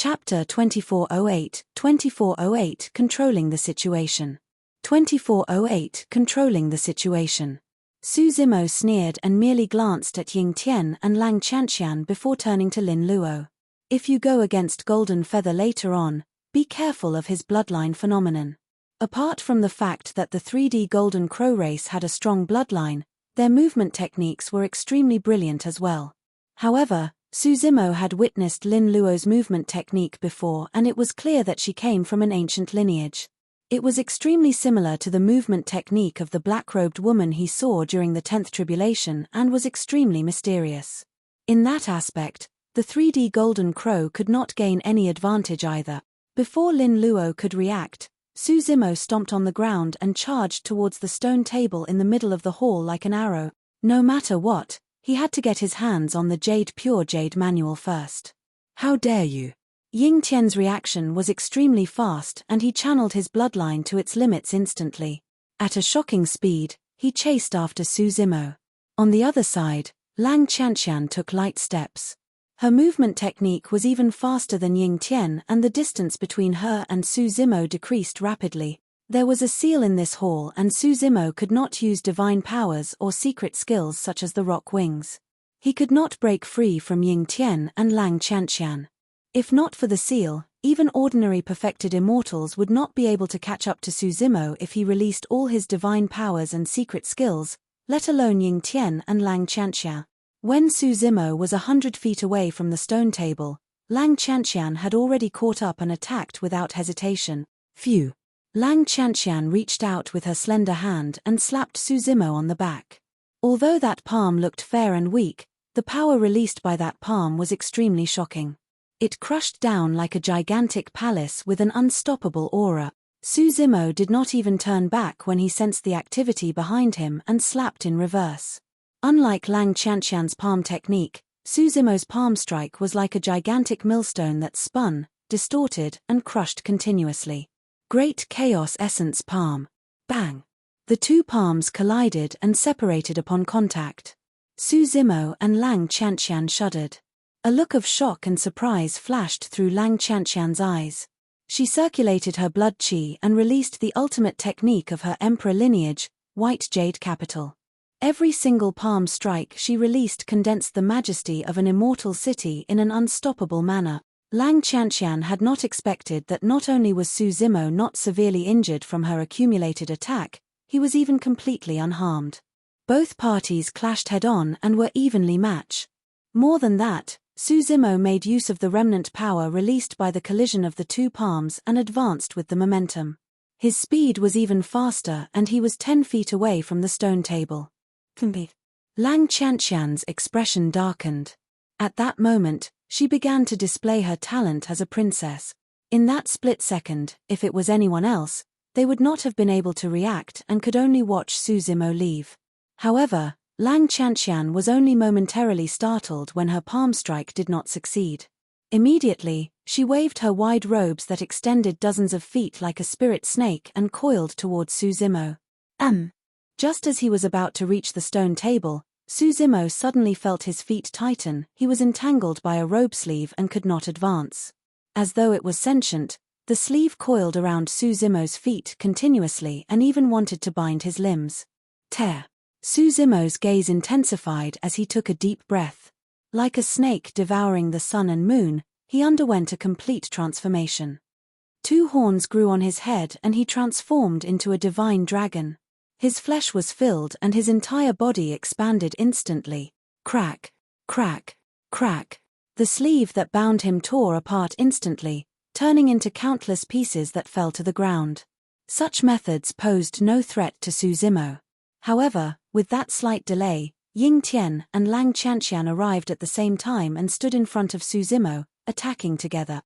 Chapter 2408, 2408 Controlling the Situation. 2408 Controlling the Situation. Su Zimo sneered and merely glanced at Ying Tian and Lang Qianqian before turning to Lin Luo. If you go against Golden Feather later on, be careful of his bloodline phenomenon. Apart from the fact that the 3D Golden Crow race had a strong bloodline, their movement techniques were extremely brilliant as well. However, Su Zimo had witnessed Lin Luo's movement technique before, and it was clear that she came from an ancient lineage. It was extremely similar to the movement technique of the black-robed woman he saw during the 10th tribulation and was extremely mysterious. In that aspect, the 3D Golden Crow could not gain any advantage either. Before Lin Luo could react, Su Zimo stomped on the ground and charged towards the stone table in the middle of the hall like an arrow. No matter what, he had to get his hands on the Pure Jade manual first. How dare you! Ying Tian's reaction was extremely fast and he channeled his bloodline to its limits instantly. At a shocking speed, he chased after Su Zimo. On the other side, Lang Qianqian took light steps. Her movement technique was even faster than Ying Tian and the distance between her and Su Zimo decreased rapidly. There was a seal in this hall and Su Zimo could not use divine powers or secret skills such as the rock wings. He could not break free from Ying Tian and Lang Qianqian. If not for the seal, even ordinary perfected immortals would not be able to catch up to Su Zimo if he released all his divine powers and secret skills, let alone Ying Tian and Lang Qianqian. When Su Zimo was 100 feet away from the stone table, Lang Qianqian had already caught up and attacked without hesitation. Phew! Lang Qianqian reached out with her slender hand and slapped Su Zimo on the back. Although that palm looked fair and weak, the power released by that palm was extremely shocking. It crushed down like a gigantic palace with an unstoppable aura. Su Zimo did not even turn back when he sensed the activity behind him and slapped in reverse. Unlike Lang Qianqian's palm technique, Su Zimo's palm strike was like a gigantic millstone that spun, distorted, and crushed continuously. Great Chaos Essence Palm. Bang! The two palms collided and separated upon contact. Su Zimo and Lang Qianqian shuddered. A look of shock and surprise flashed through Lang Qianqian's eyes. She circulated her blood qi and released the ultimate technique of her emperor lineage, White Jade Capital. Every single palm strike she released condensed the majesty of an immortal city in an unstoppable manner. Lang Qianqian had not expected that not only was Su Zimo not severely injured from her accumulated attack, he was even completely unharmed. Both parties clashed head-on and were evenly matched. More than that, Su Zimo made use of the remnant power released by the collision of the two palms and advanced with the momentum. His speed was even faster and he was 10 feet away from the stone table. Lang Qianqian's expression darkened. At that moment, she began to display her talent as a princess. In that split second, if it was anyone else, they would not have been able to react and could only watch Su Zimo leave. However, Lang Qianqian was only momentarily startled when her palm strike did not succeed. Immediately, she waved her wide robes that extended dozens of feet like a spirit snake and coiled towards Su Zimo. Just as he was about to reach the stone table, Su Zimo suddenly felt his feet tighten. He was entangled by a robe sleeve and could not advance. As though it was sentient, the sleeve coiled around Su Zimo's feet continuously and even wanted to bind his limbs. Tear! Su Zimo's gaze intensified as he took a deep breath. Like a snake devouring the sun and moon, he underwent a complete transformation. Two horns grew on his head and he transformed into a divine dragon. His flesh was filled and his entire body expanded instantly. Crack, crack, crack. The sleeve that bound him tore apart instantly, turning into countless pieces that fell to the ground. Such methods posed no threat to Su Zimo. However, with that slight delay, Ying Tian and Lang Qianqian arrived at the same time and stood in front of Su Zimo, attacking together.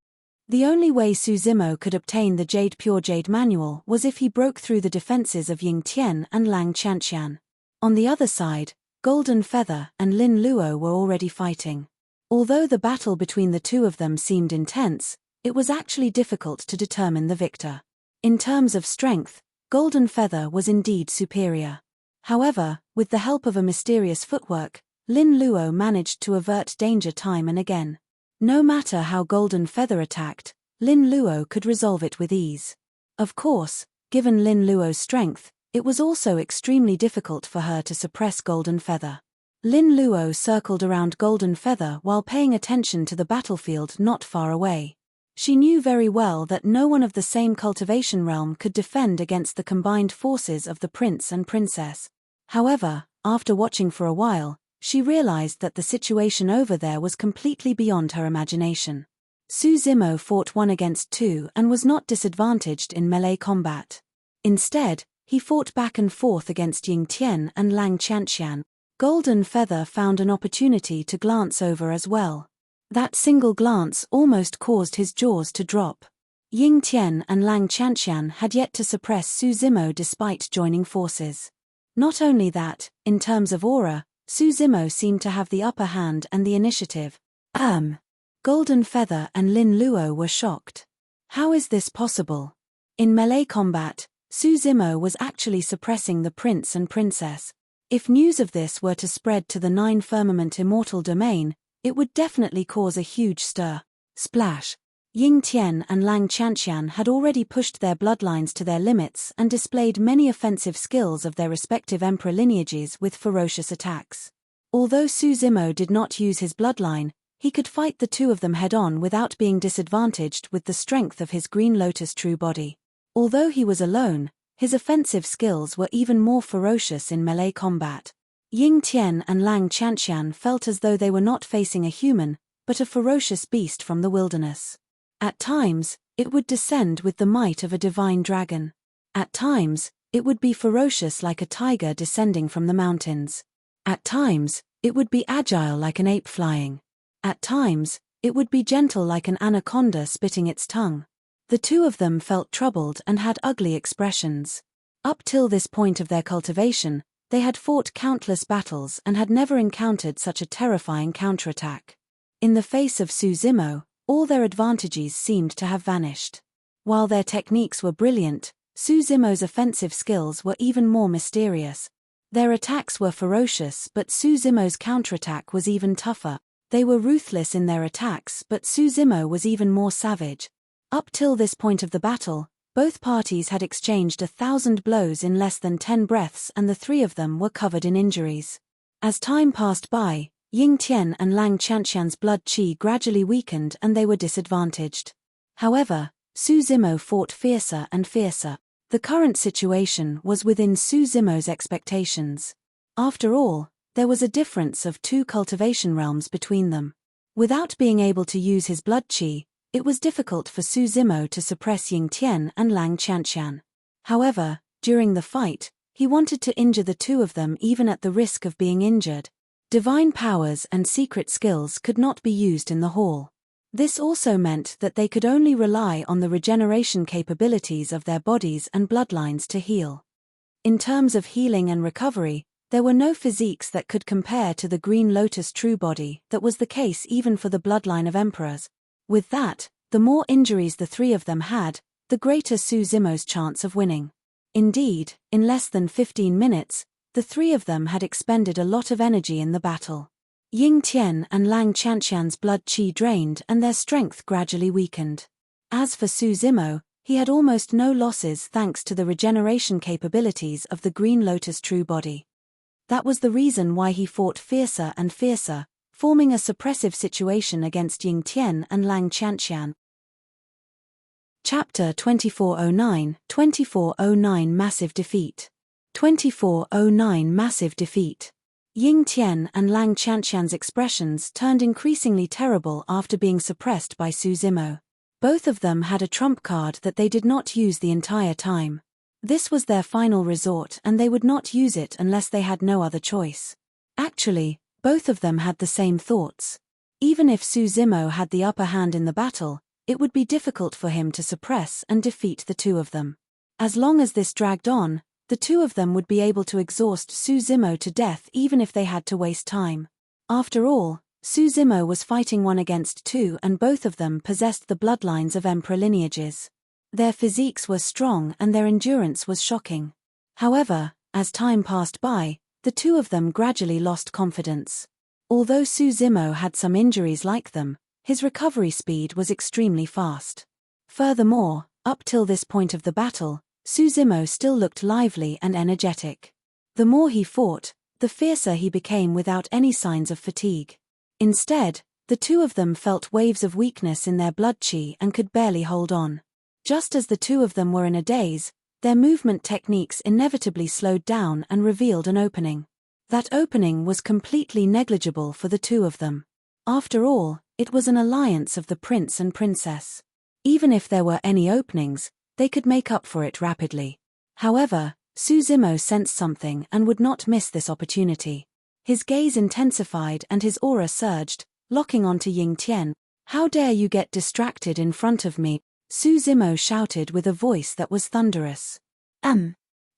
The only way Su Zimo could obtain the Pure Jade manual was if he broke through the defenses of Ying Tian and Lang Qianqian. On the other side, Golden Feather and Lin Luo were already fighting. Although the battle between the two of them seemed intense, it was actually difficult to determine the victor. In terms of strength, Golden Feather was indeed superior. However, with the help of a mysterious footwork, Lin Luo managed to avert danger time and again. No matter how Golden Feather attacked, Lin Luo could resolve it with ease. Of course, given Lin Luo's strength, it was also extremely difficult for her to suppress Golden Feather. Lin Luo circled around Golden Feather while paying attention to the battlefield not far away. She knew very well that no one of the same cultivation realm could defend against the combined forces of the prince and princess. However, after watching for a while, she realized that the situation over there was completely beyond her imagination. Su Zimo fought 1 against 2 and was not disadvantaged in melee combat. Instead, he fought back and forth against Ying Tian and Lang Qianqian. Golden Feather found an opportunity to glance over as well. That single glance almost caused his jaws to drop. Ying Tian and Lang Qianqian had yet to suppress Su Zimo despite joining forces. Not only that, in terms of aura, Su Zimo seemed to have the upper hand and the initiative. Golden Feather and Lin Luo were shocked. How is this possible? In melee combat, Su Zimo was actually suppressing the prince and princess. If news of this were to spread to the 9 Firmament Immortal domain, it would definitely cause a huge stir. Splash! Ying Tian and Lang Qianqian had already pushed their bloodlines to their limits and displayed many offensive skills of their respective emperor lineages with ferocious attacks. Although Su Zimo did not use his bloodline, he could fight the 2 of them head-on without being disadvantaged with the strength of his Green Lotus true body. Although he was alone, his offensive skills were even more ferocious in melee combat. Ying Tian and Lang Qianqian felt as though they were not facing a human, but a ferocious beast from the wilderness. At times, it would descend with the might of a divine dragon. At times, it would be ferocious like a tiger descending from the mountains. At times, it would be agile like an ape flying. At times, it would be gentle like an anaconda spitting its tongue. The 2 of them felt troubled and had ugly expressions. Up till this point of their cultivation, they had fought countless battles and had never encountered such a terrifying counterattack. In the face of Su Zimo, all their advantages seemed to have vanished. While their techniques were brilliant, Su Zimo's offensive skills were even more mysterious. Their attacks were ferocious, but Su Zimo's counterattack was even tougher. They were ruthless in their attacks, but Su Zimo was even more savage. Up till this point of the battle, both parties had exchanged 1,000 blows in less than 10 breaths and the 3 of them were covered in injuries. As time passed by, Ying Tian and Lang Qianqian's blood qi gradually weakened and they were disadvantaged. However, Su Zimo fought fiercer and fiercer. The current situation was within Su Zimo's expectations. After all, there was a difference of 2 cultivation realms between them. Without being able to use his blood qi, it was difficult for Su Zimo to suppress Ying Tian and Lang Qianqian. However, during the fight, he wanted to injure the 2 of them even at the risk of being injured. Divine powers and secret skills could not be used in the hall. This also meant that they could only rely on the regeneration capabilities of their bodies and bloodlines to heal. In terms of healing and recovery, there were no physiques that could compare to the Green Lotus true body. That was the case even for the bloodline of emperors. With that, the more injuries the 3 of them had, the greater Su Zimo's chance of winning. Indeed, in less than 15 minutes, the 3 of them had expended a lot of energy in the battle. Ying Tian and Lang Qianqian's blood qi drained and their strength gradually weakened. As for Su Zimo, he had almost no losses thanks to the regeneration capabilities of the Green Lotus true body. That was the reason why he fought fiercer and fiercer, forming a suppressive situation against Ying Tian and Lang Qianqian. Chapter 2409 Massive Defeat. 2409 Massive Defeat. Ying Tian and Lang Qianqian's expressions turned increasingly terrible after being suppressed by Su Zimo. Both of them had a trump card that they did not use the entire time. This was their final resort and they would not use it unless they had no other choice. Actually, both of them had the same thoughts. Even if Su Zimo had the upper hand in the battle, it would be difficult for him to suppress and defeat the 2 of them. As long as this dragged on, the 2 of them would be able to exhaust Su Zimo to death even if they had to waste time. After all, Su Zimo was fighting 1 against 2 and both of them possessed the bloodlines of emperor lineages. Their physiques were strong and their endurance was shocking. However, as time passed by, the 2 of them gradually lost confidence. Although Su Zimo had some injuries like them, His recovery speed was extremely fast. Furthermore, up till this point of the battle, Su Zimo still looked lively and energetic. The more he fought, the fiercer he became without any signs of fatigue. Instead, the two of them felt waves of weakness in their blood chi and could barely hold on. Just as the two of them were in a daze, their movement techniques inevitably slowed down and revealed an opening. That opening was completely negligible for the two of them. After all, it was an alliance of the prince and princess. Even if there were any openings, they could make up for it rapidly. However, Su Zimo sensed something and would not miss this opportunity. His gaze intensified and his aura surged, locking onto Ying Tian. "How dare you get distracted in front of me?" Su Zimo shouted with a voice that was thunderous.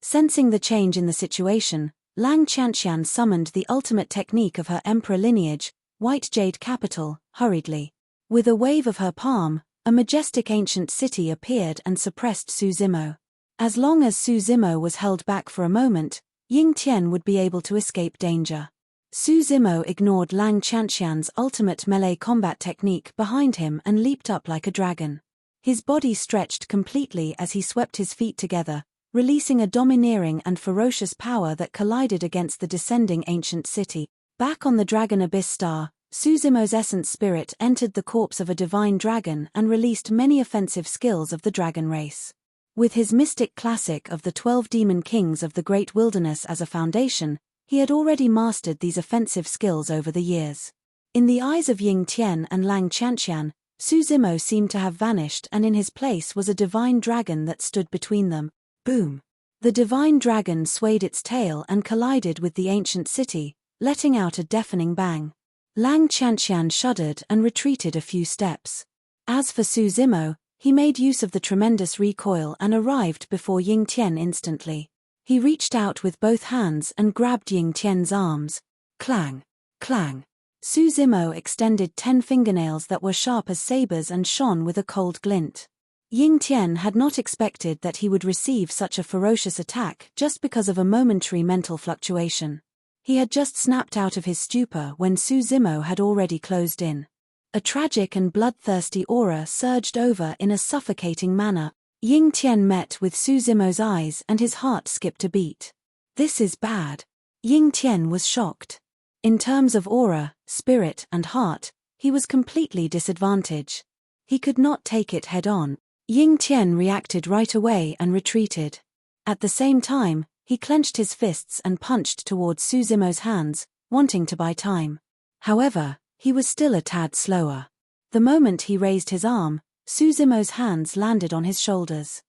Sensing the change in the situation, Lang Qianqian summoned the ultimate technique of her emperor lineage, White Jade Capital, hurriedly. With a wave of her palm, a majestic ancient city appeared and suppressed Su Zimo. As long as Su Zimo was held back for a moment, Ying Tian would be able to escape danger. Su Zimo ignored Lang Qianqian's ultimate melee combat technique behind him and leaped up like a dragon. His body stretched completely as he swept his feet together, releasing a domineering and ferocious power that collided against the descending ancient city. Back on the Dragon Abyss Star, Su Zimo's essence spirit entered the corpse of a divine dragon and released many offensive skills of the dragon race. With his mystic classic of the 12 demon kings of the Great Wilderness as a foundation, he had already mastered these offensive skills over the years. In the eyes of Ying Tian and Lang Qianqian, Su Zimo seemed to have vanished, and in his place was a divine dragon that stood between them. Boom! The divine dragon swayed its tail and collided with the ancient city, letting out a deafening bang. Lang Qianqian shuddered and retreated a few steps. As for Su Zimo, he made use of the tremendous recoil and arrived before Ying Tian instantly. He reached out with both hands and grabbed Ying Tian's arms. Clang! Clang! Su Zimo extended 10 fingernails that were sharp as sabers and shone with a cold glint. Ying Tian had not expected that he would receive such a ferocious attack just because of a momentary mental fluctuation. He had just snapped out of his stupor when Su Zimo had already closed in. A tragic and bloodthirsty aura surged over in a suffocating manner. Ying Tian met with Su Zimo's eyes and his heart skipped a beat. This is bad. Ying Tian was shocked. In terms of aura, spirit, and heart, he was completely disadvantaged. He could not take it head-on. Ying Tian reacted right away and retreated. At the same time, he clenched his fists and punched towards Su Zimo's hands, wanting to buy time. However, he was still a tad slower. The moment he raised his arm, Su Zimo's hands landed on his shoulders.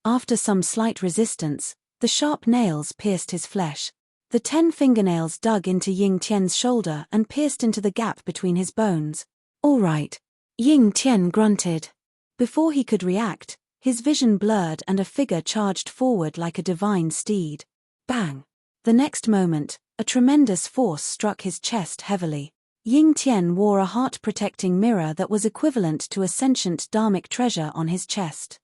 After some slight resistance, the sharp nails pierced his flesh. The 10 fingernails dug into Ying Tian's shoulder and pierced into the gap between his bones. "All right," Ying Tian grunted. Before he could react, his vision blurred and a figure charged forward like a divine steed. Bang! The next moment, a tremendous force struck his chest heavily. Ying Tian wore a heart-protecting mirror that was equivalent to a sentient dharmic treasure on his chest.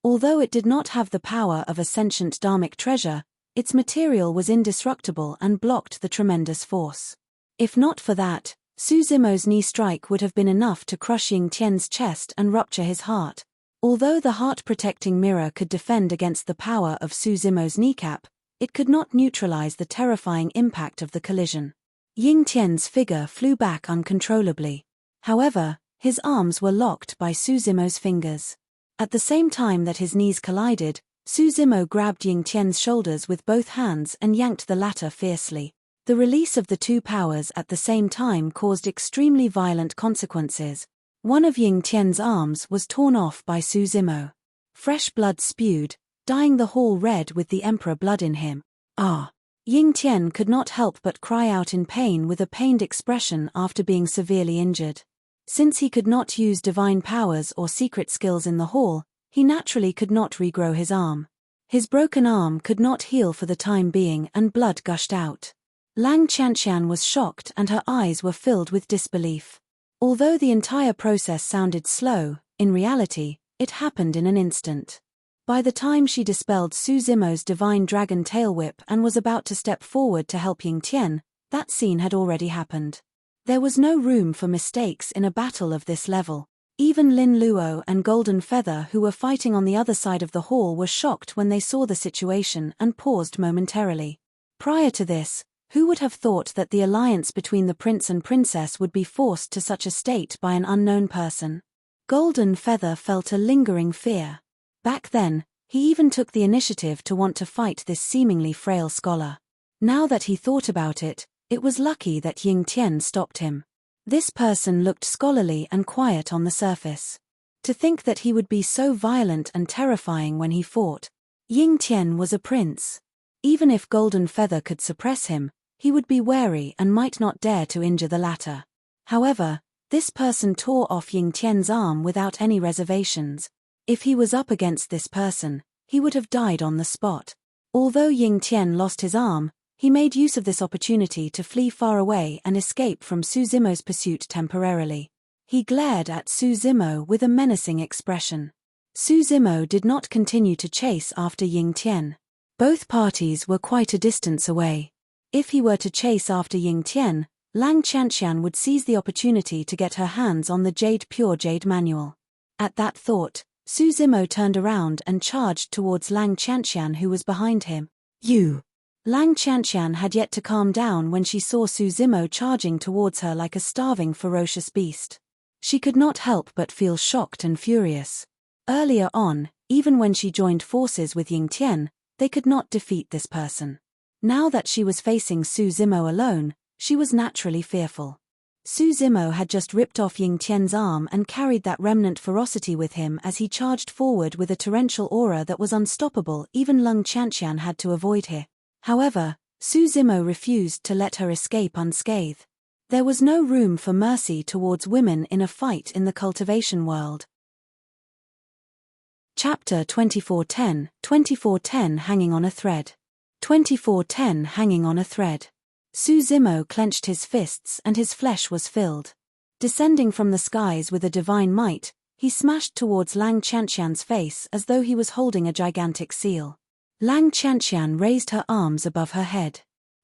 Although it did not have the power of a sentient dharmic treasure, its material was indestructible and blocked the tremendous force. If not for that, Su Zimo's knee strike would have been enough to crush Ying Tian's chest and rupture his heart. Although the heart-protecting mirror could defend against the power of Su Zimo's kneecap, it could not neutralize the terrifying impact of the collision. Ying Tian's figure flew back uncontrollably. However, his arms were locked by Su Zimo's fingers. At the same time that his knees collided, Su Zimo grabbed Ying Tian's shoulders with both hands and yanked the latter fiercely. The release of the two powers at the same time caused extremely violent consequences. One of Ying Tian's arms was torn off by Su Zimo. Fresh blood spewed, dyeing the hall red with the emperor blood in him. Ah! Ying Tian could not help but cry out in pain with a pained expression after being severely injured. Since he could not use divine powers or secret skills in the hall, he naturally could not regrow his arm. His broken arm could not heal for the time being and blood gushed out. Lang Qianqian was shocked and her eyes were filled with disbelief. Although the entire process sounded slow, in reality, it happened in an instant. By the time she dispelled Su Zimo's divine dragon tail whip and was about to step forward to help Ying Tian, that scene had already happened. There was no room for mistakes in a battle of this level. Even Lin Luo and Golden Feather, who were fighting on the other side of the hall, were shocked when they saw the situation and paused momentarily. Prior to this, who would have thought that the alliance between the prince and princess would be forced to such a state by an unknown person? Golden Feather felt a lingering fear. Back then, he even took the initiative to want to fight this seemingly frail scholar. Now that he thought about it, it was lucky that Ying Tian stopped him. This person looked scholarly and quiet on the surface. To think that he would be so violent and terrifying when he fought. Ying Tian was a prince. Even if Golden Feather could suppress him, he would be wary and might not dare to injure the latter. However, this person tore off Ying Tian's arm without any reservations. If he was up against this person, he would have died on the spot. Although Ying Tian lost his arm, he made use of this opportunity to flee far away and escape from Su Zimo's pursuit temporarily. He glared at Su Zimo with a menacing expression. Su Zimo did not continue to chase after Ying Tian. Both parties were quite a distance away. If he were to chase after Ying Tian, Lang Qianqian would seize the opportunity to get her hands on the Pure Jade Manual. At that thought, Su Zimo turned around and charged towards Lang Qianqian, who was behind him. You! Lang Qianqian had yet to calm down when she saw Su Zimo charging towards her like a starving ferocious beast. She could not help but feel shocked and furious. Earlier on, even when she joined forces with Ying Tian, they could not defeat this person. Now that she was facing Su Zimo alone, she was naturally fearful. Su Zimo had just ripped off Ying Tian's arm and carried that remnant ferocity with him as he charged forward with a torrential aura that was unstoppable. Even Lang Qianqian had to avoid her. However, Su Zimo refused to let her escape unscathed. There was no room for mercy towards women in a fight in the cultivation world. Chapter 2410, 2410 Hanging on a Thread. 2410 Hanging on a Thread. Su Zimo clenched his fists and his flesh was filled. Descending from the skies with a divine might, he smashed towards Lang Qianqian's face as though he was holding a gigantic seal. Lang Qianqian raised her arms above her head.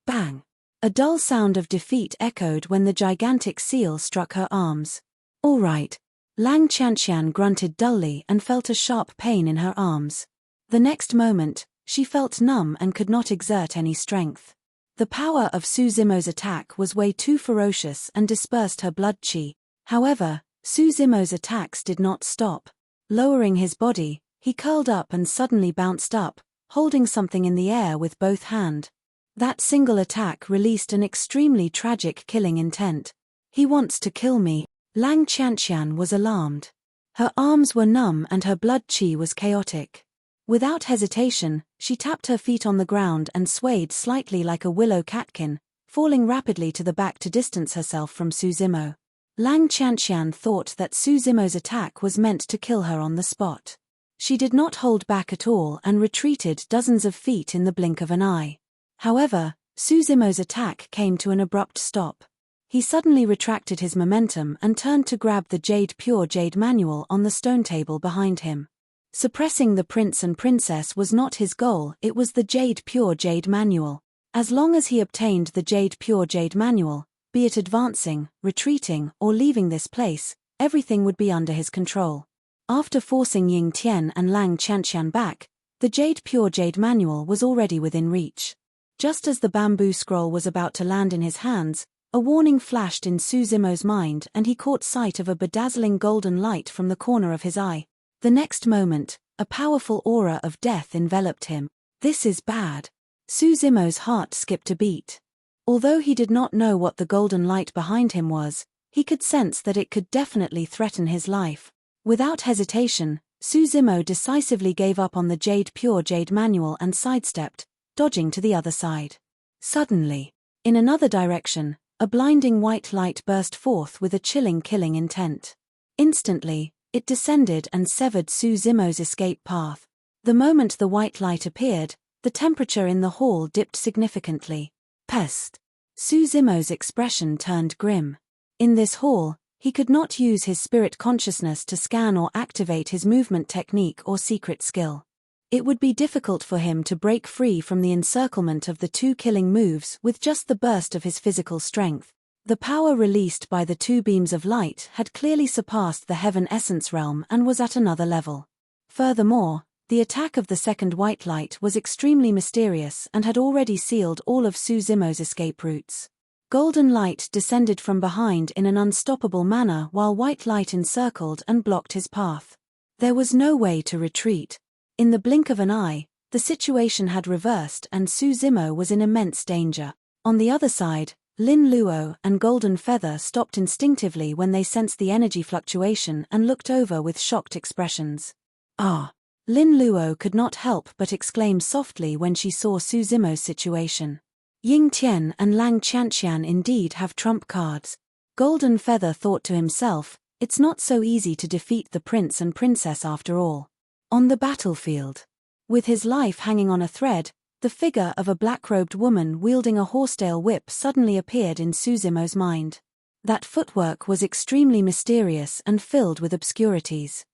Bang! A dull sound of defeat echoed when the gigantic seal struck her arms. All right. Lang Qianqian grunted dully and felt a sharp pain in her arms. The next moment, she felt numb and could not exert any strength. The power of Su Zimo's attack was way too ferocious and dispersed her blood qi. However, Su Zimo's attacks did not stop. Lowering his body, he curled up and suddenly bounced up, holding something in the air with both hands. That single attack released an extremely tragic killing intent. He wants to kill me. Lang Qianqian was alarmed. Her arms were numb and her blood qi was chaotic. Without hesitation, she tapped her feet on the ground and swayed slightly like a willow catkin, falling rapidly to the back to distance herself from Su Zimo. Lang Qianqian thought that Su Zimo's attack was meant to kill her on the spot. She did not hold back at all and retreated dozens of feet in the blink of an eye. However, Su Zimo's attack came to an abrupt stop. He suddenly retracted his momentum and turned to grab the Pure Jade Manual on the stone table behind him. Suppressing the prince and princess was not his goal, it was the Pure Jade Manual. As long as he obtained the Pure Jade Manual, be it advancing, retreating, or leaving this place, everything would be under his control. After forcing Ying Tian and Lang Qianqian back, the Pure Jade Manual was already within reach. Just as the bamboo scroll was about to land in his hands, a warning flashed in Su Zimo's mind and he caught sight of a bedazzling golden light from the corner of his eye. The next moment, a powerful aura of death enveloped him. This is bad. Su Zimo's heart skipped a beat. Although he did not know what the golden light behind him was, he could sense that it could definitely threaten his life. Without hesitation, Su Zimo decisively gave up on the Pure Jade Manual and sidestepped, dodging to the other side. Suddenly, in another direction, a blinding white light burst forth with a chilling killing intent. Instantly, it descended and severed Su Zimo's escape path. The moment the white light appeared, the temperature in the hall dipped significantly. Pest! Su Zimo's expression turned grim. In this hall, he could not use his spirit consciousness to scan or activate his movement technique or secret skill. It would be difficult for him to break free from the encirclement of the two killing moves with just the burst of his physical strength. The power released by the two beams of light had clearly surpassed the heaven essence realm and was at another level. Furthermore, the attack of the second white light was extremely mysterious and had already sealed all of Su Zimo's escape routes. Golden light descended from behind in an unstoppable manner while white light encircled and blocked his path. There was no way to retreat. In the blink of an eye, the situation had reversed and Su Zimo was in immense danger. On the other side, Lin Luo and Golden Feather stopped instinctively when they sensed the energy fluctuation and looked over with shocked expressions. Ah! Lin Luo could not help but exclaim softly when she saw Su Zimo's situation. Ying Tian and Lang Qianqian indeed have trump cards. Golden Feather thought to himself, it's not so easy to defeat the prince and princess after all. On the battlefield. With his life hanging on a thread, the figure of a black-robed woman wielding a horsetail whip suddenly appeared in Su Zimo's mind. That footwork was extremely mysterious and filled with obscurities.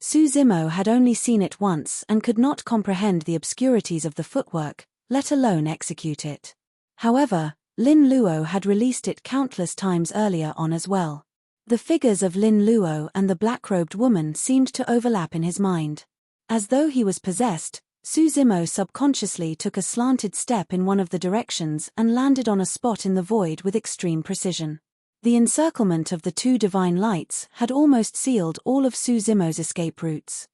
Su Zimo had only seen it once and could not comprehend the obscurities of the footwork, let alone execute it. However, Lin Luo had released it countless times earlier on as well. The figures of Lin Luo and the black-robed woman seemed to overlap in his mind. As though he was possessed, Su Zimo subconsciously took a slanted step in one of the directions and landed on a spot in the void with extreme precision. The encirclement of the two divine lights had almost sealed all of Su Zimo's escape routes.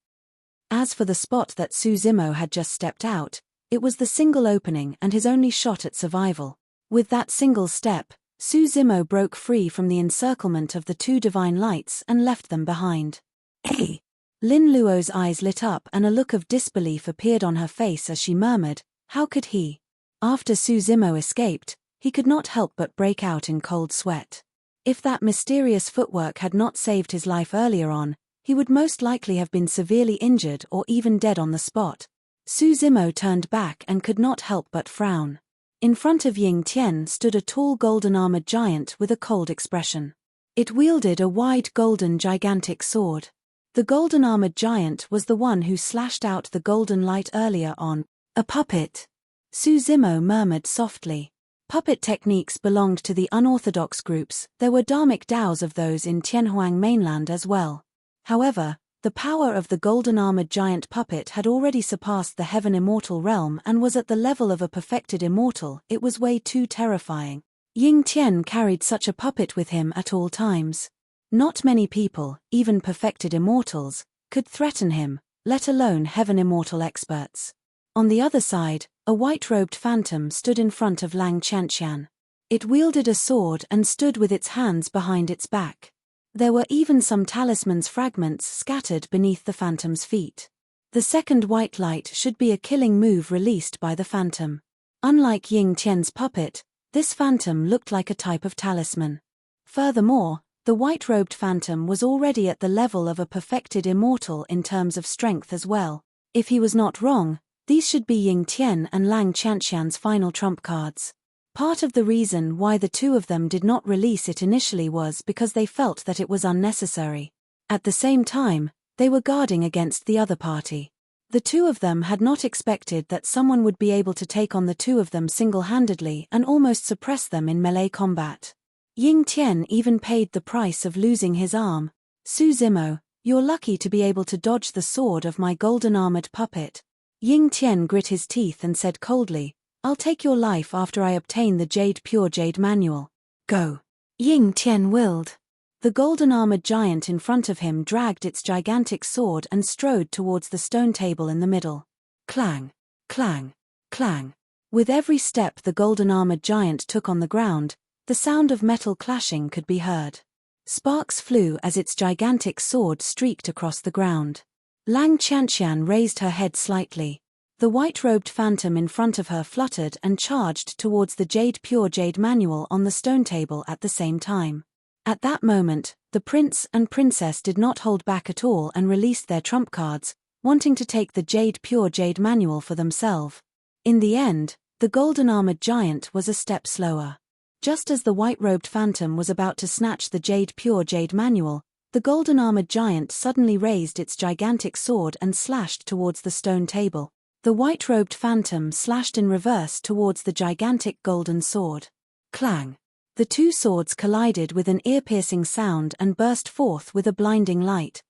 As for the spot that Su Zimo had just stepped out, it was the single opening and his only shot at survival. With that single step, Su Zimo broke free from the encirclement of the two divine lights and left them behind. Hey! Lin Luo's eyes lit up and a look of disbelief appeared on her face as she murmured, how could he? After Su Zimo escaped, he could not help but break out in cold sweat. If that mysterious footwork had not saved his life earlier on, he would most likely have been severely injured or even dead on the spot. Su Zimo turned back and could not help but frown. In front of Ying Tian stood a tall golden-armored giant with a cold expression. It wielded a wide golden gigantic sword. The golden-armored giant was the one who slashed out the golden light earlier on. A puppet. Su Zimo murmured softly. Puppet techniques belonged to the unorthodox groups. There were dharmic daos of those in Tianhuang mainland as well. However, the power of the golden-armored giant puppet had already surpassed the heaven immortal realm and was at the level of a perfected immortal. It was way too terrifying. Ying Tian carried such a puppet with him at all times. Not many people, even perfected immortals, could threaten him, let alone heaven immortal experts. On the other side, a white-robed phantom stood in front of Lang Qianqian. It wielded a sword and stood with its hands behind its back. There were even some talisman's fragments scattered beneath the phantom's feet. The second white light should be a killing move released by the phantom. Unlike Ying Tian's puppet, this phantom looked like a type of talisman. Furthermore, the white-robed phantom was already at the level of a perfected immortal in terms of strength as well. If he was not wrong, these should be Ying Tian and Lang Qianqian's final trump cards. Part of the reason why the two of them did not release it initially was because they felt that it was unnecessary. At the same time, they were guarding against the other party. The two of them had not expected that someone would be able to take on the two of them single-handedly and almost suppress them in melee combat. Ying Tian even paid the price of losing his arm. Su Zimo, you're lucky to be able to dodge the sword of my golden-armored puppet. Ying Tian grit his teeth and said coldly, I'll take your life after I obtain the Pure Jade Manual. Go. Ying Tian willed. The golden-armored giant in front of him dragged its gigantic sword and strode towards the stone table in the middle. Clang, clang, clang. With every step the golden-armored giant took on the ground, the sound of metal clashing could be heard. Sparks flew as its gigantic sword streaked across the ground. Lang Qianqian raised her head slightly. The white-robed phantom in front of her fluttered and charged towards the Pure Jade Manual on the stone table at the same time. At that moment, the prince and princess did not hold back at all and released their trump cards, wanting to take the Pure Jade Manual for themselves. In the end, the golden-armored giant was a step slower. Just as the white-robed phantom was about to snatch the Pure Jade Manual, the golden-armored giant suddenly raised its gigantic sword and slashed towards the stone table. The white-robed phantom slashed in reverse towards the gigantic golden sword. Clang! The two swords collided with an ear-piercing sound and burst forth with a blinding light.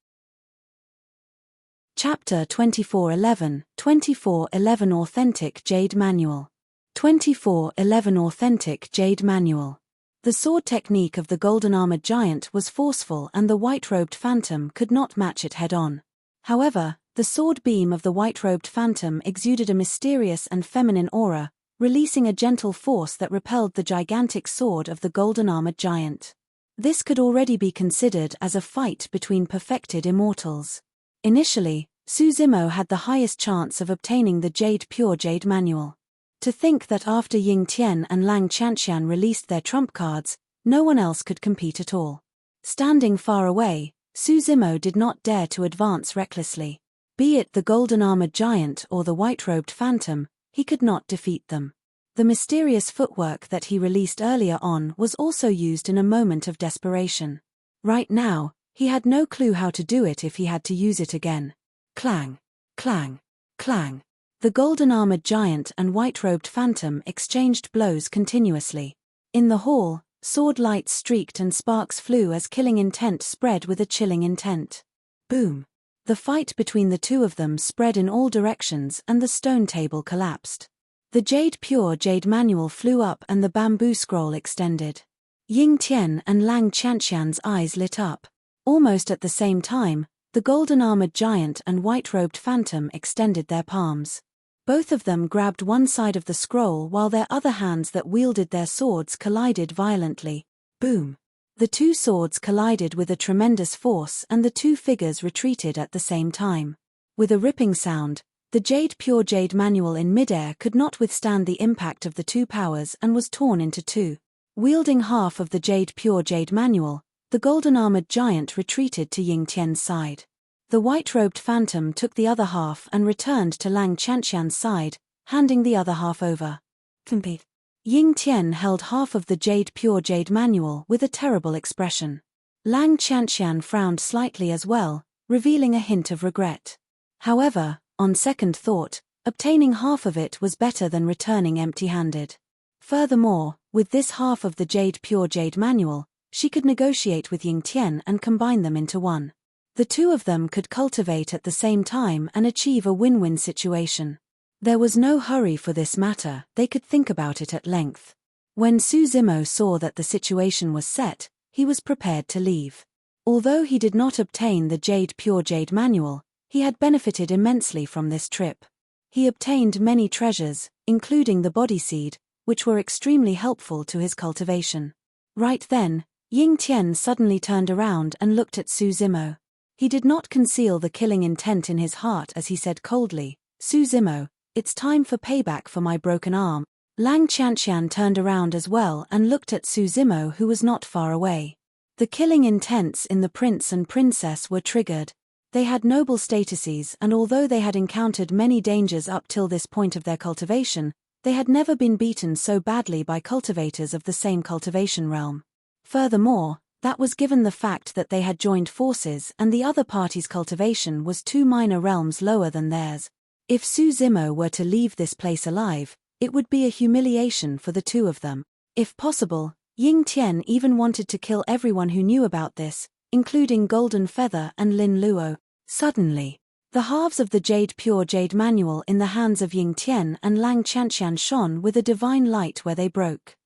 Chapter 2411, 2411 Authentic Jade Manual. 2411 Authentic Jade Manual. The sword technique of the golden-armored giant was forceful and the white-robed phantom could not match it head-on. However, the sword beam of the white-robed phantom exuded a mysterious and feminine aura, releasing a gentle force that repelled the gigantic sword of the golden-armored giant. This could already be considered as a fight between perfected immortals. Initially, Su Zimo had the highest chance of obtaining the Pure Jade Manual. To think that after Ying Tian and Lang Qianqian released their trump cards, no one else could compete at all. Standing far away, Su Zimo did not dare to advance recklessly. Be it the golden-armored giant or the white-robed phantom, he could not defeat them. The mysterious footwork that he released earlier on was also used in a moment of desperation. Right now, he had no clue how to do it if he had to use it again. Clang, clang, clang. The golden-armored giant and white-robed phantom exchanged blows continuously. In the hall, sword lights streaked and sparks flew as killing intent spread with a chilling intent. Boom! The fight between the two of them spread in all directions and the stone table collapsed. The Pure Jade Manual flew up and the bamboo scroll extended. Ying Tian and Lang Qianqian's eyes lit up. Almost at the same time, the golden-armored giant and white-robed phantom extended their palms. Both of them grabbed one side of the scroll while their other hands that wielded their swords collided violently. Boom! The two swords collided with a tremendous force and the two figures retreated at the same time. With a ripping sound, the Pure Jade Manual in midair could not withstand the impact of the two powers and was torn into two. Wielding half of the Pure Jade Manual, the golden-armored giant retreated to Ying Tian's side. The white-robed phantom took the other half and returned to Lang Qianqian's side, handing the other half over. Compete. Ying Tian held half of the Pure Jade Manual with a terrible expression. Lang Qianqian frowned slightly as well, revealing a hint of regret. However, on second thought, obtaining half of it was better than returning empty-handed. Furthermore, with this half of the Pure Jade Manual, she could negotiate with Ying Tian and combine them into one. The two of them could cultivate at the same time and achieve a win-win situation. There was no hurry for this matter, they could think about it at length. When Su Zimo saw that the situation was set, he was prepared to leave. Although he did not obtain the Pure Jade Manual, he had benefited immensely from this trip. He obtained many treasures, including the body seed, which were extremely helpful to his cultivation. Right then, Ying Tian suddenly turned around and looked at Su Zimo. He did not conceal the killing intent in his heart as he said coldly, "Su Zimo, it's time for payback for my broken arm." Lang Qianqian turned around as well and looked at Su Zimo, who was not far away. The killing intents in the prince and princess were triggered. They had noble statuses and although they had encountered many dangers up till this point of their cultivation, they had never been beaten so badly by cultivators of the same cultivation realm. Furthermore, that was given the fact that they had joined forces and the other party's cultivation was 2 minor realms lower than theirs. If Su Zimo were to leave this place alive, it would be a humiliation for the two of them. If possible, Ying Tian even wanted to kill everyone who knew about this, including Golden Feather and Lin Luo. Suddenly, the halves of the Pure Jade Manual in the hands of Ying Tian and Lang Qianqian shone with a divine light where they broke.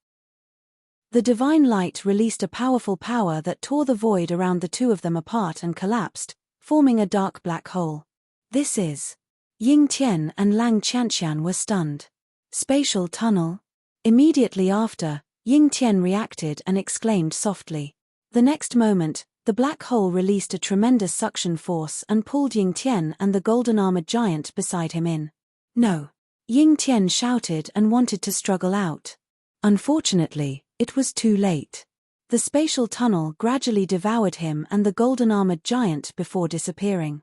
The divine light released a powerful power that tore the void around the two of them apart and collapsed, forming a dark black hole. This is. Ying Tian and Lang Qianqian were stunned. Spatial tunnel? Immediately after, Ying Tian reacted and exclaimed softly. The next moment, the black hole released a tremendous suction force and pulled Ying Tian and the golden-armored giant beside him in. No! Ying Tian shouted and wanted to struggle out. Unfortunately, it was too late. The spatial tunnel gradually devoured him and the golden-armored giant before disappearing.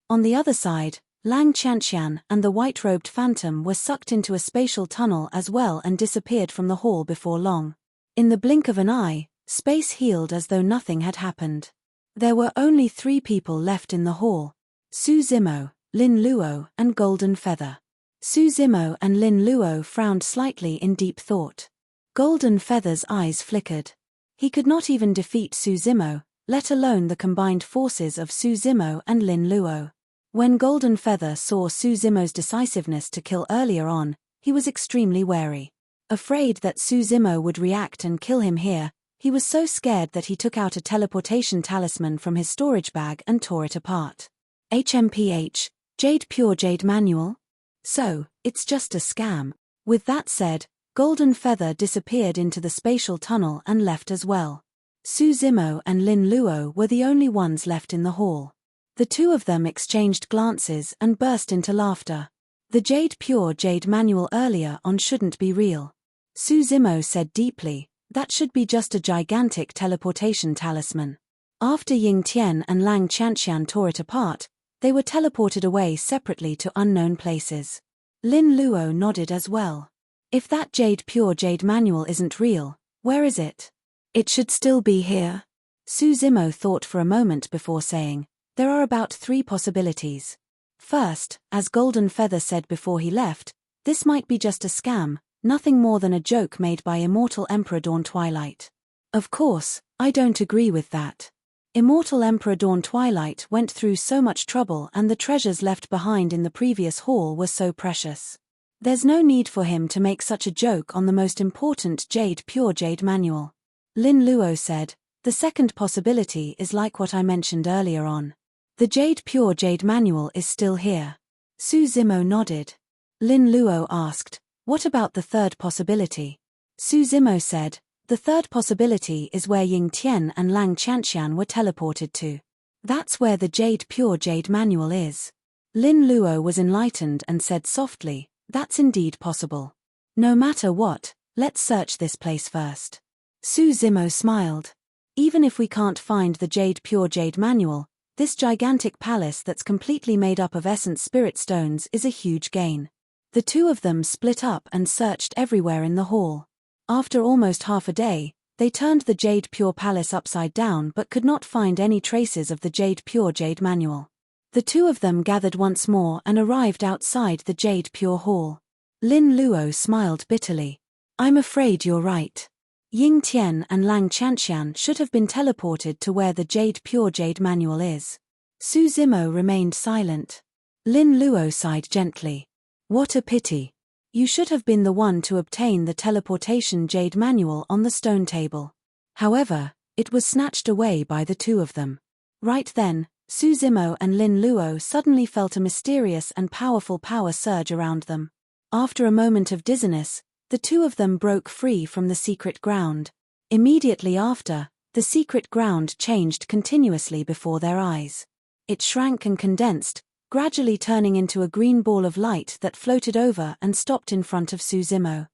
On the other side, Lang Qianqian and the white-robed phantom were sucked into a spatial tunnel as well and disappeared from the hall before long. In the blink of an eye, space healed as though nothing had happened. There were only 3 people left in the hall: Su Zimo, Lin Luo, and Golden Feather. Su Zimo and Lin Luo frowned slightly in deep thought. Golden Feather's eyes flickered. He could not even defeat Suzimo, let alone the combined forces of Suzimo and Lin Luo. When Golden Feather saw Suzimo's decisiveness to kill earlier on, he was extremely wary. Afraid that Suzimo would react and kill him here, he was so scared that he took out a teleportation talisman from his storage bag and tore it apart. HMPH, Jade Pure Jade Manual? So, it's just a scam. With that said, Golden Feather disappeared into the spatial tunnel and left as well. Suzimo and Lin Luo were the only ones left in the hall. The two of them exchanged glances and burst into laughter. The Jade Pure Jade Manual earlier on shouldn't be real. Suzimo said deeply, that should be just a gigantic teleportation talisman. After Ying Tian and Lang Qianqian tore it apart, they were teleported away separately to unknown places. Lin Luo nodded as well. If that Jade Pure Jade Manual isn't real, where is it? It should still be here. Suzimo thought for a moment before saying, there are about 3 possibilities. First, as Golden Feather said before he left, this might be just a scam, nothing more than a joke made by Immortal Emperor Dawn Twilight. Of course, I don't agree with that. Immortal Emperor Dawn Twilight went through so much trouble and the treasures left behind in the previous hall were so precious. There's no need for him to make such a joke on the most important Jade Pure Jade Manual. Lin Luo said, the second possibility is like what I mentioned earlier on. The Jade Pure Jade Manual is still here. Suzimo nodded. Lin Luo asked, what about the third possibility? Suzimo said, the third possibility is where Ying Tian and Lang Qianqian were teleported to. That's where the Jade Pure Jade Manual is. Lin Luo was enlightened and said softly, that's indeed possible. No matter what, let's search this place first. Suzimo smiled. Even if we can't find the Jade Pure Jade Manual, this gigantic palace that's completely made up of essence spirit stones is a huge gain. The two of them split up and searched everywhere in the hall. After almost half a day, they turned the Jade Pure Palace upside down but could not find any traces of the Jade Pure Jade Manual. The two of them gathered once more and arrived outside the Jade Pure Hall. Lin Luo smiled bitterly. I'm afraid you're right. Ying Tian and Lang Qianqian should have been teleported to where the Jade Pure Jade Manual is. Suzimo remained silent. Lin Luo sighed gently. What a pity. You should have been the one to obtain the teleportation Jade Manual on the stone table. However, it was snatched away by the two of them. Right then, Suzimo and Lin Luo suddenly felt a mysterious and powerful power surge around them. After a moment of dizziness, the two of them broke free from the secret ground. Immediately after, the secret ground changed continuously before their eyes. It shrank and condensed, gradually turning into a green ball of light that floated over and stopped in front of Suzimo.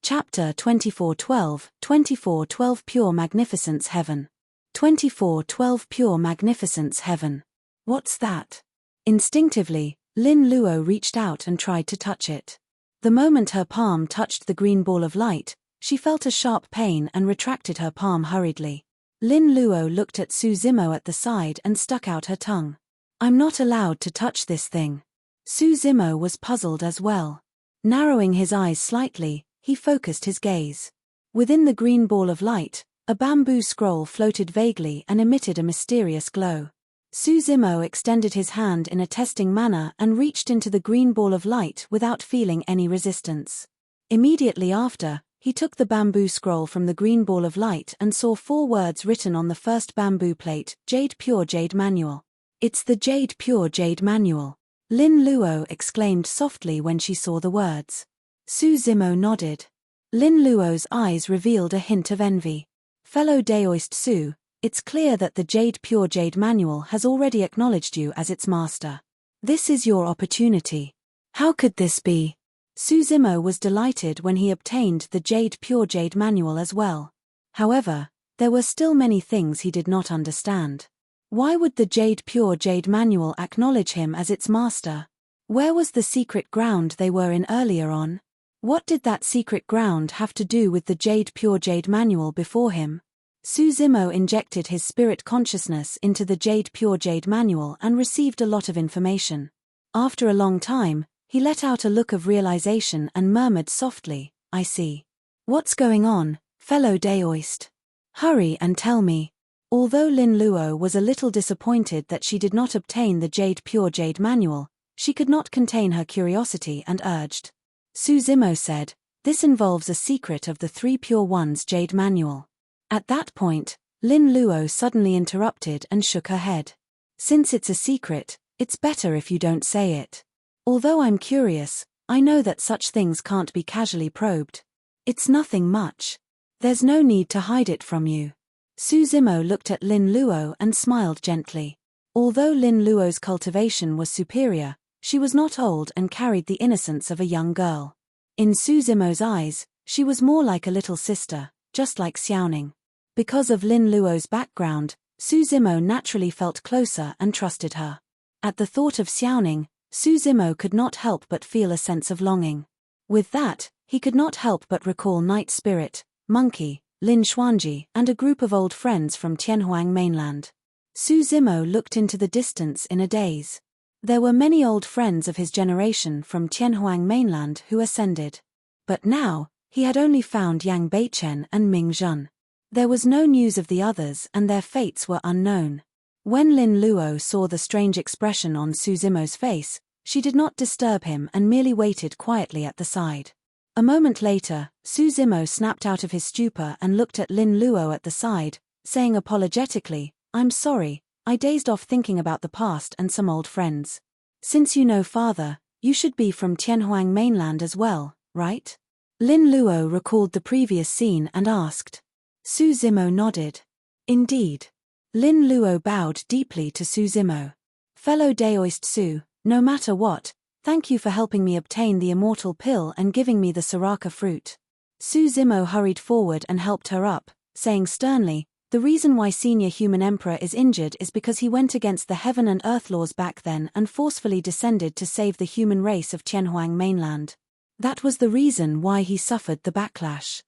Chapter 2412, 2412 Pure Magnificence Heaven. 2412 Pure Magnificence Heaven. What's that? Instinctively, Lin Luo reached out and tried to touch it. The moment her palm touched the green ball of light, she felt a sharp pain and retracted her palm hurriedly. Lin Luo looked at Suzimo at the side and stuck out her tongue. I'm not allowed to touch this thing. Suzimo was puzzled as well. Narrowing his eyes slightly, he focused his gaze. Within the green ball of light, a bamboo scroll floated vaguely and emitted a mysterious glow. Suzimo extended his hand in a testing manner and reached into the green ball of light without feeling any resistance. Immediately after, he took the bamboo scroll from the green ball of light and saw 4 words written on the first bamboo plate, Jade Pure Jade Manual. It's the Jade Pure Jade Manual. Lin Luo exclaimed softly when she saw the words. Suzimo nodded. Lin Luo's eyes revealed a hint of envy. Fellow Daoist Su, it's clear that the Jade Pure Jade Manual has already acknowledged you as its master. This is your opportunity. How could this be? Suzimo was delighted when he obtained the Jade Pure Jade Manual as well. However, there were still many things he did not understand. Why would the Jade Pure Jade Manual acknowledge him as its master? Where was the secret ground they were in earlier on? What did that secret ground have to do with the Jade Pure Jade Manual before him? Suzimo injected his spirit consciousness into the Jade Pure Jade Manual and received a lot of information. After a long time, he let out a look of realization and murmured softly, I see. What's going on, fellow Daoist? Hurry and tell me. Although Lin Luo was a little disappointed that she did not obtain the Pure Jade Manual, she could not contain her curiosity and urged. Su Zimo said, "This involves a secret of the Three Pure Ones Jade Manual." At that point, Lin Luo suddenly interrupted and shook her head. "Since it's a secret, it's better if you don't say it. Although I'm curious, I know that such things can't be casually probed. It's nothing much. There's no need to hide it from you." Su Zimo looked at Lin Luo and smiled gently. Although Lin Luo's cultivation was superior, she was not old and carried the innocence of a young girl. In Su Zimo's eyes, she was more like a little sister, just like Xiaoning. Because of Lin Luo's background, Su Zimo naturally felt closer and trusted her. At the thought of Xiaoning, Su Zimo could not help but feel a sense of longing. With that, he could not help but recall Night Spirit, Monkey, Lin Xuanji, and a group of old friends from Tianhuang mainland. Su Zimo looked into the distance in a daze. There were many old friends of his generation from Tianhuang mainland who ascended. But now, he had only found Yang Beichen and Ming Zhen. There was no news of the others and their fates were unknown. When Lin Luo saw the strange expression on Su Zimo's face, she did not disturb him and merely waited quietly at the side. A moment later, Su Zimo snapped out of his stupor and looked at Lin Luo at the side, saying apologetically, "I'm sorry, I dazed off thinking about the past and some old friends. Since you know father, you should be from Tianhuang mainland as well, right?" Lin Luo recalled the previous scene and asked. Su Zimo nodded. "Indeed." Lin Luo bowed deeply to Su Zimo. "Fellow Daoist Su, no matter what, thank you for helping me obtain the Immortal pill and giving me the Soraka fruit." Su Zimo hurried forward and helped her up, saying sternly, "The reason why Senior Human Emperor is injured is because he went against the heaven and earth laws back then and forcefully descended to save the human race of Tianhuang mainland. That was the reason why he suffered the backlash.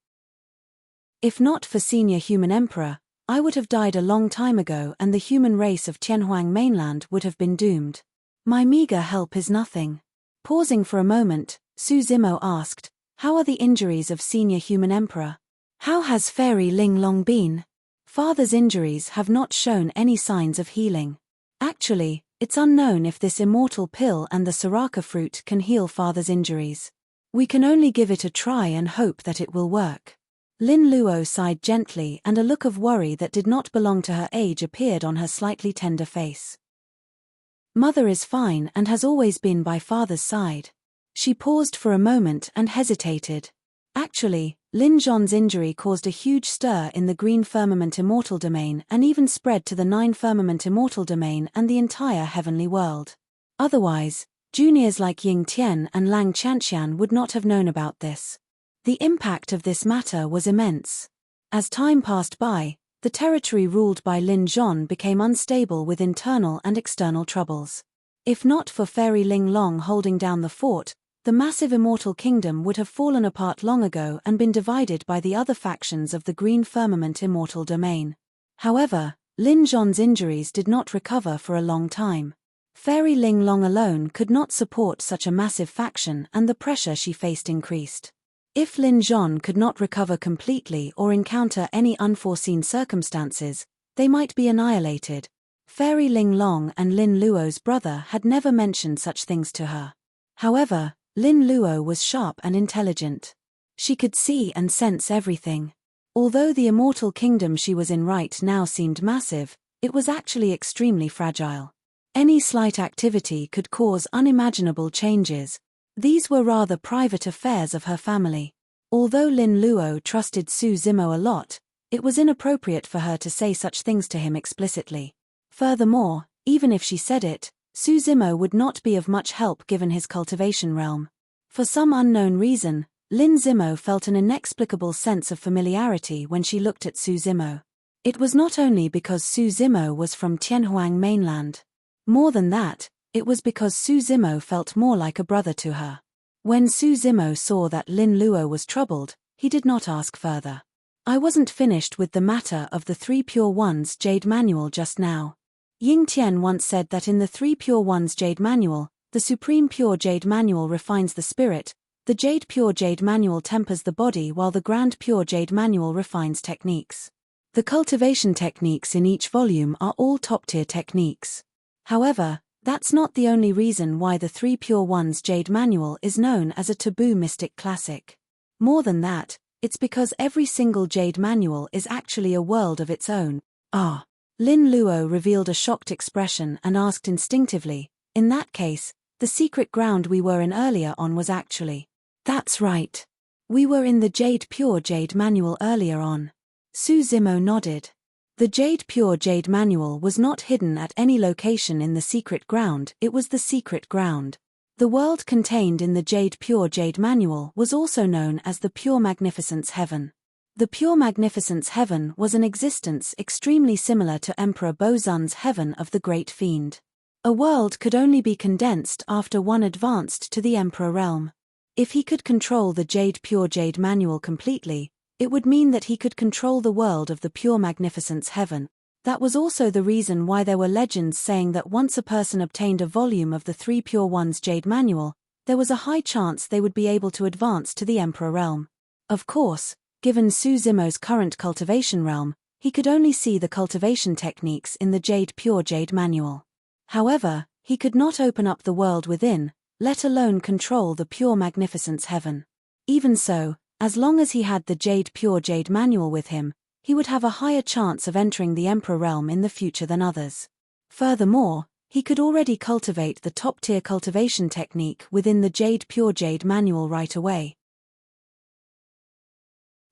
If not for Senior Human Emperor, I would have died a long time ago and the human race of Tianhuang mainland would have been doomed. My meager help is nothing." Pausing for a moment, Su Zimo asked, "How are the injuries of Senior Human Emperor? How has Fairy Ling Long been? Father's injuries have not shown any signs of healing. Actually, it's unknown if this Immortal pill and the Soraka fruit can heal father's injuries. We can only give it a try and hope that it will work." Lin Luo sighed gently and a look of worry that did not belong to her age appeared on her slightly tender face. "Mother is fine and has always been by father's side." She paused for a moment and hesitated. Actually, Lin Zhon's injury caused a huge stir in the Green Firmament Immortal domain and even spread to the 9 Firmament Immortal domain and the entire heavenly world. Otherwise, juniors like Ying Tian and Lang Qianqian would not have known about this. The impact of this matter was immense. As time passed by, the territory ruled by Lin Zhon became unstable with internal and external troubles. If not for Fairy Ling Long holding down the fort, the massive Immortal Kingdom would have fallen apart long ago and been divided by the other factions of the Green Firmament Immortal domain. However, Lin Zhon's injuries did not recover for a long time. Fairy Ling Long alone could not support such a massive faction and the pressure she faced increased. If Lin Zhon could not recover completely or encounter any unforeseen circumstances, they might be annihilated. Fairy Ling Long and Lin Luo's brother had never mentioned such things to her. However, Lin Luo was sharp and intelligent. She could see and sense everything. Although the Immortal Kingdom she was in right now seemed massive, it was actually extremely fragile. Any slight activity could cause unimaginable changes. These were rather private affairs of her family. Although Lin Luo trusted Su Zimo a lot, it was inappropriate for her to say such things to him explicitly. Furthermore, even if she said it, Su Zimo would not be of much help given his cultivation realm. For some unknown reason, Lin Zimo felt an inexplicable sense of familiarity when she looked at Su Zimo. It was not only because Su Zimo was from Tianhuang mainland. More than that, it was because Su Zimo felt more like a brother to her. When Su Zimo saw that Lin Luo was troubled, he did not ask further. "I wasn't finished with the matter of the Three Pure Ones Jade Manual just now. Ying Tian once said that in the Three Pure Ones Jade Manual, the Supreme Pure Jade Manual refines the spirit, The Jade Pure Jade Manual tempers the body while the Grand Pure Jade Manual refines techniques. The cultivation techniques in each volume are all top-tier techniques. However, that's not the only reason why the 3 Pure Ones Jade Manual is known as a taboo mystic classic. More than that, it's because every single Jade Manual is actually a world of its own. Lin Luo revealed a shocked expression and asked instinctively, in that case, the secret ground we were in earlier on was actually. That's right. We were in the Jade Pure Jade Manual earlier on. Su Zimo nodded. The Jade Pure Jade Manual was not hidden at any location in the secret ground, it was the secret ground. The world contained in the Jade Pure Jade Manual was also known as the Pure Magnificence Heaven. The Pure Magnificence Heaven was an existence extremely similar to Emperor Bozun's Heaven of the Great Fiend. A world could only be condensed after one advanced to the Emperor realm. If he could control the Jade Pure Jade Manual completely, it would mean that he could control the world of the Pure Magnificence Heaven. That was also the reason why there were legends saying that once a person obtained a volume of the 3 Pure Ones Jade Manual, there was a high chance they would be able to advance to the Emperor realm. Of course, given Su Zimo's current cultivation realm, he could only see the cultivation techniques in the Jade Pure Jade Manual. However, he could not open up the world within, let alone control the Pure Magnificence Heaven. Even so, as long as he had the Jade Pure Jade Manual with him, he would have a higher chance of entering the Emperor realm in the future than others. Furthermore, he could already cultivate the top-tier cultivation technique within the Jade Pure Jade Manual right away.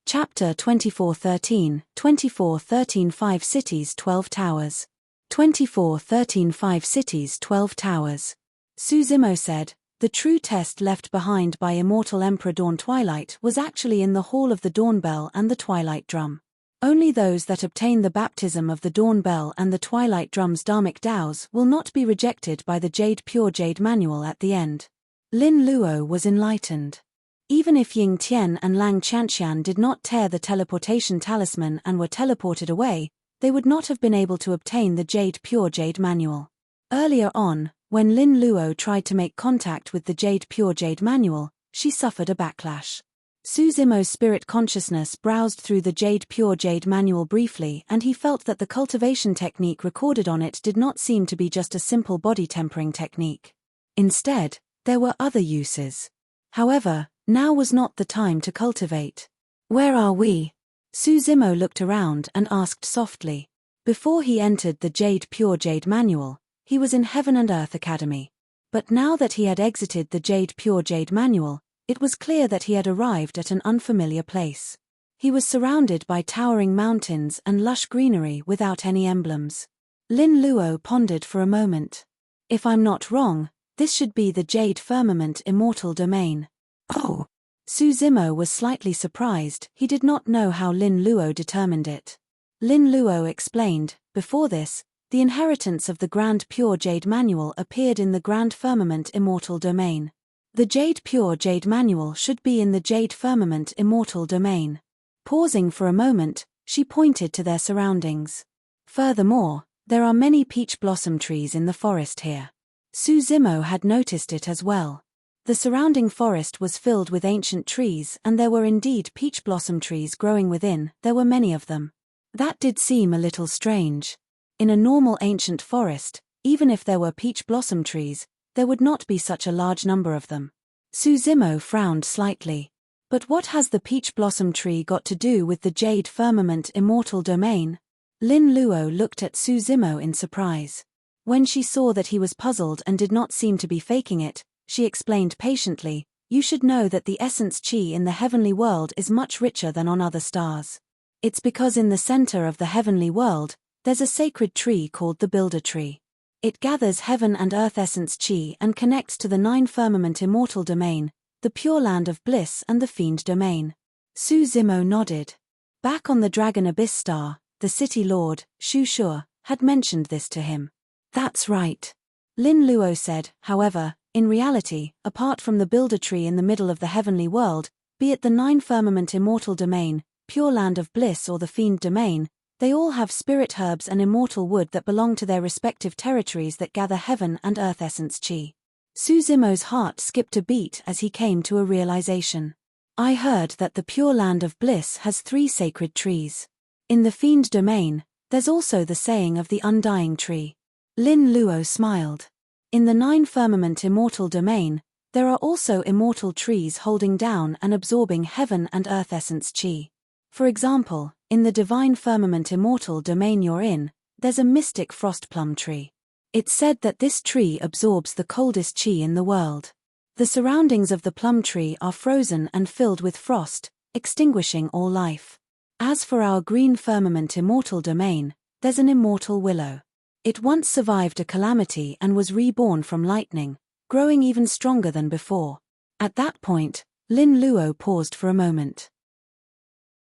Chapter 2413, 2413 5 Cities 12 Towers. 2413 5 Cities 12 Towers. Su Zimo said, the true test left behind by Immortal Emperor Dawn Twilight was actually in the Hall of the Dawn Bell and the Twilight Drum. Only those that obtain the baptism of the Dawn Bell and the Twilight Drum's dharmic dows will not be rejected by the Jade Pure Jade Manual at the end. Lin Luo was enlightened. Even if Ying Tian and Lang Qianqian did not tear the teleportation talisman and were teleported away, they would not have been able to obtain the Jade Pure Jade Manual. Earlier on, when Lin Luo tried to make contact with the Jade Pure Jade Manual, she suffered a backlash. Su Zimo's spirit consciousness browsed through the Jade Pure Jade Manual briefly and he felt that the cultivation technique recorded on it did not seem to be just a simple body tempering technique. Instead, there were other uses. However, now was not the time to cultivate. Where are we? Su Zimo looked around and asked softly. Before he entered the Jade Pure Jade Manual, he was in Heaven and Earth Academy. But now that he had exited the Jade Pure Jade Manual, it was clear that he had arrived at an unfamiliar place. He was surrounded by towering mountains and lush greenery without any emblems. Lin Luo pondered for a moment. If I'm not wrong, this should be the Jade Firmament Immortal Domain. Oh! Su Zimo was slightly surprised. He did not know how Lin Luo determined it. Lin Luo explained, before this, the inheritance of the Grand Pure Jade Manual appeared in the Grand Firmament Immortal Domain. The Jade Pure Jade Manual should be in the Jade Firmament Immortal Domain. Pausing for a moment, she pointed to their surroundings. Furthermore, there are many peach blossom trees in the forest here. Su Zimo had noticed it as well. The surrounding forest was filled with ancient trees and there were indeed peach blossom trees growing within, there were many of them. That did seem a little strange. In a normal ancient forest, even if there were peach blossom trees, there would not be such a large number of them. Su Zimo frowned slightly. But what has the peach blossom tree got to do with the Jade Firmament Immortal Domain? Lin Luo looked at Su Zimo in surprise. When she saw that he was puzzled and did not seem to be faking it, she explained patiently, you should know that the essence qi in the heavenly world is much richer than on other stars. It's because in the center of the heavenly world, there's a sacred tree called the Builder Tree. It gathers heaven and earth essence qi and connects to the 9 Firmament Immortal Domain, the Pure Land of Bliss and the Fiend Domain. Su Zimo nodded. Back on the Dragon Abyss Star, the city lord, Shu Shur, had mentioned this to him. That's right. Lin Luo said, however, in reality, apart from the Builder Tree in the middle of the heavenly world, be it the 9 Firmament Immortal Domain, Pure Land of Bliss or the Fiend Domain, they all have spirit herbs and immortal wood that belong to their respective territories that gather heaven and earth essence qi. Su Zimo's heart skipped a beat as he came to a realization. I heard that the Pure Land of Bliss has 3 sacred trees. In the Fiend domain, there's also the saying of the Undying Tree. Lin Luo smiled. In the 9 Firmament Immortal domain, there are also immortal trees holding down and absorbing heaven and earth essence chi. For example, in the Divine Firmament Immortal domain you're in, there's a mystic frost plum tree. It's said that this tree absorbs the coldest chi in the world. The surroundings of the plum tree are frozen and filled with frost, extinguishing all life. As for our Green Firmament Immortal domain, there's an immortal willow. It once survived a calamity and was reborn from lightning, growing even stronger than before. At that point, Lin Luo paused for a moment.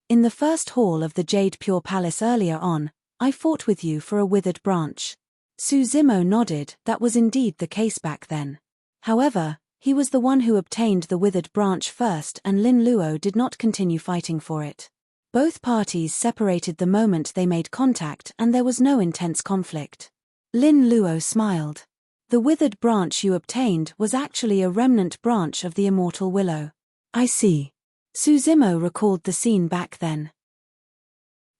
In the first hall of the Jade Pure Palace earlier on, I fought with you for a withered branch. Su Zimo nodded. That was indeed the case back then. However, he was the one who obtained the withered branch first and Lin Luo did not continue fighting for it. Both parties separated the moment they made contact and there was no intense conflict. Lin Luo smiled. The withered branch you obtained was actually a remnant branch of the immortal willow. I see. Su Zimo recalled the scene back then.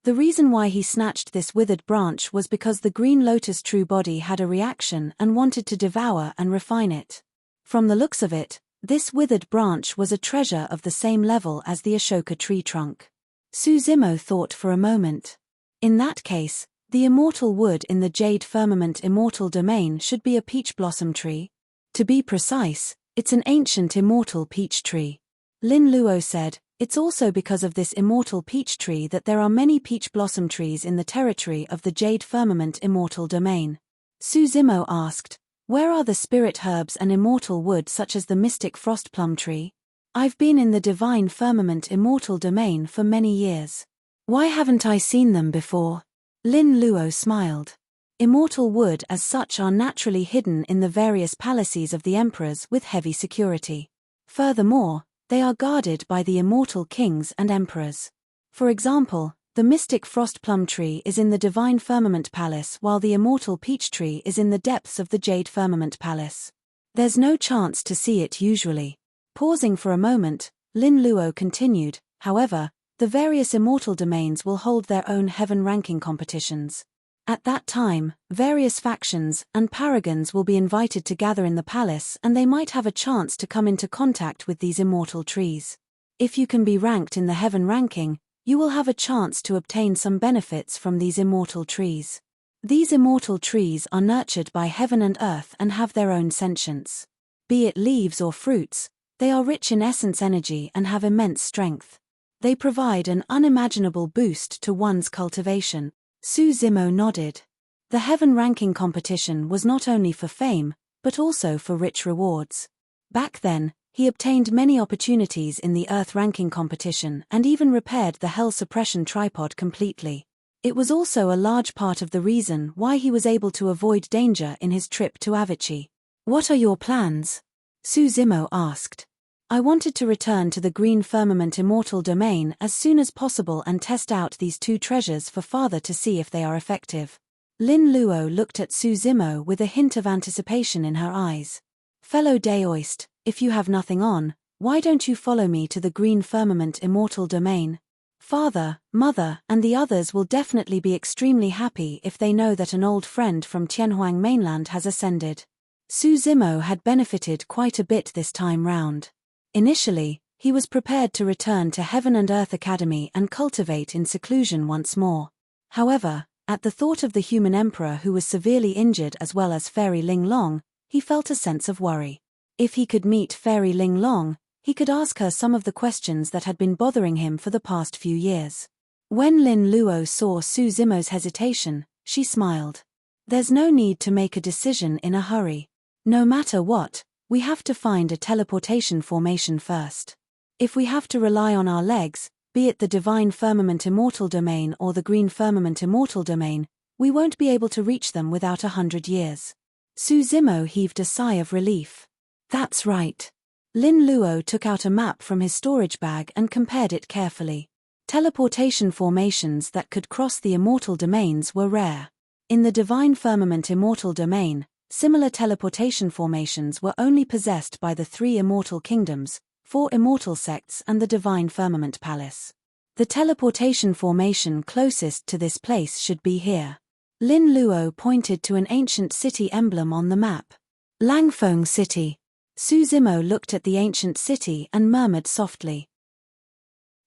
The reason why he snatched this withered branch was because the green lotus true body had a reaction and wanted to devour and refine it. From the looks of it, this withered branch was a treasure of the same level as the Ashoka tree trunk. Su Zimo thought for a moment. In that case, the immortal wood in the Jade Firmament Immortal domain should be a peach blossom tree. To be precise, it's an ancient immortal peach tree. Lin Luo said, it's also because of this immortal peach tree that there are many peach blossom trees in the territory of the Jade Firmament Immortal domain. Su Zimo asked, where are the spirit herbs and immortal wood such as the mystic frost plum tree? I've been in the Divine Firmament Immortal domain for many years. Why haven't I seen them before? Lin Luo smiled. Immortal wood as such are naturally hidden in the various palaces of the emperors with heavy security. Furthermore, they are guarded by the immortal kings and emperors. For example, the mystic frost plum tree is in the Divine Firmament Palace while the immortal peach tree is in the depths of the Jade Firmament Palace. There's no chance to see it usually. Pausing for a moment, Lin Luo continued, however, the various immortal domains will hold their own heaven ranking competitions. At that time, various factions and paragons will be invited to gather in the palace and they might have a chance to come into contact with these immortal trees. If you can be ranked in the heaven ranking, you will have a chance to obtain some benefits from these immortal trees. These immortal trees are nurtured by heaven and earth and have their own sentience. Be it leaves or fruits, they are rich in essence energy and have immense strength. They provide an unimaginable boost to one's cultivation. Su Zimo nodded. The heaven ranking competition was not only for fame, but also for rich rewards. Back then, he obtained many opportunities in the earth ranking competition and even repaired the hell suppression tripod completely. It was also a large part of the reason why he was able to avoid danger in his trip to Avicii. What are your plans? Su Zimo asked. I wanted to return to the Green Firmament Immortal domain as soon as possible and test out these 2 treasures for father to see if they are effective. Lin Luo looked at Su Zimo with a hint of anticipation in her eyes. Fellow Daoist, if you have nothing on, why don't you follow me to the Green Firmament Immortal domain? Father, mother, and the others will definitely be extremely happy if they know that an old friend from Tianhuang mainland has ascended. Su Zimo had benefited quite a bit this time round. Initially, he was prepared to return to Heaven and Earth Academy and cultivate in seclusion once more. However, at the thought of the human emperor who was severely injured as well as Fairy Ling Long, he felt a sense of worry. If he could meet Fairy Ling Long, he could ask her some of the questions that had been bothering him for the past few years. When Lin Luo saw Su Zimo's hesitation, she smiled. There's no need to make a decision in a hurry. No matter what, we have to find a teleportation formation first. If we have to rely on our legs, be it the Divine Firmament Immortal domain or the Green Firmament Immortal domain, we won't be able to reach them without 100 years. Su Zimo heaved a sigh of relief. That's right. Lin Luo took out a map from his storage bag and compared it carefully. Teleportation formations that could cross the immortal domains were rare. In the Divine Firmament Immortal domain, Similar teleportation formations were only possessed by the 3 immortal kingdoms, 4 immortal sects and the Divine Firmament Palace. The teleportation formation closest to this place should be here. Lin Luo pointed to an ancient city emblem on the map. Langfeng City. Su Zimo looked at the ancient city and murmured softly.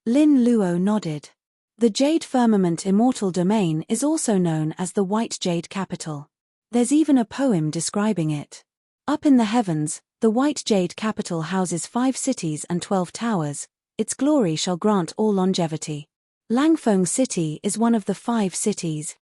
Lin Luo nodded. The Jade Firmament Immortal Domain is also known as the White Jade Capital. There's even a poem describing it. Up in the heavens, the White Jade Capital houses 5 cities and 12 towers. Its glory shall grant all longevity. Langfeng City is one of the 5 cities.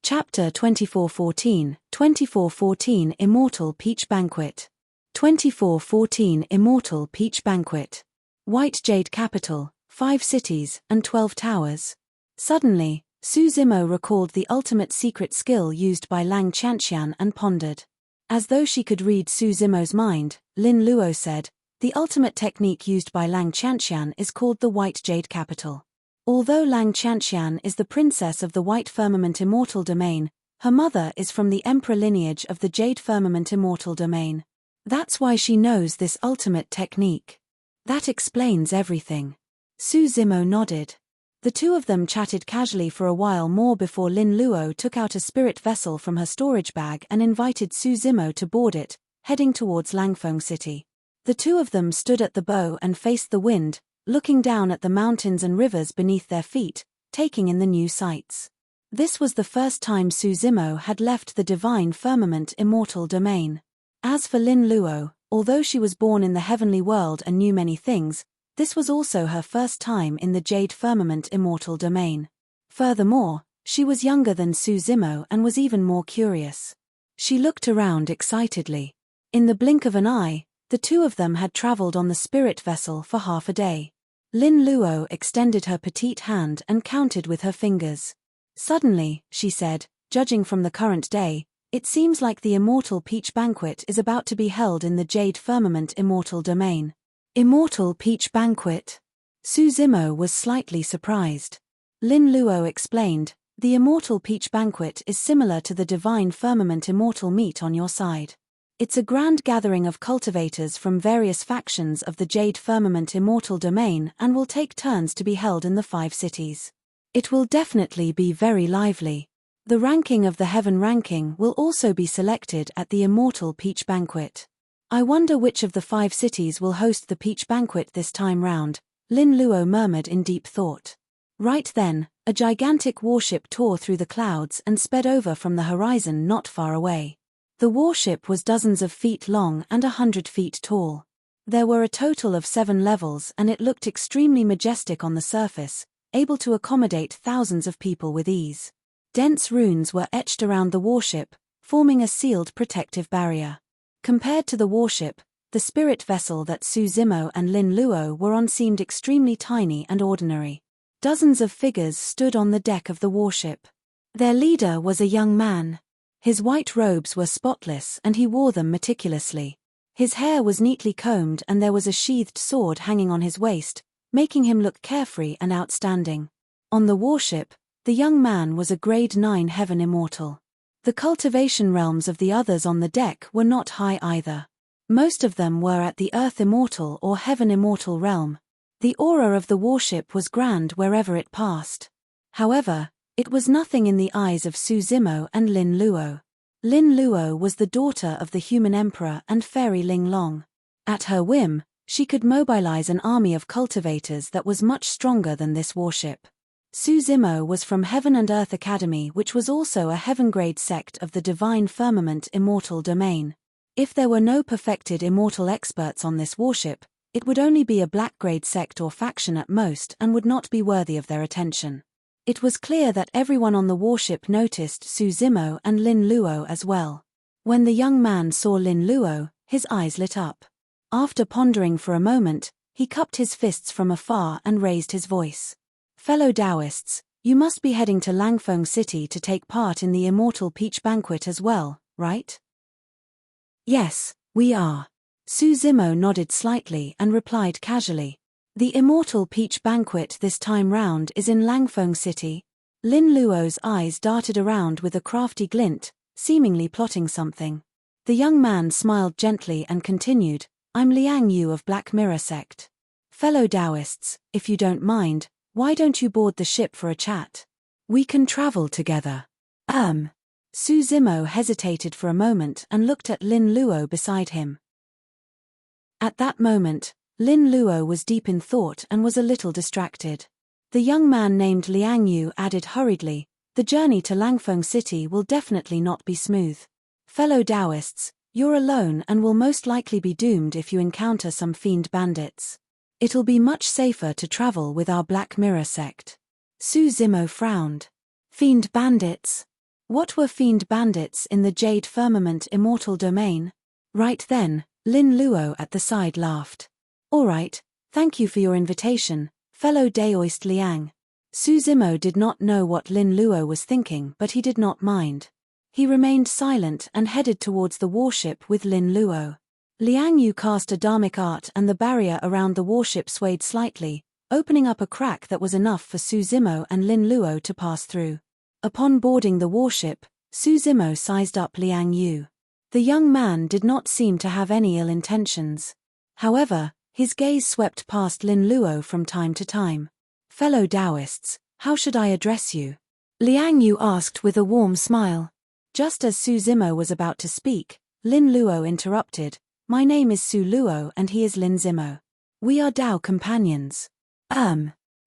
Chapter 2414, 2414 Immortal Peach Banquet. 2414 Immortal Peach Banquet. White Jade Capital, 5 cities, and 12 towers. Suddenly, Su Zimo recalled the ultimate secret skill used by Lang Qianqian and pondered. As though she could read Su Zimo's mind, Lin Luo said, "The ultimate technique used by Lang Qianqian is called the White Jade Capital. Although Lang Qianqian is the princess of the White Firmament Immortal Domain, her mother is from the emperor lineage of the Jade Firmament Immortal Domain. That's why she knows this ultimate technique." That explains everything. Su Zimo nodded. The two of them chatted casually for a while more before Lin Luo took out a spirit vessel from her storage bag and invited Su Zimo to board it, heading towards Langfeng City. The two of them stood at the bow and faced the wind, looking down at the mountains and rivers beneath their feet, taking in the new sights. This was the first time Su Zimo had left the Divine Firmament Immortal Domain. As for Lin Luo, although she was born in the heavenly world and knew many things, this was also her first time in the Jade Firmament Immortal Domain. Furthermore, she was younger than Su Zimo and was even more curious. She looked around excitedly. In the blink of an eye, the two of them had traveled on the spirit vessel for half a day. Lin Luo extended her petite hand and counted with her fingers. Suddenly, she said, "Judging from the current day, it seems like the Immortal Peach Banquet is about to be held in the Jade Firmament Immortal Domain." Immortal Peach Banquet? Su Zimo was slightly surprised. Lin Luo explained, "The Immortal Peach Banquet is similar to the Divine Firmament Immortal Meet on your side. It's a grand gathering of cultivators from various factions of the Jade Firmament Immortal Domain and will take turns to be held in the 5 cities. It will definitely be very lively. The ranking of the Heaven ranking will also be selected at the Immortal Peach Banquet. I wonder which of the 5 cities will host the Peach Banquet this time round," Lin Luo murmured in deep thought. Right then, a gigantic warship tore through the clouds and sped over from the horizon not far away. The warship was dozens of feet long and 100 feet tall. There were a total of 7 levels and it looked extremely majestic on the surface, able to accommodate thousands of people with ease. Dense runes were etched around the warship, forming a sealed protective barrier. Compared to the warship, the spirit vessel that Su Zimo and Lin Luo were on seemed extremely tiny and ordinary. Dozens of figures stood on the deck of the warship. Their leader was a young man. His white robes were spotless and he wore them meticulously. His hair was neatly combed and there was a sheathed sword hanging on his waist, making him look carefree and outstanding. On the warship, the young man was a Grade 9 Heaven Immortal. The cultivation realms of the others on the deck were not high either. Most of them were at the Earth Immortal or Heaven Immortal realm. The aura of the warship was grand wherever it passed. However, it was nothing in the eyes of Su Zimo and Lin Luo. Lin Luo was the daughter of the human emperor and fairy Ling Long. At her whim, she could mobilize an army of cultivators that was much stronger than this warship. Su Zimo was from Heaven and Earth Academy, which was also a heaven-grade sect of the Divine Firmament Immortal Domain. If there were no perfected immortal experts on this warship, it would only be a black-grade sect or faction at most and would not be worthy of their attention. It was clear that everyone on the warship noticed Su Zimo and Lin Luo as well. When the young man saw Lin Luo, his eyes lit up. After pondering for a moment, he cupped his fists from afar and raised his voice. "Fellow Taoists, you must be heading to Langfeng City to take part in the Immortal Peach Banquet as well, right?" "Yes, we are." Su Zimo nodded slightly and replied casually. "The Immortal Peach Banquet this time round is in Langfeng City." Lin Luo's eyes darted around with a crafty glint, seemingly plotting something. The young man smiled gently and continued, I'm Liang Yu of Black Mirror Sect. Fellow Taoists, if you don't mind, why don't you board the ship for a chat? We can travel together. Su Zimo hesitated for a moment and looked at Lin Luo beside him. At that moment, Lin Luo was deep in thought and was a little distracted. The young man named Liang Yu added hurriedly, the journey to Langfeng City will definitely not be smooth. Fellow Taoists, you're alone and will most likely be doomed if you encounter some fiend bandits. It'll be much safer to travel with our Black Mirror Sect. Su Zimo frowned. Fiend bandits? What were fiend bandits in the Jade Firmament Immortal domain? Right then, Lin Luo at the side laughed. All right, thank you for your invitation, fellow Daoist Liang. Su Zimo did not know what Lin Luo was thinking, but he did not mind. He remained silent and headed towards the warship with Lin Luo. Liang Yu cast a dharmic art and the barrier around the warship swayed slightly, opening up a crack that was enough for Su Zimo and Lin Luo to pass through. Upon boarding the warship, Su Zimo sized up Liang Yu. The young man did not seem to have any ill intentions. However, his gaze swept past Lin Luo from time to time. Fellow Taoists, how should I address you? Liang Yu asked with a warm smile. Just as Su Zimo was about to speak, Lin Luo interrupted, My name is Su Luo and he is Lin Zimo. We are Dao companions.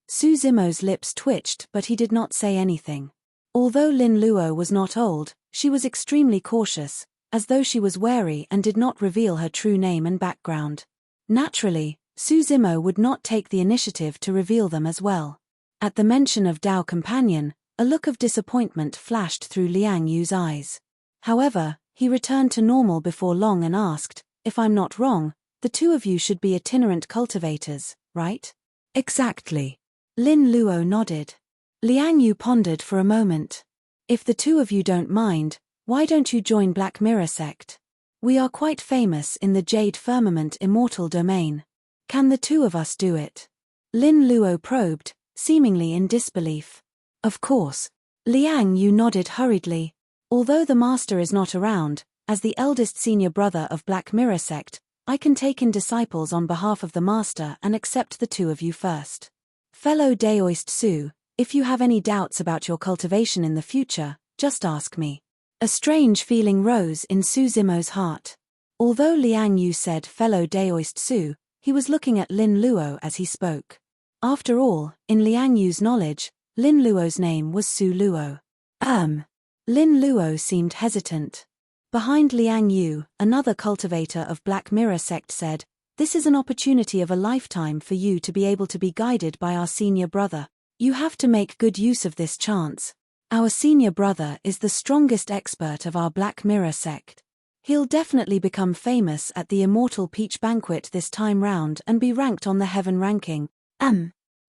Su Zimo's lips twitched but he did not say anything. Although Lin Luo was not old, she was extremely cautious, as though she was wary and did not reveal her true name and background. Naturally, Su Zimo would not take the initiative to reveal them as well. At the mention of Dao companion, a look of disappointment flashed through Liang Yu's eyes. However, he returned to normal before long and asked, if I'm not wrong, the two of you should be itinerant cultivators, right? Exactly. Lin Luo nodded. Liang Yu pondered for a moment. If the two of you don't mind, why don't you join Black Mirror Sect? We are quite famous in the Jade Firmament Immortal domain. Can the two of us do it? Lin Luo probed, seemingly in disbelief. Of course. Liang Yu nodded hurriedly. Although the master is not around, as the eldest senior brother of Black Mirror Sect, I can take in disciples on behalf of the master and accept the two of you first. Fellow Daoist Su, if you have any doubts about your cultivation in the future, just ask me. A strange feeling rose in Su Zimo's heart. Although Liang Yu said fellow Daoist Su, he was looking at Lin Luo as he spoke. After all, in Liang Yu's knowledge, Lin Luo's name was Su Luo. Lin Luo seemed hesitant. Behind Liang Yu, another cultivator of Black Mirror Sect said, This is an opportunity of a lifetime for you to be able to be guided by our senior brother. You have to make good use of this chance. Our senior brother is the strongest expert of our Black Mirror Sect. He'll definitely become famous at the Immortal Peach Banquet this time round and be ranked on the Heaven ranking.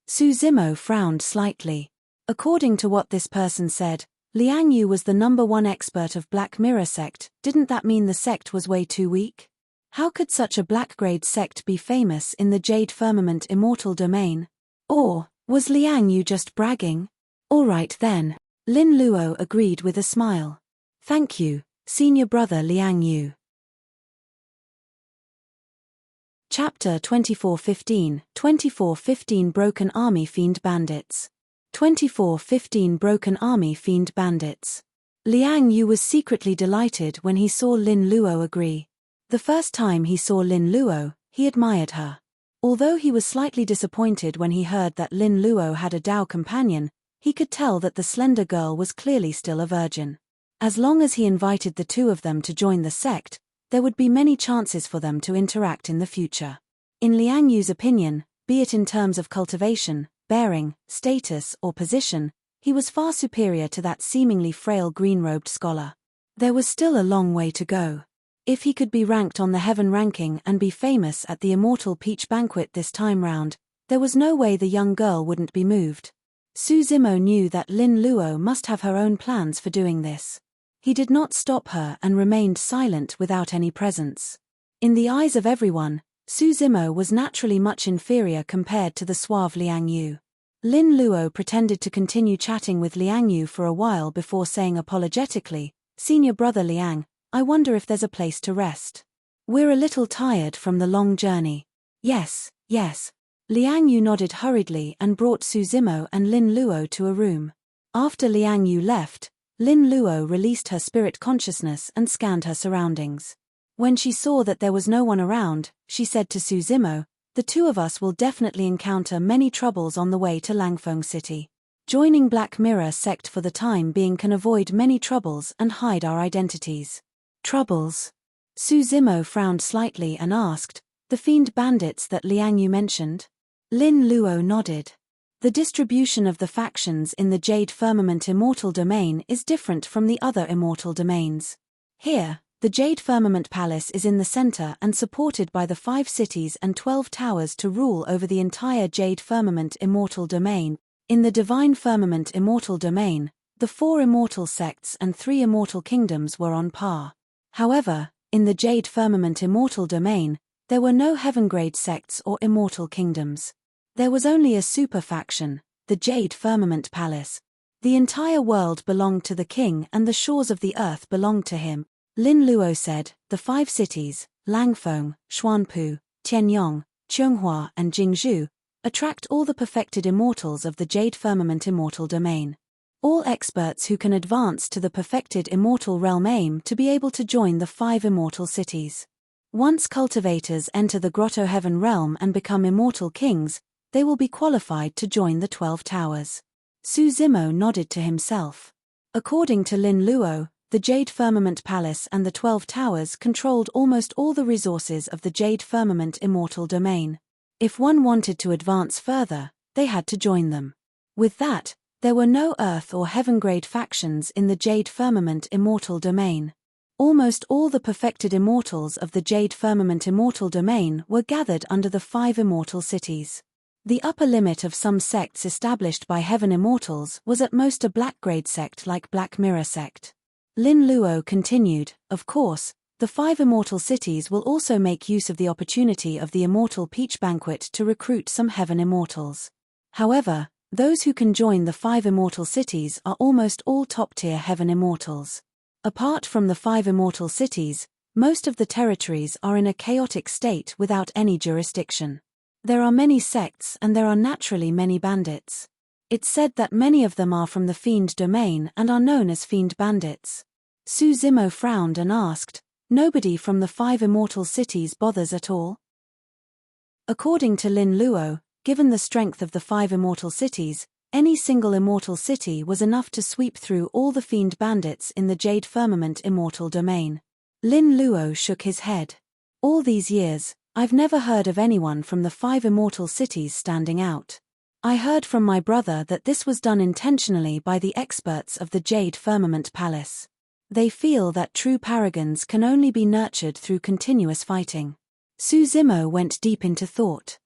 Su Zimo frowned slightly. According to what this person said, Liang Yu was the #1 expert of Black Mirror Sect. Didn't that mean the sect was way too weak? How could such a black-grade sect be famous in the Jade Firmament Immortal domain? Or, was Liang Yu just bragging? All right then. Lin Luo agreed with a smile. Thank you, senior brother Liang Yu. Chapter 2415, 2415 Broken Army Fiend Bandits. 2415 Broken Army Fiend Bandits. Liang Yu was secretly delighted when he saw Lin Luo agree. The first time he saw Lin Luo, he admired her. Although he was slightly disappointed when he heard that Lin Luo had a Dao companion, he could tell that the slender girl was clearly still a virgin. As long as he invited the two of them to join the sect, there would be many chances for them to interact in the future. In Liang Yu's opinion, be it in terms of cultivation, bearing, status, or position, he was far superior to that seemingly frail green-robed scholar. There was still a long way to go. If he could be ranked on the Heaven ranking and be famous at the Immortal Peach Banquet this time round, there was no way the young girl wouldn't be moved. Su Zimo knew that Lin Luo must have her own plans for doing this. He did not stop her and remained silent without any presence. In the eyes of everyone, Su Zimo was naturally much inferior compared to the suave Liang Yu. Lin Luo pretended to continue chatting with Liang Yu for a while before saying apologetically, "Senior brother Liang, I wonder if there's a place to rest. We're a little tired from the long journey." "Yes, yes." Liang Yu nodded hurriedly and brought Su Zimo and Lin Luo to a room. After Liang Yu left, Lin Luo released her spirit consciousness and scanned her surroundings. When she saw that there was no one around, she said to Su Zimo, "The two of us will definitely encounter many troubles on the way to Langfeng City. Joining Black Mirror sect for the time being can avoid many troubles and hide our identities." "Troubles?" Su Zimo frowned slightly and asked, "The fiend bandits that Liang Yu mentioned?" Lin Luo nodded. "The distribution of the factions in the Jade Firmament Immortal Domain is different from the other immortal domains. Here, the Jade Firmament Palace is in the center and supported by the 5 cities and 12 towers to rule over the entire Jade Firmament Immortal Domain. In the Divine Firmament Immortal Domain, the 4 immortal sects and 3 immortal kingdoms were on par. However, in the Jade Firmament Immortal Domain, there were no heaven-grade sects or immortal kingdoms. There was only a super faction, the Jade Firmament Palace. The entire world belonged to the king and the shores of the earth belonged to him." Lin Luo said, "The 5 cities, Langfeng, Xuanpu, Tianyong, Cheonghua and Jingzhou, attract all the perfected immortals of the Jade Firmament Immortal Domain. All experts who can advance to the perfected immortal realm aim to be able to join the 5 immortal cities. Once cultivators enter the Grotto Heaven realm and become immortal kings, they will be qualified to join the 12 towers." Su Zimo nodded to himself. According to Lin Luo, the Jade Firmament Palace and the 12 towers controlled almost all the resources of the Jade Firmament Immortal Domain. If one wanted to advance further, they had to join them. With that, there were no Earth or Heaven-grade factions in the Jade Firmament Immortal Domain. Almost all the perfected immortals of the Jade Firmament Immortal Domain were gathered under the 5 immortal cities. The upper limit of some sects established by Heaven Immortals was at most a black-grade sect like Black Mirror sect. Lin Luo continued, "Of course, the 5 immortal cities will also make use of the opportunity of the Immortal Peach Banquet to recruit some Heaven Immortals. However, those who can join the 5 immortal cities are almost all top-tier Heaven Immortals. Apart from the 5 immortal cities, most of the territories are in a chaotic state without any jurisdiction. There are many sects and there are naturally many bandits. It's said that many of them are from the Fiend Domain and are known as Fiend Bandits." Su Zimo frowned and asked, "Nobody from the 5 immortal cities bothers at all?" According to Lin Luo, given the strength of the 5 immortal cities, any single immortal city was enough to sweep through all the Fiend Bandits in the Jade Firmament Immortal Domain. Lin Luo shook his head. "All these years, I've never heard of anyone from the 5 immortal cities standing out. I heard from my brother that this was done intentionally by the experts of the Jade Firmament Palace. They feel that true paragons can only be nurtured through continuous fighting." Su Zimo went deep into thought.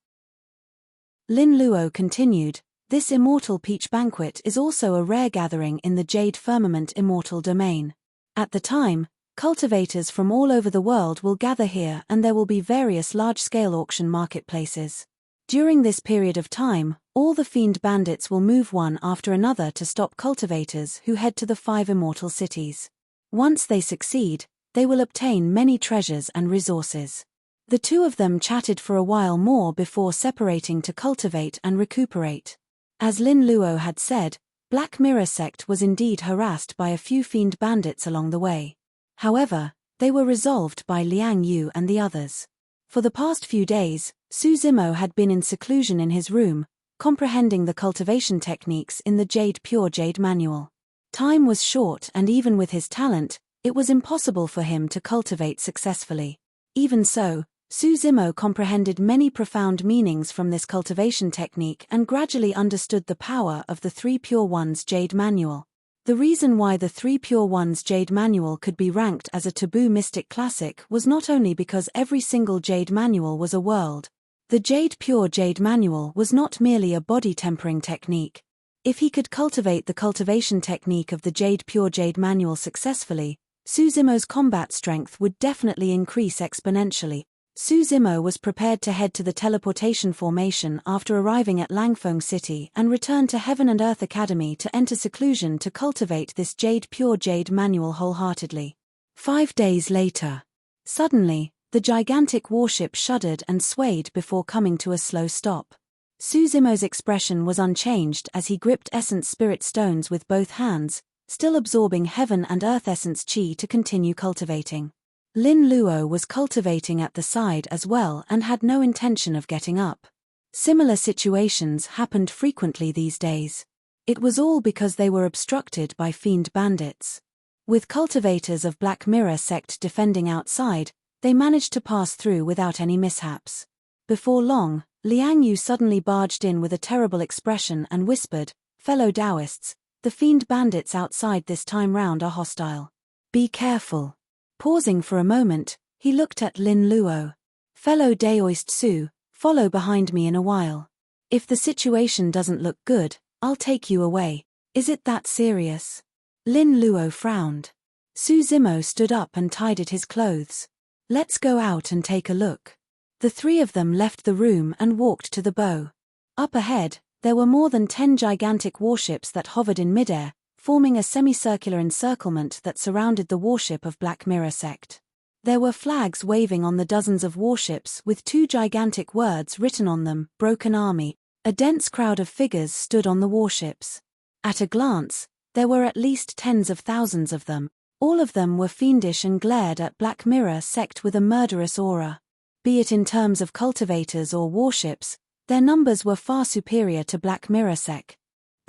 Lin Luo continued, "This Immortal Peach Banquet is also a rare gathering in the Jade Firmament Immortal Domain. At the time, cultivators from all over the world will gather here and there will be various large-scale auction marketplaces. During this period of time, all the Fiend Bandits will move one after another to stop cultivators who head to the 5 immortal cities. Once they succeed, they will obtain many treasures and resources." The two of them chatted for a while more before separating to cultivate and recuperate. As Lin Luo had said, Black Mirror sect was indeed harassed by a few Fiend Bandits along the way. However, they were resolved by Liang Yu and the others. For the past few days, Su Zimo had been in seclusion in his room, comprehending the cultivation techniques in the Pure Jade Manual. Time was short and even with his talent, it was impossible for him to cultivate successfully. Even so, Su Zimo comprehended many profound meanings from this cultivation technique and gradually understood the power of the 3 Pure Ones Jade Manual. The reason why the 3 Pure Ones Jade Manual could be ranked as a taboo mystic classic was not only because every single Jade Manual was a world. The Pure Jade Manual was not merely a body tempering technique. If he could cultivate the cultivation technique of the Pure Jade Manual successfully, Su Zimo's combat strength would definitely increase exponentially. Su Zimo was prepared to head to the teleportation formation after arriving at Langfeng City and return to Heaven and Earth Academy to enter seclusion to cultivate this pure jade manual wholeheartedly. 5 days later. Suddenly, the gigantic warship shuddered and swayed before coming to a slow stop. Su Zimo's expression was unchanged as he gripped Essence Spirit Stones with both hands, still absorbing Heaven and Earth Essence Chi to continue cultivating. Lin Luo was cultivating at the side as well and had no intention of getting up. Similar situations happened frequently these days. It was all because they were obstructed by fiend bandits. With cultivators of Black Mirror sect defending outside, they managed to pass through without any mishaps. Before long, Liang Yu suddenly barged in with a terrible expression and whispered, "Fellow Taoists, the fiend bandits outside this time round are hostile. Be careful." Pausing for a moment, he looked at Lin Luo. "Fellow Daoist Su, follow behind me in a while. If the situation doesn't look good, I'll take you away. Is it that serious?" Lin Luo frowned. Su Zimo stood up and tidied his clothes. "Let's go out and take a look." The three of them left the room and walked to the bow. Up ahead, there were more than 10 gigantic warships that hovered in midair, forming a semicircular encirclement that surrounded the warship of Black Mirror sect. There were flags waving on the dozens of warships with 2 gigantic words written on them, "Broken Army." A dense crowd of figures stood on the warships. At a glance, there were at least tens of thousands of them. All of them were fiendish and glared at Black Mirror sect with a murderous aura. Be it in terms of cultivators or warships, their numbers were far superior to Black Mirror sect.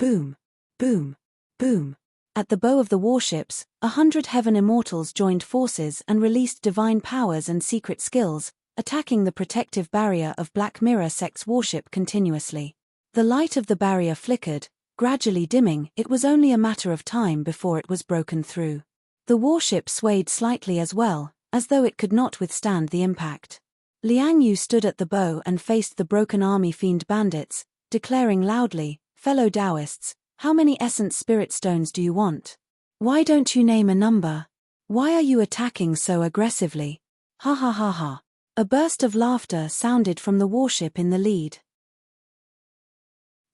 Boom. Boom. Boom. At the bow of the warships, 100 Heaven Immortals joined forces and released divine powers and secret skills, attacking the protective barrier of Black Mirror sect's warship continuously. The light of the barrier flickered, gradually dimming. It was only a matter of time before it was broken through. The warship swayed slightly as well, as though it could not withstand the impact. Liang Yu stood at the bow and faced the Broken Army fiend bandits, declaring loudly, "Fellow Taoists, how many Essence Spirit Stones do you want? Why don't you name a number? Why are you attacking so aggressively? Ha ha ha ha." A burst of laughter sounded from the warship in the lead.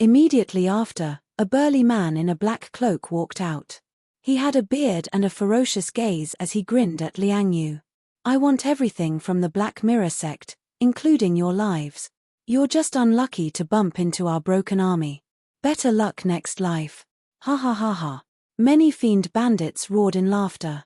Immediately after, a burly man in a black cloak walked out. He had a beard and a ferocious gaze as he grinned at Liang Yu. "I want everything from the Black Mirror sect, including your lives. You're just unlucky to bump into our Broken Army. Better luck next life. Ha ha ha ha." Many fiend bandits roared in laughter.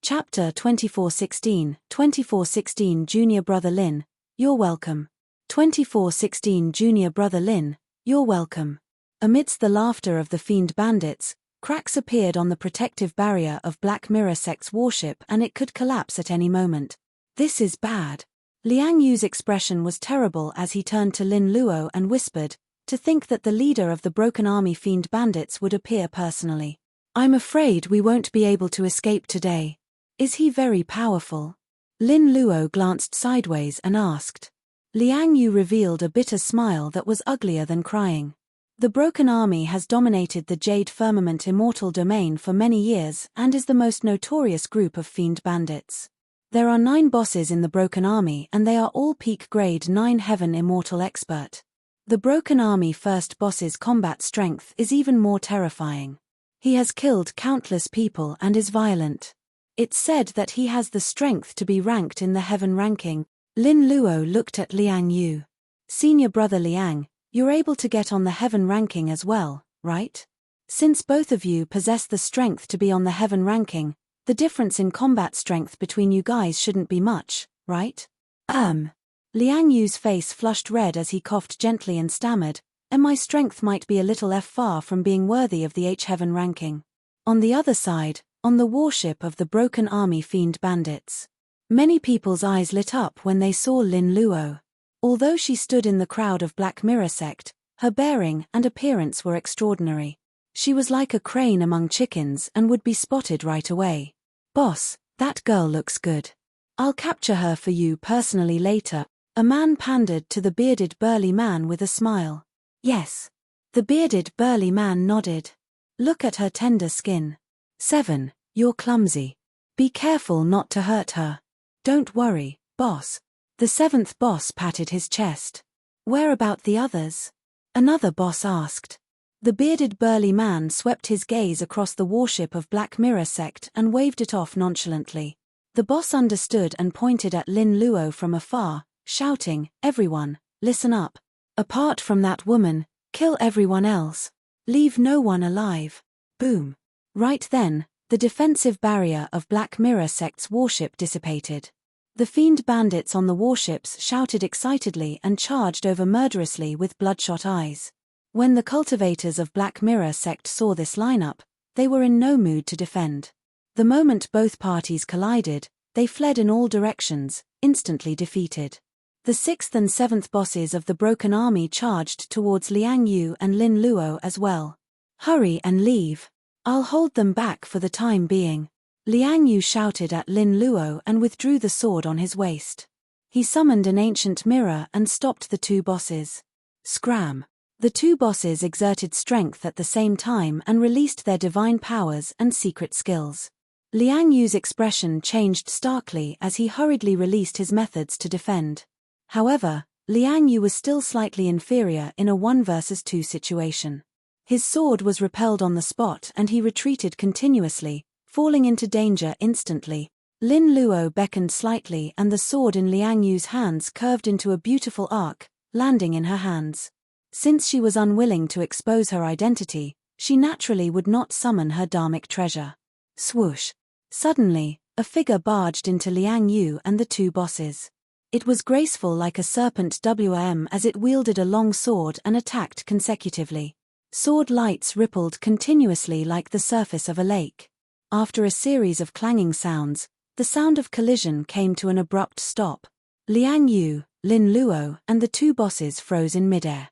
Chapter 2416, 2416 Junior Brother Lin, you're welcome. 2416 Junior Brother Lin, you're welcome. Amidst the laughter of the fiend bandits, cracks appeared on the protective barrier of Black Mirror sect's warship and it could collapse at any moment. "This is bad." Liang Yu's expression was terrible as he turned to Lin Luo and whispered, "To think that the leader of the Broken Army fiend bandits would appear personally. I'm afraid we won't be able to escape today. Is he very powerful?" Lin Luo glanced sideways and asked. Liang Yu revealed a bitter smile that was uglier than crying. The Broken Army has dominated the Jade Firmament Immortal domain for many years and is the most notorious group of fiend bandits. There are 9 bosses in the Broken Army and they are all peak grade 9 Heaven Immortal expert. The Broken Army first boss's combat strength is even more terrifying. He has killed countless people and is violent. It's said that he has the strength to be ranked in the Heaven ranking. Lin Luo looked at Liang Yu. "Senior Brother Liang, you're able to get on the Heaven ranking as well, right? Since both of you possess the strength to be on the Heaven ranking, the difference in combat strength between you guys shouldn't be much, right?" Liang Yu's face flushed red as he coughed gently and stammered, "And my strength might be a little far from being worthy of the Heaven ranking." On the other side, on the warship of the Broken Army fiend bandits. Many people's eyes lit up when they saw Lin Luo. Although she stood in the crowd of Black Mirror sect, her bearing and appearance were extraordinary. She was like a crane among chickens and would be spotted right away. "Boss, that girl looks good. I'll capture her for you personally later." A man pandered to the bearded burly man with a smile. "Yes." The bearded burly man nodded. "Look at her tender skin." 7. "You're clumsy." Be careful not to hurt her. Don't worry, boss. The seventh boss patted his chest. Where about the others? Another boss asked. The bearded burly man swept his gaze across the warship of Black Mirror sect and waved it off nonchalantly. The boss understood and pointed at Lin Luo from afar, shouting, "Everyone, listen up. Apart from that woman, kill everyone else. Leave no one alive." Boom. Right then, the defensive barrier of Black Mirror sect's warship dissipated. The fiend bandits on the warships shouted excitedly and charged over murderously with bloodshot eyes. When the cultivators of Black Mirror sect saw this lineup, they were in no mood to defend. The moment both parties collided, they fled in all directions, instantly defeated. The sixth and seventh bosses of the Broken Army charged towards Liang Yu and Lin Luo as well. "Hurry and leave. I'll hold them back for the time being." Liang Yu shouted at Lin Luo and withdrew the sword on his waist. He summoned an ancient mirror and stopped the two bosses. Scram! The two bosses exerted strength at the same time and released their divine powers and secret skills. Liang Yu's expression changed starkly as he hurriedly released his methods to defend. However, Liang Yu was still slightly inferior in a 1 versus 2 situation. His sword was repelled on the spot and he retreated continuously, falling into danger instantly. Lin Luo beckoned slightly and the sword in Liang Yu's hands curved into a beautiful arc, landing in her hands. Since she was unwilling to expose her identity, she naturally would not summon her dharmic treasure. Swoosh! Suddenly, a figure barged into Liang Yu and the two bosses. It was graceful like a serpent as it wielded a long sword and attacked consecutively. Sword lights rippled continuously like the surface of a lake. After a series of clanging sounds, the sound of collision came to an abrupt stop. Liang Yu, Lin Luo, and the two bosses froze in midair.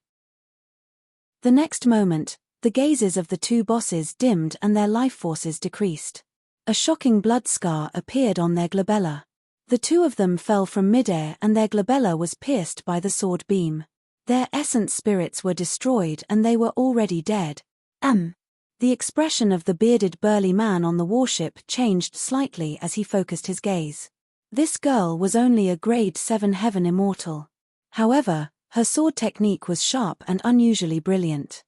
The next moment, the gazes of the two bosses dimmed and their life forces decreased. A shocking blood scar appeared on their glabella. The two of them fell from midair and their glabella was pierced by the sword beam. Their essence spirits were destroyed and they were already dead. The expression of the bearded burly man on the warship changed slightly as he focused his gaze. This girl was only a grade 7 heaven immortal. However, her sword technique was sharp and unusually brilliant.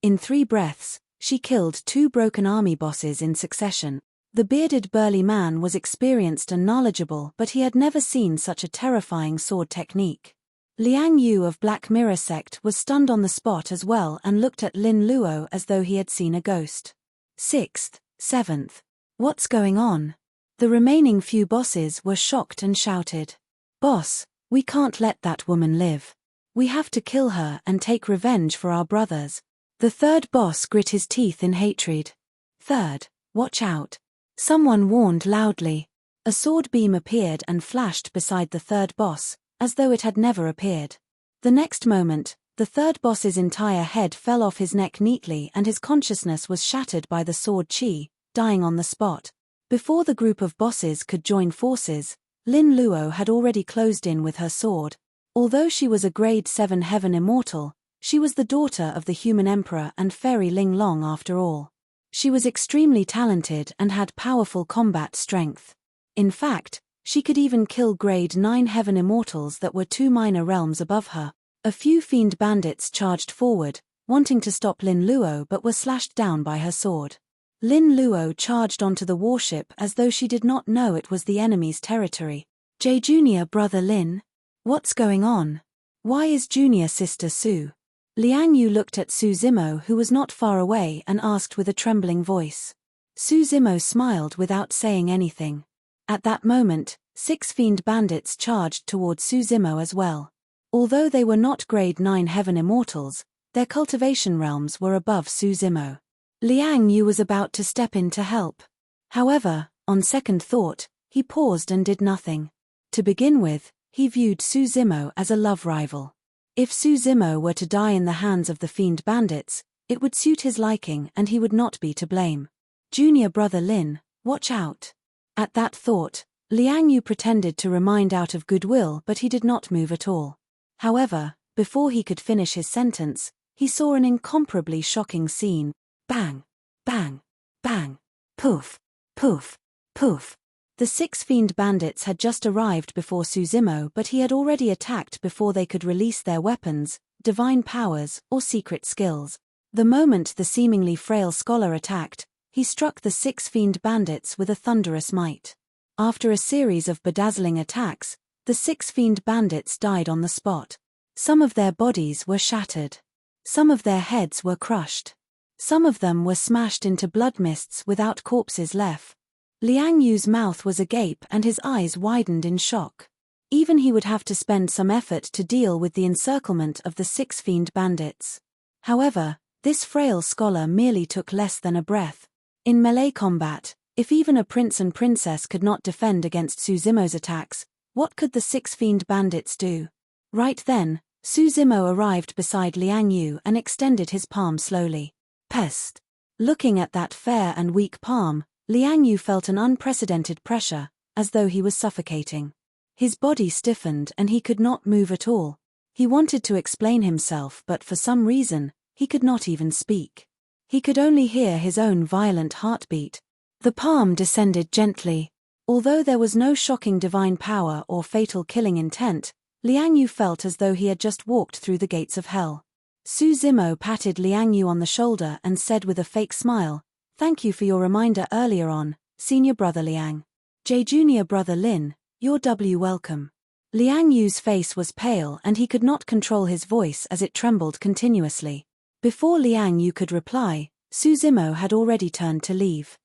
In 3 breaths, she killed 2 Broken Army bosses in succession. The bearded burly man was experienced and knowledgeable, but he had never seen such a terrifying sword technique. Liang Yu of Black Mirror sect was stunned on the spot as well and looked at Lin Luo as though he had seen a ghost. 6th, 7th. What's going on? The remaining few bosses were shocked and shouted. "Boss, we can't let that woman live. We have to kill her and take revenge for our brothers." The third boss grit his teeth in hatred. "Third, watch out." Someone warned loudly. A sword beam appeared and flashed beside the third boss, as though it had never appeared. The next moment, the third boss's entire head fell off his neck neatly and his consciousness was shattered by the sword chi, dying on the spot. Before the group of bosses could join forces, Lin Luo had already closed in with her sword. Although she was a grade 7 heaven immortal, she was the daughter of the human emperor and fairy Ling Long after all. She was extremely talented and had powerful combat strength. In fact, she could even kill grade 9 heaven immortals that were 2 minor realms above her. A few fiend bandits charged forward, wanting to stop Lin Luo but were slashed down by her sword. Lin Luo charged onto the warship as though she did not know it was the enemy's territory. Junior brother Lin? What's going on? Why is junior sister Su? Liang Yu looked at Su Zimo who was not far away and asked with a trembling voice. Su Zimo smiled without saying anything. At that moment, 6 fiend bandits charged towards Su Zimo as well. Although they were not grade 9 heaven immortals, their cultivation realms were above Su Zimo. Liang Yu was about to step in to help. However, on second thought, he paused and did nothing. To begin with, he viewed Su Zimo as a love rival. If Su Zimo were to die in the hands of the fiend bandits, it would suit his liking and he would not be to blame. Junior brother Lin, watch out. At that thought, Liang Yu pretended to remind out of goodwill but he did not move at all. However, before he could finish his sentence, he saw an incomparably shocking scene. Bang! Bang! Bang! Poof! Poof! Poof! The 6 fiend bandits had just arrived before Suzimo, but he had already attacked before they could release their weapons, divine powers, or secret skills. The moment the seemingly frail scholar attacked, he struck the 6 fiend bandits with a thunderous might. After a series of bedazzling attacks, the 6 fiend bandits died on the spot. Some of their bodies were shattered. Some of their heads were crushed. Some of them were smashed into blood mists without corpses left. Liang Yu's mouth was agape and his eyes widened in shock. Even he would have to spend some effort to deal with the encirclement of the 6 fiend bandits. However, this frail scholar merely took less than a breath. In melee combat, if even a prince and princess could not defend against Suzimo's attacks, what could the 6 fiend bandits do? Right then, Suzimo arrived beside Liang Yu and extended his palm slowly. Pest! Looking at that fair and weak palm, Liang Yu felt an unprecedented pressure, as though he was suffocating. His body stiffened and he could not move at all. He wanted to explain himself, but for some reason, he could not even speak. He could only hear his own violent heartbeat. The palm descended gently. Although there was no shocking divine power or fatal killing intent, Liang Yu felt as though he had just walked through the gates of hell. Suzimo patted Liang Yu on the shoulder and said with a fake smile, "Thank you for your reminder earlier on, senior brother Liang. Junior brother Lin, you're welcome." Liang Yu's face was pale and he could not control his voice as it trembled continuously. Before Liang Yu could reply, Suzimo had already turned to leave.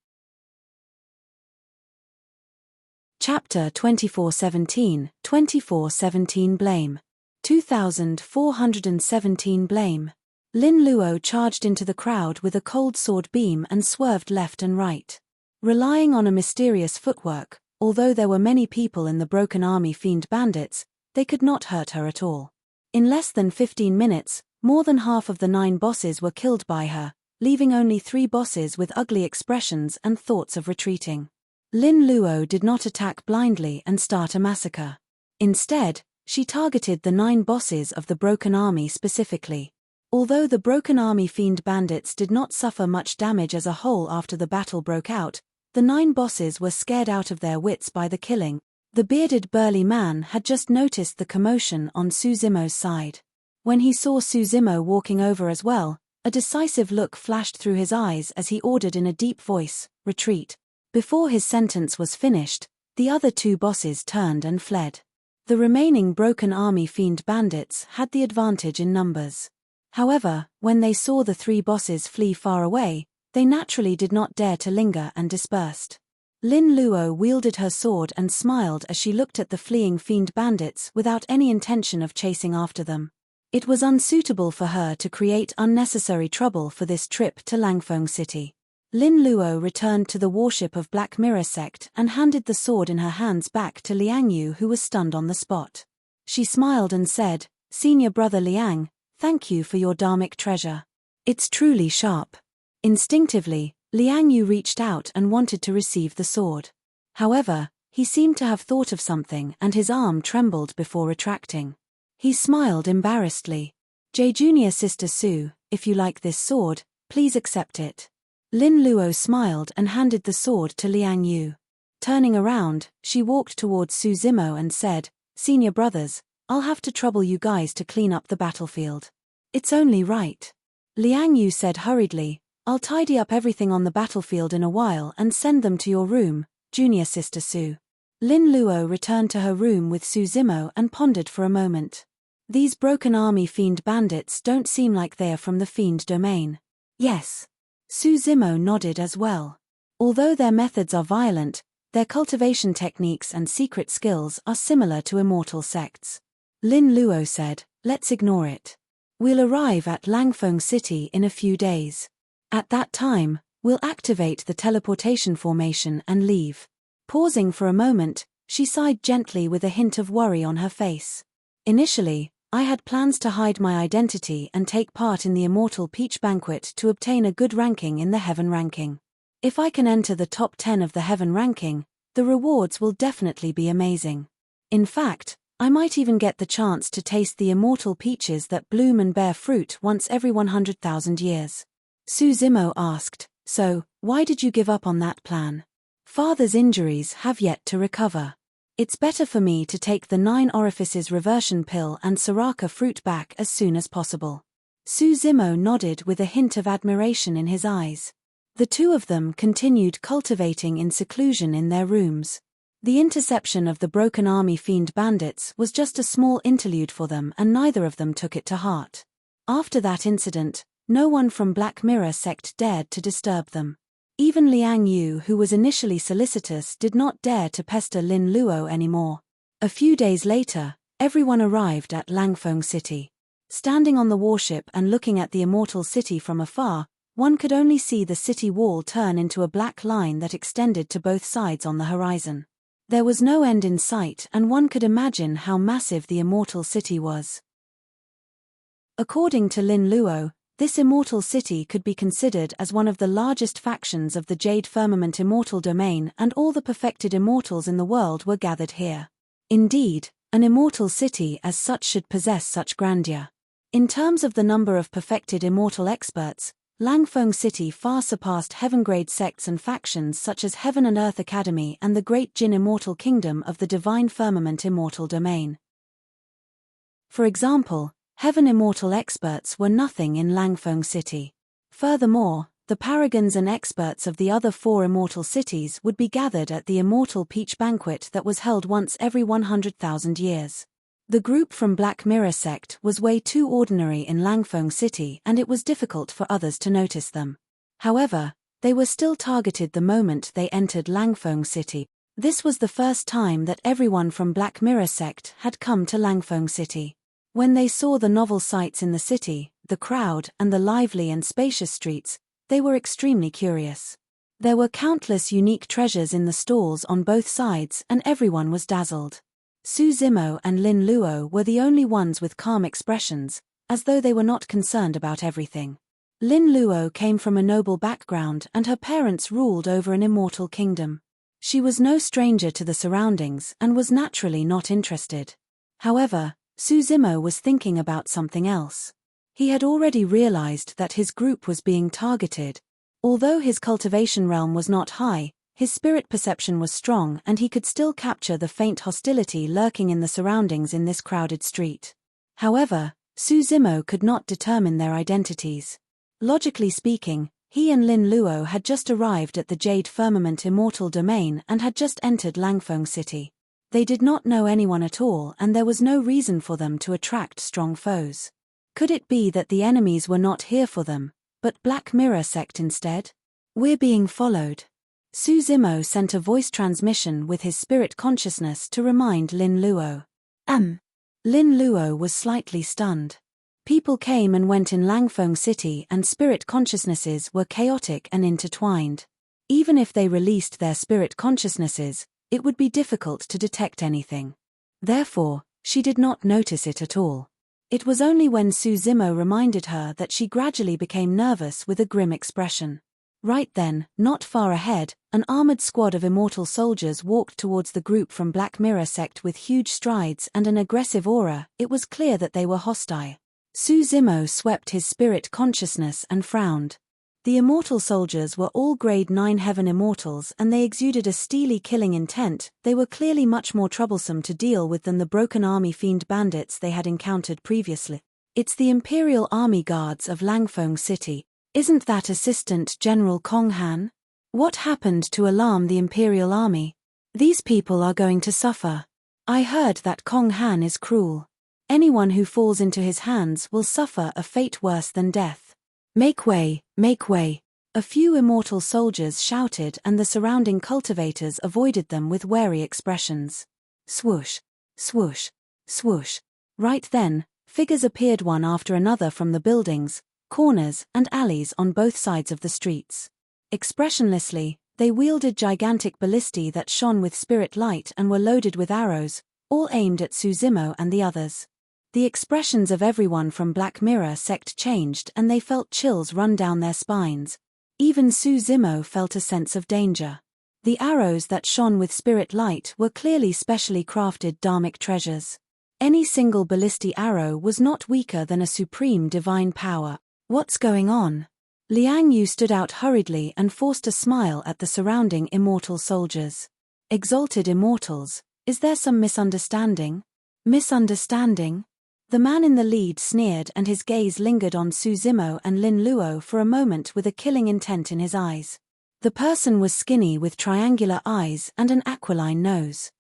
Chapter 2417, 2417 Blame. 2417 Blame. Lin Luo charged into the crowd with a cold sword beam and swerved left and right. Relying on a mysterious footwork, although there were many people in the broken army fiend bandits, they could not hurt her at all. In less than 15 minutes, more than half of the 9 bosses were killed by her, leaving only 3 bosses with ugly expressions and thoughts of retreating. Lin Luo did not attack blindly and start a massacre. Instead, she targeted the 9 bosses of the broken army specifically. Although the broken army fiend bandits did not suffer much damage as a whole after the battle broke out, the 9 bosses were scared out of their wits by the killing. The bearded burly man had just noticed the commotion on Suzimo's side. When he saw Suzimo walking over as well, a decisive look flashed through his eyes as he ordered in a deep voice, "Retreat." Before his sentence was finished, the other 2 bosses turned and fled. The remaining broken army fiend bandits had the advantage in numbers. However, when they saw the 3 bosses flee far away, they naturally did not dare to linger and dispersed. Lin Luo wielded her sword and smiled as she looked at the fleeing fiend bandits without any intention of chasing after them. It was unsuitable for her to create unnecessary trouble for this trip to Langfeng City. Lin Luo returned to the worship of Black Mirror sect and handed the sword in her hands back to Liang Yu, who was stunned on the spot. She smiled and said, "Senior brother Liang, thank you for your dharmic treasure. It's truly sharp." Instinctively, Liang Yu reached out and wanted to receive the sword. However, he seemed to have thought of something and his arm trembled before retracting. He smiled embarrassedly. Junior sister Su, if you like this sword, please accept it." Lin Luo smiled and handed the sword to Liang Yu. Turning around, she walked towards Suzimo and said, "Senior brothers, I'll have to trouble you guys to clean up the battlefield. It's only right." Liang Yu said hurriedly, "I'll tidy up everything on the battlefield in a while and send them to your room, junior sister Su." Lin Luo returned to her room with Suzimo and pondered for a moment. These broken army fiend bandits don't seem like they are from the fiend domain. Yes. Suzimo nodded as well. Although their methods are violent, their cultivation techniques and secret skills are similar to Immortal sects. Lin Luo said, "Let's ignore it. We'll arrive at Langfeng City in a few days. At that time, we'll activate the teleportation formation and leave." Pausing for a moment, she sighed gently with a hint of worry on her face. "Initially, I had plans to hide my identity and take part in the Immortal Peach Banquet to obtain a good ranking in the Heaven ranking. If I can enter the top 10 of the Heaven ranking, the rewards will definitely be amazing. In fact, I might even get the chance to taste the immortal peaches that bloom and bear fruit once every 100,000 years." Suzimo asked, "So, why did you give up on that plan?" Father's injuries have yet to recover. It's better for me to take the 9 orifices reversion pill and Soraka fruit back as soon as possible. Suzimo nodded with a hint of admiration in his eyes. The two of them continued cultivating in seclusion in their rooms. The interception of the Broken Army Fiend bandits was just a small interlude for them, and neither of them took it to heart. After that incident, no one from Black Mirror sect dared to disturb them. Even Liang Yu, who was initially solicitous, did not dare to pester Lin Luo anymore. A few days later, everyone arrived at Langfeng City. Standing on the warship and looking at the Immortal City from afar, one could only see the city wall turn into a black line that extended to both sides on the horizon. There was no end in sight, and one could imagine how massive the Immortal City was. According to Lin Luo, this Immortal City could be considered as one of the largest factions of the Jade Firmament Immortal domain, and all the perfected immortals in the world were gathered here. Indeed, an Immortal City as such should possess such grandeur. In terms of the number of perfected immortal experts, Langfeng City far surpassed heaven-grade sects and factions such as Heaven and Earth Academy and the Great Jin Immortal Kingdom of the Divine Firmament Immortal Domain. For example, Heaven Immortal experts were nothing in Langfeng City. Furthermore, the paragons and experts of the other 4 immortal cities would be gathered at the Immortal Peach Banquet that was held once every 100,000 years. The group from Black Mirror sect was way too ordinary in Langfeng City, and it was difficult for others to notice them. However, they were still targeted the moment they entered Langfeng City. This was the first time that everyone from Black Mirror sect had come to Langfeng City. When they saw the novel sights in the city, the crowd, and the lively and spacious streets, they were extremely curious. There were countless unique treasures in the stalls on both sides, and everyone was dazzled. Suzimo and Lin Luo were the only ones with calm expressions, as though they were not concerned about everything. Lin Luo came from a noble background, and her parents ruled over an immortal kingdom. She was no stranger to the surroundings and was naturally not interested. However, Suzimo was thinking about something else. He had already realized that his group was being targeted. Although his cultivation realm was not high, his spirit perception was strong, and he could still capture the faint hostility lurking in the surroundings in this crowded street. However, Suzimo could not determine their identities. Logically speaking, he and Lin Luo had just arrived at the Jade Firmament Immortal Domain and had just entered Langfeng City. They did not know anyone at all, and there was no reason for them to attract strong foes. Could it be that the enemies were not here for them, but Black Mirror sect instead? We're being followed. Suzimo sent a voice transmission with his spirit consciousness to remind Lin Luo. Lin Luo was slightly stunned. People came and went in Langfeng City, and spirit consciousnesses were chaotic and intertwined. Even if they released their spirit consciousnesses, it would be difficult to detect anything. Therefore, she did not notice it at all. It was only when Suzimo reminded her that she gradually became nervous with a grim expression. Right then, not far ahead, an armored squad of immortal soldiers walked towards the group from Black Mirror sect with huge strides and an aggressive aura. It was clear that they were hostile. Suzimo swept his spirit consciousness and frowned. The immortal soldiers were all grade 9 heaven immortals, and they exuded a steely killing intent. They were clearly much more troublesome to deal with than the Broken Army Fiend bandits they had encountered previously. It's the Imperial Army Guards of Langfeng City. Isn't that Assistant General Kong Han? What happened to alarm the Imperial Army? These people are going to suffer. I heard that Kong Han is cruel. Anyone who falls into his hands will suffer a fate worse than death. Make way, make way. A few immortal soldiers shouted, and the surrounding cultivators avoided them with wary expressions. Swoosh, swoosh, swoosh. Right then, figures appeared one after another from the buildings, corners, and alleys on both sides of the streets. Expressionlessly, they wielded gigantic ballistae that shone with spirit light and were loaded with arrows, all aimed at Suzimo and the others. The expressions of everyone from Black Mirror sect changed, and they felt chills run down their spines. Even Suzimo felt a sense of danger. The arrows that shone with spirit light were clearly specially crafted dharmic treasures. Any single ballistic arrow was not weaker than a supreme divine power. What's going on? Liang Yu stood out hurriedly and forced a smile at the surrounding immortal soldiers. Exalted immortals, is there some misunderstanding? Misunderstanding? The man in the lead sneered, and his gaze lingered on Su Zimo and Lin Luo for a moment with a killing intent in his eyes. The person was skinny with triangular eyes and an aquiline nose.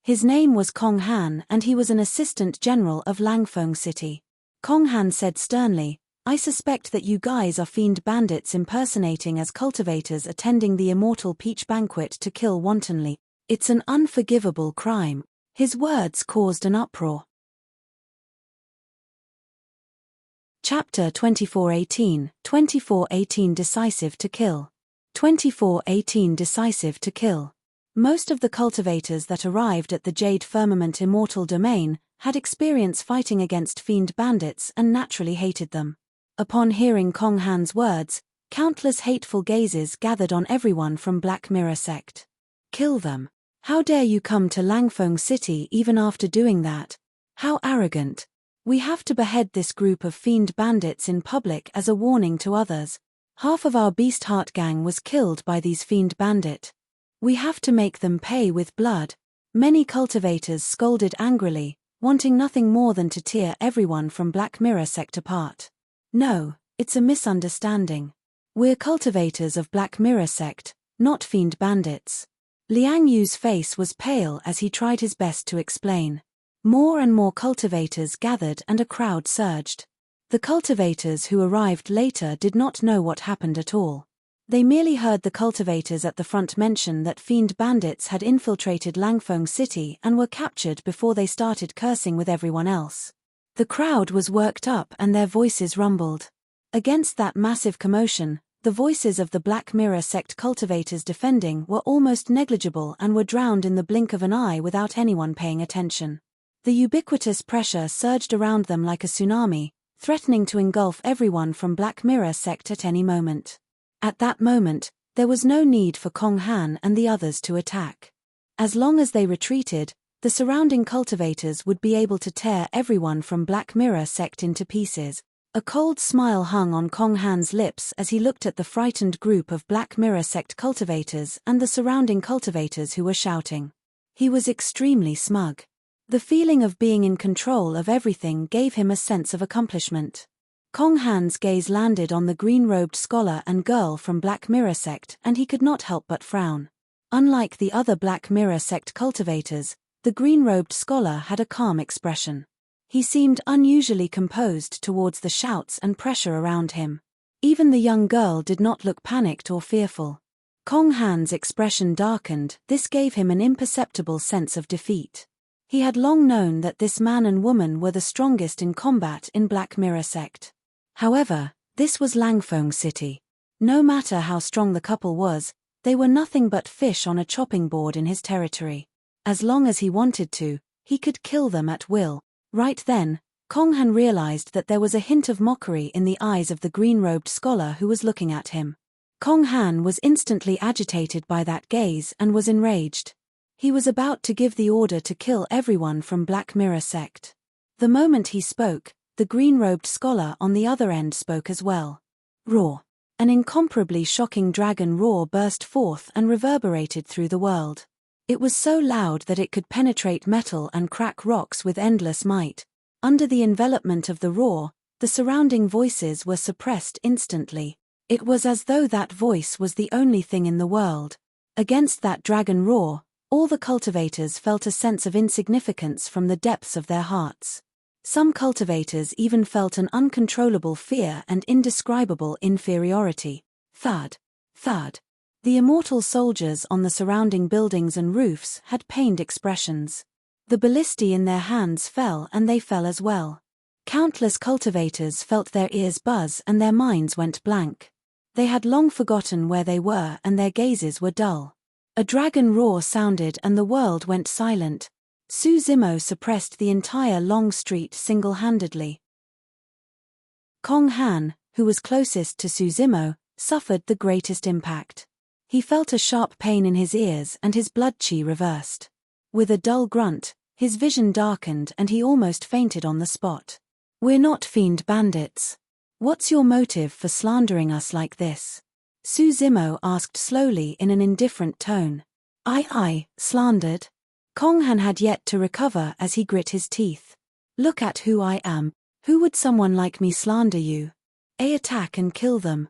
His name was Kong Han, and he was an assistant general of Langfeng City. Kong Han said sternly, "I suspect that you guys are fiend bandits impersonating as cultivators attending the Immortal Peach Banquet to kill wantonly. It's an unforgivable crime." His words caused an uproar. Chapter 2418, 2418 Decisive to Kill. 2418 Decisive to Kill. Most of the cultivators that arrived at the Jade Firmament Immortal Domain had experience fighting against fiend bandits and naturally hated them. Upon hearing Kong Han's words, countless hateful gazes gathered on everyone from Black Mirror Sect. Kill them. How dare you come to Langfeng City even after doing that? How arrogant. We have to behead this group of fiend bandits in public as a warning to others. Half of our Beast Heart gang was killed by these fiend bandit. We have to make them pay with blood. Many cultivators scolded angrily, wanting nothing more than to tear everyone from Black Mirror Sect apart. No, it's a misunderstanding. We're cultivators of Black Mirror Sect, not fiend bandits. Liang Yu's face was pale as he tried his best to explain. More and more cultivators gathered and a crowd surged. The cultivators who arrived later did not know what happened at all. They merely heard the cultivators at the front mention that fiend bandits had infiltrated Langfeng City and were captured before they started cursing with everyone else. The crowd was worked up and their voices rumbled. Against that massive commotion, the voices of the Black Mirror Sect cultivators defending were almost negligible and were drowned in the blink of an eye without anyone paying attention. The ubiquitous pressure surged around them like a tsunami, threatening to engulf everyone from Black Mirror Sect at any moment. At that moment, there was no need for Kong Han and the others to attack. As long as they retreated, the surrounding cultivators would be able to tear everyone from Black Mirror Sect into pieces. A cold smile hung on Kong Han's lips as he looked at the frightened group of Black Mirror Sect cultivators and the surrounding cultivators who were shouting. He was extremely smug. The feeling of being in control of everything gave him a sense of accomplishment. Kong Han's gaze landed on the green-robed scholar and girl from Black Mirror Sect, and he could not help but frown. Unlike the other Black Mirror Sect cultivators, the green-robed scholar had a calm expression. He seemed unusually composed towards the shouts and pressure around him. Even the young girl did not look panicked or fearful. Kong Han's expression darkened. This gave him an imperceptible sense of defeat. He had long known that this man and woman were the strongest in combat in Black Mirror Sect. However, this was Langfeng City. No matter how strong the couple was, they were nothing but fish on a chopping board in his territory. As long as he wanted to, he could kill them at will. Right then, Kong Han realized that there was a hint of mockery in the eyes of the green-robed scholar who was looking at him. Kong Han was instantly agitated by that gaze and was enraged. He was about to give the order to kill everyone from Black Mirror Sect. The moment he spoke, the green-robed scholar on the other end spoke as well. Roar. An incomparably shocking dragon roar burst forth and reverberated through the world. It was so loud that it could penetrate metal and crack rocks with endless might. Under the envelopment of the roar, the surrounding voices were suppressed instantly. It was as though that voice was the only thing in the world. Against that dragon roar, all the cultivators felt a sense of insignificance from the depths of their hearts. Some cultivators even felt an uncontrollable fear and indescribable inferiority. Thud. Thud. The immortal soldiers on the surrounding buildings and roofs had pained expressions. The ballistae in their hands fell and they fell as well. Countless cultivators felt their ears buzz and their minds went blank. They had long forgotten where they were and their gazes were dull. A dragon roar sounded and the world went silent. Su Zimo suppressed the entire long street single-handedly. Kong Han, who was closest to Su Zimo, suffered the greatest impact. He felt a sharp pain in his ears and his blood chi reversed. With a dull grunt, his vision darkened and he almost fainted on the spot. We're not fiend bandits. What's your motive for slandering us like this? Su Zimo asked slowly in an indifferent tone. I slandered? Konghan had yet to recover as he grit his teeth. Look at who I am. Who would someone like me slander you? Attack and kill them.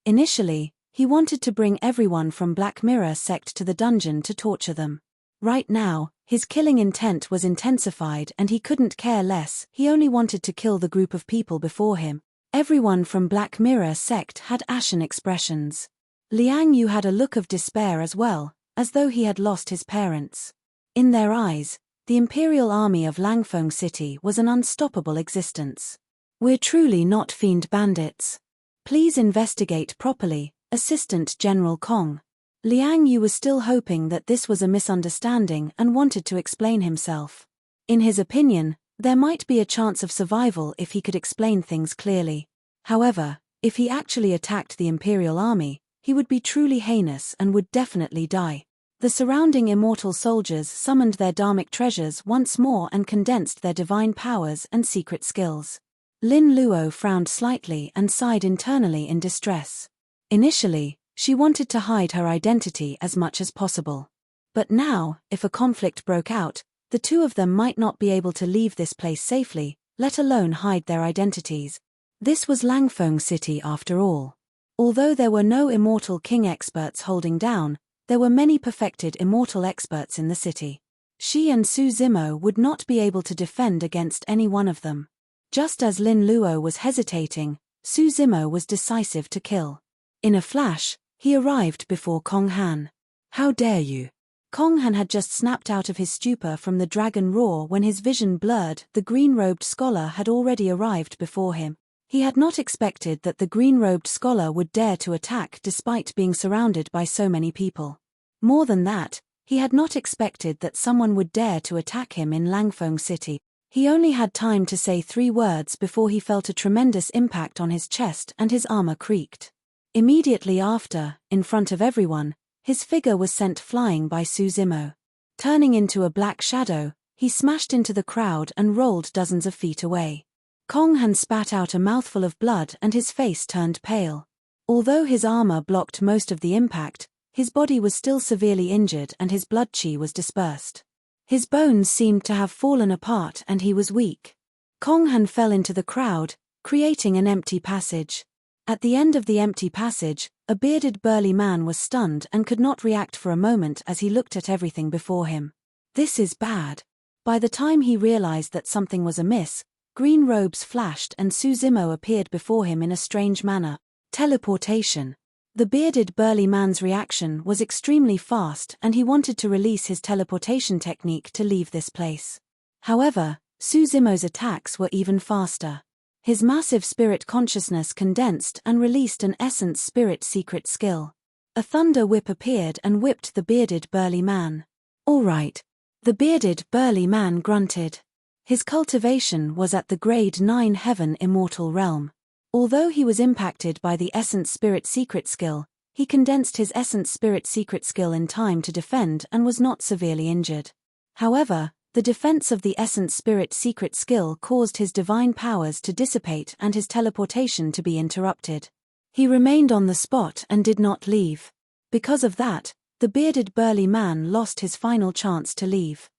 Initially, he wanted to bring everyone from Black Mirror sect to the dungeon to torture them. Right now, his killing intent was intensified and he couldn't care less. He only wanted to kill the group of people before him. Everyone from Black Mirror sect had ashen expressions. Liang Yu had a look of despair as well, as though he had lost his parents. In their eyes, the Imperial Army of Langfeng City was an unstoppable existence. We're truly not fiend bandits. Please investigate properly, Assistant General Kong. Liang Yu was still hoping that this was a misunderstanding and wanted to explain himself. In his opinion, there might be a chance of survival if he could explain things clearly. However, if he actually attacked the Imperial Army, he would be truly heinous and would definitely die. The surrounding immortal soldiers summoned their dharmic treasures once more and condensed their divine powers and secret skills. Lin Luo frowned slightly and sighed internally in distress. Initially, she wanted to hide her identity as much as possible. But now, if a conflict broke out, the two of them might not be able to leave this place safely, let alone hide their identities. This was Langfeng City after all. Although there were no immortal king experts holding down, there were many perfected immortal experts in the city. She and Su Zimo would not be able to defend against any one of them. Just as Lin Luo was hesitating, Su Zimo was decisive to kill. In a flash, he arrived before Konghan. How dare you? Konghan had just snapped out of his stupor from the dragon roar when his vision blurred. The green-robed scholar had already arrived before him. He had not expected that the green-robed scholar would dare to attack despite being surrounded by so many people. More than that, he had not expected that someone would dare to attack him in Langfeng City. He only had time to say 3 words before he felt a tremendous impact on his chest and his armor creaked. Immediately after, in front of everyone, his figure was sent flying by Su Zimo. Turning into a black shadow, he smashed into the crowd and rolled dozens of feet away. Konghan spat out a mouthful of blood and his face turned pale. Although his armor blocked most of the impact, his body was still severely injured and his blood chi was dispersed. His bones seemed to have fallen apart and he was weak. Konghan fell into the crowd, creating an empty passage. At the end of the empty passage, a bearded burly man was stunned and could not react for a moment as he looked at everything before him. This is bad. By the time he realized that something was amiss, green robes flashed and Su Zimo appeared before him in a strange manner. Teleportation. The bearded burly man's reaction was extremely fast and he wanted to release his teleportation technique to leave this place. However, Su Zimo's attacks were even faster. His massive spirit consciousness condensed and released an essence spirit secret skill. A thunder whip appeared and whipped the bearded burly man. All right. The bearded burly man grunted. His cultivation was at the grade 9 heaven immortal realm. Although he was impacted by the essence spirit secret skill, he condensed his essence spirit secret skill in time to defend and was not severely injured. However, the defense of the essence spirit secret skill caused his divine powers to dissipate and his teleportation to be interrupted. He remained on the spot and did not leave. Because of that, the bearded burly man lost his final chance to leave.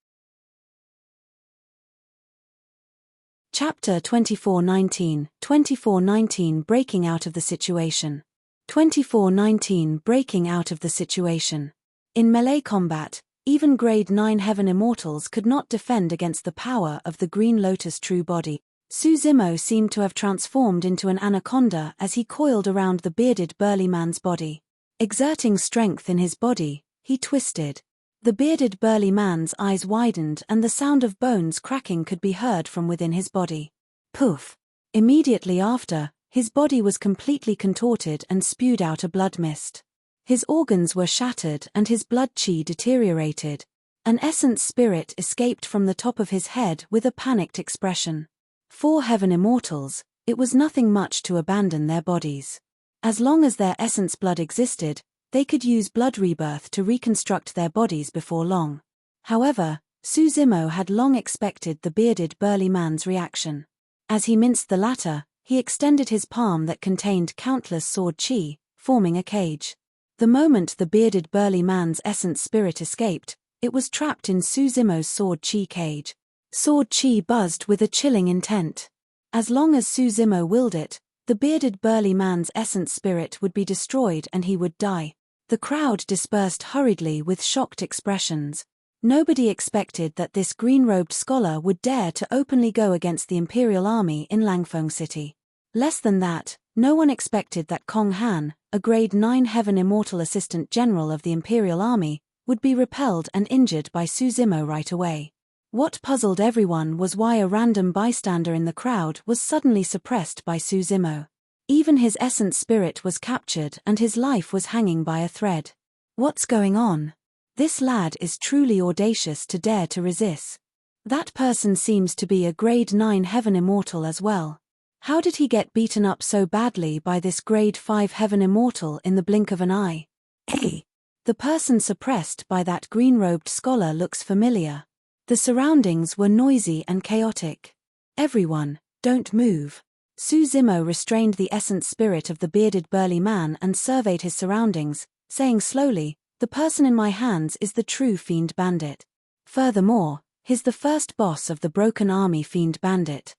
Chapter 2419 Breaking out of the situation. 2419 Breaking out of the situation. In melee combat, even grade 9 heaven immortals could not defend against the power of the Green Lotus true body. Su Zimo seemed to have transformed into an anaconda as he coiled around the bearded burly man's body. Exerting strength in his body, he twisted. The bearded burly man's eyes widened and the sound of bones cracking could be heard from within his body. Poof! Immediately after, his body was completely contorted and spewed out a blood mist. His organs were shattered and his blood chi deteriorated. An essence spirit escaped from the top of his head with a panicked expression. For heaven immortals, it was nothing much to abandon their bodies. As long as their essence blood existed, they could use blood rebirth to reconstruct their bodies before long. However, Su Zimo had long expected the bearded burly man's reaction. As he minced the latter, He extended his palm that contained countless sword chi, forming a cage. The moment the bearded burly man's essence spirit escaped, it was trapped in Su Zimo's sword chi cage. Sword chi buzzed with a chilling intent. As long as Su Zimo willed it, the bearded burly man's essence spirit would be destroyed and he would die. The crowd dispersed hurriedly with shocked expressions. Nobody expected that this green-robed scholar would dare to openly go against the Imperial Army in Langfeng City. Less than that, no one expected that Kong Han, a grade 9 Heaven Immortal Assistant General of the Imperial Army, would be repelled and injured by Su Zimo right away. What puzzled everyone was why a random bystander in the crowd was suddenly suppressed by Su Zimo. Even his essence spirit was captured and his life was hanging by a thread. What's going on? This lad is truly audacious to dare to resist. That person seems to be a grade 9 Heaven Immortal as well. How did he get beaten up so badly by this grade 5 Heaven Immortal in the blink of an eye? Hey! The person suppressed by that green-robed scholar looks familiar. The surroundings were noisy and chaotic. Everyone, don't move. Su Zimo restrained the essence spirit of the bearded burly man and surveyed his surroundings, saying slowly, "The person in my hands is the true Fiend Bandit. Furthermore, he's the first boss of the Broken Army Fiend Bandit."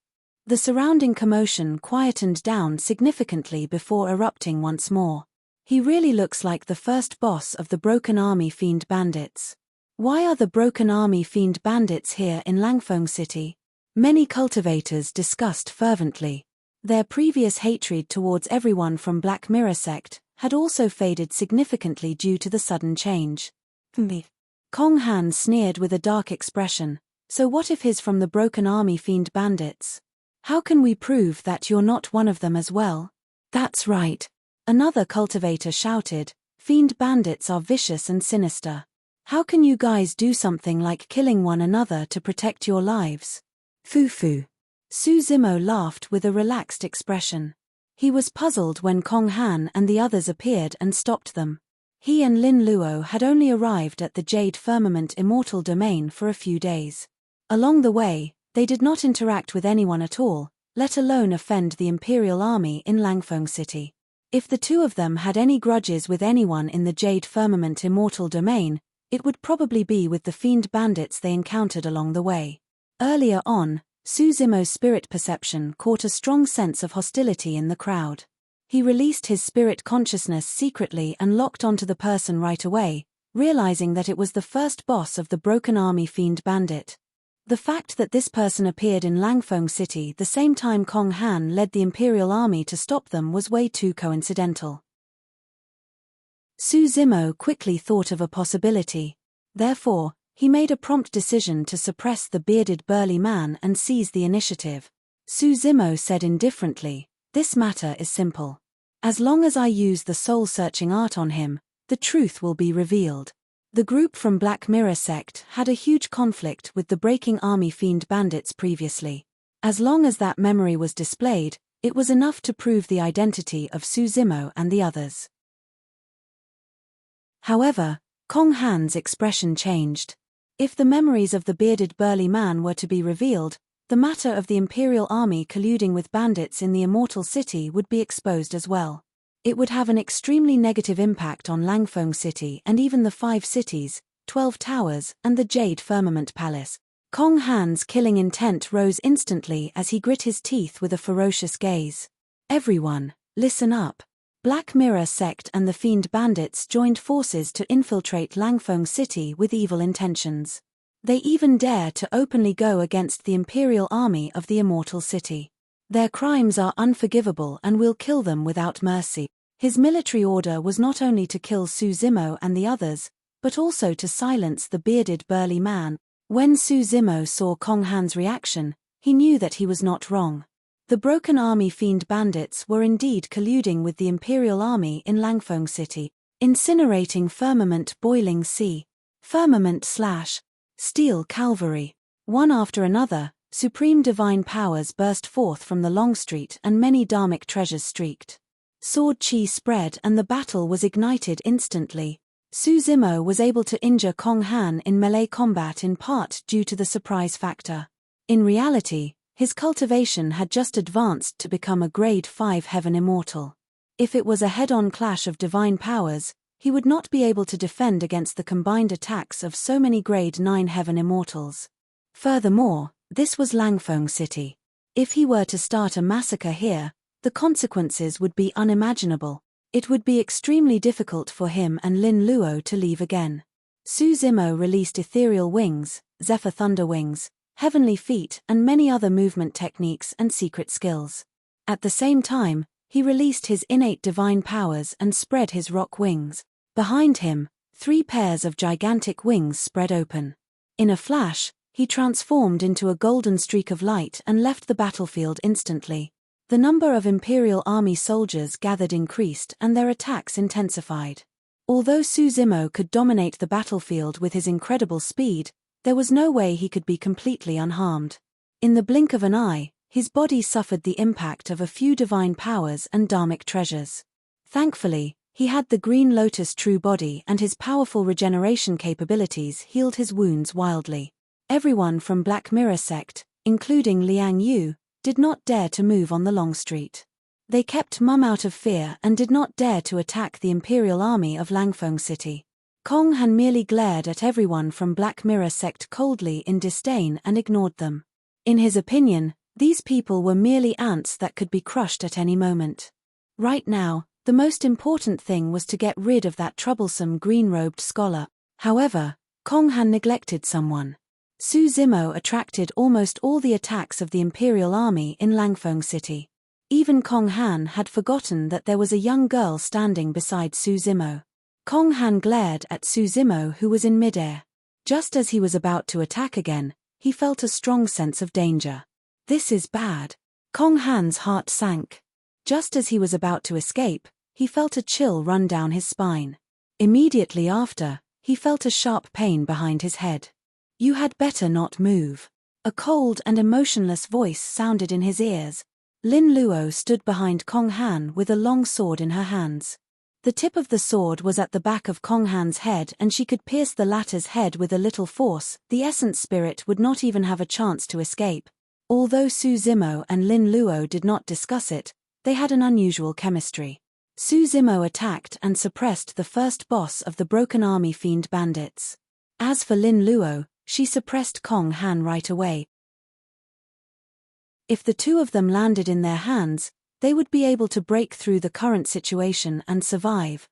The surrounding commotion quietened down significantly before erupting once more. He really looks like the first boss of the Broken Army Fiend Bandits. Why are the Broken Army Fiend Bandits here in Langfeng City? Many cultivators discussed fervently. Their previous hatred towards everyone from Black Mirror sect had also faded significantly due to the sudden change. Kong Han sneered with a dark expression, "So what if he's from the Broken Army Fiend Bandits? How can we prove that you're not one of them as well?" "That's right," another cultivator shouted, "Fiend Bandits are vicious and sinister. How can you guys do something like killing one another to protect your lives?" "Foo-foo." Su Zimo laughed with a relaxed expression. He was puzzled when Kong Han and the others appeared and stopped them. He and Lin Luo had only arrived at the Jade Firmament Immortal Domain for a few days. Along the way, they did not interact with anyone at all, let alone offend the Imperial Army in Langfeng City. If the two of them had any grudges with anyone in the Jade Firmament Immortal Domain, it would probably be with the Fiend Bandits they encountered along the way. Earlier on, Su Zimo's spirit perception caught a strong sense of hostility in the crowd. He released his spirit consciousness secretly and locked onto the person right away, realizing that it was the first boss of the Broken Army Fiend Bandit. The fact that this person appeared in Langfeng City the same time Kong Han led the Imperial Army to stop them was way too coincidental. Su Zimo quickly thought of a possibility. Therefore, he made a prompt decision to suppress the bearded burly man and seize the initiative. Su Zimo said indifferently, "This matter is simple. As long as I use the soul-searching art on him, the truth will be revealed." The group from Black Mirror sect had a huge conflict with the Breaking Army Fiend Bandits previously. As long as that memory was displayed, it was enough to prove the identity of Su Zimo and the others. However, Kong Han's expression changed. If the memories of the bearded burly man were to be revealed, the matter of the Imperial Army colluding with bandits in the Immortal City would be exposed as well. It would have an extremely negative impact on Langfeng City and even the 5 cities, 12 towers, and the Jade Firmament Palace. Kong Han's killing intent rose instantly as he grit his teeth with a ferocious gaze. "Everyone, listen up. Black Mirror sect and the Fiend Bandits joined forces to infiltrate Langfeng City with evil intentions. They even dare to openly go against the Imperial Army of the Immortal City. Their crimes are unforgivable and we'll kill them without mercy." His military order was not only to kill Su Zimo and the others, but also to silence the bearded burly man. When Su Zimo saw Kong Han's reaction, he knew that he was not wrong. The Broken Army Fiend Bandits were indeed colluding with the Imperial Army in Langfeng City, incinerating Firmament Boiling Sea. Firmament/Steel Cavalry. One after another, supreme divine powers burst forth from the Long Street and many dharmic treasures streaked. Sword chi spread and the battle was ignited instantly. Su Zimo was able to injure Kong Han in melee combat in part due to the surprise factor. In reality, His cultivation had just advanced to become a grade 5 heaven immortal. If it was a head-on clash of divine powers, he would not be able to defend against the combined attacks of so many grade 9 heaven immortals. Furthermore, this was Langfeng City. If he were to start a massacre here, the consequences would be unimaginable. It would be extremely difficult for him and Lin Luo to leave again. Su Zimo released ethereal wings, zephyr thunder wings, heavenly feet and many other movement techniques and secret skills. At the same time, he released his innate divine powers and spread his rock wings. Behind him, 3 pairs of gigantic wings spread open. In a flash, he transformed into a golden streak of light and left the battlefield instantly. The number of Imperial Army soldiers gathered increased and their attacks intensified. Although Su Zimo could dominate the battlefield with his incredible speed, there was no way he could be completely unharmed. In the blink of an eye, his body suffered the impact of a few divine powers and dharmic treasures. Thankfully, he had the Green Lotus true body and his powerful regeneration capabilities healed his wounds wildly. Everyone from Black Mirror sect, including Liang Yu, did not dare to move on the long street. They kept mum out of fear and did not dare to attack the Imperial Army of Langfeng City. Kong Han merely glared at everyone from Black Mirror sect coldly in disdain and ignored them. In his opinion, these people were merely ants that could be crushed at any moment. Right now, the most important thing was to get rid of that troublesome green-robed scholar. However, Kong Han neglected someone. Su Zimo attracted almost all the attacks of the Imperial Army in Langfeng City. Even Kong Han had forgotten that there was a young girl standing beside Su Zimo. Kong Han glared at Su Zimo, who was in midair. Just as he was about to attack again, he felt a strong sense of danger. This is bad. Kong Han's heart sank. Just as he was about to escape, he felt a chill run down his spine. Immediately after, he felt a sharp pain behind his head. "You had better not move." A cold and emotionless voice sounded in his ears. Lin Luo stood behind Kong Han with a long sword in her hands. The tip of the sword was at the back of Kong Han's head and she could pierce the latter's head with a little force. The essence spirit would not even have a chance to escape. Although Su Zimo and Lin Luo did not discuss it, they had an unusual chemistry. Su Zimo attacked and suppressed the first boss of the Broken Army Fiend Bandits. As for Lin Luo, she suppressed Kong Han right away. If the two of them landed in their hands, they would be able to break through the current situation and survive.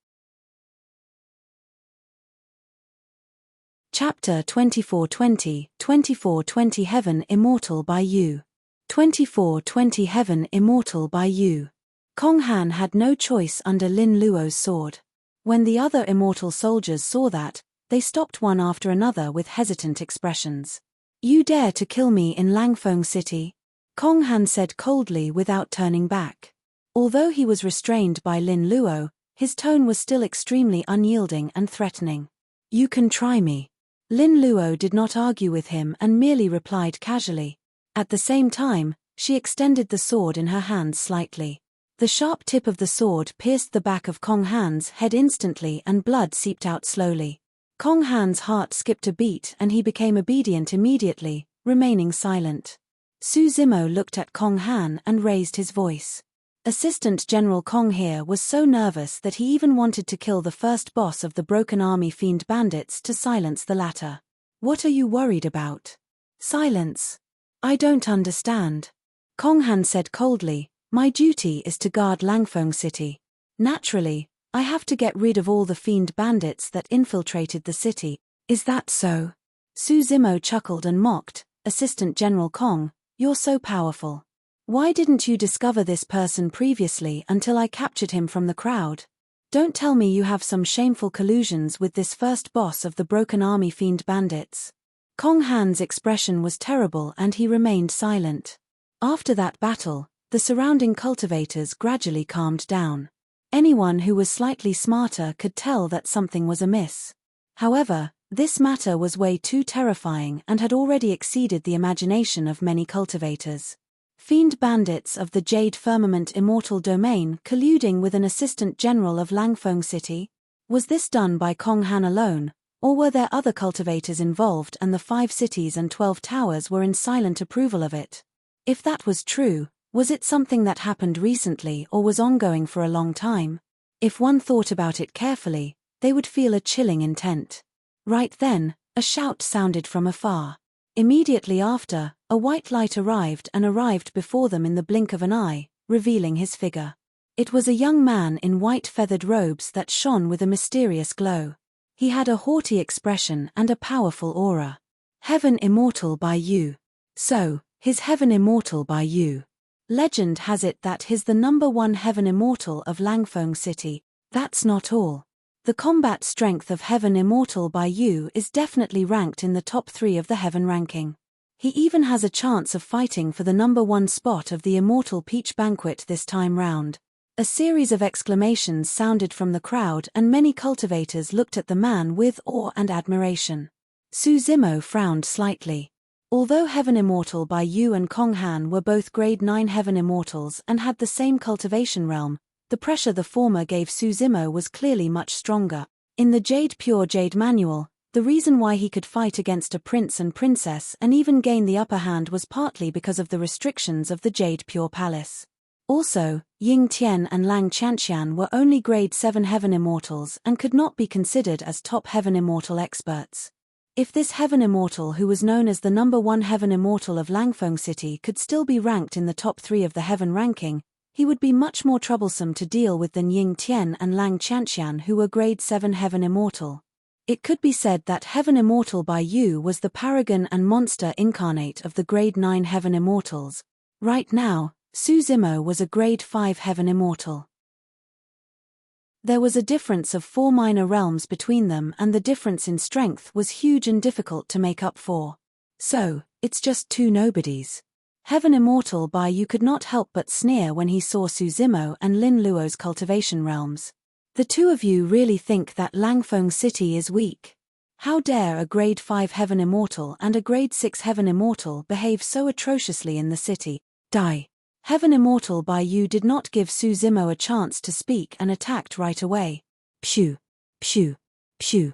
Chapter 2420, 2420 Heaven Immortal by You. 2420 Heaven Immortal by You. Kong Han had no choice under Lin Luo's sword. When the other immortal soldiers saw that, they stopped one after another with hesitant expressions. "You dare to kill me in Langfeng City?" Kong Han said coldly without turning back. Although he was restrained by Lin Luo, his tone was still extremely unyielding and threatening. "You can try me." Lin Luo did not argue with him and merely replied casually. At the same time, she extended the sword in her hands slightly. The sharp tip of the sword pierced the back of Kong Han's head instantly and blood seeped out slowly. Kong Han's heart skipped a beat and he became obedient immediately, remaining silent. Su Zimo looked at Kong Han and raised his voice. Assistant General Kong here was so nervous that he even wanted to kill the first boss of the Broken Army Fiend Bandits to silence the latter. "What are you worried about?" "Silence. I don't understand." Kong Han said coldly, "My duty is to guard Langfeng City. Naturally, I have to get rid of all the Fiend Bandits that infiltrated the city." "Is that so?" Su Zimo chuckled and mocked, "Assistant General Kong, you're so powerful. Why didn't you discover this person previously until I captured him from the crowd? Don't tell me you have some shameful collusions with this first boss of the Broken Army Fiend Bandits." Kong Han's expression was terrible and he remained silent. After that battle, the surrounding cultivators gradually calmed down. Anyone who was slightly smarter could tell that something was amiss. However, this matter was way too terrifying and had already exceeded the imagination of many cultivators. Fiend bandits of the Jade Firmament Immortal Domain colluding with an assistant general of Langfeng City? Was this done by Kong Han alone, or were there other cultivators involved and the 5 cities and 12 towers were in silent approval of it? If that was true, was it something that happened recently or was ongoing for a long time? If one thought about it carefully, they would feel a chilling intent. Right then, a shout sounded from afar. Immediately after, a white light arrived before them in the blink of an eye, revealing his figure. It was a young man in white feathered robes that shone with a mysterious glow. He had a haughty expression and a powerful aura. Heaven immortal by you. So, his heaven immortal by you. Legend has it that he's the #1 heaven immortal of Langfeng City. That's not all. The combat strength of heaven immortal by you is definitely ranked in the top 3 of the heaven ranking. He even has a chance of fighting for the #1 spot of the Immortal Peach Banquet this time round. A series of exclamations sounded from the crowd and many cultivators looked at the man with awe and admiration. Su Zimo frowned slightly. Although Heaven Immortal by Yu and Kong Han were both grade 9 Heaven Immortals and had the same cultivation realm, the pressure the former gave Su Zimo was clearly much stronger. In the Pure Jade manual, the reason why he could fight against a prince and princess and even gain the upper hand was partly because of the restrictions of the Jade Pure Palace. Also, Ying Tian and Lang Qianqian were only grade 7 Heaven Immortals and could not be considered as top Heaven Immortal experts. If this Heaven Immortal who was known as the #1 Heaven Immortal of Langfeng City could still be ranked in the top 3 of the Heaven ranking, he would be much more troublesome to deal with than Ying Tian and Lang Qianqian who were grade 7 Heaven Immortal. It could be said that Heaven Immortal by Yu was the paragon and monster incarnate of the grade 9 Heaven Immortals. Right now, Su Zimo was a grade 5 Heaven Immortal. There was a difference of 4 minor realms between them and the difference in strength was huge and difficult to make up for. So, it's just 2 nobodies. Heaven Immortal by Yu could not help but sneer when he saw Su Zimo and Lin Luo's cultivation realms. The 2 of you really think that Langfeng City is weak? How dare a grade 5 Heaven Immortal and a grade 6 Heaven Immortal behave so atrociously in the city? Die. Heaven Immortal by Yu did not give Su Zimo a chance to speak and attacked right away. Phew. Phew. Phew.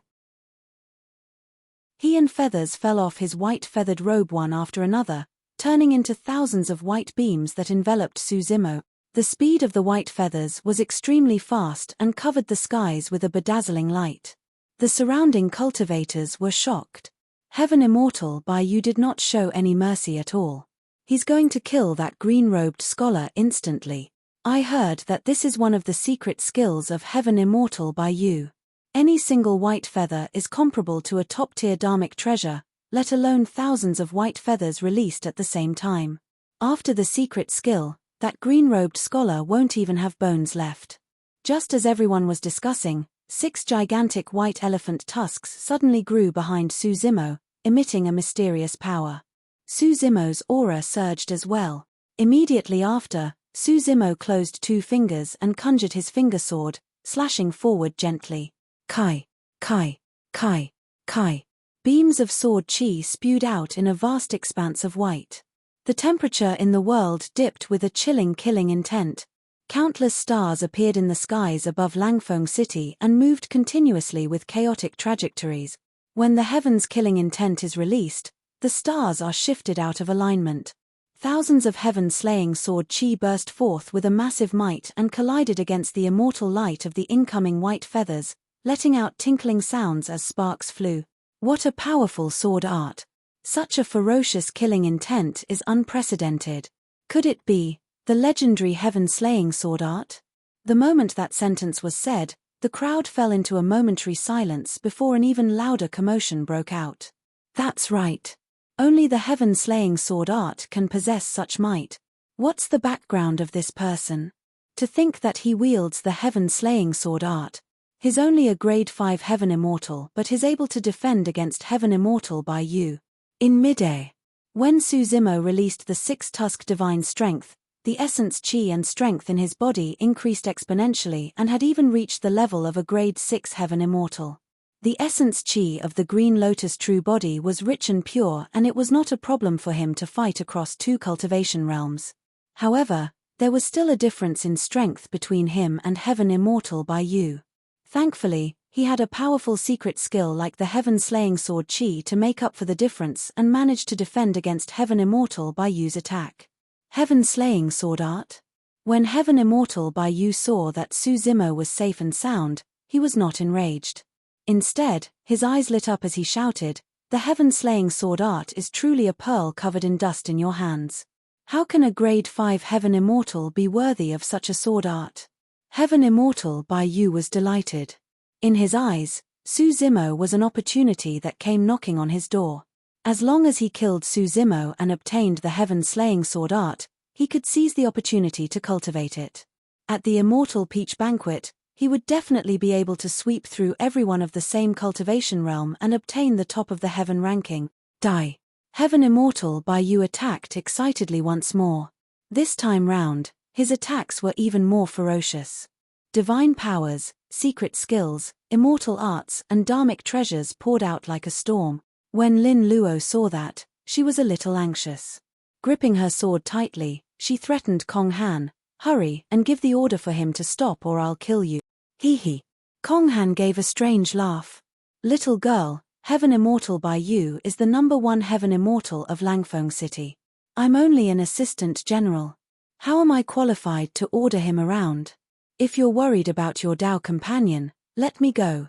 He and feathers fell off his white feathered robe one after another, turning into thousands of white beams that enveloped Su Zimo. The speed of the white feathers was extremely fast and covered the skies with a bedazzling light. The surrounding cultivators were shocked. Heaven Immortal by Yu did not show any mercy at all. He's going to kill that green-robed scholar instantly. I heard that this is one of the secret skills of Heaven Immortal by Yu. Any single white feather is comparable to a top-tier dharmic treasure, let alone thousands of white feathers released at the same time. After the secret skill, that green-robed scholar won't even have bones left. Just as everyone was discussing, 6 gigantic white elephant tusks suddenly grew behind Su Zimo, emitting a mysterious power. Su Zimo's aura surged as well. Immediately after, Su Zimo closed 2 fingers and conjured his finger sword, slashing forward gently. Kai, kai, kai, kai. Beams of sword chi spewed out in a vast expanse of white. The temperature in the world dipped with a chilling killing intent. Countless stars appeared in the skies above Langfeng City and moved continuously with chaotic trajectories. When the heaven's killing intent is released, the stars are shifted out of alignment. Thousands of heaven-slaying sword chi burst forth with a massive might and collided against the immortal light of the incoming white feathers, letting out tinkling sounds as sparks flew. What a powerful sword art! Such a ferocious killing intent is unprecedented. Could it be the legendary heaven-slaying sword art? The moment that sentence was said, the crowd fell into a momentary silence before an even louder commotion broke out. That's right. Only the heaven-slaying sword art can possess such might. What's the background of this person? To think that he wields the heaven-slaying sword art. He's only a grade 5 Heaven Immortal but is able to defend against Heaven Immortal by Yu. In midair. When Su Zimo released the 6-tusk divine strength, the essence chi and strength in his body increased exponentially and had even reached the level of a grade 6 Heaven Immortal. The essence chi of the Green Lotus true body was rich and pure and it was not a problem for him to fight across 2 cultivation realms. However, there was still a difference in strength between him and Heaven Immortal by Yu. Thankfully, he had a powerful secret skill like the heaven-slaying sword chi to make up for the difference and managed to defend against Heaven Immortal by Yu's attack. Heaven-slaying sword art? When Heaven Immortal by Yu saw that Su Zimo was safe and sound, he was not enraged. Instead, his eyes lit up as he shouted, "The heaven-slaying sword art is truly a pearl covered in dust in your hands. How can a grade 5 Heaven Immortal be worthy of such a sword art?" Heaven Immortal by Yu was delighted. In his eyes, Su Zimo was an opportunity that came knocking on his door. As long as he killed Su Zimo and obtained the heaven-slaying sword art, he could seize the opportunity to cultivate it. At the Immortal Peach Banquet, he would definitely be able to sweep through everyone of the same cultivation realm and obtain the top of the heaven ranking. Die. Heaven Immortal by Yu attacked excitedly once more. This time round, his attacks were even more ferocious. Divine powers, secret skills, immortal arts and dharmic treasures poured out like a storm. When Lin Luo saw that, she was a little anxious. Gripping her sword tightly, she threatened Kong Han, "Hurry and give the order for him to stop or I'll kill you." Hee hee. Kong Han gave a strange laugh. "Little girl, Heaven Immortal by Yu is the #1 Heaven Immortal of Langfeng City. I'm only an assistant general. How am I qualified to order him around? If you're worried about your Dao companion, let me go.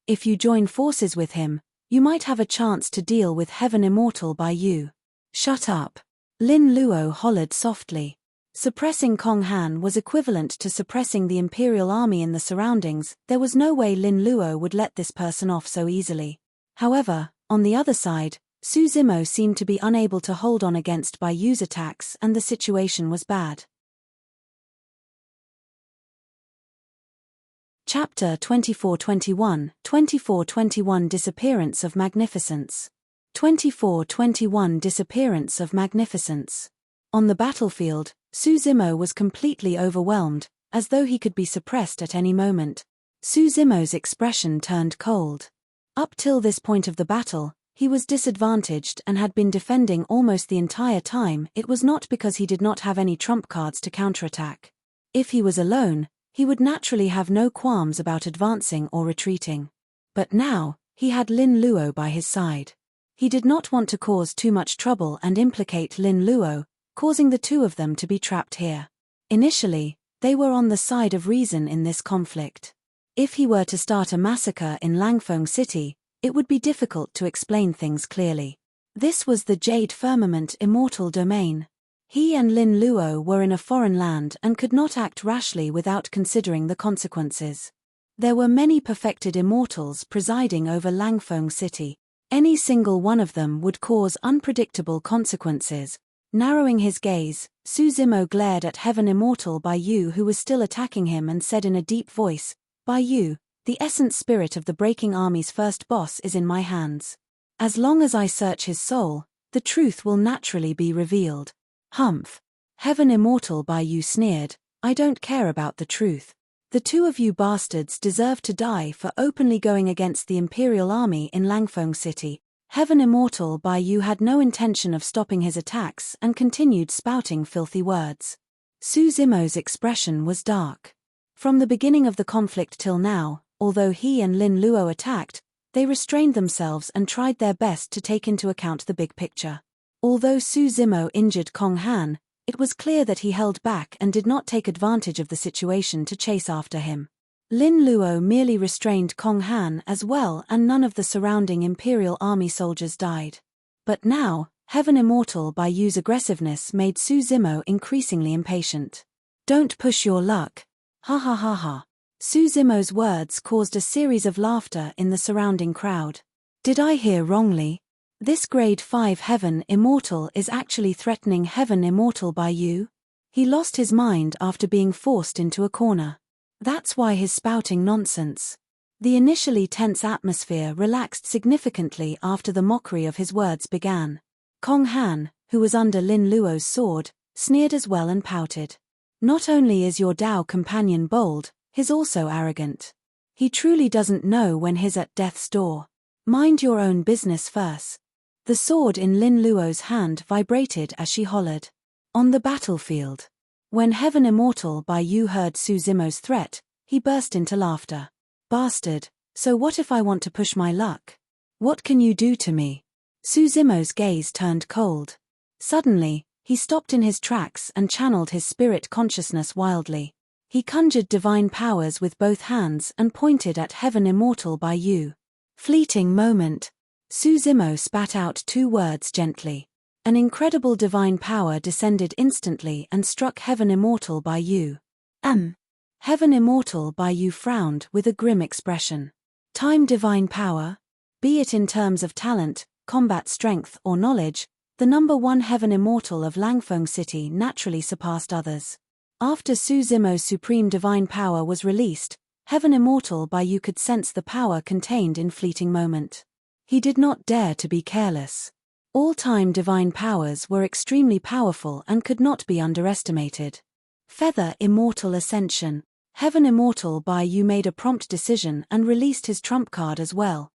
If you join forces with him, you might have a chance to deal with Heaven Immortal by Yu." "Shut up." Lin Luo hollered softly. Suppressing Kong Han was equivalent to suppressing the Imperial army in the surroundings. There was no way Lin Luo would let this person off so easily. However, on the other side, Su Zimo seemed to be unable to hold on against Bai Yu's attacks and the situation was bad. Chapter 2421, 2421 Disappearance of Magnificence. 2421 Disappearance of Magnificence. On the battlefield, Su Zimo was completely overwhelmed, as though he could be suppressed at any moment. Su Zimo's expression turned cold. Up till this point of the battle, he was disadvantaged and had been defending almost the entire time. It was not because he did not have any trump cards to counterattack. If he was alone, he would naturally have no qualms about advancing or retreating. But now, he had Lin Luo by his side. He did not want to cause too much trouble and implicate Lin Luo, causing the two of them to be trapped here. Initially, they were on the side of reason in this conflict. If he were to start a massacre in Langfeng City, it would be difficult to explain things clearly. This was the Jade Firmament Immortal domain. He and Lin Luo were in a foreign land and could not act rashly without considering the consequences. There were many perfected immortals presiding over Langfeng City. Any single one of them would cause unpredictable consequences. Narrowing his gaze, Su Zimo glared at Heaven Immortal Bai Yu who was still attacking him and said in a deep voice, "Bai Yu, the essence spirit of the Breaking Army's first boss is in my hands. As long as I search his soul, the truth will naturally be revealed." "Humph." Heaven Immortal Bai Yu sneered, "I don't care about the truth. The two of you bastards deserve to die for openly going against the Imperial army in Langfeng City." Heaven Immortal Bai Yu had no intention of stopping his attacks and continued spouting filthy words. Su Zimo's expression was dark. From the beginning of the conflict till now, although he and Lin Luo attacked, they restrained themselves and tried their best to take into account the big picture. Although Su Zimo injured Kong Han, it was clear that he held back and did not take advantage of the situation to chase after him. Lin Luo merely restrained Kong Han as well and none of the surrounding Imperial army soldiers died. But now, Heaven Immortal Bai Yu's aggressiveness made Su Zimo increasingly impatient. "Don't push your luck. Ha ha ha ha." Su Zimo's words caused a series of laughter in the surrounding crowd. "Did I hear wrongly? This grade 5 Heaven Immortal is actually threatening Heaven Immortal Bai Yu?" He lost his mind after being forced into a corner. That's why he's spouting nonsense. The initially tense atmosphere relaxed significantly after the mockery of his words began. Kong Han, who was under Lin Luo's sword, sneered as well and pouted. "Not only is your Dao companion bold, he's also arrogant. He truly doesn't know when he's at death's door. Mind your own business first." The sword in Lin Luo's hand vibrated as she hollered. On the battlefield. When Heaven Immortal Bai Yu heard Su Zimo's threat, he burst into laughter. "Bastard, so what if I want to push my luck? What can you do to me?" Su Zimo's gaze turned cold. Suddenly, He stopped in his tracks and channeled his spirit consciousness wildly. He conjured divine powers with both hands and pointed at heaven immortal by you. Fleeting moment. Su Zimo spat out 2 words gently. An incredible divine power descended instantly and struck heaven immortal by you. Heaven immortal by you frowned with a grim expression. Time divine power? Be it in terms of talent, combat strength or knowledge, the number 1 heaven immortal of Langfeng City naturally surpassed others. After Su Zimo's supreme divine power was released, heaven immortal by you could sense the power contained in fleeting moment. He did not dare to be careless. All-time divine powers were extremely powerful and could not be underestimated. Feather immortal ascension. Heaven immortal by you made a prompt decision and released his trump card as well.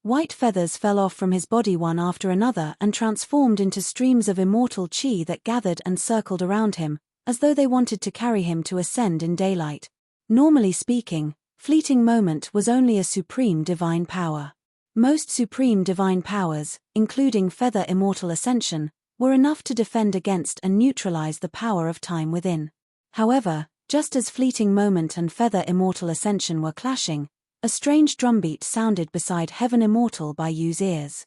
White feathers fell off from his body one after another and transformed into streams of immortal chi that gathered and circled around him, as though they wanted to carry him to ascend in daylight. Normally speaking, fleeting moment was only a supreme divine power. Most supreme divine powers, including feather immortal ascension, were enough to defend against and neutralize the power of time within. However, just as fleeting moment and feather immortal ascension were clashing, a strange drumbeat sounded beside heaven immortal by you's ears.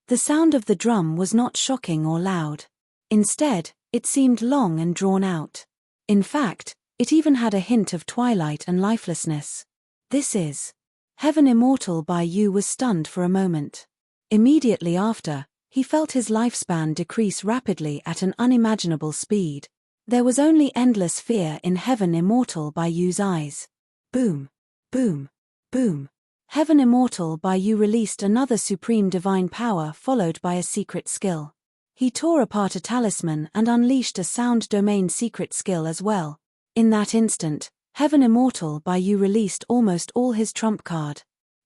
The sound of the drum was not shocking or loud. Instead, it seemed long and drawn out. In fact, it even had a hint of twilight and lifelessness. This is. Heaven immortal by you was stunned for a moment. Immediately after, he felt his lifespan decrease rapidly at an unimaginable speed. There was only endless fear in heaven immortal by you's eyes. Boom. Boom. Boom. Heaven immortal by you released another supreme divine power followed by a secret skill. He tore apart a talisman and unleashed a sound domain secret skill as well. In that instant, heaven immortal by you released almost all his trump card.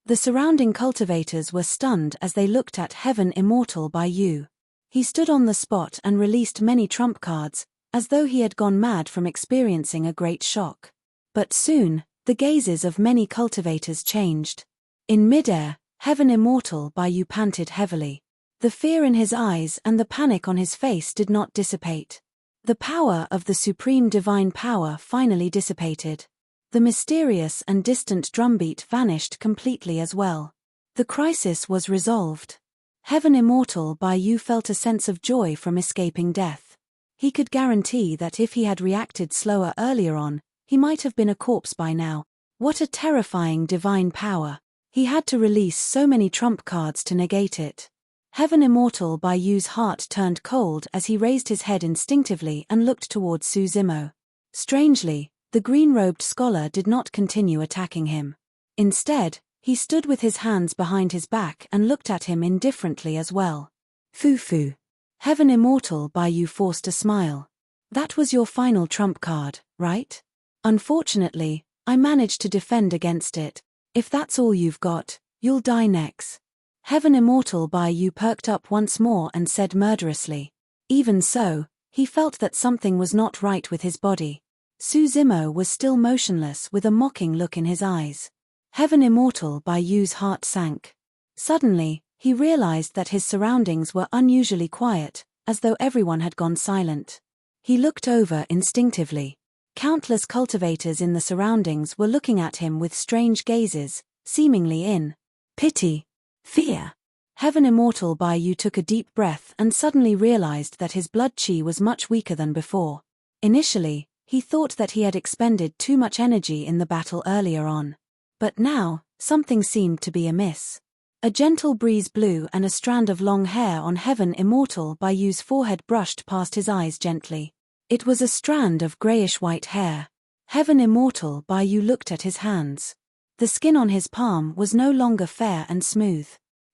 The surrounding cultivators were stunned as they looked at heaven immortal by you. He stood on the spot and released many trump cards, as though he had gone mad from experiencing a great shock. But soon, the gazes of many cultivators changed. In midair, heaven immortal by you panted heavily. The fear in his eyes and the panic on his face did not dissipate. The power of the supreme divine power finally dissipated. The mysterious and distant drumbeat vanished completely as well. The crisis was resolved. Heaven immortal by you felt a sense of joy from escaping death. He could guarantee that if he had reacted slower earlier on, he might have been a corpse by now. What a terrifying divine power. He had to release so many trump cards to negate it. Heaven immortal by you's heart turned cold as he raised his head instinctively and looked towards Su Zimo. Strangely, the green-robed scholar did not continue attacking him. Instead, he stood with his hands behind his back and looked at him indifferently as well. Foo-foo. Heaven immortal by you forced a smile. That was your final trump card, right? Unfortunately, I managed to defend against it. If that's all you've got, you'll die next. Heaven immortal by you perked up once more and said murderously. Even so, he felt that something was not right with his body. Su Zimo was still motionless with a mocking look in his eyes. Heaven immortal by you's heart sank. Suddenly, he realized that his surroundings were unusually quiet, as though everyone had gone silent. He looked over instinctively. Countless cultivators in the surroundings were looking at him with strange gazes, seemingly in pity, fear. Heaven immortal by you took a deep breath and suddenly realized that his blood chi was much weaker than before. Initially, he thought that he had expended too much energy in the battle earlier on. But now, something seemed to be amiss. A gentle breeze blew and a strand of long hair on heaven immortal by you's forehead brushed past his eyes gently. It was a strand of grayish-white hair. Heaven immortal by you looked at his hands. The skin on his palm was no longer fair and smooth.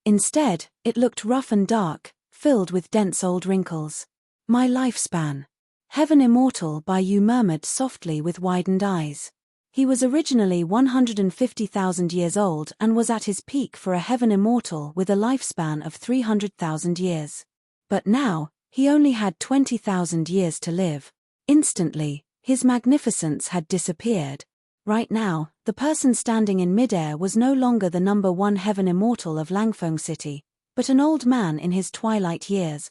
Instead, it looked rough and dark, filled with dense old wrinkles. My lifespan. Heaven immortal by you murmured softly with widened eyes. He was originally 150,000 years old and was at his peak for a heaven immortal with a lifespan of 300,000 years. But now, he only had 20,000 years to live. Instantly, his magnificence had disappeared. Right now, the person standing in midair was no longer the number one heaven immortal of Langfeng City, but an old man in his twilight years.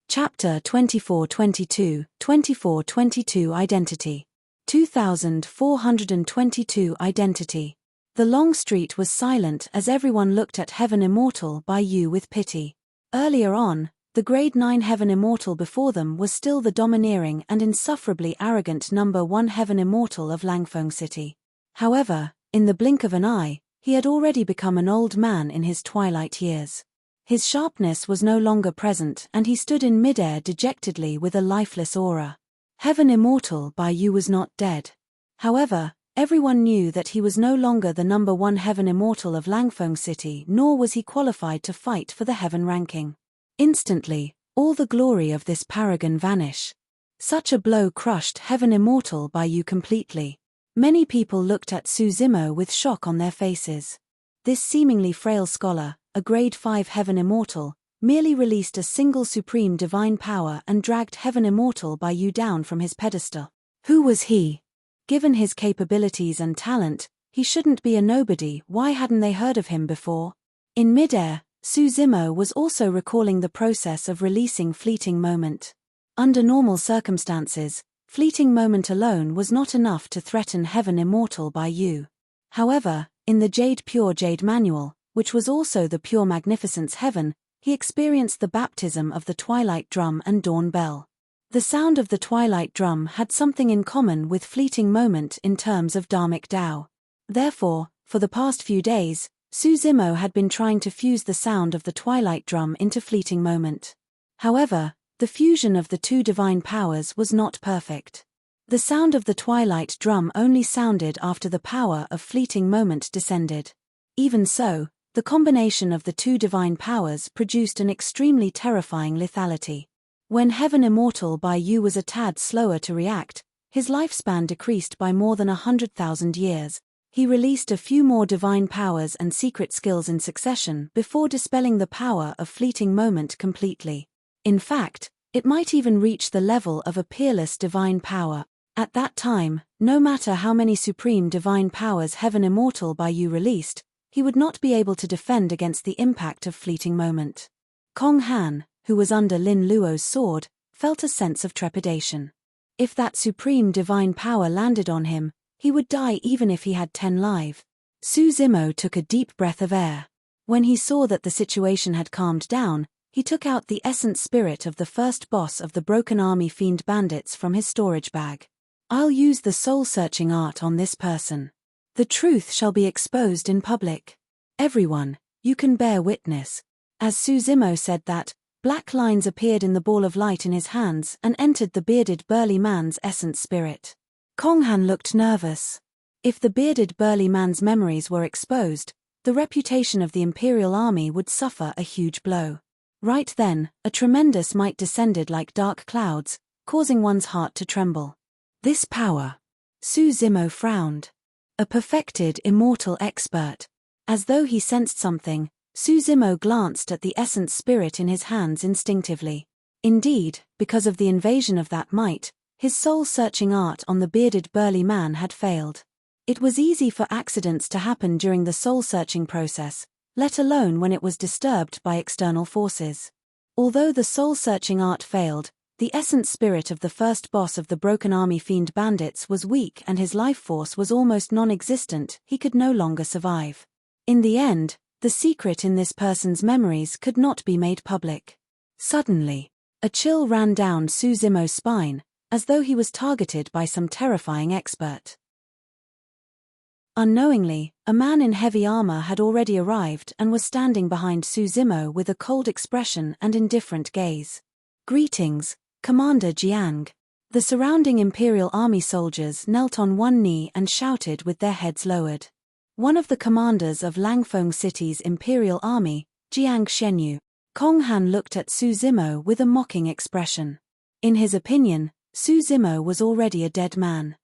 Chapter 2422, 2422 Identity. 2422 Identity. The long street was silent as everyone looked at Heaven Immortal by you with pity. Earlier on, the grade 9 Heaven Immortal before them was still the domineering and insufferably arrogant number 1 Heaven Immortal of Langfeng City. However, in the blink of an eye, he had already become an old man in his twilight years. His sharpness was no longer present and he stood in midair dejectedly with a lifeless aura. Heaven Immortal by you was not dead. However, everyone knew that he was no longer the number 1 Heaven Immortal of Langfeng City, nor was he qualified to fight for the Heaven ranking. Instantly, all the glory of this paragon vanished. Such a blow crushed Heaven Immortal by you completely. Many people looked at Su Zimo with shock on their faces. This seemingly frail scholar, a grade 5 Heaven Immortal, merely released a single supreme divine power and dragged Heaven Immortal by you down from his pedestal. Who was he? Given his capabilities and talent, he shouldn't be a nobody. Why hadn't they heard of him before? In midair, Su Zimo was also recalling the process of releasing Fleeting Moment. Under normal circumstances, Fleeting Moment alone was not enough to threaten Heaven Immortal by you. However, in the Pure Jade Manual, which was also the Pure Magnificence Heaven, he experienced the baptism of the Twilight Drum and Dawn Bell. The sound of the Twilight Drum had something in common with Fleeting Moment in terms of Dharmic Tao. Therefore, for the past few days, Su Zimo had been trying to fuse the sound of the Twilight Drum into Fleeting Moment. However, the fusion of the two divine powers was not perfect. The sound of the Twilight Drum only sounded after the power of Fleeting Moment descended. Even so, the combination of the two divine powers produced an extremely terrifying lethality. When Heaven Immortal by you was a tad slower to react, his lifespan decreased by more than 100,000 years. He released a few more divine powers and secret skills in succession before dispelling the power of Fleeting Moment completely. In fact, it might even reach the level of a peerless divine power. At that time, no matter how many supreme divine powers Heaven Immortal by you released, he would not be able to defend against the impact of Fleeting Moment. Kong Han, who was under Lin Luo's sword, felt a sense of trepidation. If that supreme divine power landed on him, he would die even if he had 10 lives. Su Zimo took a deep breath of air. When he saw that the situation had calmed down, he took out the essence spirit of the first boss of the Broken Army Fiend Bandits from his storage bag. I'll use the soul-searching art on this person. The truth shall be exposed in public. Everyone, you can bear witness. As Su Zimo said that, black lines appeared in the ball of light in his hands and entered the bearded burly man's essence spirit. Kong Han looked nervous. If the bearded burly man's memories were exposed, the reputation of the Imperial Army would suffer a huge blow. Right then, a tremendous might descended like dark clouds, causing one's heart to tremble. This power. Su Zimo frowned. A perfected immortal expert. As though he sensed something, Su Zimo glanced at the essence spirit in his hands instinctively. Indeed, because of the invasion of that might, his soul-searching art on the bearded burly man had failed. It was easy for accidents to happen during the soul-searching process, let alone when it was disturbed by external forces. Although the soul-searching art failed, the essence spirit of the first boss of the Broken Army Fiend Bandits was weak and his life force was almost non-existent. He could no longer survive. In the end, the secret in this person's memories could not be made public. Suddenly, a chill ran down Su Zimo's spine, as though he was targeted by some terrifying expert. Unknowingly, a man in heavy armor had already arrived and was standing behind Su Zimo with a cold expression and indifferent gaze. Greetings, Commander Jiang. The surrounding Imperial Army soldiers knelt on one knee and shouted with their heads lowered. One of the commanders of Langfeng City's Imperial Army, Jiang Shenyu. Kong Han looked at Su Zimo with a mocking expression. In his opinion, Su Zimo was already a dead man.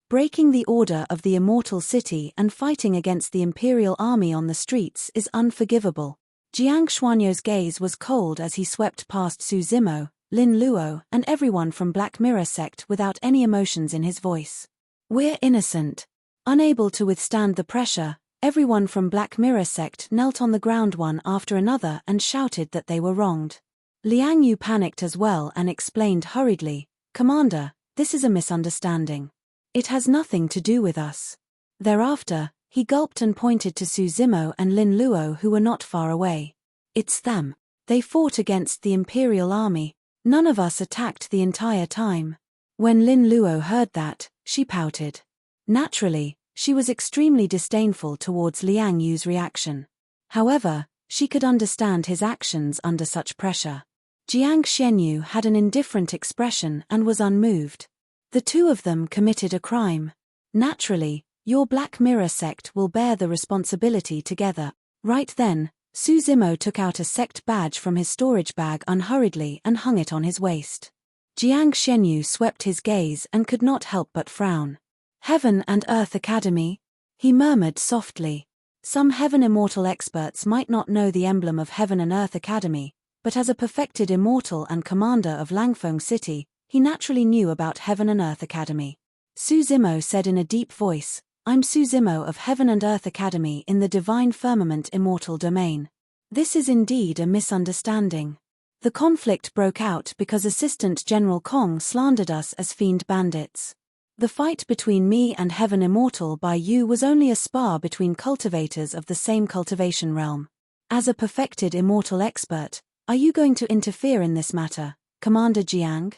Breaking the order of the Immortal City and fighting against the Imperial Army on the streets is unforgivable. Jiang Xuanyou's gaze was cold as he swept past Su Zimo, Lin Luo, and everyone from Black Mirror sect without any emotions in his voice. We're innocent. Unable to withstand the pressure, everyone from Black Mirror sect knelt on the ground one after another and shouted that they were wronged. Liang Yu panicked as well and explained hurriedly, "Commander, this is a misunderstanding. It has nothing to do with us." Thereafter, he gulped and pointed to Su Zimo and Lin Luo who were not far away. "It's them. They fought against the Imperial Army. None of us attacked the entire time." When Lin Luo heard that, she pouted. Naturally, she was extremely disdainful towards Liang Yu's reaction. However, she could understand his actions under such pressure. Jiang Xianyu had an indifferent expression and was unmoved. The two of them committed a crime. Naturally, your Black Mirror sect will bear the responsibility together. Right then, Su Zimo took out a sect badge from his storage bag unhurriedly and hung it on his waist. Jiang Xianyu swept his gaze and could not help but frown. "Heaven and Earth Academy?" he murmured softly. Some Heaven Immortal experts might not know the emblem of Heaven and Earth Academy, but as a perfected Immortal and commander of Langfeng City, he naturally knew about Heaven and Earth Academy. Su Zimo said in a deep voice, "I'm Su Zimo of Heaven and Earth Academy in the Divine Firmament Immortal Domain." This is indeed a misunderstanding. The conflict broke out because Assistant General Kong slandered us as fiend bandits. The fight between me and Heaven Immortal by you was only a spar between cultivators of the same cultivation realm. As a perfected Immortal expert, are you going to interfere in this matter, Commander Jiang?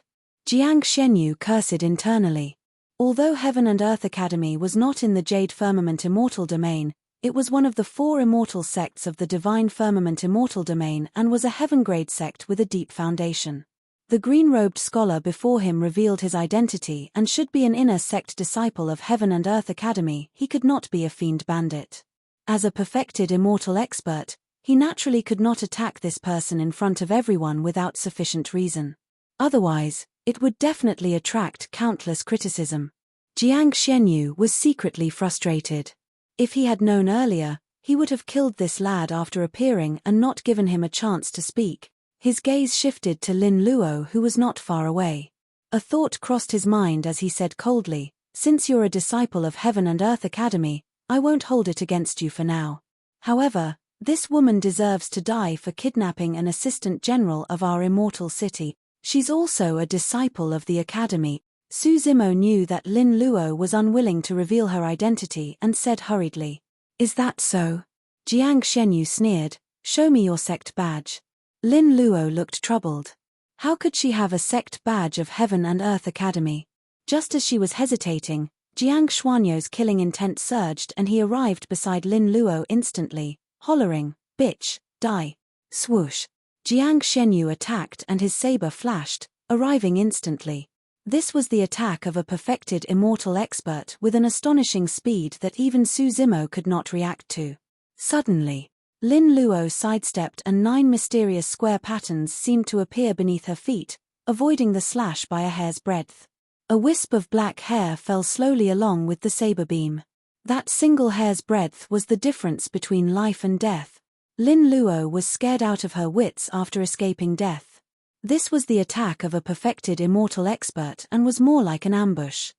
Jiang Xianyu cursed internally. Although Heaven and Earth Academy was not in the Jade Firmament Immortal Domain, it was one of the 4 immortal sects of the Divine Firmament Immortal Domain and was a heaven-grade sect with a deep foundation. The green-robed scholar before him revealed his identity and should be an inner sect disciple of Heaven and Earth Academy. He could not be a fiend bandit. As a perfected immortal expert, he naturally could not attack this person in front of everyone without sufficient reason. Otherwise, it would definitely attract countless criticism. Jiang Xianyu was secretly frustrated. If he had known earlier, he would have killed this lad after appearing and not given him a chance to speak. His gaze shifted to Lin Luo who was not far away. A thought crossed his mind as he said coldly, "Since you're a disciple of Heaven and Earth Academy, I won't hold it against you for now. However, this woman deserves to die for kidnapping an assistant general of our immortal city. She's also a disciple of the Academy." Su Zimo knew that Lin Luo was unwilling to reveal her identity and said hurriedly, "Is that so?" Jiang Xianyu sneered, "Show me your sect badge." Lin Luo looked troubled. How could she have a sect badge of Heaven and Earth Academy? Just as she was hesitating, Jiang Xuanyou's killing intent surged and he arrived beside Lin Luo instantly, hollering, "Bitch, die." Swoosh. Jiang Xianyu attacked and his saber flashed, arriving instantly. This was the attack of a perfected immortal expert with an astonishing speed that even Su Zimo could not react to. Suddenly, Lin Luo sidestepped and 9 mysterious square patterns seemed to appear beneath her feet, avoiding the slash by a hair's breadth. A wisp of black hair fell slowly along with the saber beam. That single hair's breadth was the difference between life and death. Lin Luo was scared out of her wits after escaping death. This was the attack of a perfected immortal expert and was more like an ambush.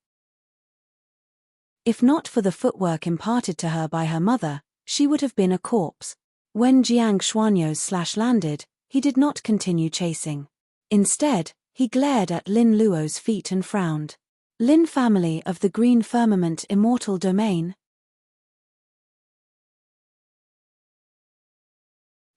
If not for the footwork imparted to her by her mother, she would have been a corpse. When Jiang Xuanyou's slash landed, he did not continue chasing. Instead, he glared at Lin Luo's feet and frowned. Lin family of the Green Firmament Immortal Domain.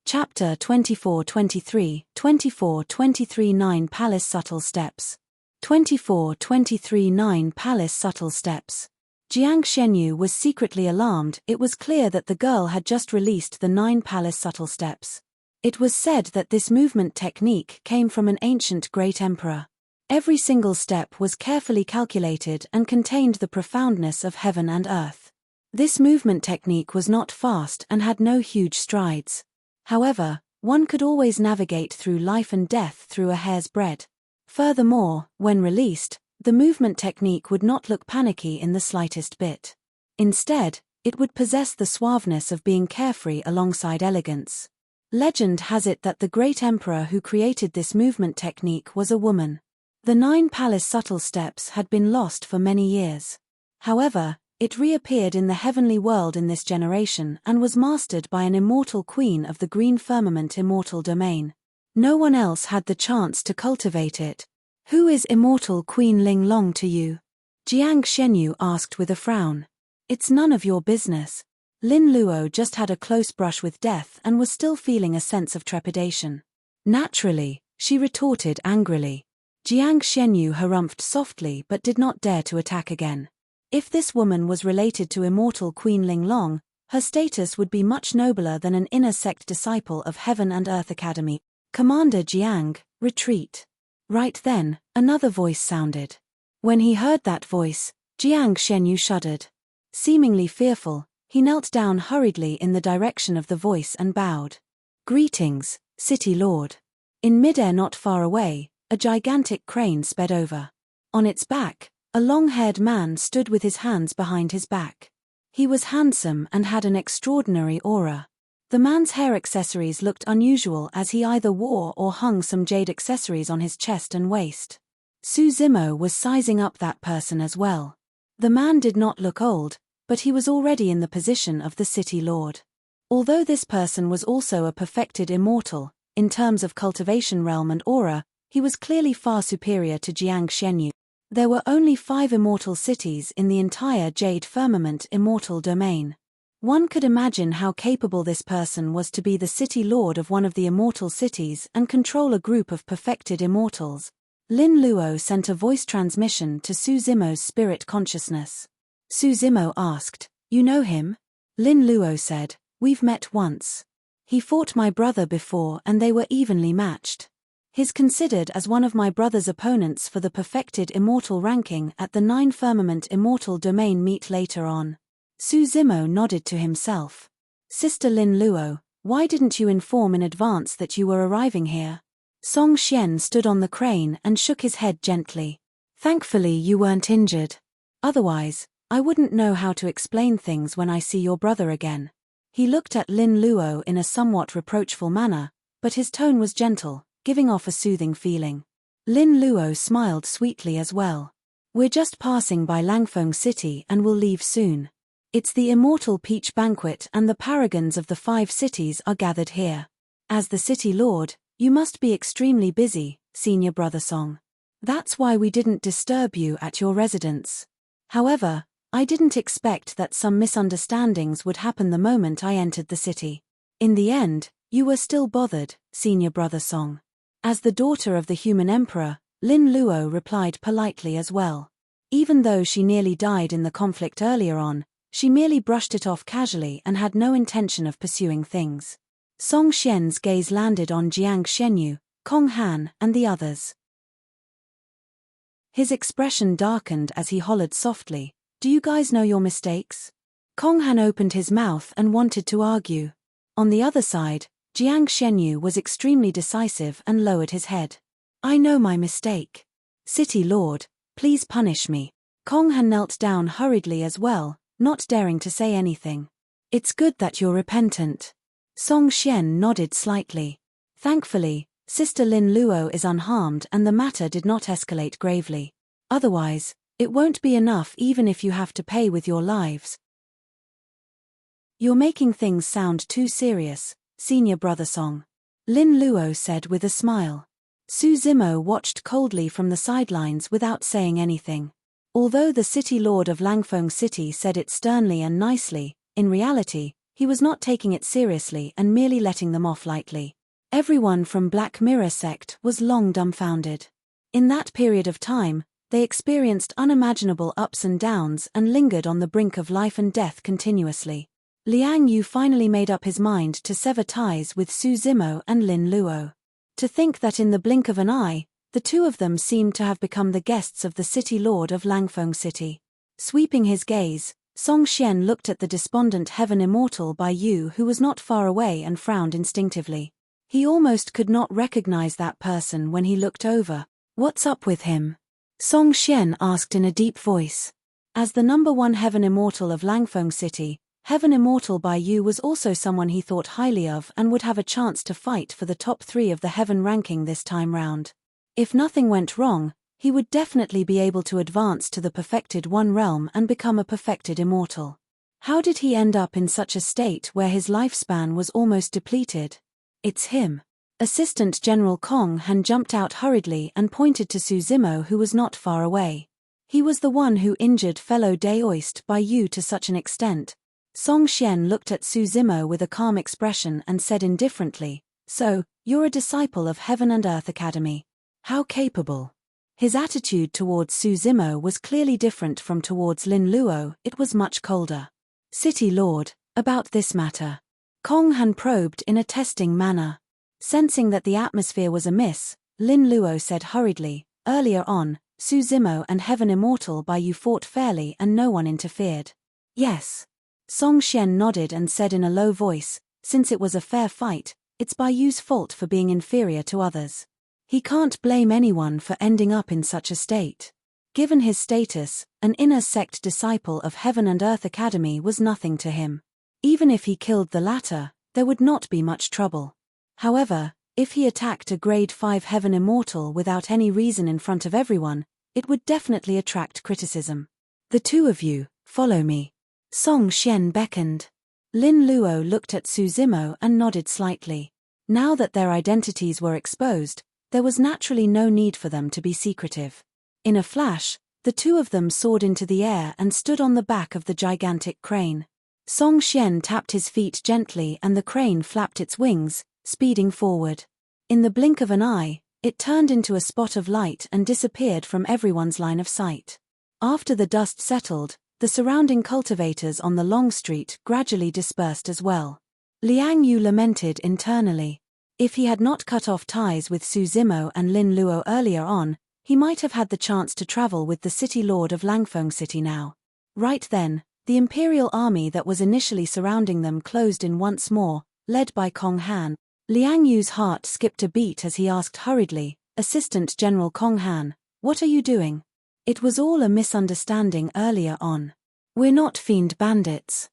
Chapter 24-23, 24-23-9 Palace Subtle Steps. 24-23-9 Palace Subtle Steps. Jiang Xianyu was secretly alarmed. It was clear that the girl had just released the 9 Palace Subtle Steps. It was said that this movement technique came from an ancient great emperor. Every single step was carefully calculated and contained the profoundness of heaven and earth. This movement technique was not fast and had no huge strides. However, one could always navigate through life and death through a hair's breadth. Furthermore, when released, the movement technique would not look panicky in the slightest bit. Instead, it would possess the suaveness of being carefree alongside elegance. Legend has it that the great emperor who created this movement technique was a woman. The 9 Palace Subtle Steps had been lost for many years. However, It reappeared in the heavenly world in this generation and was mastered by an immortal queen of the green firmament immortal domain. No one else had the chance to cultivate it. Who is immortal Queen Ling Long to you? Jiang Shenyu asked with a frown. It's none of your business. Lin Luo just had a close brush with death and was still feeling a sense of trepidation. Naturally, she retorted angrily. Jiang Shenyu harumphed softly but did not dare to attack again. If this woman was related to immortal Queen Ling Long, her status would be much nobler than an inner sect disciple of Heaven and Earth Academy. Commander Jiang, retreat. Right then, another voice sounded. When he heard that voice, Jiang Shenyu shuddered. Seemingly fearful, he knelt down hurriedly in the direction of the voice and bowed. Greetings, City Lord. In midair not far away, a gigantic crane sped over. On its back, a long-haired man stood with his hands behind his back. He was handsome and had an extraordinary aura. The man's hair accessories looked unusual as he either wore or hung some jade accessories on his chest and waist. Su Zimo was sizing up that person as well. The man did not look old, but he was already in the position of the City Lord. Although this person was also a perfected immortal, in terms of cultivation realm and aura, he was clearly far superior to Jiang Shenyu. There were only 5 immortal cities in the entire Jade Firmament immortal domain. One could imagine how capable this person was to be the city lord of one of the immortal cities and control a group of perfected immortals. Lin Luo sent a voice transmission to Su Zimo's spirit consciousness. Su Zimo asked, "You know him?" Lin Luo said, "We've met once. He fought my brother before and they were evenly matched. He's considered as one of my brother's opponents for the perfected immortal ranking at the 9 Firmament immortal domain meet later on." Su Zimo nodded to himself. "Sister Lin Luo, why didn't you inform in advance that you were arriving here?" Song Xian stood on the crane and shook his head gently. "Thankfully you weren't injured. Otherwise, I wouldn't know how to explain things when I see your brother again." He looked at Lin Luo in a somewhat reproachful manner, but his tone was gentle, giving off a soothing feeling. Lin Luo smiled sweetly as well. "We're just passing by Langfeng City and will leave soon. It's the Immortal Peach Banquet and the paragons of the 5 cities are gathered here. As the City Lord, you must be extremely busy, Senior Brother Song. That's why we didn't disturb you at your residence. However, I didn't expect that some misunderstandings would happen the moment I entered the city. In the end, you were still bothered, Senior Brother Song." As the daughter of the human emperor, Lin Luo replied politely as well. Even though she nearly died in the conflict earlier on, she merely brushed it off casually and had no intention of pursuing things. Song Xian's gaze landed on Jiang Shenyu, Kong Han, and the others. His expression darkened as he hollered softly, "Do you guys know your mistakes?" Kong Han opened his mouth and wanted to argue. On the other side, Jiang Shenyu was extremely decisive and lowered his head. "I know my mistake. City Lord, please punish me." Kong Han knelt down hurriedly as well, not daring to say anything. "It's good that you're repentant." Song Xian nodded slightly. Thankfully, Sister Lin Luo is unharmed and the matter did not escalate gravely. Otherwise, it won't be enough even if you have to pay with your lives. "You're making things sound too serious, Senior Brother Song," Lin Luo said with a smile. Su Zimo watched coldly from the sidelines without saying anything. Although the City Lord of Langfeng City said it sternly and nicely, in reality, he was not taking it seriously and merely letting them off lightly. Everyone from Black Mirror sect was long dumbfounded. In that period of time, they experienced unimaginable ups and downs and lingered on the brink of life and death continuously. Liang Yu finally made up his mind to sever ties with Su Zimo and Lin Luo. To think that in the blink of an eye, the two of them seemed to have become the guests of the City Lord of Langfeng City. Sweeping his gaze, Song Xian looked at the despondent Heaven Immortal Bai Yu who was not far away and frowned instinctively. He almost could not recognize that person when he looked over. "What's up with him?" Song Xian asked in a deep voice. As the #1 Heaven Immortal of Langfeng City, Heaven Immortal Bai Yu was also someone he thought highly of and would have a chance to fight for the top 3 of the Heaven ranking this time round. If nothing went wrong, He would definitely be able to advance to the perfected one realm and become a perfected immortal. How did he end up in such a state where his lifespan was almost depleted? It's him. Assistant General Kong Han jumped out hurriedly and pointed to Su Zimo, who was not far away. He was the one who injured fellow Daoist by you to such an extent. Song Xian looked at Su Zimo with a calm expression and said indifferently, "So, you're a disciple of Heaven and Earth Academy. How capable." His attitude towards Su Zimo was clearly different from towards Lin Luo. It was much colder. "City Lord, about this matter." Kong Han probed in a testing manner. Sensing that the atmosphere was amiss, Lin Luo said hurriedly, "Earlier on, Su Zimo and Heaven Immortal by you fought fairly and no one interfered." "Yes." Song Xian nodded and said in a low voice, "Since it was a fair fight, it's Bai Yu's fault for being inferior to others. He can't blame anyone for ending up in such a state. Given his status, an inner sect disciple of Heaven and Earth Academy was nothing to him. Even if he killed the latter, there would not be much trouble. However, if he attacked a grade 5 Heaven Immortal without any reason in front of everyone, it would definitely attract criticism. The two of you, follow me." Song Xian beckoned. Lin Luo looked at Su Zimo and nodded slightly. Now that their identities were exposed, there was naturally no need for them to be secretive. In a flash, the two of them soared into the air and stood on the back of the gigantic crane. Song Xian tapped his feet gently and the crane flapped its wings, speeding forward. In the blink of an eye, it turned into a spot of light and disappeared from everyone's line of sight. After the dust settled, the surrounding cultivators on the long street gradually dispersed as well. Liang Yu lamented internally. If he had not cut off ties with Su Zimo and Lin Luo earlier on, he might have had the chance to travel with the city lord of Langfeng City now. Right then, the imperial army that was initially surrounding them closed in once more, led by Kong Han. Liang Yu's heart skipped a beat as he asked hurriedly, "Assistant General Kong Han, what are you doing? It was all a misunderstanding earlier on. We're not fiend bandits."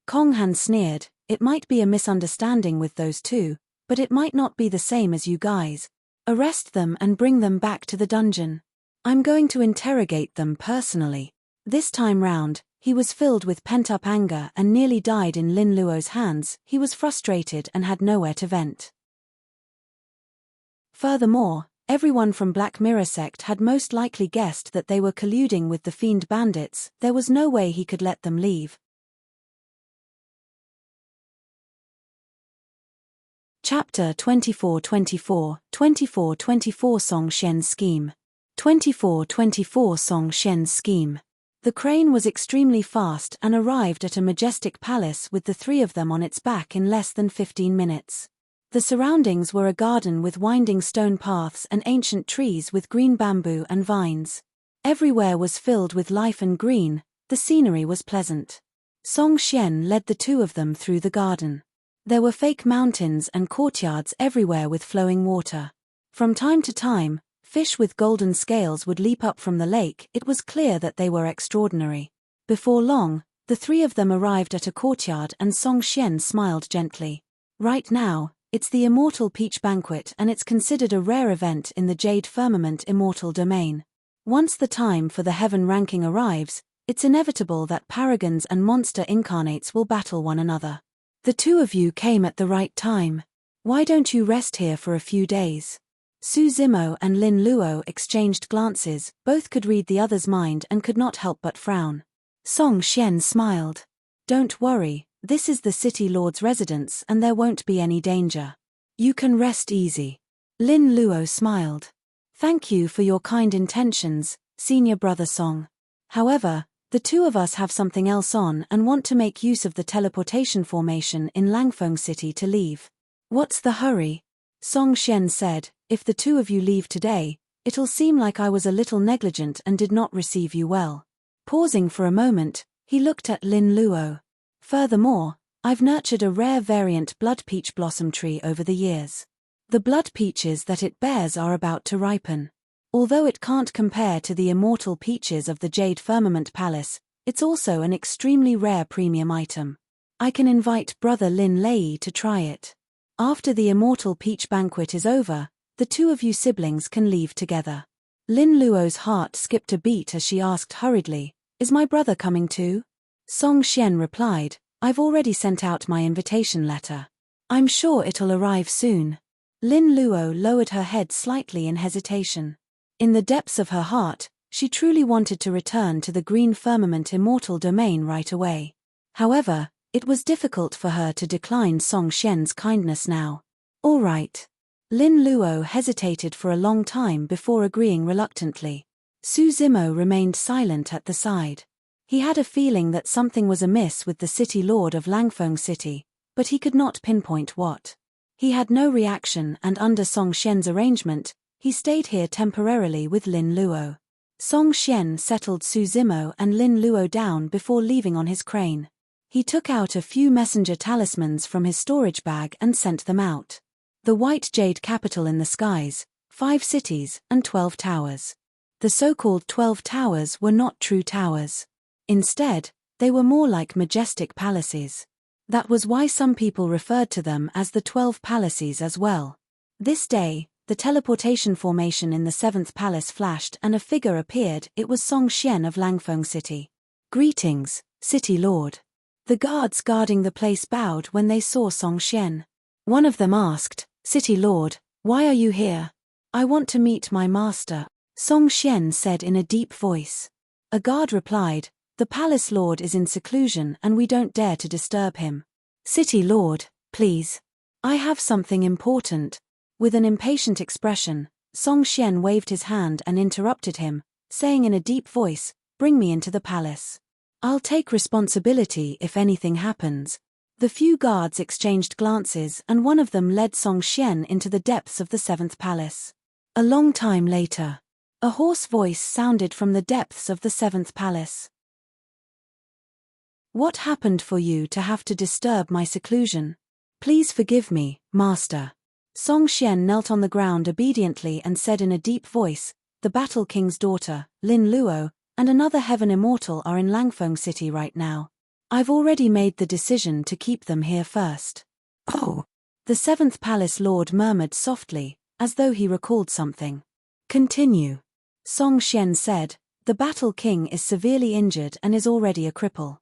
Kong Han sneered, "It might be a misunderstanding with those two, but it might not be the same as you guys. Arrest them and bring them back to the dungeon. I'm going to interrogate them personally." This time round, he was filled with pent-up anger and nearly died in Lin Luo's hands. He was frustrated and had nowhere to vent. Furthermore, everyone from Black Mirror sect had most likely guessed that they were colluding with the fiend bandits. There was no way he could let them leave. Chapter 24 Song Xian's Scheme. 24 Song Xian's Scheme. The crane was extremely fast and arrived at a majestic palace with the three of them on its back in less than 15 minutes. The surroundings were a garden with winding stone paths and ancient trees with green bamboo and vines. Everywhere was filled with life and green, the scenery was pleasant. Song Xian led the two of them through the garden. There were fake mountains and courtyards everywhere with flowing water. From time to time, fish with golden scales would leap up from the lake. It was clear that they were extraordinary. Before long, the three of them arrived at a courtyard and Song Xian smiled gently. Right now, it's the Immortal Peach Banquet and it's considered a rare event in the Jade Firmament Immortal domain. Once the time for the heaven ranking arrives, it's inevitable that paragons and monster incarnates will battle one another. The two of you came at the right time. Why don't you rest here for a few days? Su Zimo and Lin Luo exchanged glances, both could read the other's mind and could not help but frown. Song Xian smiled. "Don't worry, this is the city lord's residence and there won't be any danger. You can rest easy." Lin Luo smiled. "Thank you for your kind intentions, senior brother Song. However, the two of us have something else on and want to make use of the teleportation formation in Langfeng City to leave." "What's the hurry?" Song Xian said, "If the two of you leave today, it'll seem like I was a little negligent and did not receive you well." Pausing for a moment, he looked at Lin Luo. "Furthermore, I've nurtured a rare variant blood peach blossom tree over the years. The blood peaches that it bears are about to ripen. Although it can't compare to the immortal peaches of the Jade Firmament Palace, it's also an extremely rare premium item. I can invite brother Lin Lei to try it. After the Immortal Peach Banquet is over, the two of you siblings can leave together." Lin Luo's heart skipped a beat as she asked hurriedly, "Is my brother coming too?" Song Xian replied, "I've already sent out my invitation letter. I'm sure it'll arrive soon." Lin Luo lowered her head slightly in hesitation. In the depths of her heart, she truly wanted to return to the green firmament immortal domain right away. However, it was difficult for her to decline Song Xian's kindness now. "All right." Lin Luo hesitated for a long time before agreeing reluctantly. Su Zimo remained silent at the side. He had a feeling that something was amiss with the city lord of Langfeng City, but he could not pinpoint what. He had no reaction, and under Song Xian's arrangement, he stayed here temporarily with Lin Luo. Song Xian settled Su Zimo and Lin Luo down before leaving on his crane. He took out a few messenger talismans from his storage bag and sent them out. The white jade capital in the skies, 5 cities, and 12 towers. The so-called 12 towers were not true towers. Instead, they were more like majestic palaces. That was why some people referred to them as the 12 palaces as well. This day, the teleportation formation in the 7th palace flashed and a figure appeared. It was Song Xian of Langfeng City. "Greetings, City Lord." The guards guarding the place bowed when they saw Song Xian. One of them asked, "City Lord, why are you here?" "I want to meet my master," Song Xian said in a deep voice. A guard replied, "The palace lord is in seclusion and we don't dare to disturb him." "City Lord, please. I have something important." With an impatient expression, Song Xian waved his hand and interrupted him, saying in a deep voice, "Bring me into the palace. I'll take responsibility if anything happens." The few guards exchanged glances and one of them led Song Xian into the depths of the 7th palace. A long time later, a hoarse voice sounded from the depths of the 7th palace. "What happened for you to have to disturb my seclusion? Please forgive me, master." Song Xian knelt on the ground obediently and said in a deep voice, "The Battle King's daughter, Lin Luo, and another Heaven Immortal are in Langfeng City right now. I've already made the decision to keep them here first." "Oh," the 7th Palace Lord murmured softly, as though he recalled something. "Continue." Song Xian said, "The Battle King is severely injured and is already a cripple.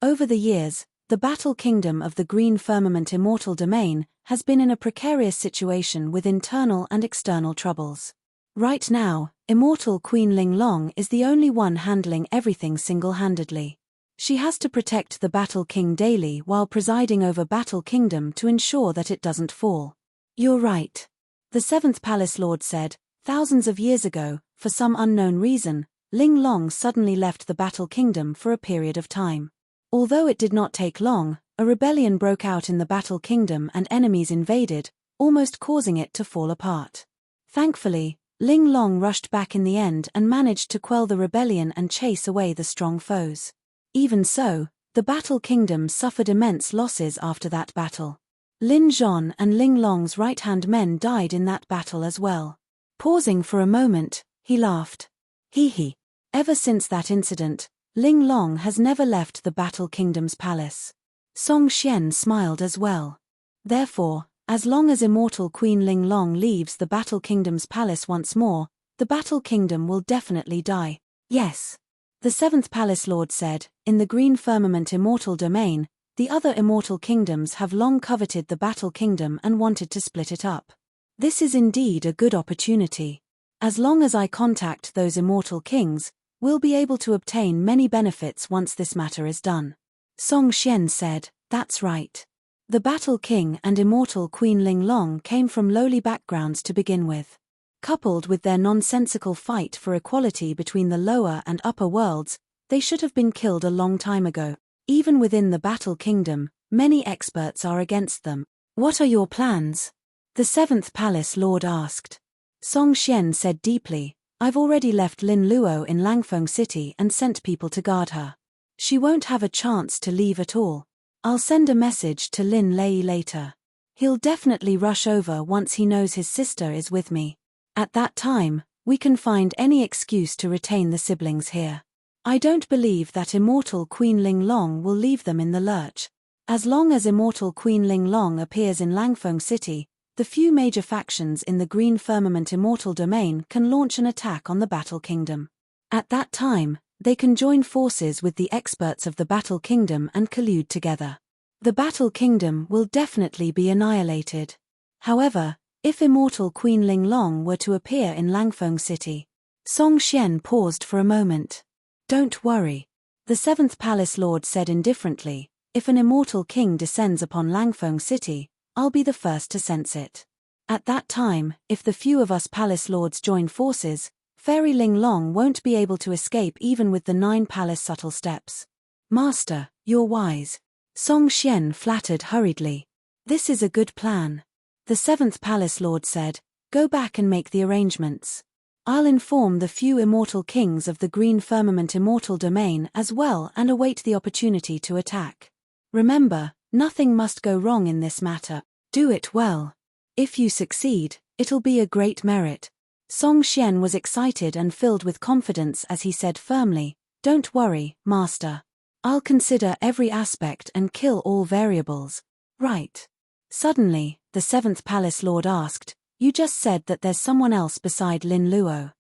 Over the years, the Battle Kingdom of the Green Firmament Immortal Domain has been in a precarious situation with internal and external troubles. Right now, Immortal Queen Ling Long is the only one handling everything single-handedly. She has to protect the Battle King daily while presiding over Battle Kingdom to ensure that it doesn't fall. "You're right," the 7th Palace Lord said. "Thousands of years ago, for some unknown reason, Ling Long suddenly left the Battle Kingdom for a period of time. Although it did not take long, a rebellion broke out in the Battle Kingdom and enemies invaded, almost causing it to fall apart. Thankfully, Ling Long rushed back in the end and managed to quell the rebellion and chase away the strong foes. Even so, the Battle Kingdom suffered immense losses after that battle. Lin Zhon and Ling Long's right-hand men died in that battle as well." Pausing for a moment, he laughed. "Hee. Ever since that incident, Ling Long has never left the Battle Kingdom's palace." Song Xian smiled as well. "Therefore, as long as Immortal Queen Ling Long leaves the Battle Kingdom's palace once more, the Battle Kingdom will definitely die." "Yes," the 7th Palace Lord said, "in the Green Firmament Immortal Domain, the other Immortal Kingdoms have long coveted the Battle Kingdom and wanted to split it up. This is indeed a good opportunity. As long as I contact those Immortal Kings, we'll be able to obtain many benefits once this matter is done." Song Xian said, "That's right." The Battle King and Immortal Queen Ling Long came from lowly backgrounds to begin with. Coupled with their nonsensical fight for equality between the lower and upper worlds, they should have been killed a long time ago. Even within the Battle Kingdom, many experts are against them. "What are your plans?" the 7th Palace Lord asked. Song Xian said deeply, "I've already left Lin Luo in Langfeng City and sent people to guard her. She won't have a chance to leave at all. I'll send a message to Lin Lei later. He'll definitely rush over once he knows his sister is with me. At that time, we can find any excuse to retain the siblings here. I don't believe that Immortal Queen Ling Long will leave them in the lurch. As long as Immortal Queen Ling Long appears in Langfeng City, the few major factions in the Green Firmament Immortal domain can launch an attack on the Battle Kingdom. At that time, they can join forces with the experts of the Battle Kingdom and collude together. The Battle Kingdom will definitely be annihilated. However, if Immortal Queen Linglong were to appear in Langfeng City. Song Xian paused for a moment. Don't worry. The 7th Palace Lord said indifferently, if an Immortal King descends upon Langfeng City, I'll be the first to sense it. At that time, if the few of us Palace Lords join forces, Fairy Linglong won't be able to escape even with the 9 Palace Subtle Steps. Master, you're wise. Song Xian flattered hurriedly. This is a good plan. The 7th Palace Lord said, go back and make the arrangements. I'll inform the few Immortal Kings of the Green Firmament Immortal domain as well and await the opportunity to attack. Remember, nothing must go wrong in this matter. Do it well. If you succeed, it'll be a great merit. Song Xian was excited and filled with confidence as he said firmly, don't worry, Master. I'll consider every aspect and kill all variables. Right. Suddenly, the 7th Palace Lord asked, you just said that there's someone else beside Lin Luo.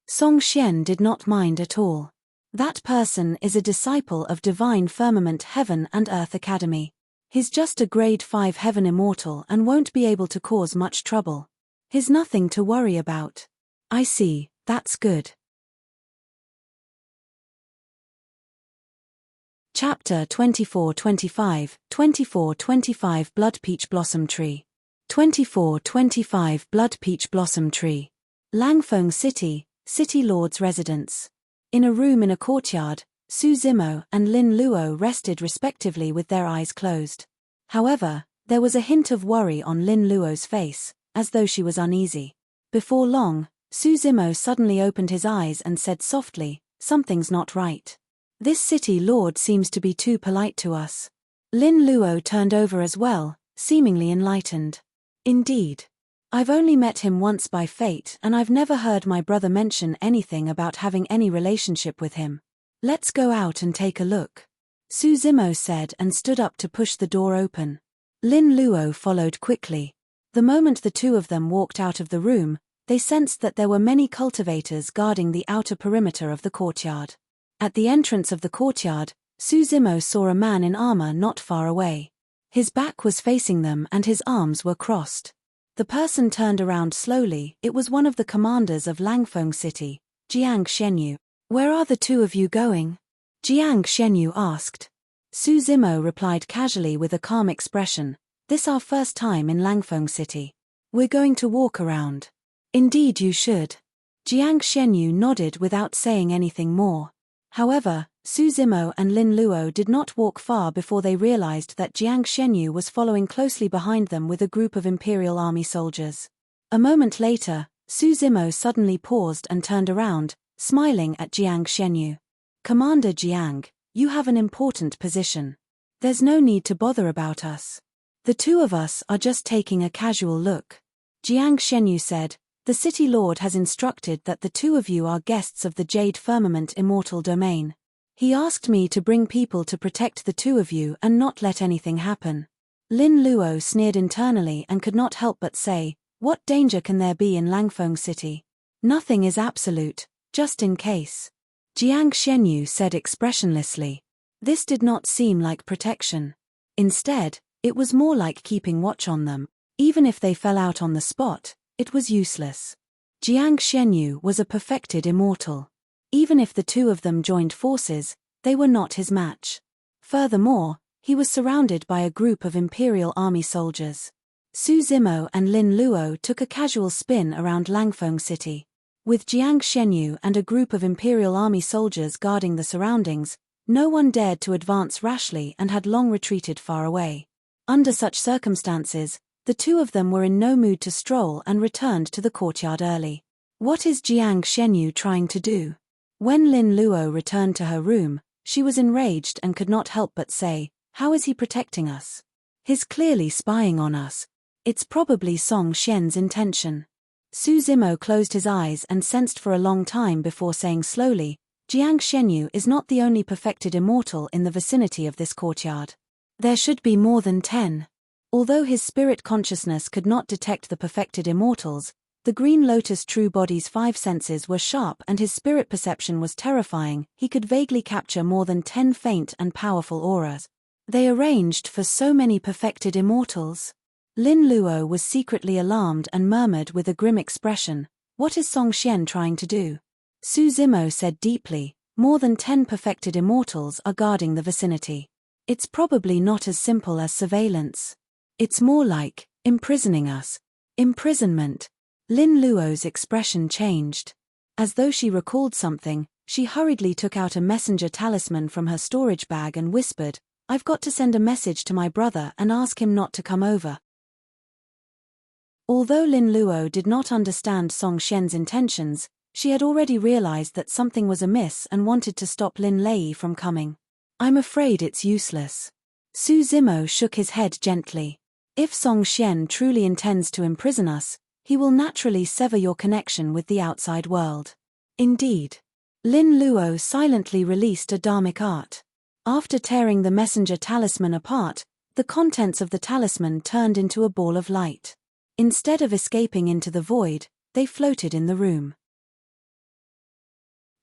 Song Xian did not mind at all. That person is a disciple of Divine Firmament Heaven and Earth Academy. He's just a grade 5 Heaven Immortal and won't be able to cause much trouble. He's nothing to worry about. I see, that's good. Chapter 24-25, 24-25 Blood Peach Blossom Tree. 24-25 Blood Peach Blossom Tree. Langfeng City, City Lord's residence. In a room in a courtyard, Su Zimo and Lin Luo rested respectively with their eyes closed. However, there was a hint of worry on Lin Luo's face, as though she was uneasy. Before long, Su Zimo suddenly opened his eyes and said softly, something's not right. This city lord seems to be too polite to us. Lin Luo turned over as well, seemingly enlightened. Indeed. I've only met him once by fate and I've never heard my brother mention anything about having any relationship with him. Let's go out and take a look. Su Zimo said and stood up to push the door open. Lin Luo followed quickly. The moment the two of them walked out of the room, they sensed that there were many cultivators guarding the outer perimeter of the courtyard. At the entrance of the courtyard, Su Zimo saw a man in armor not far away. His back was facing them and his arms were crossed. The person turned around slowly. It was one of the commanders of Langfeng City, Jiang Shenyu. Where are the two of you going? Jiang Shenyu asked. Su Zimo replied casually with a calm expression, this our first time in Langfeng City. We're going to walk around. Indeed you should. Jiang Shenyu nodded without saying anything more. However, Su Zimo and Lin Luo did not walk far before they realized that Jiang Shenyu was following closely behind them with a group of Imperial Army soldiers. A moment later, Su Zimo suddenly paused and turned around, smiling at Jiang Shenyu. Commander Jiang, you have an important position. There's no need to bother about us. The two of us are just taking a casual look. Jiang Shenyu said, the City Lord has instructed that the two of you are guests of the Jade Firmament Immortal domain. He asked me to bring people to protect the two of you and not let anything happen. Lin Luo sneered internally and could not help but say, what danger can there be in Langfeng City? Nothing is absolute, just in case. Jiang Shenyu said expressionlessly. This did not seem like protection. Instead, it was more like keeping watch on them. Even if they fell out on the spot, it was useless. Jiang Shenyu was a perfected immortal. Even if the two of them joined forces, they were not his match. Furthermore, he was surrounded by a group of Imperial Army soldiers. Su Zimo and Lin Luo took a casual spin around Langfeng City. With Jiang Shenyu and a group of Imperial Army soldiers guarding the surroundings, no one dared to advance rashly and had long retreated far away. Under such circumstances, the two of them were in no mood to stroll and returned to the courtyard early. What is Jiang Shenyu trying to do? When Lin Luo returned to her room, she was enraged and could not help but say, how is he protecting us? He's clearly spying on us. It's probably Song Xian's intention. Su Zimo closed his eyes and sensed for a long time before saying slowly, Jiang Shenyu is not the only perfected immortal in the vicinity of this courtyard. There should be more than 10. Although his spirit consciousness could not detect the perfected immortals, the Green Lotus true body's 5 senses were sharp and his spirit perception was terrifying. He could vaguely capture more than 10 faint and powerful auras. They arranged for so many perfected immortals. Lin Luo was secretly alarmed and murmured with a grim expression, "What is Song Xian trying to do?" Su Zimo said deeply, "More than 10 perfected immortals are guarding the vicinity. It's probably not as simple as surveillance. It's more like imprisoning us." Imprisonment. Lin Luo's expression changed. As though she recalled something, she hurriedly took out a messenger talisman from her storage bag and whispered, "I've got to send a message to my brother and ask him not to come over." Although Lin Luo did not understand Song Xian's intentions, she had already realized that something was amiss and wanted to stop Lin Lei from coming. "I'm afraid it's useless." Su Zimo shook his head gently. "If Song Xian truly intends to imprison us, he will naturally sever your connection with the outside world." Indeed. Lin Luo silently released a dharmic art. After tearing the messenger talisman apart, the contents of the talisman turned into a ball of light. Instead of escaping into the void, they floated in the room.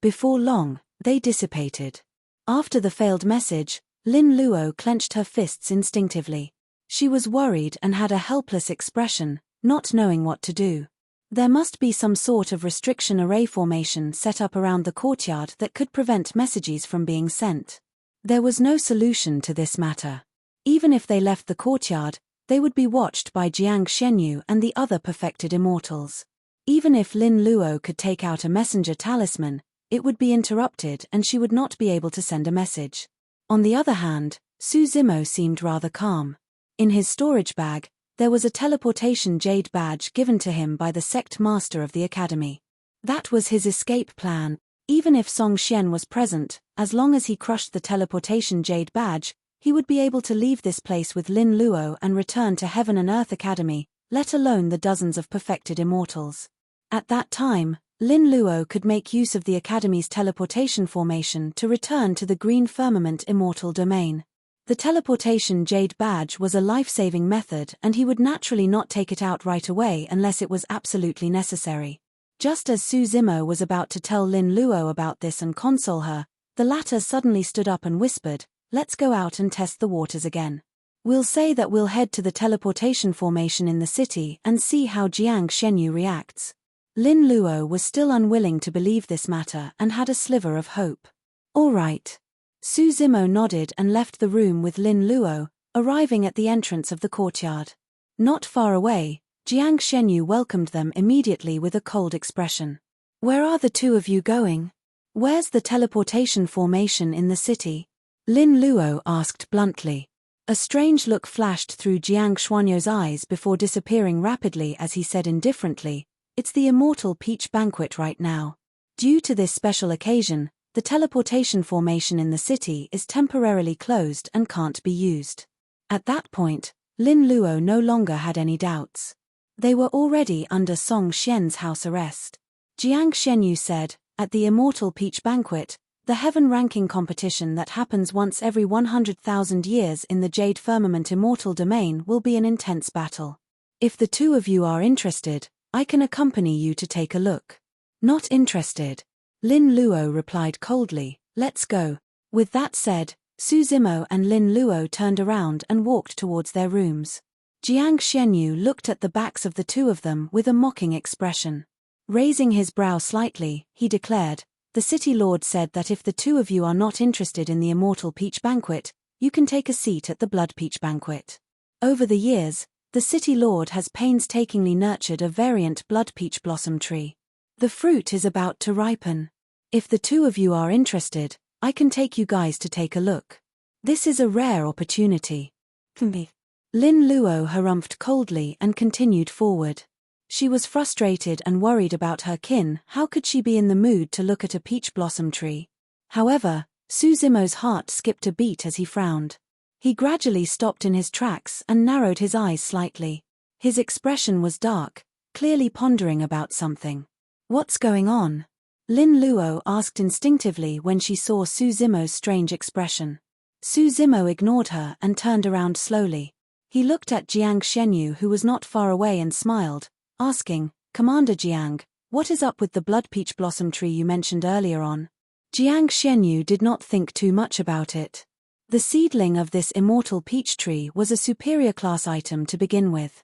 Before long, they dissipated. After the failed message, Lin Luo clenched her fists instinctively. She was worried and had a helpless expression, not knowing what to do. There must be some sort of restriction array formation set up around the courtyard that could prevent messages from being sent. There was no solution to this matter. Even if they left the courtyard, they would be watched by Jiang Shenyu and the other perfected immortals. Even if Lin Luo could take out a messenger talisman, it would be interrupted and she would not be able to send a message. On the other hand, Su Zimo seemed rather calm. In his storage bag, there was a teleportation jade badge given to him by the sect master of the academy. That was his escape plan. Even if Song Xian was present, as long as he crushed the teleportation jade badge, he would be able to leave this place with Lin Luo and return to Heaven and Earth Academy, let alone the dozens of perfected immortals. At that time, Lin Luo could make use of the Academy's teleportation formation to return to the Green Firmament Immortal Domain. The teleportation jade badge was a life-saving method and he would naturally not take it out right away unless it was absolutely necessary. Just as Su Zimo was about to tell Lin Luo about this and console her, the latter suddenly stood up and whispered, "Let's go out and test the waters again. We'll say that we'll head to the teleportation formation in the city and see how Jiang Shenyu reacts." Lin Luo was still unwilling to believe this matter and had a sliver of hope. "All right." Su Zimo nodded and left the room with Lin Luo, arriving at the entrance of the courtyard. Not far away, Jiang Shenyu welcomed them immediately with a cold expression. "Where are the two of you going? Where's the teleportation formation in the city?" Lin Luo asked bluntly. A strange look flashed through Jiang Xuanyou's eyes before disappearing rapidly as he said indifferently, "It's the Immortal Peach Banquet right now. Due to this special occasion, the teleportation formation in the city is temporarily closed and can't be used." At that point, Lin Luo no longer had any doubts. They were already under Song Xian's house arrest. Jiang Shenyu said, "At the Immortal Peach Banquet, the heaven ranking competition that happens once every 100,000 years in the Jade Firmament Immortal Domain will be an intense battle. If the two of you are interested, I can accompany you to take a look." "Not interested." Lin Luo replied coldly, "Let's go." With that said, Su Zimo and Lin Luo turned around and walked towards their rooms. Jiang Shenyu looked at the backs of the two of them with a mocking expression. Raising his brow slightly, he declared, "The City Lord said that if the two of you are not interested in the Immortal Peach Banquet, you can take a seat at the Blood Peach Banquet." Over the years, the City Lord has painstakingly nurtured a variant blood peach blossom tree. The fruit is about to ripen. If the two of you are interested, I can take you guys to take a look. This is a rare opportunity. Lin Luo harumphed coldly and continued forward. She was frustrated and worried about her kin. How could she be in the mood to look at a peach blossom tree? However, Su Zimo's heart skipped a beat as he frowned. He gradually stopped in his tracks and narrowed his eyes slightly. His expression was dark, clearly pondering about something. "What's going on?" Lin Luo asked instinctively when she saw Su Zimo's strange expression. Su Zimo ignored her and turned around slowly. He looked at Jiang Shenyu, who was not far away, and smiled, asking, "Commander Jiang, what is up with the blood peach blossom tree you mentioned earlier on?" Jiang Shenyu did not think too much about it. The seedling of this immortal peach tree was a superior class item to begin with.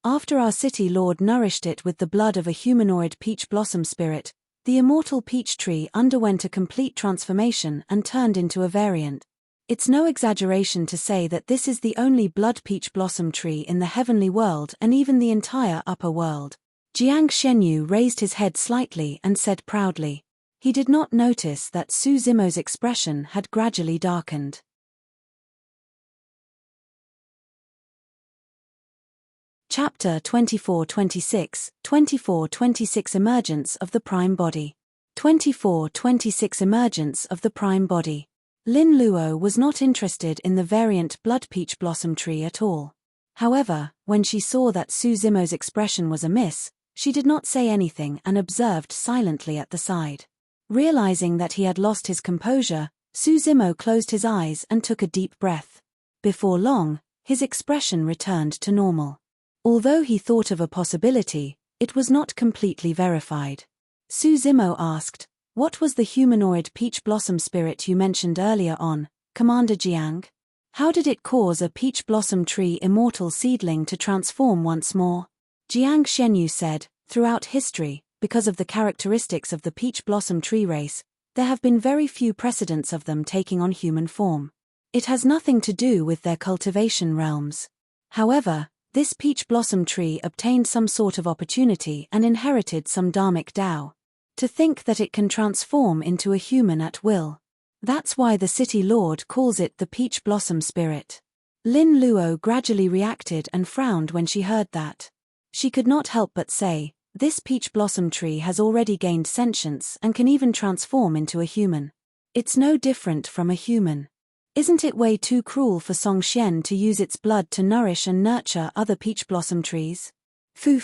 After our city lord nourished it with the blood of a humanoid peach blossom spirit, the immortal peach tree underwent a complete transformation and turned into a variant. It's no exaggeration to say that this is the only blood peach blossom tree in the heavenly world and even the entire upper world. Jiang Shenyu raised his head slightly and said proudly. He did not notice that Su Zimo's expression had gradually darkened. Chapter 24-26, 24-26 Emergence of the Prime Body. 24-26 Emergence of the Prime Body. Lin Luo was not interested in the variant blood peach blossom tree at all. However, when she saw that Su Zimo's expression was amiss, she did not say anything and observed silently at the side. Realizing that he had lost his composure, Su Zimo closed his eyes and took a deep breath. Before long, his expression returned to normal. Although he thought of a possibility, it was not completely verified. Su Zimo asked, "What was the humanoid peach blossom spirit you mentioned earlier on, Commander Jiang? How did it cause a peach blossom tree immortal seedling to transform once more?" Jiang Shenyu said, "Throughout history, because of the characteristics of the peach blossom tree race, there have been very few precedents of them taking on human form. It has nothing to do with their cultivation realms. However, this peach blossom tree obtained some sort of opportunity and inherited some dharmic Tao. To think that it can transform into a human at will. That's why the city lord calls it the peach blossom spirit." Lin Luo gradually reacted and frowned when she heard that. She could not help but say, "This peach blossom tree has already gained sentience and can even transform into a human. It's no different from a human. Isn't it way too cruel for Songxian to use its blood to nourish and nurture other peach blossom trees?" "Fu.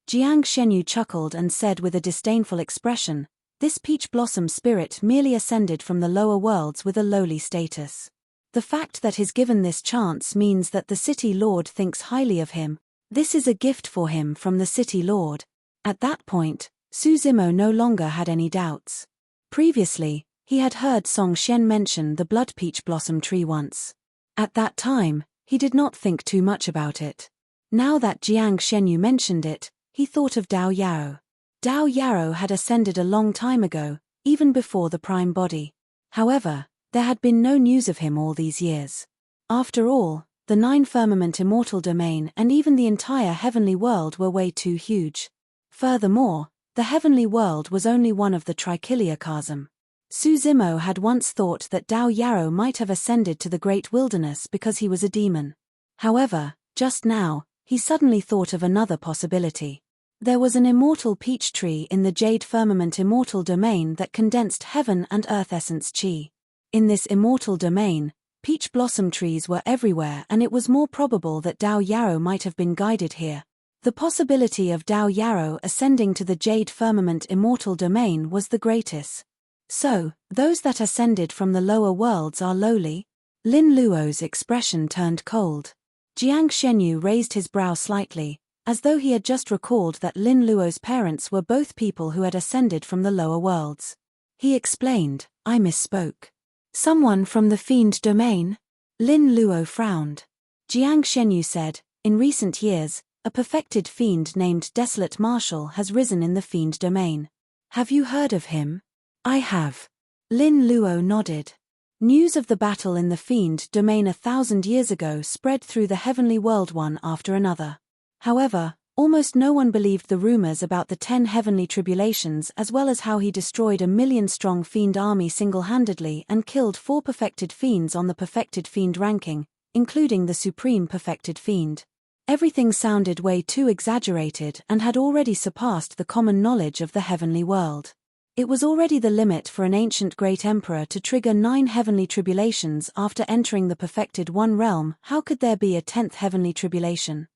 Jiang Shenyu chuckled and said with a disdainful expression, "This peach blossom spirit merely ascended from the lower worlds with a lowly status. The fact that he's given this chance means that the city lord thinks highly of him. This is a gift for him from the city lord." At that point, Su Zimo no longer had any doubts. Previously, he had heard Songxian mention the blood peach blossom tree once. At that time, he did not think too much about it. Now that Jiang Shenyu mentioned it, he thought of Dao Yao. Dao Yao had ascended a long time ago, even before the prime body. However, there had been no news of him all these years. After all, the 9 firmament immortal domain and even the entire heavenly world were way too huge. Furthermore, the heavenly world was only one of the trichilia chasm. Su Zimo had once thought that Dao Yao might have ascended to the great wilderness because he was a demon. However, just now, he suddenly thought of another possibility. There was an immortal peach tree in the jade firmament immortal domain that condensed heaven and earth essence chi. In this immortal domain, peach blossom trees were everywhere, and it was more probable that Dao Yao might have been guided here. The possibility of Dao Yao ascending to the jade firmament immortal domain was the greatest. So, those that ascended from the lower worlds are lowly? Lin Luo's expression turned cold. Jiang Shenyu raised his brow slightly, as though he had just recalled that Lin Luo's parents were both people who had ascended from the lower worlds. He explained, "I misspoke. Someone from the fiend domain?" Lin Luo frowned. Jiang Shenyu said, "In recent years, a perfected fiend named Desolate Marshal has risen in the fiend domain. Have you heard of him?" "I have." Lin Luo nodded. News of the battle in the fiend domain 1,000 years ago spread through the heavenly world one after another. However, almost no one believed the rumors about the 10 heavenly tribulations, as well as how he destroyed a 1,000,000-strong fiend army single-handedly and killed 4 perfected fiends on the perfected fiend ranking, including the supreme perfected fiend. Everything sounded way too exaggerated and had already surpassed the common knowledge of the heavenly world. It was already the limit for an ancient great emperor to trigger 9 heavenly tribulations after entering the perfected one realm. How could there be a 10th heavenly tribulation?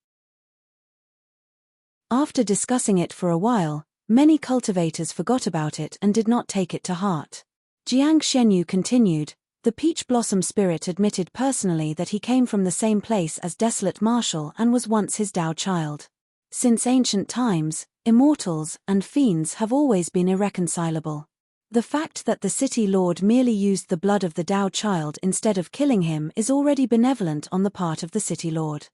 After discussing it for a while, many cultivators forgot about it and did not take it to heart. Jiang Shenyu continued, The peach blossom spirit admitted personally that he came from the same place as Desolate Marshal and was once his Tao child. Since ancient times, immortals and fiends have always been irreconcilable. The fact that the city lord merely used the blood of the Tao child instead of killing him is already benevolent on the part of the city lord.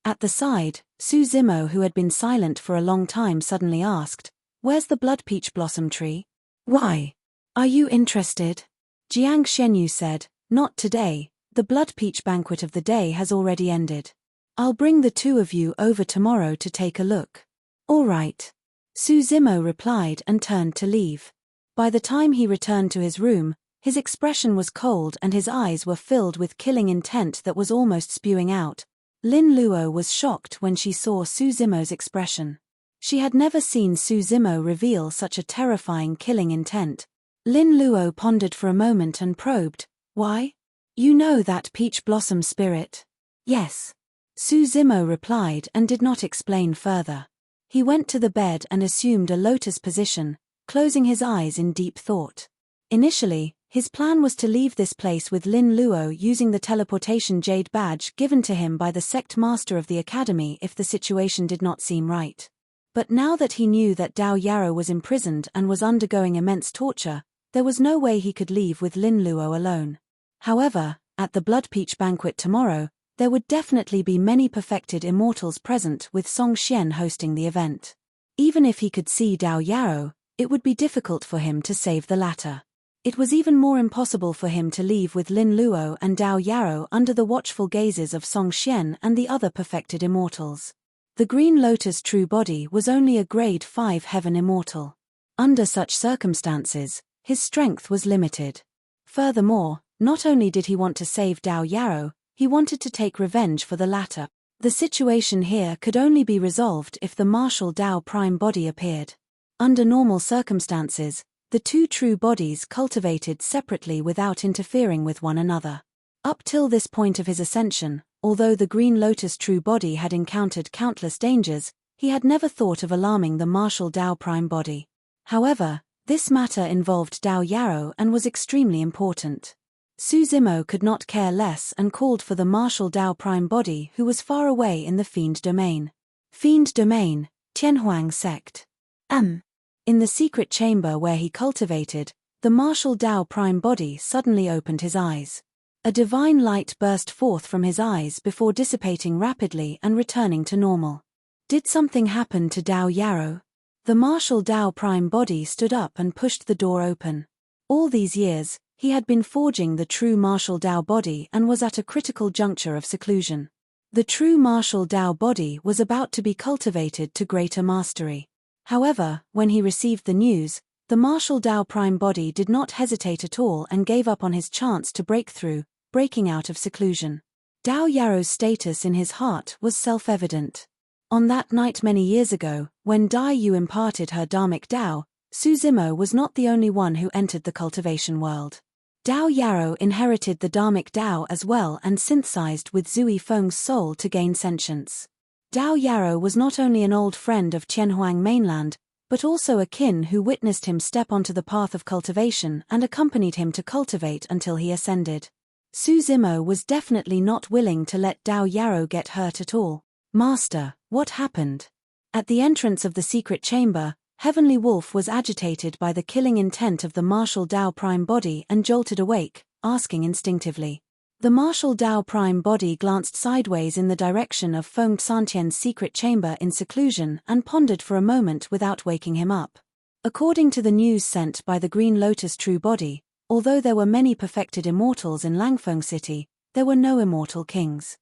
At the side, Su Zimo, who had been silent for a long time, suddenly asked, "Where's the blood peach blossom tree?" "Why? Are you interested?" Jiang Shenyu said, "Not today, the blood peach banquet of the day has already ended. I'll bring the two of you over tomorrow to take a look." "All right." Su Zimo replied and turned to leave. By the time he returned to his room, his expression was cold and his eyes were filled with killing intent that was almost spewing out. Lin Luo was shocked when she saw Su Zimo's expression. She had never seen Su Zimo reveal such a terrifying killing intent. Lin Luo pondered for a moment and probed, "Why? You know that peach blossom spirit?" "Yes." Su Zimo replied and did not explain further. He went to the bed and assumed a lotus position, closing his eyes in deep thought. Initially, his plan was to leave this place with Lin Luo using the teleportation jade badge given to him by the sect master of the academy if the situation did not seem right. But now that he knew that Dao Yarrow was imprisoned and was undergoing immense torture, there was no way he could leave with Lin Luo alone. However, at the Blood Peach banquet tomorrow, there would definitely be many perfected immortals present, with Song Xian hosting the event. Even if he could see Dao Yarrow, it would be difficult for him to save the latter. It was even more impossible for him to leave with Lin Luo and Dao Yarrow under the watchful gazes of Song Xian and the other perfected immortals. The Green Lotus true body was only a grade 5 heaven immortal. Under such circumstances, his strength was limited. Furthermore, not only did he want to save Dao Yarrow, he wanted to take revenge for the latter. The situation here could only be resolved if the martial Dao prime body appeared. Under normal circumstances, the two true bodies cultivated separately without interfering with one another. Up till this point of his ascension, although the Green Lotus true body had encountered countless dangers, he had never thought of alarming the martial Dao prime body. However, this matter involved Dao Yarrow and was extremely important. Su Zimo could not care less and called for the martial Dao prime body, who was far away in the Fiend Domain. Fiend Domain, Tianhuang Sect. In the secret chamber where he cultivated, the martial Dao prime body suddenly opened his eyes. A divine light burst forth from his eyes before dissipating rapidly and returning to normal. Did something happen to Dao Yarrow? The martial Dao prime body stood up and pushed the door open. All these years, he had been forging the true martial Dao body and was at a critical juncture of seclusion. The true martial Dao body was about to be cultivated to greater mastery. However, when he received the news, the martial Dao prime body did not hesitate at all and gave up on his chance to break through, breaking out of seclusion. Dao Yarrow's status in his heart was self-evident. On that night many years ago, when Dai Yu imparted her Dharmic Dao, Su Zimo was not the only one who entered the cultivation world. Dao Yarrow inherited the Dharmic Dao as well and synthesized with Zui Feng's soul to gain sentience. Dao Yarrow was not only an old friend of Tianhuang mainland, but also a kin who witnessed him step onto the path of cultivation and accompanied him to cultivate until he ascended. Su Zimo was definitely not willing to let Dao Yarrow get hurt at all. "Master, what happened?" At the entrance of the secret chamber, Heavenly Wolf was agitated by the killing intent of the martial Dao prime body and jolted awake, asking instinctively. The martial Dao prime body glanced sideways in the direction of Feng Santian's secret chamber in seclusion and pondered for a moment without waking him up. According to the news sent by the Green Lotus true body, although there were many perfected immortals in Langfeng City, there were no immortal kings.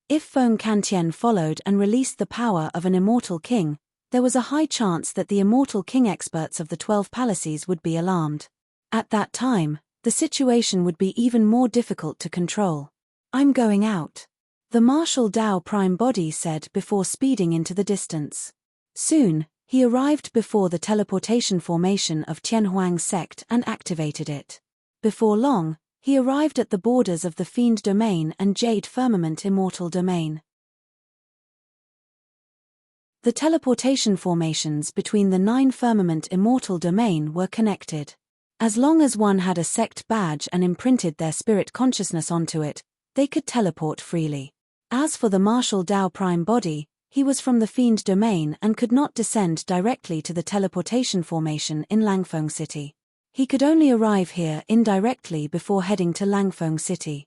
If Feng Kantian followed and released the power of an immortal king, there was a high chance that the immortal king experts of the 12 palaces would be alarmed. At that time, the situation would be even more difficult to control. "I'm going out," the martial Dao prime body said before speeding into the distance. Soon, he arrived before the teleportation formation of Tianhuang sect and activated it. Before long, he arrived at the borders of the Fiend Domain and Jade Firmament Immortal Domain. The teleportation formations between the 9 firmament immortal domain were connected. As long as one had a sect badge and imprinted their spirit consciousness onto it, they could teleport freely. As for the martial Dao prime body, he was from the fiend domain and could not descend directly to the teleportation formation in Langfeng City. He could only arrive here indirectly before heading to Langfeng City.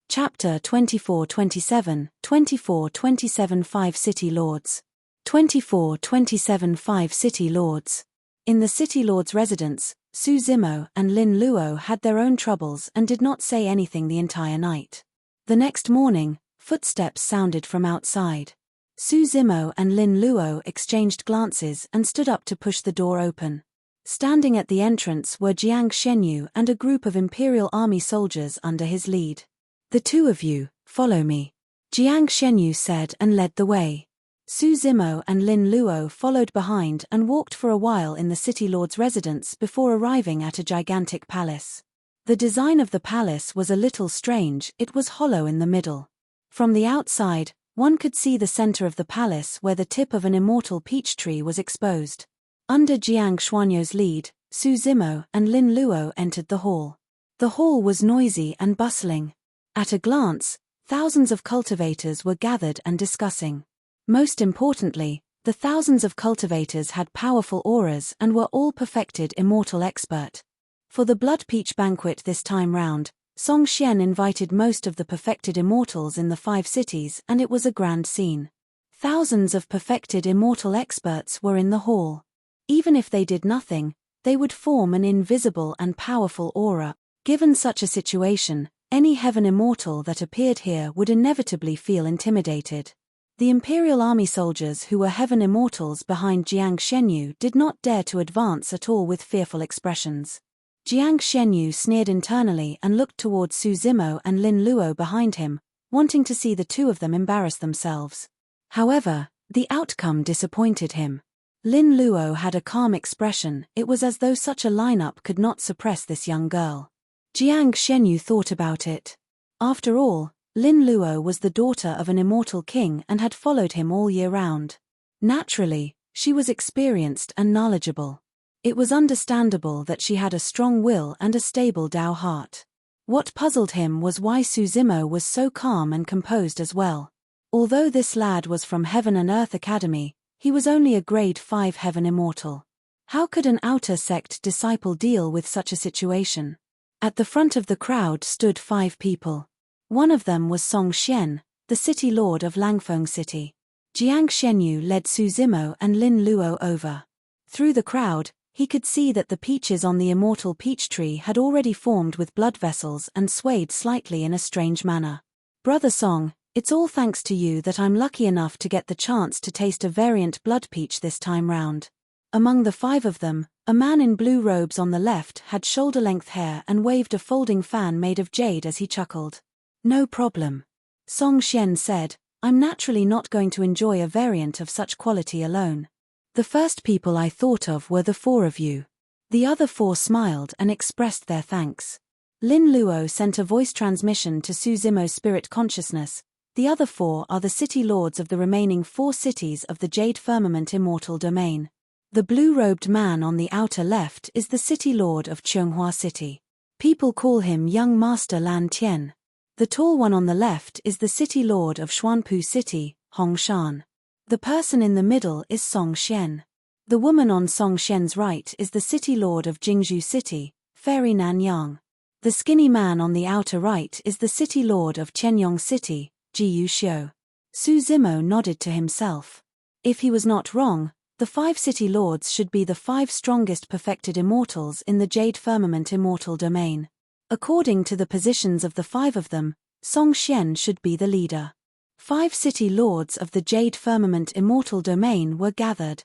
Chapter 24-27, 24-27 5 City Lords. 24-27 5 City Lords. In the City Lord's residence, Su Zimo and Lin Luo had their own troubles and did not say anything the entire night. The next morning, footsteps sounded from outside. Su Zimo and Lin Luo exchanged glances and stood up to push the door open. Standing at the entrance were Jiang Shenyu and a group of Imperial Army soldiers under his lead. "The two of you, follow me," Jiang Shenyu said and led the way. Su Zimo and Lin Luo followed behind and walked for a while in the City Lord's residence before arriving at a gigantic palace. The design of the palace was a little strange. It was hollow in the middle. From the outside, one could see the center of the palace where the tip of an immortal peach tree was exposed. Under Jiang Xuanyou's lead, Su Zimo and Lin Luo entered the hall. The hall was noisy and bustling. At a glance, thousands of cultivators were gathered and discussing. Most importantly, the thousands of cultivators had powerful auras and were all perfected immortal expert. For the Blood Peach banquet this time round, Song Xian invited most of the perfected immortals in the 5 cities and it was a grand scene. Thousands of perfected immortal experts were in the hall. Even if they did nothing, they would form an invisible and powerful aura. Given such a situation, any heaven immortal that appeared here would inevitably feel intimidated. The Imperial Army soldiers who were heaven immortals behind Jiang Shenyu did not dare to advance at all with fearful expressions. Jiang Shenyu sneered internally and looked towards Su Zimo and Lin Luo behind him, wanting to see the two of them embarrass themselves. However, the outcome disappointed him. Lin Luo had a calm expression. It was as though such a lineup could not suppress this young girl. Jiang Shenyu thought about it. After all, Lin Luo was the daughter of an immortal king and had followed him all year round. Naturally, she was experienced and knowledgeable. It was understandable that she had a strong will and a stable Dao heart. What puzzled him was why Su Zimo was so calm and composed as well. Although this lad was from Heaven and Earth Academy, he was only a grade 5 heaven immortal. How could an outer sect disciple deal with such a situation? At the front of the crowd stood 5 people. One of them was Song Xian, the city lord of Langfeng City. Jiang Shenyu led Su Zimo and Lin Luo over. Through the crowd, he could see that the peaches on the immortal peach tree had already formed with blood vessels and swayed slightly in a strange manner. "Brother Song, it's all thanks to you that I'm lucky enough to get the chance to taste a variant blood peach this time round." Among the 5 of them, a man in blue robes on the left had shoulder-length hair and waved a folding fan made of jade as he chuckled. "No problem," Song Xian said, "I'm naturally not going to enjoy a variant of such quality alone. The first people I thought of were the 4 of you." The other 4 smiled and expressed their thanks. Lin Luo sent a voice transmission to Su Zimo's spirit consciousness. The other 4 are the city lords of the remaining 4 cities of the Jade Firmament Immortal Domain. The blue-robed man on the outer left is the city lord of Chonghua City. People call him Young Master Lan Tian. The tall one on the left is the city lord of Xuanpu City, Hongshan. The person in the middle is Song Xian. The woman on Song Xian's right is the city lord of Jingzhou City, Fairy Nanyang. The skinny man on the outer right is the city lord of Qianyong City, Jiyu Xiu. Su Zimo nodded to himself. If he was not wrong, the 5 city lords should be the 5 strongest perfected immortals in the Jade Firmament Immortal Domain. According to the positions of the 5 of them, Song Xian should be the leader. 5 city lords of the Jade Firmament Immortal Domain were gathered.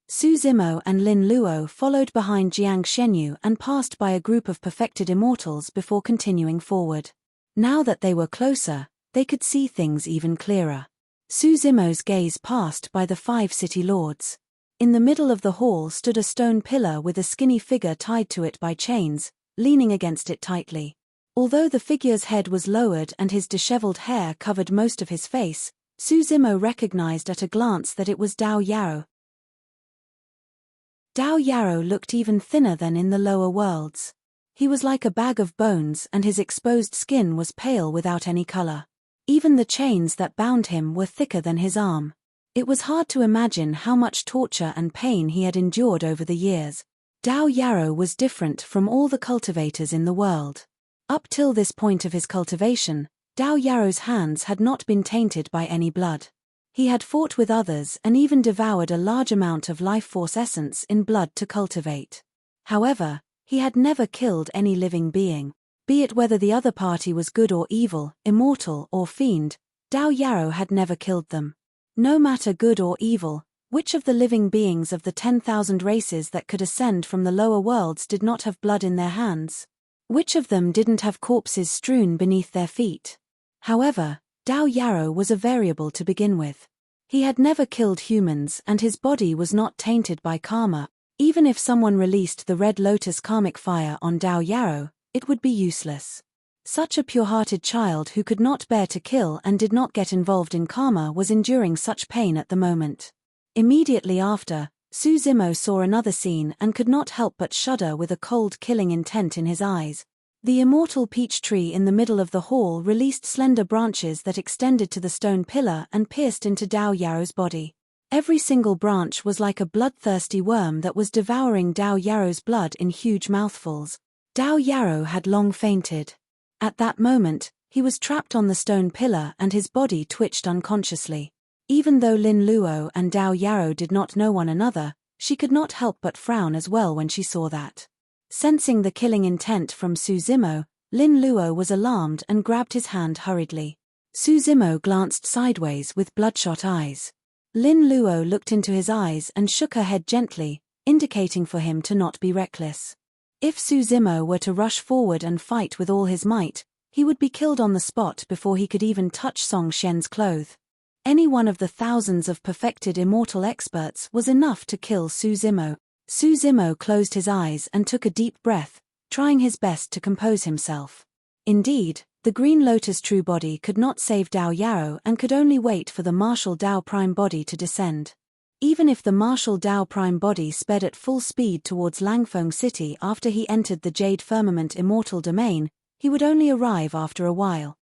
Su Zimo and Lin Luo followed behind Jiang Shenyu and passed by a group of perfected immortals before continuing forward. Now that they were closer, they could see things even clearer. Su Zimo's gaze passed by the 5 city lords. In the middle of the hall stood a stone pillar with a skinny figure tied to it by chains, leaning against it tightly. Although the figure's head was lowered and his disheveled hair covered most of his face, Su Zimo recognized at a glance that it was Dao Yarou. Dao Yarou looked even thinner than in the lower worlds. He was like a bag of bones and his exposed skin was pale without any color. Even the chains that bound him were thicker than his arm. It was hard to imagine how much torture and pain he had endured over the years. Dao Yarou was different from all the cultivators in the world. Up till this point of his cultivation, Dao Yarou's hands had not been tainted by any blood. He had fought with others and even devoured a large amount of life force essence in blood to cultivate. However, he had never killed any living being. Be it whether the other party was good or evil, immortal or fiend, Dao Yarou had never killed them. No matter good or evil, which of the living beings of the 10,000 races that could ascend from the lower worlds did not have blood in their hands? Which of them didn't have corpses strewn beneath their feet? However, Dao Yarou was a variable to begin with. He had never killed humans and his body was not tainted by karma. Even if someone released the Red Lotus karmic fire on Dao Yarou, it would be useless. Such a pure-hearted child who could not bear to kill and did not get involved in karma was enduring such pain at the moment. Immediately after, Su Zimo saw another scene and could not help but shudder with a cold killing intent in his eyes. The immortal peach tree in the middle of the hall released slender branches that extended to the stone pillar and pierced into Dao Yarou's body. Every single branch was like a bloodthirsty worm that was devouring Dao Yarou's blood in huge mouthfuls. Dao Yarou had long fainted. At that moment, he was trapped on the stone pillar and his body twitched unconsciously. Even though Lin Luo and Dao Yarou did not know one another, she could not help but frown as well when she saw that. Sensing the killing intent from Su Zimo, Lin Luo was alarmed and grabbed his hand hurriedly. Su Zimo glanced sideways with bloodshot eyes. Lin Luo looked into his eyes and shook her head gently, indicating for him to not be reckless. If Su Zimo were to rush forward and fight with all his might, he would be killed on the spot before he could even touch Song Xian's clothes. Any one of the thousands of perfected immortal experts was enough to kill Su Zimo. Su Zimo closed his eyes and took a deep breath, trying his best to compose himself. Indeed, the Green Lotus True Body could not save Dao Yarou and could only wait for the martial Dao Prime Body to descend. Even if the martial Dao Prime Body sped at full speed towards Langfeng City after he entered the Jade Firmament Immortal Domain, he would only arrive after a while.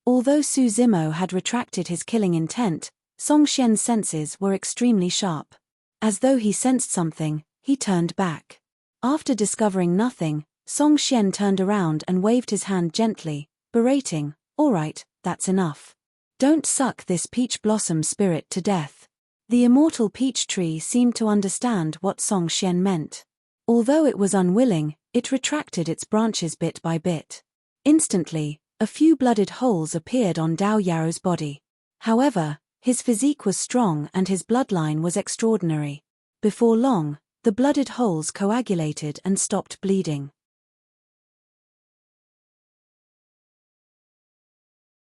Although Su Zimo had retracted his killing intent, Song Xian's senses were extremely sharp. As though he sensed something, he turned back. After discovering nothing, Song Xian turned around and waved his hand gently, berating, "All right, that's enough. Don't suck this peach blossom spirit to death." The immortal peach tree seemed to understand what Song Xian meant. Although it was unwilling, it retracted its branches bit by bit. Instantly, a few blooded holes appeared on Dao Yarou's body. However, his physique was strong and his bloodline was extraordinary. Before long, the blooded holes coagulated and stopped bleeding.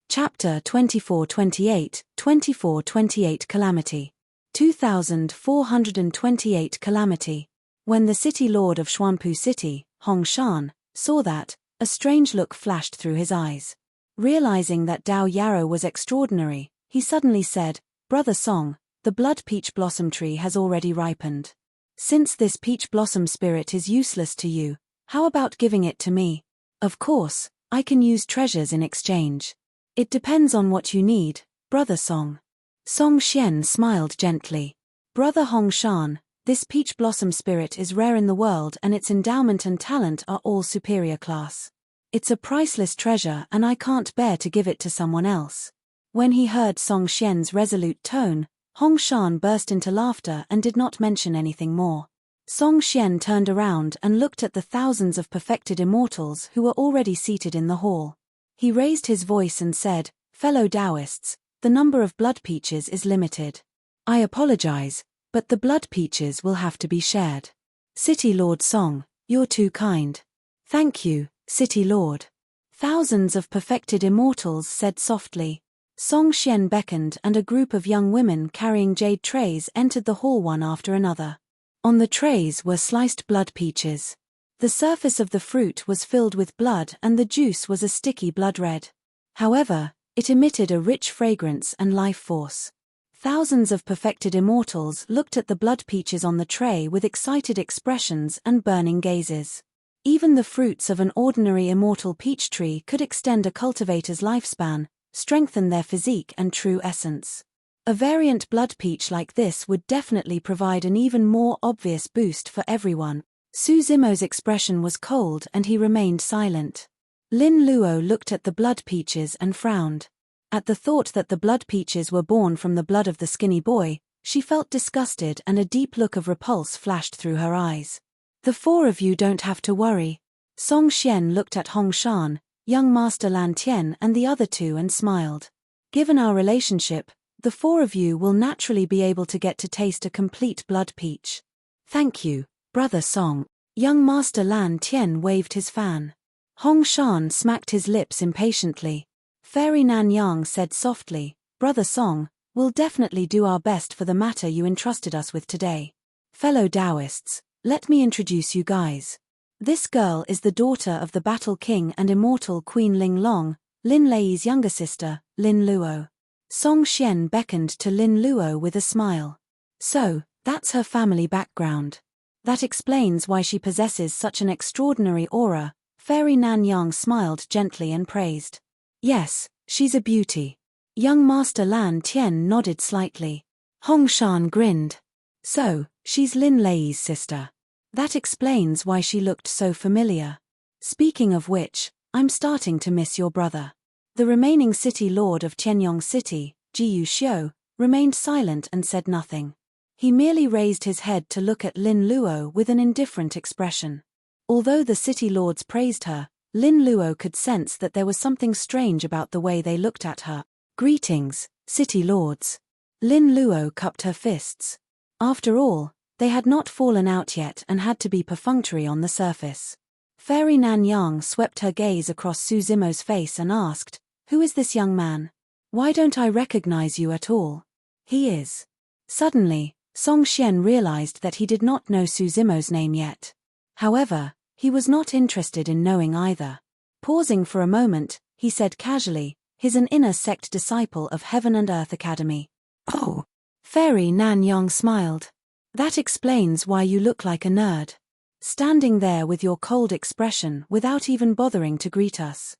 Chapter 2428, 2428 Calamity. 2428 Calamity. When the city lord of Xuanpu City, Hong Shan, saw that, a strange look flashed through his eyes. Realizing that Dao Yarou was extraordinary, he suddenly said, "Brother Song, the blood peach blossom tree has already ripened. Since this peach blossom spirit is useless to you, how about giving it to me? Of course, I can use treasures in exchange. It depends on what you need, Brother Song." Song Xian smiled gently. "Brother Hong Shan, this peach blossom spirit is rare in the world and its endowment and talent are all superior class. It's a priceless treasure and I can't bear to give it to someone else." When he heard Song Xian's resolute tone, Hong Shan burst into laughter and did not mention anything more. Song Xian turned around and looked at the thousands of perfected immortals who were already seated in the hall. He raised his voice and said, "Fellow Taoists, the number of blood peaches is limited. I apologize, but the blood peaches will have to be shared. City Lord Song, you're too kind." "Thank you, City Lord." Thousands of perfected immortals said softly. Song Xian beckoned and a group of young women carrying jade trays entered the hall one after another. On the trays were sliced blood peaches. The surface of the fruit was filled with blood and the juice was a sticky blood red. However, it emitted a rich fragrance and life force. Thousands of perfected immortals looked at the blood peaches on the tray with excited expressions and burning gazes. Even the fruits of an ordinary immortal peach tree could extend a cultivator's lifespan, strengthen their physique and true essence. A variant blood peach like this would definitely provide an even more obvious boost for everyone. Su Zimo's expression was cold and he remained silent. Lin Luo looked at the blood peaches and frowned. At the thought that the blood peaches were born from the blood of the skinny boy, she felt disgusted and a deep look of repulse flashed through her eyes. The four of you don't have to worry. Song Xian looked at Hong Shan, young Master Lan Tian and the other two and smiled. Given our relationship, the four of you will naturally be able to get to taste a complete blood peach. Thank you, Brother Song. Young Master Lan Tian waved his fan. Hong Shan smacked his lips impatiently. Fairy Nan Yang said softly, Brother Song, we'll definitely do our best for the matter you entrusted us with today. Fellow Taoists, let me introduce you guys. This girl is the daughter of the Battle King and immortal Queen Ling Long, Lin Lei's younger sister, Lin Luo. Song Xian beckoned to Lin Luo with a smile. So, that's her family background. That explains why she possesses such an extraordinary aura. Fairy Nan Yang smiled gently and praised. Yes, she's a beauty. Young Master Lan Tian nodded slightly. Hong Shan grinned. So, she's Lin Lei's sister. That explains why she looked so familiar. Speaking of which, I'm starting to miss your brother. The remaining city lord of Tianyong City, Jiyu Xiu, remained silent and said nothing. He merely raised his head to look at Lin Luo with an indifferent expression. Although the city lords praised her, Lin Luo could sense that there was something strange about the way they looked at her. Greetings, city lords. Lin Luo cupped her fists. After all, they had not fallen out yet and had to be perfunctory on the surface. Fairy Nan Yang swept her gaze across Su Zimo's face and asked, Who is this young man? Why don't I recognize you at all? He is. Suddenly, Song Xian realized that he did not know Su Zimo's name yet. However, he was not interested in knowing either. Pausing for a moment, he said casually, He's an inner sect disciple of Heaven and Earth Academy. Oh. Fairy Nan Yang smiled. That explains why you look like a nerd. Standing there with your cold expression without even bothering to greet us.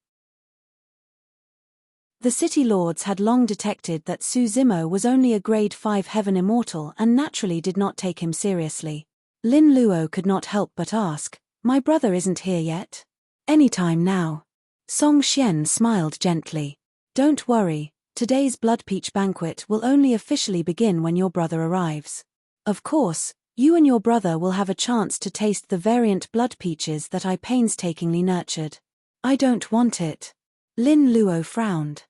The city lords had long detected that Su Zimo was only a grade 5 heaven immortal and naturally did not take him seriously. Lin Luo could not help but ask, My brother isn't here yet? Anytime now. Song Xian smiled gently. Don't worry, today's blood peach banquet will only officially begin when your brother arrives. Of course, you and your brother will have a chance to taste the variant blood peaches that I painstakingly nurtured. I don't want it. Lin Luo frowned.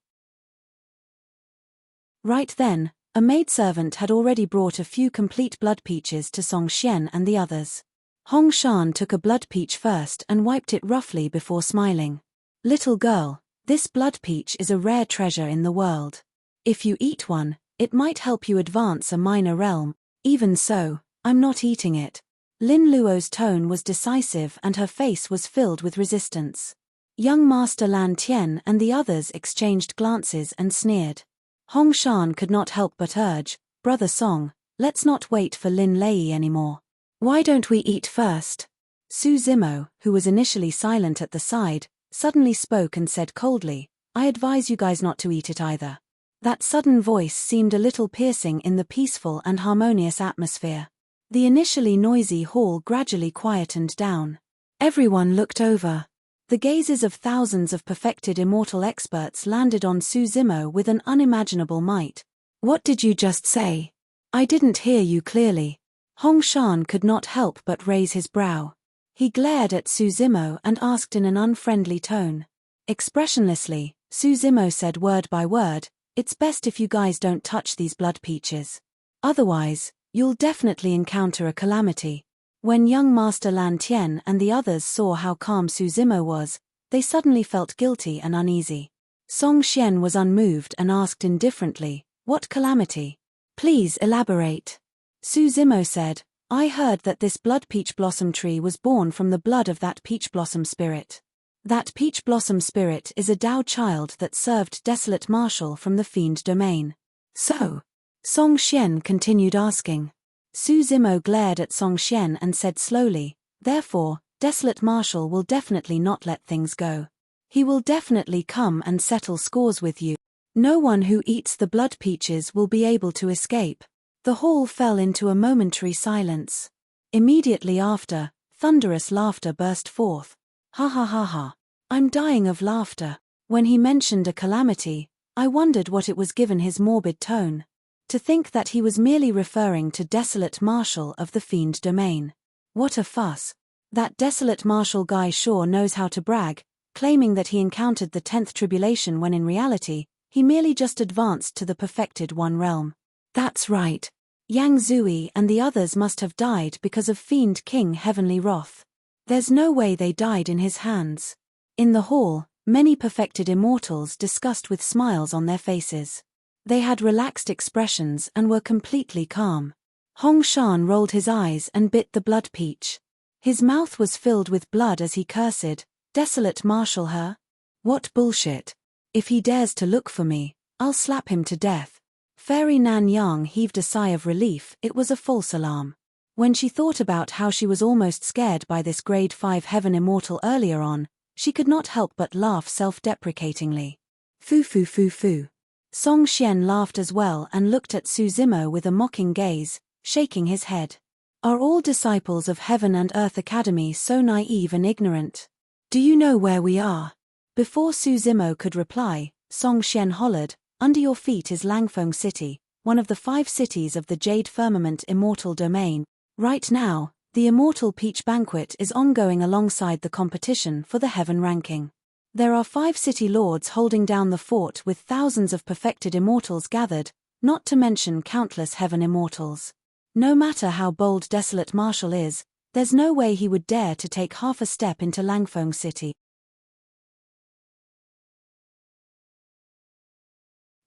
Right then, a maidservant had already brought a few complete blood peaches to Song Xian and the others. Hong Shan took a blood peach first and wiped it roughly before smiling. Little girl, this blood peach is a rare treasure in the world. If you eat one, it might help you advance a minor realm. Even so, I'm not eating it. Lin Luo's tone was decisive and her face was filled with resistance. Young Master Lan Tian and the others exchanged glances and sneered. Hong Shan could not help but urge, Brother Song, let's not wait for Lin Lei anymore. Why don't we eat first? Su Zimo, who was initially silent at the side, suddenly spoke and said coldly, I advise you guys not to eat it either. That sudden voice seemed a little piercing in the peaceful and harmonious atmosphere. The initially noisy hall gradually quietened down. Everyone looked over. The gazes of thousands of perfected immortal experts landed on Su Zimo with an unimaginable might. What did you just say? I didn't hear you clearly. Hong Shan could not help but raise his brow. He glared at Su Zimo and asked in an unfriendly tone. Expressionlessly, Su Zimo said word by word, It's best if you guys don't touch these blood peaches. Otherwise, you'll definitely encounter a calamity. When young Master Lan Tian and the others saw how calm Su Zimo was, they suddenly felt guilty and uneasy. Song Xian was unmoved and asked indifferently, What calamity? Please elaborate. Su Zimo said, I heard that this blood peach blossom tree was born from the blood of that peach blossom spirit. That peach blossom spirit is a Dao child that served Desolate Marshal from the fiend domain. So? Song Xian continued asking. Su Zimo glared at Song Xian and said slowly, therefore, Desolate Marshal will definitely not let things go. He will definitely come and settle scores with you. No one who eats the blood peaches will be able to escape. The hall fell into a momentary silence. Immediately after, thunderous laughter burst forth. Ha ha ha ha. I'm dying of laughter. When he mentioned a calamity, I wondered what it was given his morbid tone. To think that he was merely referring to Desolate Marshal of the fiend domain. What a fuss. That Desolate Marshal guy sure knows how to brag, claiming that he encountered the 10th tribulation when in reality, he merely just advanced to the perfected one realm. That's right. Yang Zui and the others must have died because of Fiend King Heavenly Wrath. There's no way they died in his hands. In the hall, many perfected immortals discussed with smiles on their faces. They had relaxed expressions and were completely calm. Hong Shan rolled his eyes and bit the blood peach. His mouth was filled with blood as he cursed, Desolate Marshal her? What bullshit. If he dares to look for me, I'll slap him to death. Fairy Nan Yang heaved a sigh of relief. It was a false alarm. When she thought about how she was almost scared by this grade 5 heaven immortal earlier on, she could not help but laugh self-deprecatingly. Foo foo foo foo. Song Xian laughed as well and looked at Su Zimo with a mocking gaze, shaking his head. Are all disciples of Heaven and Earth Academy so naive and ignorant? Do you know where we are? Before Su Zimo could reply, Song Xian hollered, under your feet is Langfeng City, one of the 5 cities of the Jade Firmament Immortal Domain. Right now, the Immortal Peach Banquet is ongoing alongside the competition for the Heaven ranking. There are 5 city lords holding down the fort with thousands of perfected immortals gathered, not to mention countless Heaven immortals. No matter how bold Desolate Marshal is, there's no way he would dare to take half a step into Langfeng City.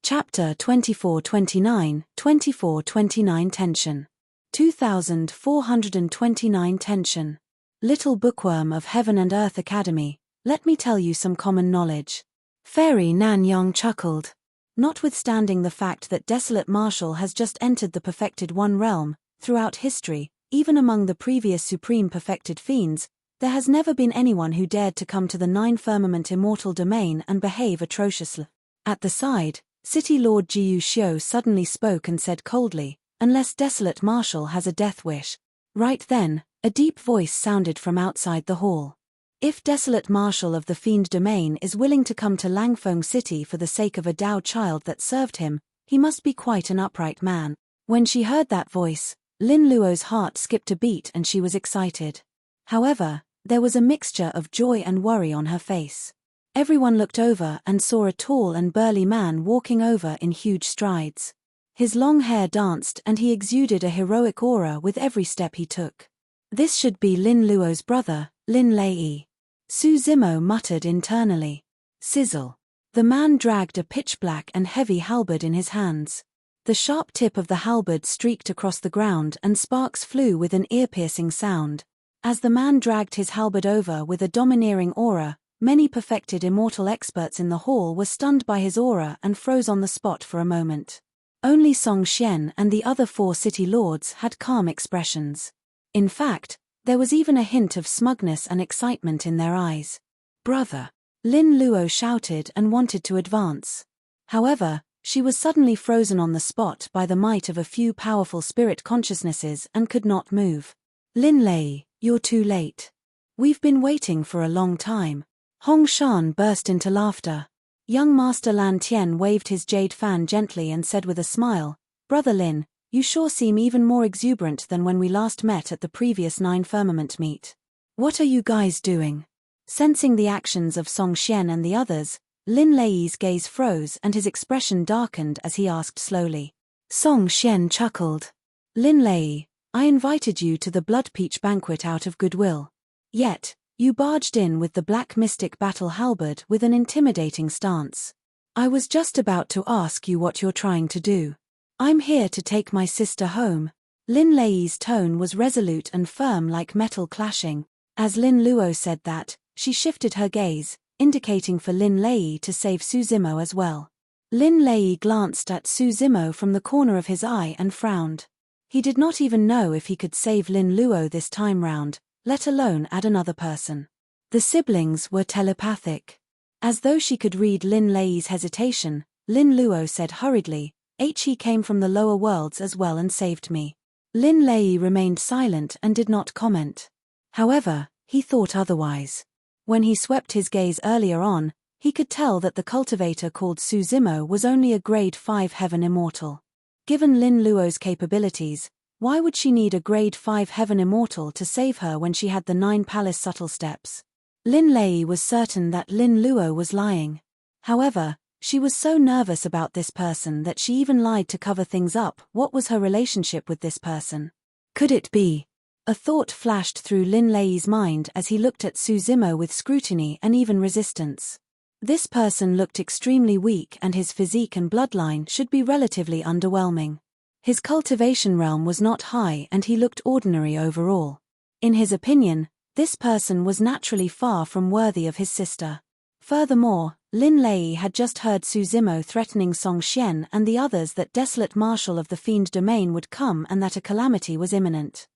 Chapter 2429, 2429 Tension. 2429 Tension. Little bookworm of Heaven and Earth Academy, let me tell you some common knowledge. Fairy Nan Yang chuckled. Notwithstanding the fact that Desolate Marshal has just entered the perfected one realm, throughout history, even among the previous supreme perfected fiends, there has never been anyone who dared to come to the 9 firmament immortal domain and behave atrociously. At the side, City Lord Jiu Xiu suddenly spoke and said coldly, unless Desolate Marshal has a death wish. Right then, a deep voice sounded from outside the hall. If Desolate Marshal of the Fiend Domain is willing to come to Langfeng City for the sake of a Dao child that served him, he must be quite an upright man. When she heard that voice, Lin Luo's heart skipped a beat and she was excited. However, there was a mixture of joy and worry on her face. Everyone looked over and saw a tall and burly man walking over in huge strides. His long hair danced and he exuded a heroic aura with every step he took. This should be Lin Luo's brother, Lin Lei. Su Zimo muttered internally. Sizzle. The man dragged a pitch-black and heavy halberd in his hands. The sharp tip of the halberd streaked across the ground and sparks flew with an ear-piercing sound. As the man dragged his halberd over with a domineering aura, many perfected immortal experts in the hall were stunned by his aura and froze on the spot for a moment. Only Song Xian and the other 4 city lords had calm expressions. In fact, there was even a hint of smugness and excitement in their eyes. Brother! Lin Luo shouted and wanted to advance. However, she was suddenly frozen on the spot by the might of a few powerful spirit consciousnesses and could not move. Lin Lei, you're too late. We've been waiting for a long time. Hong Shan burst into laughter. Young Master Lan Tian waved his jade fan gently and said with a smile, Brother Lin, you sure seem even more exuberant than when we last met at the previous 9 firmament meet. What are you guys doing? Sensing the actions of Song Xian and the others, Lin Lei's gaze froze and his expression darkened as he asked slowly. Song Xian chuckled. Lin Lei, I invited you to the Blood Peach banquet out of goodwill. Yet, you barged in with the Black Mystic Battle Halberd with an intimidating stance. I was just about to ask you what you're trying to do. I'm here to take my sister home. Lin Lei's tone was resolute and firm like metal clashing. As Lin Luo said that, she shifted her gaze, indicating for Lin Lei to save Su Zimo as well. Lin Lei glanced at Su Zimo from the corner of his eye and frowned. He did not even know if he could save Lin Luo this time round, let alone add another person. The siblings were telepathic. As though she could read Lin Lei's hesitation, Lin Luo said hurriedly, "He came from the lower worlds as well and saved me." Lin Lei remained silent and did not comment. However, he thought otherwise. When he swept his gaze earlier on, he could tell that the cultivator called Su Zimo was only a grade 5 heaven immortal. Given Lin Luo's capabilities, why would she need a grade 5 heaven immortal to save her when she had the 9 palace subtle steps? Lin Lei was certain that Lin Luo was lying. However, she was so nervous about this person that she even lied to cover things up. What was her relationship with this person? Could it be? A thought flashed through Lin Lei's mind as he looked at Su Zimo with scrutiny and even resistance. This person looked extremely weak and his physique and bloodline should be relatively underwhelming. His cultivation realm was not high and he looked ordinary overall. In his opinion, this person was naturally far from worthy of his sister. Furthermore, Lin Lei had just heard Su Zimo threatening Song Xian and the others that desolate marshal of the fiend domain would come and that a calamity was imminent.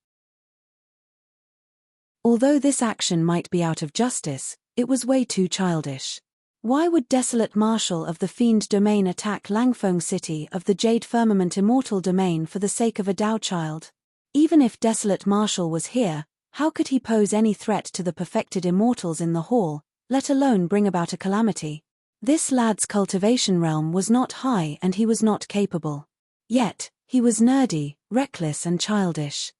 Although this action might be out of justice, it was way too childish. Why would desolate marshal of the fiend domain attack Langfeng city of the Jade Firmament Immortal domain for the sake of a Dao child? Even if desolate marshal was here, how could he pose any threat to the perfected immortals in the hall, let alone bring about a calamity? This lad's cultivation realm was not high and he was not capable. Yet, he was nerdy, reckless and childish.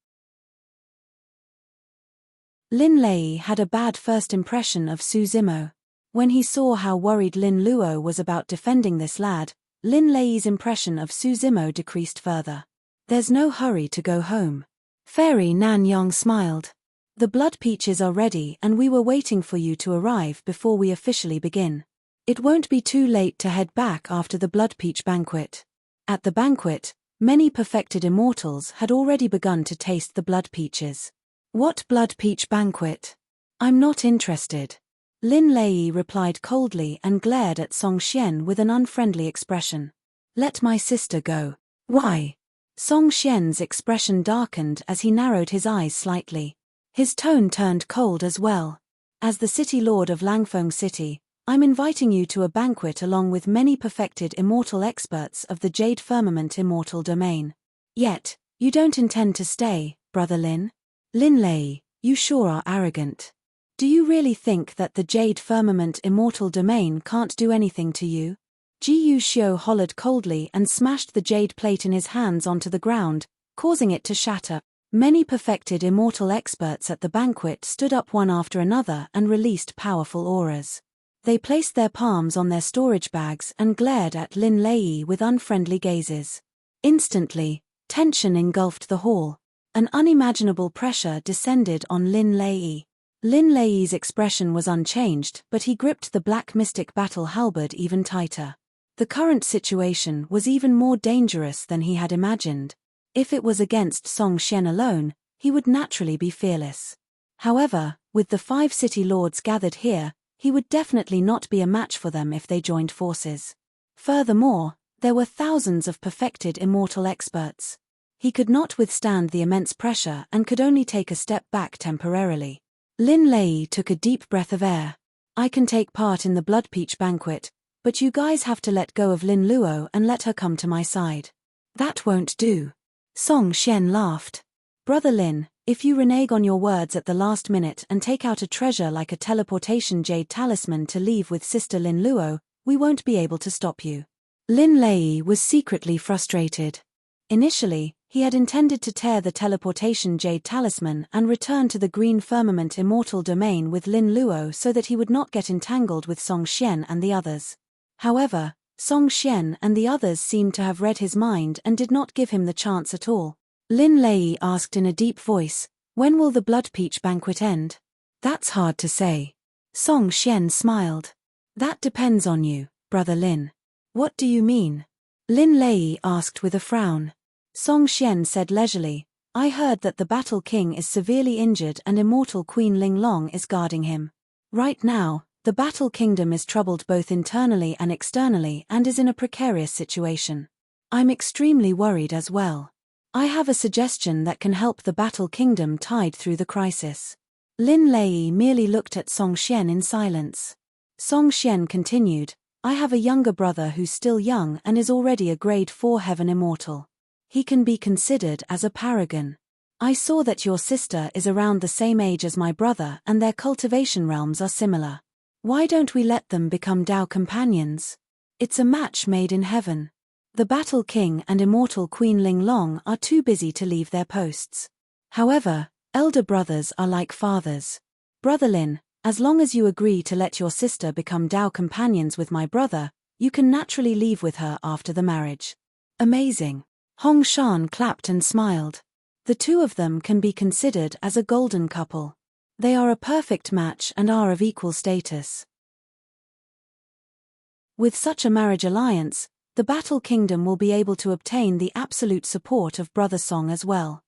Lin Lei had a bad first impression of Su Zimo. When he saw how worried Lin Luo was about defending this lad, Lin Lei's impression of Su Zimo decreased further. "There's no hurry to go home." Fairy Nan Yang smiled. "The blood peaches are ready and we were waiting for you to arrive before we officially begin. It won't be too late to head back after the blood peach banquet." At the banquet, many perfected immortals had already begun to taste the blood peaches. "What blood peach banquet? I'm not interested." Lin Lei replied coldly and glared at Song Xian with an unfriendly expression. "Let my sister go." "Why?" Song Xian's expression darkened as he narrowed his eyes slightly. His tone turned cold as well. "As the city lord of Langfeng City, I'm inviting you to a banquet along with many perfected immortal experts of the Jade Firmament Immortal domain. Yet, you don't intend to stay, Brother Lin? Lin Lei, you sure are arrogant. Do you really think that the Jade Firmament Immortal domain can't do anything to you?" Ji Yuxiu hollered coldly and smashed the jade plate in his hands onto the ground, causing it to shatter. Many perfected immortal experts at the banquet stood up one after another and released powerful auras. They placed their palms on their storage bags and glared at Lin Lei with unfriendly gazes. Instantly, tension engulfed the hall. An unimaginable pressure descended on Lin Lei. Lin Lei's expression was unchanged, but he gripped the black mystic battle halberd even tighter. The current situation was even more dangerous than he had imagined. If it was against Song Xian alone, he would naturally be fearless. However, with the 5 city lords gathered here, he would definitely not be a match for them if they joined forces. Furthermore, there were thousands of perfected immortal experts. He could not withstand the immense pressure and could only take a step back temporarily. Lin Lei took a deep breath of air. "I can take part in the blood peach banquet, but you guys have to let go of Lin Luo and let her come to my side." "That won't do." Song Xian laughed. "Brother Lin, if you renege on your words at the last minute and take out a treasure like a teleportation jade talisman to leave with sister Lin Luo, we won't be able to stop you." Lin Lei was secretly frustrated. Initially, he had intended to tear the teleportation jade talisman and return to the green firmament immortal domain with Lin Luo so that he would not get entangled with Song Xian and the others. However, Song Xian and the others seemed to have read his mind and did not give him the chance at all. Lin Lei asked in a deep voice, "When will the blood peach banquet end?" "That's hard to say." Song Xian smiled. "That depends on you, Brother Lin." "What do you mean?" Lin Lei asked with a frown. Song Xian said leisurely, I heard that the Battle King is severely injured and Immortal Queen Ling Long is guarding him. Right now, the Battle Kingdom is troubled both internally and externally and is in a precarious situation. I'm extremely worried as well. I have a suggestion that can help the Battle Kingdom tide through the crisis." Lin Lei merely looked at Song Xian in silence. Song Xian continued, "I have a younger brother who's still young and is already a grade 4 heaven immortal. He can be considered as a paragon. I saw that your sister is around the same age as my brother and their cultivation realms are similar. Why don't we let them become Dao companions? It's a match made in heaven. The Battle King and Immortal Queen Ling Long are too busy to leave their posts. However, elder brothers are like fathers. Brother Lin, as long as you agree to let your sister become Dao companions with my brother, you can naturally leave with her after the marriage." "Amazing." Hong Shan clapped and smiled. The two of them can be considered as a golden couple. They are a perfect match and are of equal status. With such a marriage alliance, the Battle Kingdom will be able to obtain the absolute support of Brother Song as well.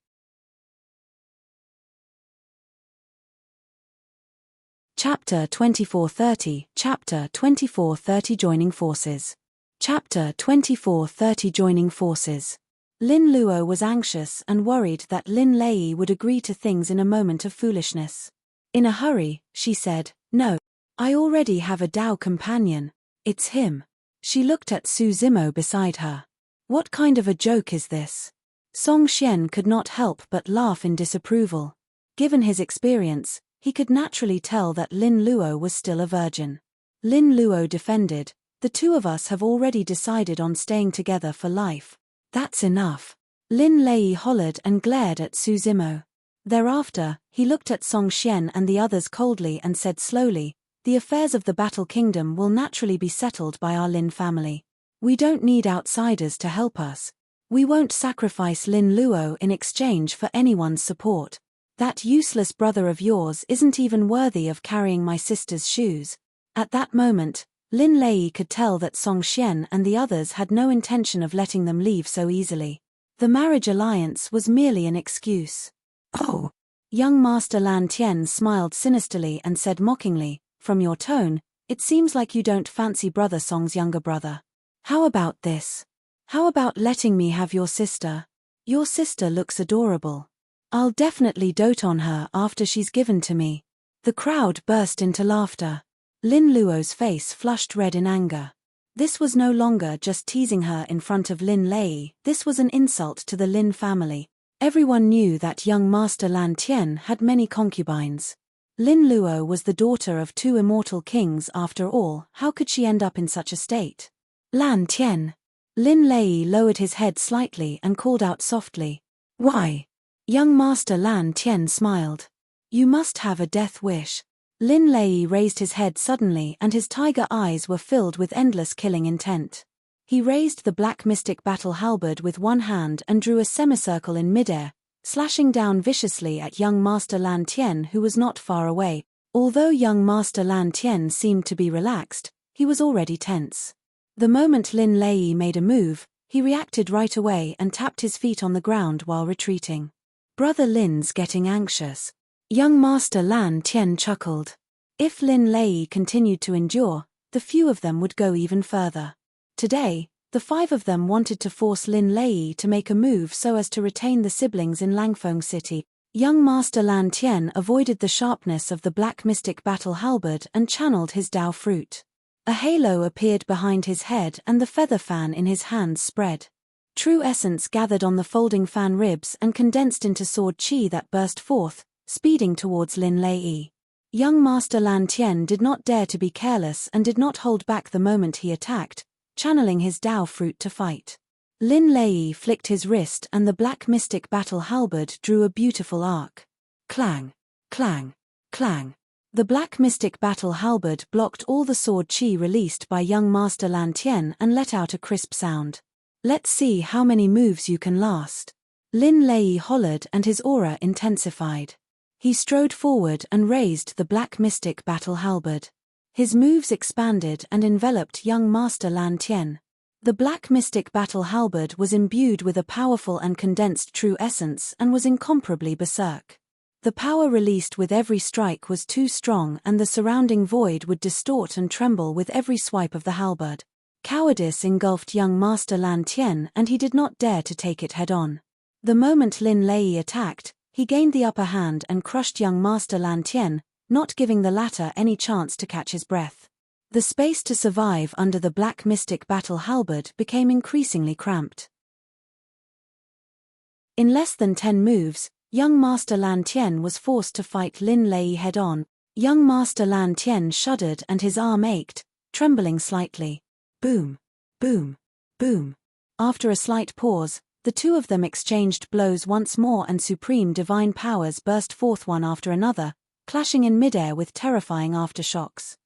Chapter 2430, Chapter 2430 Joining Forces. Chapter 2430 Joining Forces. Lin Luo was anxious and worried that Lin Lei would agree to things in a moment of foolishness. In a hurry, she said, "No. I already have a Dao companion. It's him." She looked at Su Zimo beside her. "What kind of a joke is this?" Song Xian could not help but laugh in disapproval. Given his experience, he could naturally tell that Lin Luo was still a virgin. Lin Luo defended, "The two of us have already decided on staying together for life. That's enough." Lin Lei hollered and glared at Su Zimo. Thereafter, he looked at Song Xian and the others coldly and said slowly, "The affairs of the Battle Kingdom will naturally be settled by our Lin family. We don't need outsiders to help us. We won't sacrifice Lin Luo in exchange for anyone's support. That useless brother of yours isn't even worthy of carrying my sister's shoes." At that moment, Lin Lei could tell that Song Xian and the others had no intention of letting them leave so easily. The marriage alliance was merely an excuse. "Oh." Young Master Lan Tian smiled sinisterly and said mockingly, "From your tone, it seems like you don't fancy Brother Song's younger brother. How about this? How about letting me have your sister? Your sister looks adorable. I'll definitely dote on her after she's given to me." The crowd burst into laughter. Lin Luo's face flushed red in anger. This was no longer just teasing her in front of Lin Lei, this was an insult to the Lin family. Everyone knew that young Master Lan Tian had many concubines. Lin Luo was the daughter of 2 immortal kings after all, how could she end up in such a state? "Lan Tian." Lin Lei lowered his head slightly and called out softly, "Why?" Young Master Lan Tian smiled. "You must have a death wish." Lin Lei raised his head suddenly and his tiger eyes were filled with endless killing intent. He raised the black mystic battle halberd with one hand and drew a semicircle in midair, slashing down viciously at young Master Lan Tian who was not far away. Although young Master Lan Tian seemed to be relaxed, he was already tense. The moment Lin Lei made a move, he reacted right away and tapped his feet on the ground while retreating. "Brother Lin's getting anxious." Young Master Lan Tian chuckled. If Lin Lei continued to endure, the few of them would go even further. Today, the 5 of them wanted to force Lin Lei to make a move so as to retain the siblings in Langfeng City. Young Master Lan Tian avoided the sharpness of the black mystic battle halberd and channeled his Dao fruit. A halo appeared behind his head and the feather fan in his hands spread. True essence gathered on the folding fan ribs and condensed into sword chi that burst forth, speeding towards Lin Lei. Young Master Lan Tian did not dare to be careless and did not hold back the moment he attacked, channeling his Dao fruit to fight. Lin Lei flicked his wrist and the black mystic battle halberd drew a beautiful arc. Clang, clang, clang. The black mystic battle halberd blocked all the sword chi released by young Master Lan Tian and let out a crisp sound. "Let's see how many moves you can last." Lin Lei hollered and his aura intensified. He strode forward and raised the black mystic battle halberd. His moves expanded and enveloped young Master Lan Tian. The black mystic battle halberd was imbued with a powerful and condensed true essence and was incomparably berserk. The power released with every strike was too strong, and the surrounding void would distort and tremble with every swipe of the halberd. Cowardice engulfed young Master Lan Tian, and he did not dare to take it head-on. The moment Lin Lei attacked, he gained the upper hand and crushed young Master Lan Tian, not giving the latter any chance to catch his breath. The space to survive under the black mystic battle halberd became increasingly cramped. In less than 10 moves, young Master Lan Tian was forced to fight Lin Lei head-on. Young Master Lan Tian shuddered and his arm ached, trembling slightly. Boom, boom, boom. After a slight pause, the two of them exchanged blows once more, and supreme divine powers burst forth one after another, clashing in midair with terrifying aftershocks.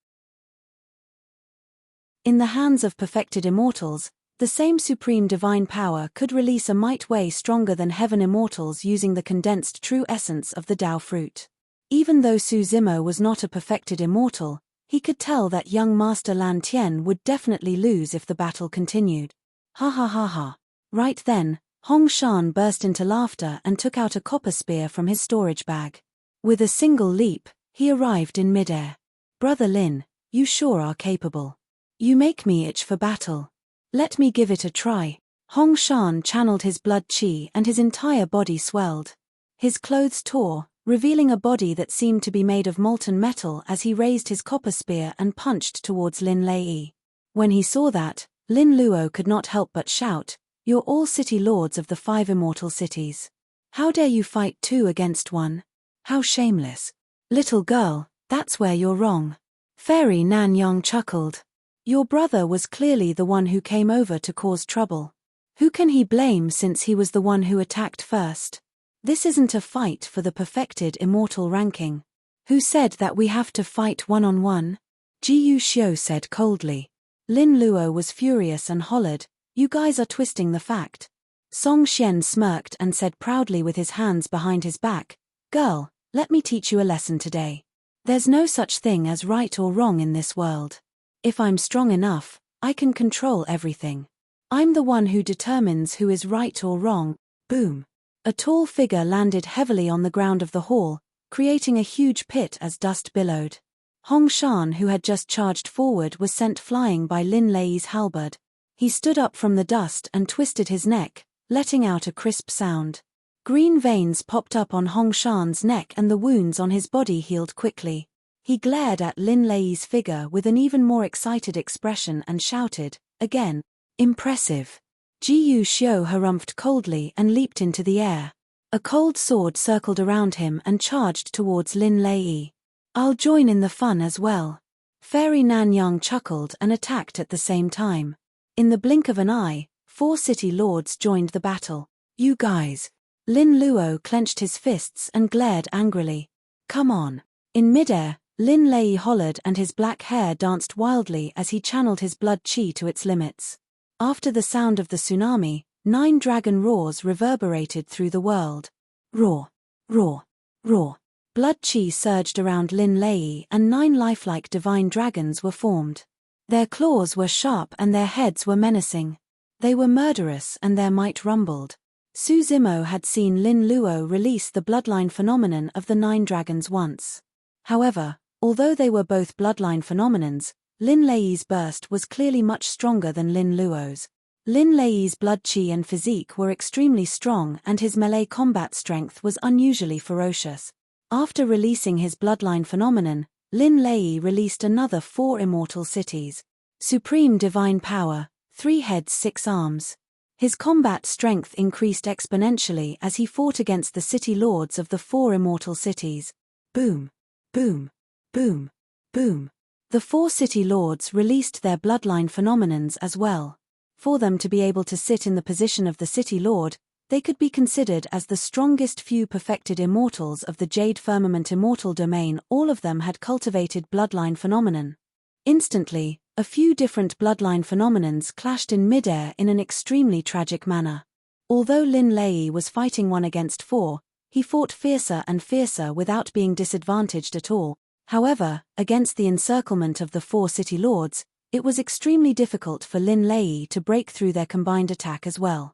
In the hands of perfected immortals, the same supreme divine power could release a might way stronger than heaven immortals using the condensed true essence of the Tao fruit. Even though Su Zimo was not a perfected immortal, he could tell that young Master Lan Tian would definitely lose if the battle continued. Ha ha ha ha. Right then, Hong Shan burst into laughter and took out a copper spear from his storage bag. With a single leap, he arrived in midair. Brother Lin, you sure are capable. You make me itch for battle. Let me give it a try. Hong Shan channeled his blood qi and his entire body swelled. His clothes tore, revealing a body that seemed to be made of molten metal as he raised his copper spear and punched towards Lin Lei. When he saw that, Lin Luo could not help but shout, "You're all city lords of the 5 immortal cities. How dare you fight 2 against 1? How shameless. Little girl, that's where you're wrong." Fairy Nanyang chuckled. Your brother was clearly the one who came over to cause trouble. Who can he blame since he was the one who attacked first? This isn't a fight for the perfected immortal ranking. Who said that we have to fight one-on-one? Jiyu Xiu said coldly. Lin Luo was furious and hollered, "You guys are twisting the fact." Song Xian smirked and said proudly with his hands behind his back, "Girl, let me teach you a lesson today. There's no such thing as right or wrong in this world. If I'm strong enough, I can control everything. I'm the one who determines who is right or wrong." Boom. A tall figure landed heavily on the ground of the hall, creating a huge pit as dust billowed. Hong Shan, who had just charged forward, was sent flying by Lin Lei's halberd. He stood up from the dust and twisted his neck, letting out a crisp sound. Green veins popped up on Hong Shan's neck and the wounds on his body healed quickly. He glared at Lin Lei's figure with an even more excited expression and shouted, again, "Impressive." Jiyu Xiu harumphed coldly and leaped into the air. A cold sword circled around him and charged towards Lin Lei. "I'll join in the fun as well." Fairy Nanyang chuckled and attacked at the same time. In the blink of an eye, 4 city lords joined the battle. "You guys." Lin Luo clenched his fists and glared angrily. "Come on." In midair, Lin Lei hollered and his black hair danced wildly as he channeled his blood qi to its limits. After the sound of the tsunami, 9 dragon roars reverberated through the world. Roar, roar, roar. Blood qi surged around Lin Lei and 9 lifelike divine dragons were formed. Their claws were sharp and their heads were menacing. They were murderous and their might rumbled. Su Zimo had seen Lin Luo release the bloodline phenomenon of the 9 dragons once. However, although they were both bloodline phenomenons, Lin Lei's burst was clearly much stronger than Lin Luo's. Lin Lei's blood qi and physique were extremely strong and his melee combat strength was unusually ferocious. After releasing his bloodline phenomenon, Lin Lei released another 4 immortal cities. Supreme divine power, 3 heads 6 arms. His combat strength increased exponentially as he fought against the city lords of the 4 immortal cities. Boom, boom, boom, boom. The 4 city lords released their bloodline phenomenons as well. For them to be able to sit in the position of the city lord, they could be considered as the strongest few perfected immortals of the Jade Firmament immortal domain. All of them had cultivated bloodline phenomenon. Instantly, a few different bloodline phenomenons clashed in midair in an extremely tragic manner. Although Lin Lei was fighting 1 against 4, he fought fiercer and fiercer without being disadvantaged at all. However, against the encirclement of the 4 city lords, it was extremely difficult for Lin Lei to break through their combined attack as well.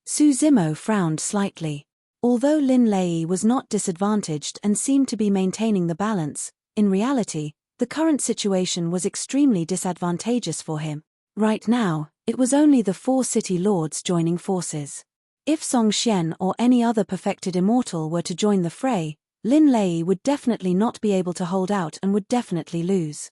Su Zimo frowned slightly. Although Lin Lei was not disadvantaged and seemed to be maintaining the balance, in reality, the current situation was extremely disadvantageous for him. Right now, it was only the 4 city lords joining forces. If Song Xian or any other perfected immortal were to join the fray, Lin Lei would definitely not be able to hold out and would definitely lose.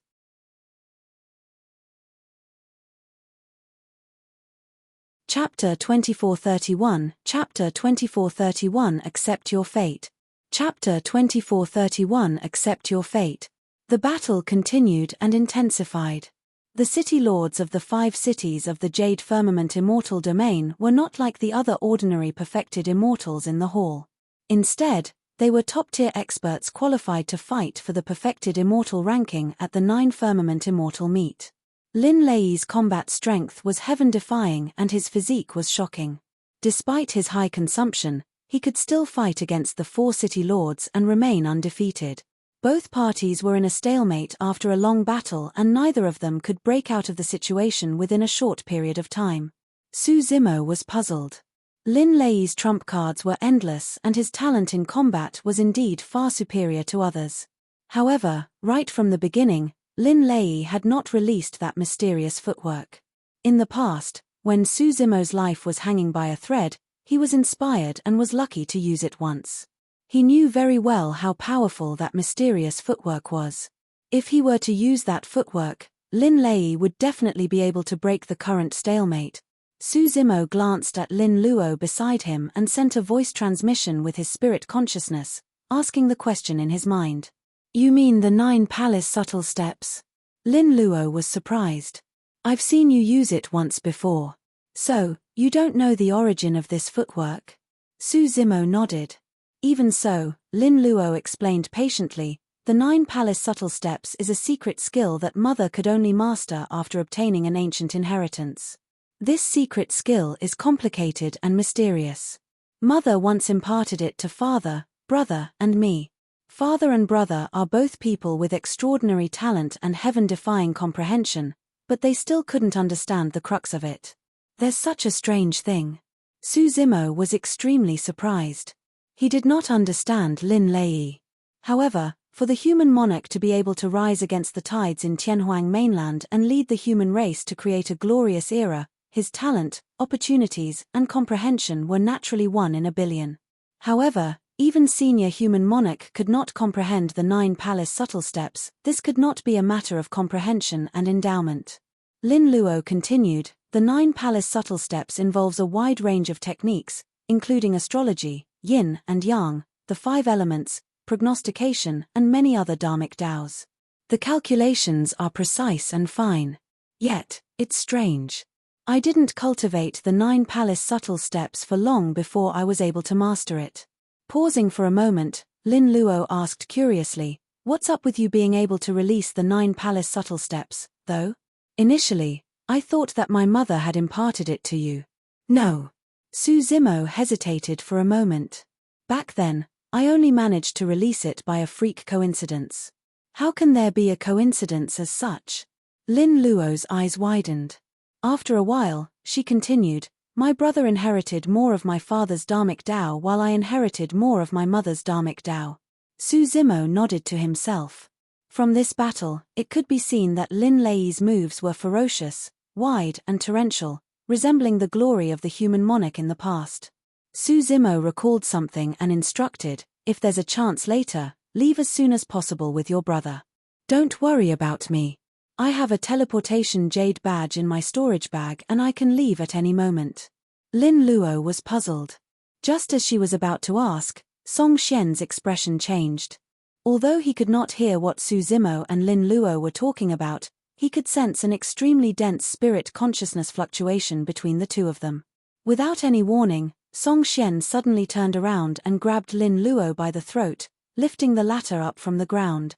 Chapter 2431, Chapter 2431 Accept Your Fate. Chapter 2431 Accept Your Fate. The battle continued and intensified. The city lords of the 5 cities of the Jade Firmament Immortal domain were not like the other ordinary perfected immortals in the hall. Instead, they were top-tier experts qualified to fight for the perfected immortal ranking at the 9 Firmament Immortal meet. Lin Lei's combat strength was heaven-defying and his physique was shocking. Despite his high consumption, he could still fight against the 4 city lords and remain undefeated. Both parties were in a stalemate after a long battle and neither of them could break out of the situation within a short period of time. Su Zimo was puzzled. Lin Lei's trump cards were endless and his talent in combat was indeed far superior to others. However, right from the beginning, Lin Lei had not released that mysterious footwork. In the past, when Su Zimo's life was hanging by a thread, he was inspired and was lucky to use it once. He knew very well how powerful that mysterious footwork was. If he were to use that footwork, Lin Lei would definitely be able to break the current stalemate. Su Zimo glanced at Lin Luo beside him and sent a voice transmission with his spirit consciousness, asking the question in his mind. You mean the 9 palace subtle steps? Lin Luo was surprised. I've seen you use it once before. So, you don't know the origin of this footwork? Su Zimo nodded. Even so, Lin Luo explained patiently, the 9 palace subtle steps is a secret skill that Mother could only master after obtaining an ancient inheritance. This secret skill is complicated and mysterious. Mother once imparted it to father, brother, and me. Father and brother are both people with extraordinary talent and heaven-defying comprehension, but they still couldn't understand the crux of it. There's such a strange thing. Su Zimo was extremely surprised. He did not understand Lin Lei. However, for the human monarch to be able to rise against the tides in Tianhuang mainland and lead the human race to create a glorious era, his talent, opportunities, and comprehension were naturally 1 in a billion. However, even senior human monarch could not comprehend the 9 palace subtle steps. This could not be a matter of comprehension and endowment. Lin Luo continued, the 9 palace subtle steps involves a wide range of techniques, including astrology, yin and yang, the 5 elements, prognostication, and many other dharmic daos. The calculations are precise and fine. Yet, it's strange. I didn't cultivate the 9 palace subtle steps for long before I was able to master it. Pausing for a moment, Lin Luo asked curiously, what's up with you being able to release the 9 palace subtle steps, though? Initially, I thought that my mother had imparted it to you. No. Su Zimo hesitated for a moment. Back then, I only managed to release it by a freak coincidence. How can there be a coincidence as such? Lin Luo's eyes widened. After a while, she continued, my brother inherited more of my father's dharmic Dao while I inherited more of my mother's dharmic Dao. Su Zimo nodded to himself. From this battle, it could be seen that Lin Lei's moves were ferocious, wide and torrential, resembling the glory of the human monarch in the past. Su Zimo recalled something and instructed, if there's a chance later, leave as soon as possible with your brother. Don't worry about me. I have a teleportation jade badge in my storage bag and I can leave at any moment. Lin Luo was puzzled. Just as she was about to ask, Song Xian's expression changed. Although he could not hear what Su Zimo and Lin Luo were talking about, he could sense an extremely dense spirit consciousness fluctuation between the two of them. Without any warning, Song Xian suddenly turned around and grabbed Lin Luo by the throat, lifting the latter up from the ground.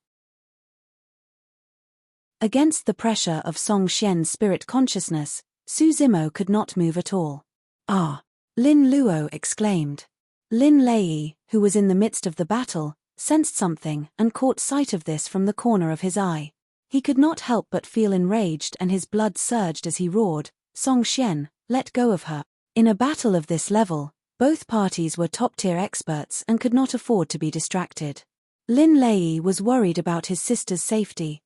Against the pressure of Song Xian's spirit consciousness, Su Zimo could not move at all. Ah! Lin Luo exclaimed. Lin Lei, who was in the midst of the battle, sensed something and caught sight of this from the corner of his eye. He could not help but feel enraged and his blood surged as he roared, "Song Xian, let go of her." In a battle of this level, both parties were top-tier experts and could not afford to be distracted. Lin Lei was worried about his sister's safety.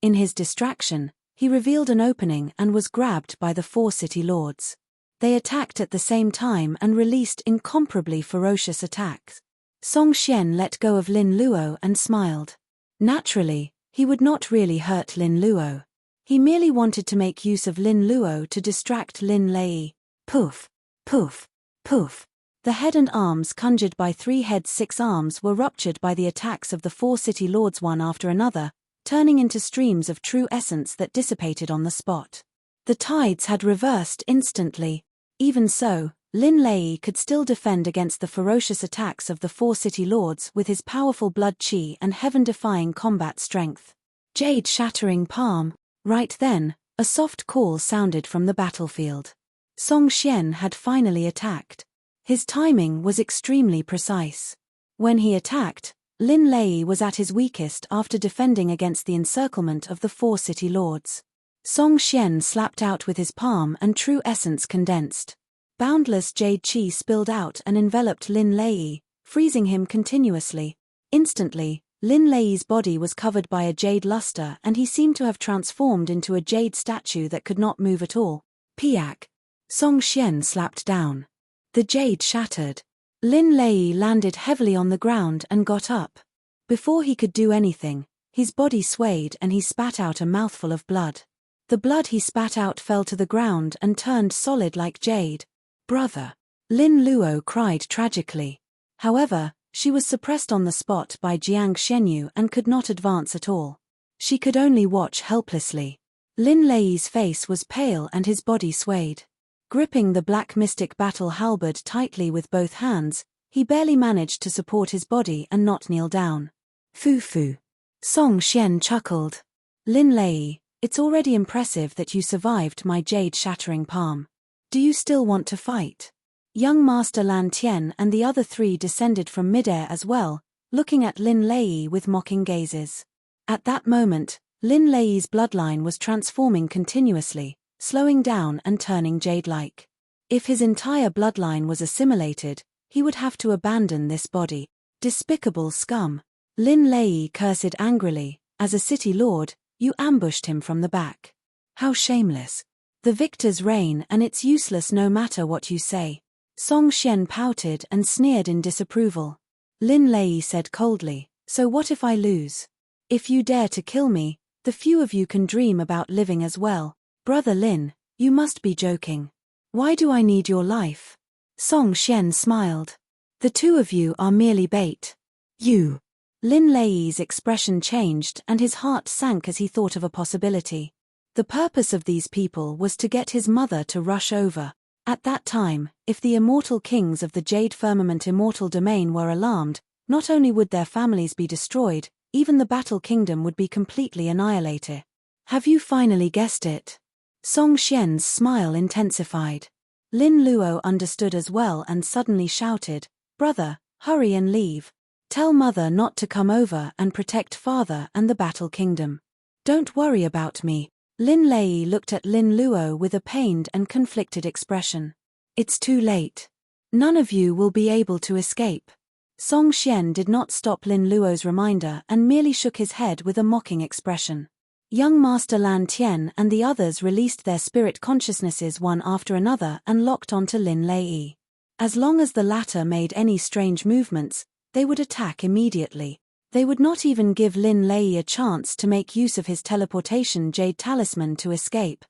In his distraction, he revealed an opening and was grabbed by the 4 city lords. They attacked at the same time and released incomparably ferocious attacks. Song Xian let go of Lin Luo and smiled. Naturally, he would not really hurt Lin Luo. He merely wanted to make use of Lin Luo to distract Lin Lei. Poof, poof, poof. The head and arms conjured by 3 heads 6 arms were ruptured by the attacks of the 4 city lords one after another, turning into streams of true essence that dissipated on the spot. The tides had reversed instantly. Even so, Lin Lei could still defend against the ferocious attacks of the 4 city lords with his powerful blood chi and heaven-defying combat strength. Jade shattering palm. Right then, a soft call sounded from the battlefield. Song Xian had finally attacked. His timing was extremely precise. When he attacked, Lin Lei was at his weakest after defending against the encirclement of the 4 city lords. Song Xian slapped out with his palm and true essence condensed. Boundless jade chi spilled out and enveloped Lin Lei, freezing him continuously. Instantly, Lin Lei's body was covered by a jade luster and he seemed to have transformed into a jade statue that could not move at all. Piak. Song Xian slapped down. The jade shattered. Lin Lei landed heavily on the ground and got up. Before he could do anything, his body swayed and he spat out a mouthful of blood. The blood he spat out fell to the ground and turned solid like jade. "Brother!" Lin Luo cried tragically. However, she was suppressed on the spot by Jiang Shenyu and could not advance at all. She could only watch helplessly. Lin Lei's face was pale and his body swayed. Gripping the black mystic battle halberd tightly with both hands, he barely managed to support his body and not kneel down. "Fu-fu." Song Xian chuckled. "Lin Lei, it's already impressive that you survived my jade-shattering palm. Do you still want to fight?" Young Master Lan Tian and the other 3 descended from midair as well, looking at Lin Lei with mocking gazes. At that moment, Lin Lei's bloodline was transforming continuously, slowing down and turning jade-like. If his entire bloodline was assimilated, he would have to abandon this body. Despicable scum. Lin Lei cursed angrily. "As a city lord, you ambushed him from the back. How shameless. The victor's reign and it's useless no matter what you say." Song Xian pouted and sneered in disapproval. Lin Lei said coldly, "So what if I lose? If you dare to kill me, the few of you can dream about living as well." "Brother Lin, you must be joking. Why do I need your life?" Song Xian smiled. "The 2 of you are merely bait." "You." Lin Lei's expression changed and his heart sank as he thought of a possibility. The purpose of these people was to get his mother to rush over. At that time, if the immortal kings of the Jade Firmament Immortal Domain were alarmed, not only would their families be destroyed, even the Battle Kingdom would be completely annihilated. "Have you finally guessed it?" Song Xian's smile intensified. Lin Luo understood as well and suddenly shouted, "Brother, hurry and leave. Tell mother not to come over and protect father and the Battle Kingdom. Don't worry about me." Lin Lei looked at Lin Luo with a pained and conflicted expression. "It's too late. None of you will be able to escape." Song Xian did not stop Lin Luo's reminder and merely shook his head with a mocking expression. Young Master Lan Tian and the others released their spirit consciousnesses one after another and locked onto Lin Lei. As long as the latter made any strange movements, they would attack immediately. They would not even give Lin Lei a chance to make use of his teleportation jade talisman to escape.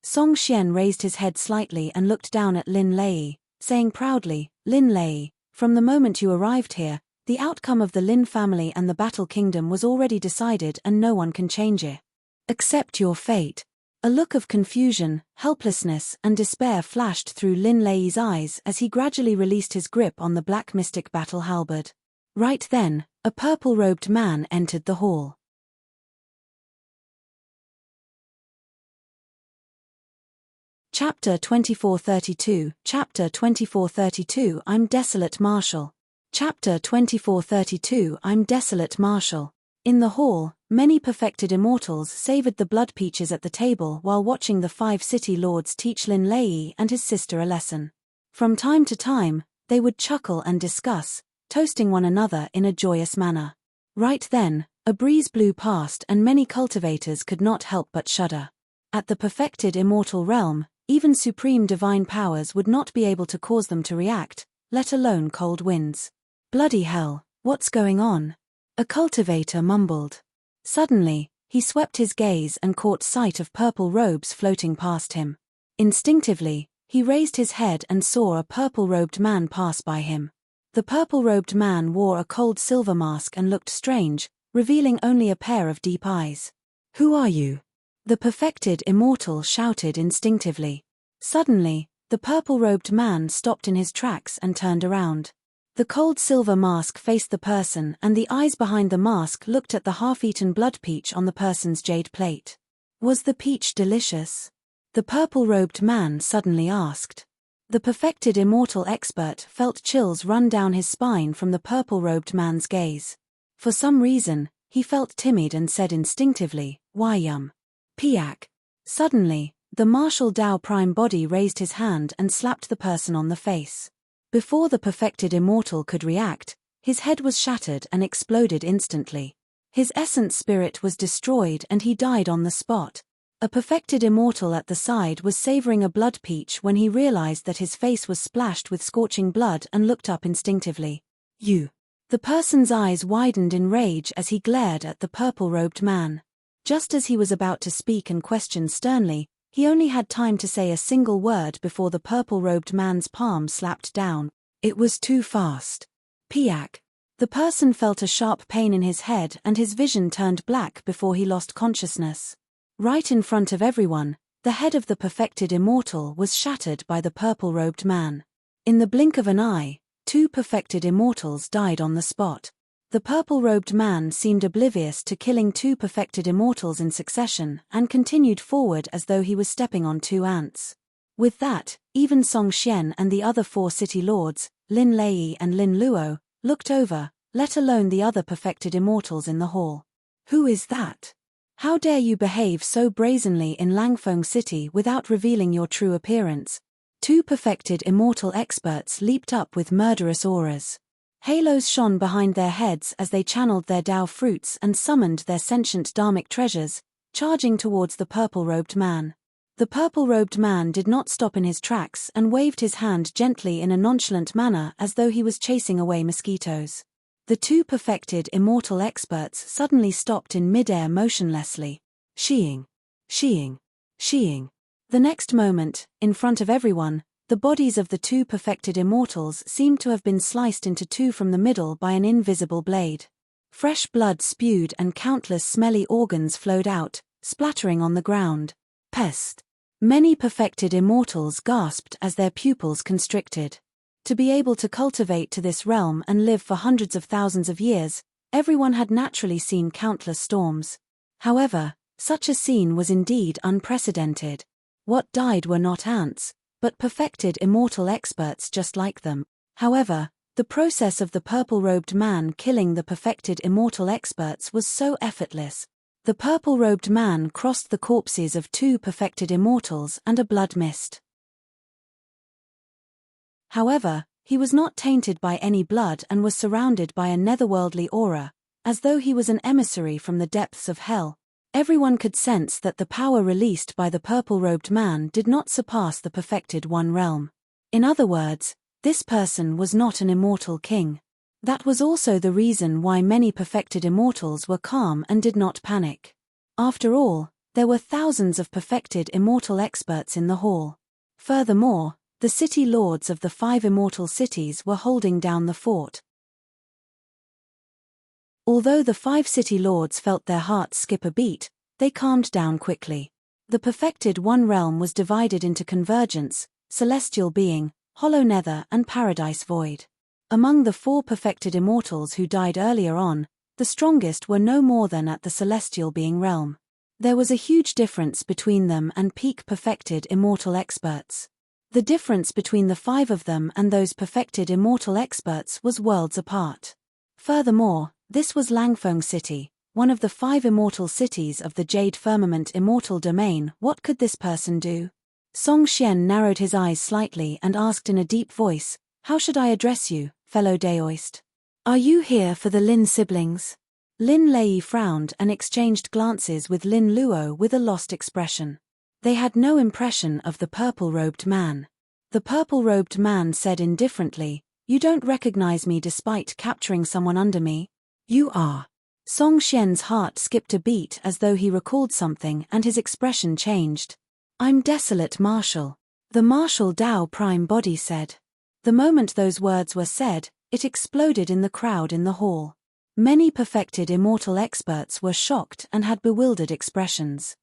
Song Xian raised his head slightly and looked down at Lin Lei, saying proudly, "Lin Lei, from the moment you arrived here, the outcome of the Lin family and the Battle Kingdom was already decided and no one can change it. Accept your fate." A look of confusion, helplessness, and despair flashed through Lin Lei's eyes as he gradually released his grip on the black mystic battle halberd. Right then, a purple-robed man entered the hall. Chapter 2432. Chapter 2432. I'm Desolate Marshal. Chapter 2432 I'm Desolate Marshal. In the hall, many perfected immortals savored the blood peaches at the table while watching the 5 city lords teach Lin Lei and his sister a lesson. From time to time, they would chuckle and discuss, toasting one another in a joyous manner. Right then, a breeze blew past and many cultivators could not help but shudder. At the perfected immortal realm, even supreme divine powers would not be able to cause them to react, let alone cold winds. Bloody hell, what's going on? A cultivator mumbled. Suddenly, he swept his gaze and caught sight of purple robes floating past him. Instinctively, he raised his head and saw a purple-robed man pass by him. The purple-robed man wore a cold silver mask and looked strange, revealing only a pair of deep eyes. "Who are you?" the perfected immortal shouted instinctively. Suddenly, the purple-robed man stopped in his tracks and turned around. The cold silver mask faced the person and the eyes behind the mask looked at the half-eaten blood peach on the person's jade plate. Was the peach delicious? The purple-robed man suddenly asked. The perfected immortal expert felt chills run down his spine from the purple-robed man's gaze. For some reason, he felt timid and said instinctively, "Why Piak." Suddenly, the Martial Dao Prime body raised his hand and slapped the person on the face. Before the perfected immortal could react, his head was shattered and exploded instantly. His essence spirit was destroyed and he died on the spot. A perfected immortal at the side was savoring a blood peach when he realized that his face was splashed with scorching blood and looked up instinctively. "You." The person's eyes widened in rage as he glared at the purple-robed man. Just as he was about to speak and question sternly, he only had time to say a single word before the purple-robed man's palm slapped down. It was too fast. "Piak." The person felt a sharp pain in his head and his vision turned black before he lost consciousness. Right in front of everyone, the head of the perfected immortal was shattered by the purple-robed man. In the blink of an eye, 2 perfected immortals died on the spot. The purple-robed man seemed oblivious to killing 2 perfected immortals in succession and continued forward as though he was stepping on 2 ants. With that, even Song Xian and the other 4 city lords, Lin Lei and Lin Luo, looked over, let alone the other perfected immortals in the hall. "Who is that? How dare you behave so brazenly in Langfeng City without revealing your true appearance?" 2 perfected immortal experts leaped up with murderous auras. Halos shone behind their heads as they channeled their Dao fruits and summoned their sentient dharmic treasures, charging towards the purple-robed man. The purple-robed man did not stop in his tracks and waved his hand gently in a nonchalant manner as though he was chasing away mosquitoes. The 2 perfected immortal experts suddenly stopped in mid-air motionlessly. Sheeing. The next moment, in front of everyone, the bodies of the 2 perfected immortals seemed to have been sliced into 2 from the middle by an invisible blade. Fresh blood spewed and countless smelly organs flowed out, splattering on the ground. Pest. Many perfected immortals gasped as their pupils constricted. To be able to cultivate to this realm and live for hundreds of thousands of years, everyone had naturally seen countless storms. However, such a scene was indeed unprecedented. What died were not ants, but perfected immortal experts just like them. However, the process of the purple-robed man killing the perfected immortal experts was so effortless. The purple-robed man crossed the corpses of 2 perfected immortals and a blood mist. However, he was not tainted by any blood and was surrounded by a netherworldly aura, as though he was an emissary from the depths of hell. Everyone could sense that the power released by the purple-robed man did not surpass the perfected one realm. In other words, this person was not an immortal king. That was also the reason why many perfected immortals were calm and did not panic. After all, there were thousands of perfected immortal experts in the hall. Furthermore, the city lords of the 5 immortal cities were holding down the fort. Although the 5 city lords felt their hearts skip a beat, they calmed down quickly. The perfected one realm was divided into Convergence, Celestial Being, Hollow Nether and Paradise Void. Among the 4 perfected immortals who died earlier on, the strongest were no more than at the Celestial Being realm. There was a huge difference between them and peak perfected immortal experts. The difference between the 5 of them and those perfected immortal experts was worlds apart. Furthermore, this was Langfeng City, one of the 5 immortal cities of the Jade Firmament Immortal Domain. What could this person do? Song Xian narrowed his eyes slightly and asked in a deep voice, "How should I address you, fellow Daoist? Are you here for the Lin siblings?" Lin Lei frowned and exchanged glances with Lin Luo with a lost expression. They had no impression of the purple-robed man. The purple-robed man said indifferently, "You don't recognize me despite capturing someone under me? You are." Song Xian's heart skipped a beat as though he recalled something, and his expression changed. "I'm Desolate Marshal," the Marshal Dao Prime Body said. The moment those words were said, it exploded in the crowd in the hall. Many perfected immortal experts were shocked and had bewildered expressions.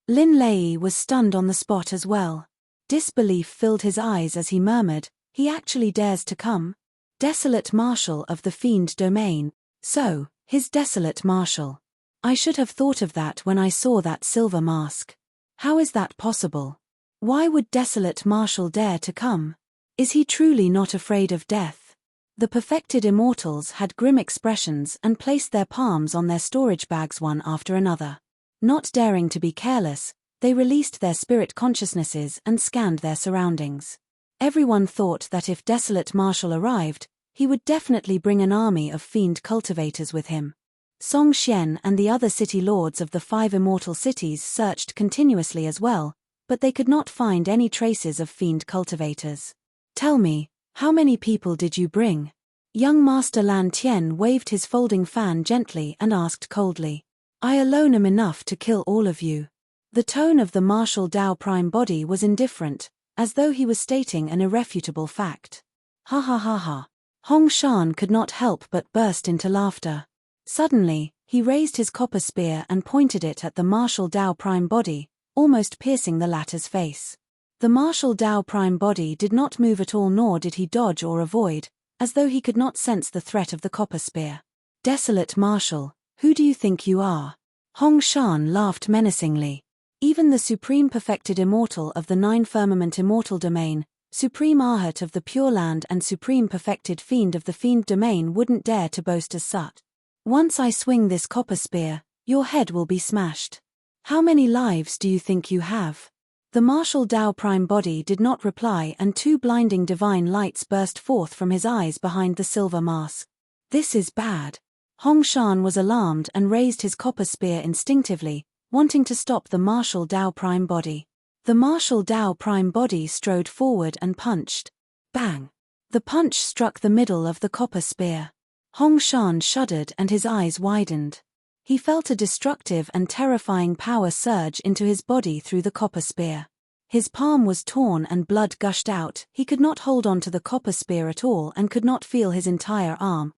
Lin Lei was stunned on the spot as well. Disbelief filled his eyes as he murmured, "He actually dares to come? Desolate Marshal of the Fiend Domain. So, his Desolate Marshal. I should have thought of that when I saw that silver mask. How is that possible? Why would Desolate Marshal dare to come? Is he truly not afraid of death?" The perfected immortals had grim expressions and placed their palms on their storage bags one after another. Not daring to be careless, they released their spirit consciousnesses and scanned their surroundings. Everyone thought that if Desolate Marshal arrived, he would definitely bring an army of fiend cultivators with him. Song Xian and the other city lords of the 5 immortal cities searched continuously as well, but they could not find any traces of fiend cultivators. "Tell me, how many people did you bring?" Young Master Lan Tian waved his folding fan gently and asked coldly. "I alone am enough to kill all of you." The tone of the Marshal Dao Prime Body was indifferent, as though he was stating an irrefutable fact. Ha ha ha ha. Hong Shan could not help but burst into laughter. Suddenly, he raised his copper spear and pointed it at the Marshal Dao Prime Body, almost piercing the latter's face. The Marshal Dao Prime Body did not move at all, nor did he dodge or avoid, as though he could not sense the threat of the copper spear. "Desolate Marshal, who do you think you are?" Hong Shan laughed menacingly. Even the Supreme Perfected Immortal of the 9 Firmament Immortal Domain, Supreme Arhat of the Pure Land and Supreme Perfected Fiend of the Fiend Domain wouldn't dare to boast as such. "Once I swing this copper spear, your head will be smashed. How many lives do you think you have?" The Marshal Dao Prime Body did not reply, and 2 blinding divine lights burst forth from his eyes behind the silver mask. "This is bad." Hong Shan was alarmed and raised his copper spear instinctively, wanting to stop the Marshal Dao Prime Body. The Marshal Dao Prime Body strode forward and punched. Bang! The punch struck the middle of the copper spear. Hong Shan shuddered and his eyes widened. He felt a destructive and terrifying power surge into his body through the copper spear. His palm was torn and blood gushed out. He could not hold on to the copper spear at all and could not feel his entire arm.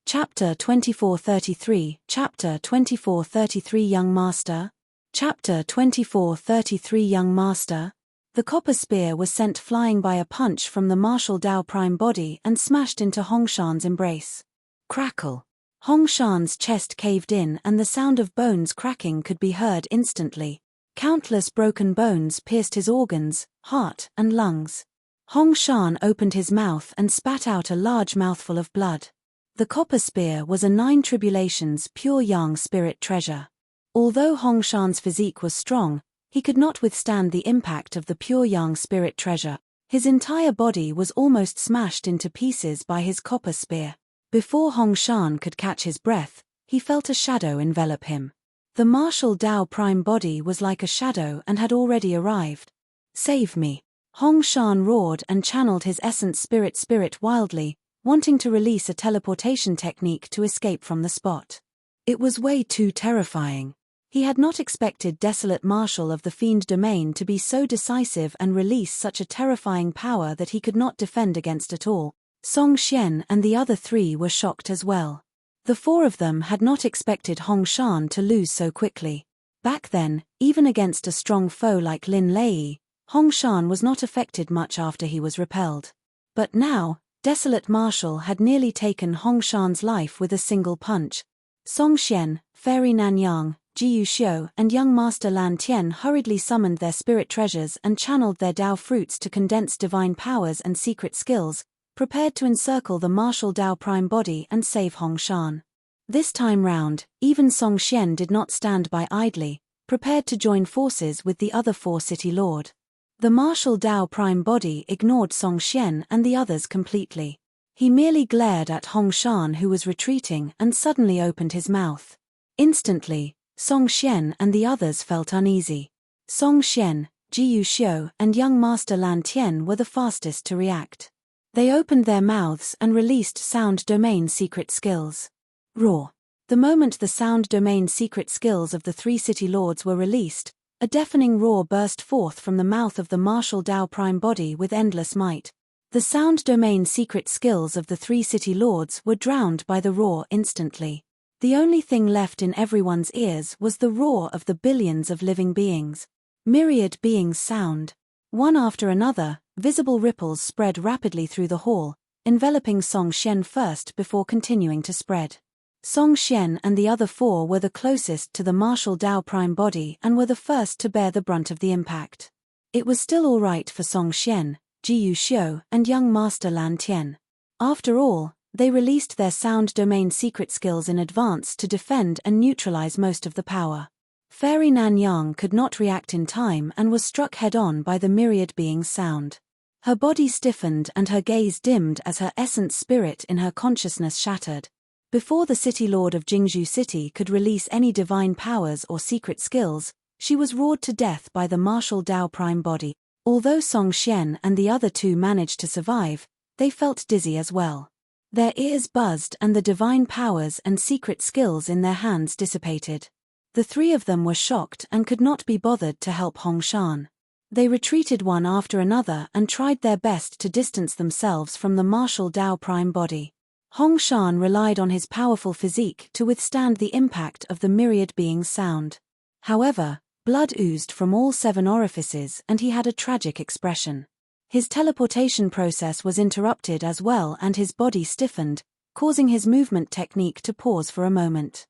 Chapter 2433, Chapter 2433 Young Master. Chapter 2433 Young Master. The copper spear was sent flying by a punch from the Marshal Dao Prime Body and smashed into Hong Shan's embrace. Crackle. Hong Shan's chest caved in and the sound of bones cracking could be heard instantly. Countless broken bones pierced his organs, heart, and lungs. Hong Shan opened his mouth and spat out a large mouthful of blood. The copper spear was a 9 tribulations pure yang spirit treasure. Although Hong Shan's physique was strong, he could not withstand the impact of the pure yang spirit treasure. His entire body was almost smashed into pieces by his copper spear. Before Hong Shan could catch his breath, he felt a shadow envelop him. The Marshal Dao Prime Body was like a shadow and had already arrived. "Save me!" Hong Shan roared and channeled his essence spirit wildly, wanting to release a teleportation technique to escape from the spot. It was way too terrifying. He had not expected Desolate Marshal of the Fiend Domain to be so decisive and release such a terrifying power that he could not defend against at all. Song Xian and the other 3 were shocked as well. The 4 of them had not expected Hong Shan to lose so quickly. Back then, even against a strong foe like Lin Lei, Hong Shan was not affected much after he was repelled. But now, Desolate Marshal had nearly taken Hong Shan's life with a single punch. Song Xian, Fairy Nanyang, Jiyu Xiu, and young Master Lan Tian hurriedly summoned their spirit treasures and channeled their Dao fruits to condense divine powers and secret skills, prepared to encircle the martial Dao prime body and save Hong Shan. This time round, even Song Xian did not stand by idly, prepared to join forces with the other four city lord. The martial Dao prime body ignored Song Xian and the others completely. He merely glared at Hong Shan, who was retreating, and suddenly opened his mouth. Instantly, Song Xian and the others felt uneasy. Song Xian, Jiyu Xiu, and young Master Lan Tian were the fastest to react. They opened their mouths and released sound domain secret skills. Roar. The moment the sound domain secret skills of the three city lords were released, a deafening roar burst forth from the mouth of the martial Dao prime body with endless might. The sound domain secret skills of the three city lords were drowned by the roar instantly. The only thing left in everyone's ears was the roar of the billions of living beings. Myriad beings sound. One after another, visible ripples spread rapidly through the hall, enveloping Song Xian first before continuing to spread. Song Xian and the other four were the closest to the martial Dao prime body and were the first to bear the brunt of the impact. It was still all right for Song Xian, Jiyu Xiu, and young Master Lan Tian. After all, they released their sound domain secret skills in advance to defend and neutralize most of the power. Fairy Nanyang could not react in time and was struck head-on by the myriad being's sound. Her body stiffened and her gaze dimmed as her essence spirit in her consciousness shattered. Before the city lord of Jingzhou City could release any divine powers or secret skills, she was roared to death by the martial Dao prime body. Although Song Xian and the other two managed to survive, they felt dizzy as well. Their ears buzzed and the divine powers and secret skills in their hands dissipated. The three of them were shocked and could not be bothered to help Hong Shan. They retreated one after another and tried their best to distance themselves from the martial Dao prime body. Hong Shan relied on his powerful physique to withstand the impact of the myriad being's sound. However, blood oozed from all 7 orifices and he had a tragic expression. His teleportation process was interrupted as well and his body stiffened, causing his movement technique to pause for a moment.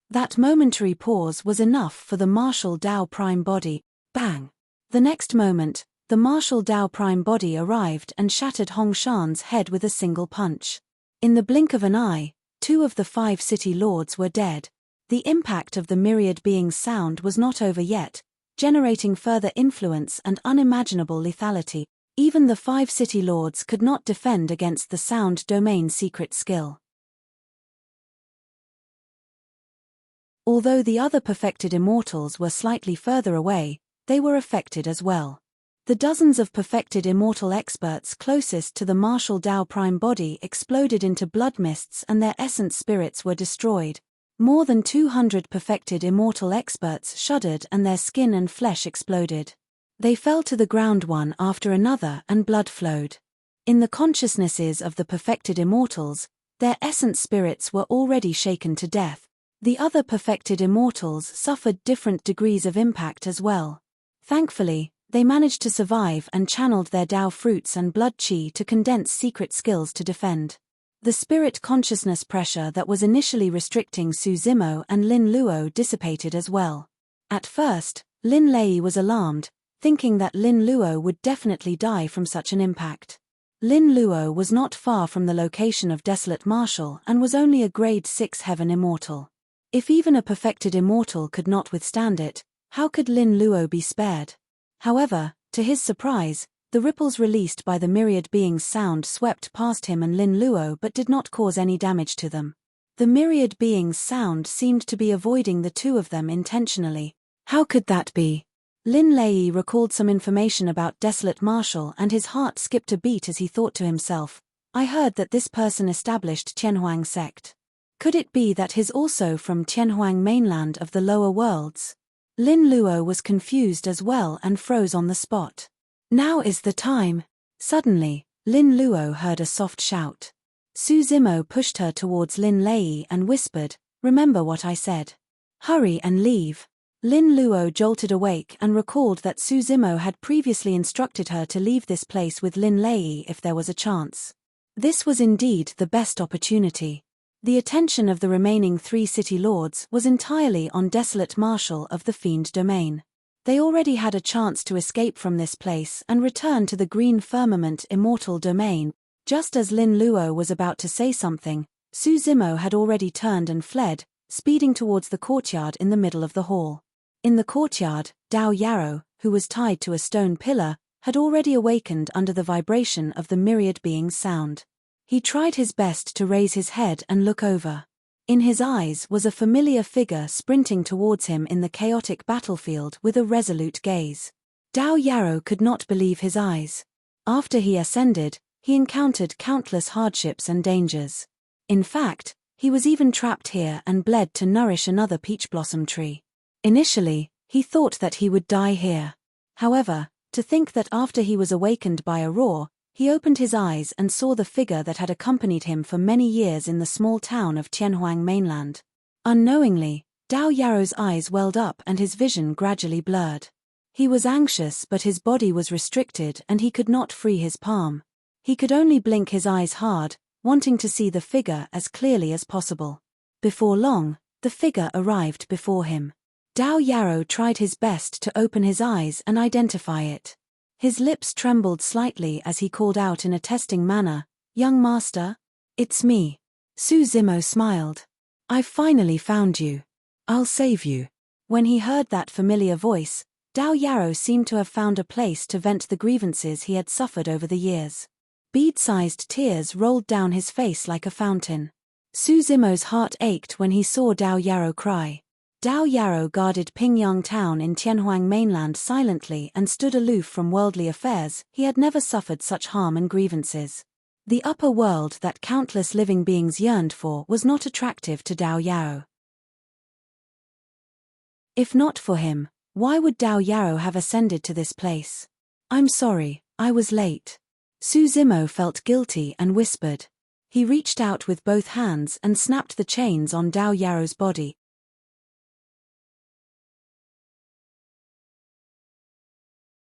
That momentary pause was enough for the martial Dao prime body. Bang! The next moment, the martial Dao prime body arrived and shattered Hong Shan's head with a single punch. In the blink of an eye, 2 of the 5 city lords were dead. The impact of the myriad being's sound was not over yet, generating further influence and unimaginable lethality. Even the 5 city lords could not defend against the sound domain secret skill. Although the other perfected immortals were slightly further away, they were affected as well. The dozens of perfected immortal experts closest to the martial Dao prime body exploded into blood mists and their essence spirits were destroyed. More than 200 perfected immortal experts shuddered and their skin and flesh exploded. They fell to the ground one after another and blood flowed. In the consciousnesses of the perfected immortals, their essence spirits were already shaken to death. The other perfected immortals suffered different degrees of impact as well. Thankfully, they managed to survive and channeled their Dao fruits and blood qi to condense secret skills to defend. The spirit consciousness pressure that was initially restricting Su Zimo and Lin Luo dissipated as well. At first, Lin Lei was alarmed, thinking that Lin Luo would definitely die from such an impact. Lin Luo was not far from the location of Desolate Marshal and was only a grade 6 heaven immortal. If even a perfected immortal could not withstand it, how could Lin Luo be spared? However, to his surprise, the ripples released by the myriad being's sound swept past him and Lin Luo but did not cause any damage to them. The myriad being's sound seemed to be avoiding the 2 of them intentionally. How could that be? Lin Lei recalled some information about Desolate Marshal and his heart skipped a beat as he thought to himself, I heard that this person established Tianhuang sect. Could it be that he's also from Tianhuang mainland of the lower worlds? Lin Luo was confused as well and froze on the spot. Now is the time. Suddenly, Lin Luo heard a soft shout. Su Zimo pushed her towards Lin Lei and whispered, remember what I said. Hurry and leave. Lin Luo jolted awake and recalled that Su Zimo had previously instructed her to leave this place with Lin Lei if there was a chance. This was indeed the best opportunity. The attention of the remaining 3 city lords was entirely on desolate Marshal of the Fiend domain. They already had a chance to escape from this place and return to the green firmament Immortal domain. Just as Lin Luo was about to say something, Su Zimo had already turned and fled, speeding towards the courtyard in the middle of the hall. In the courtyard, Dao Yarrow, who was tied to a stone pillar, had already awakened under the vibration of the myriad beings' sound. He tried his best to raise his head and look over. In his eyes was a familiar figure sprinting towards him in the chaotic battlefield with a resolute gaze. Dao Yarrow could not believe his eyes. After he ascended, he encountered countless hardships and dangers. In fact, he was even trapped here and bled to nourish another peach blossom tree. Initially, he thought that he would die here. However, to think that after he was awakened by a roar, he opened his eyes and saw the figure that had accompanied him for many years in the small town of Tianhuang mainland. Unknowingly, Dao Yarrow's eyes welled up and his vision gradually blurred. He was anxious, but his body was restricted and he could not free his palm. He could only blink his eyes hard, wanting to see the figure as clearly as possible. Before long, the figure arrived before him. Dao Yarrow tried his best to open his eyes and identify it. His lips trembled slightly as he called out in a testing manner, "Young master? It's me." Su Zimo smiled. "I've finally found you. I'll save you." When he heard that familiar voice, Dao Yarrow seemed to have found a place to vent the grievances he had suffered over the years. Bead-sized tears rolled down his face like a fountain. Su Zimo's heart ached when he saw Dao Yarrow cry. Dao Yarrow guarded Pingyang town in Tianhuang mainland silently and stood aloof from worldly affairs. He had never suffered such harm and grievances. The upper world that countless living beings yearned for was not attractive to Dao Yarrow. If not for him, why would Dao Yarrow have ascended to this place? "I'm sorry, I was late." Su Zimo felt guilty and whispered. He reached out with both hands and snapped the chains on Dao Yarrow's body.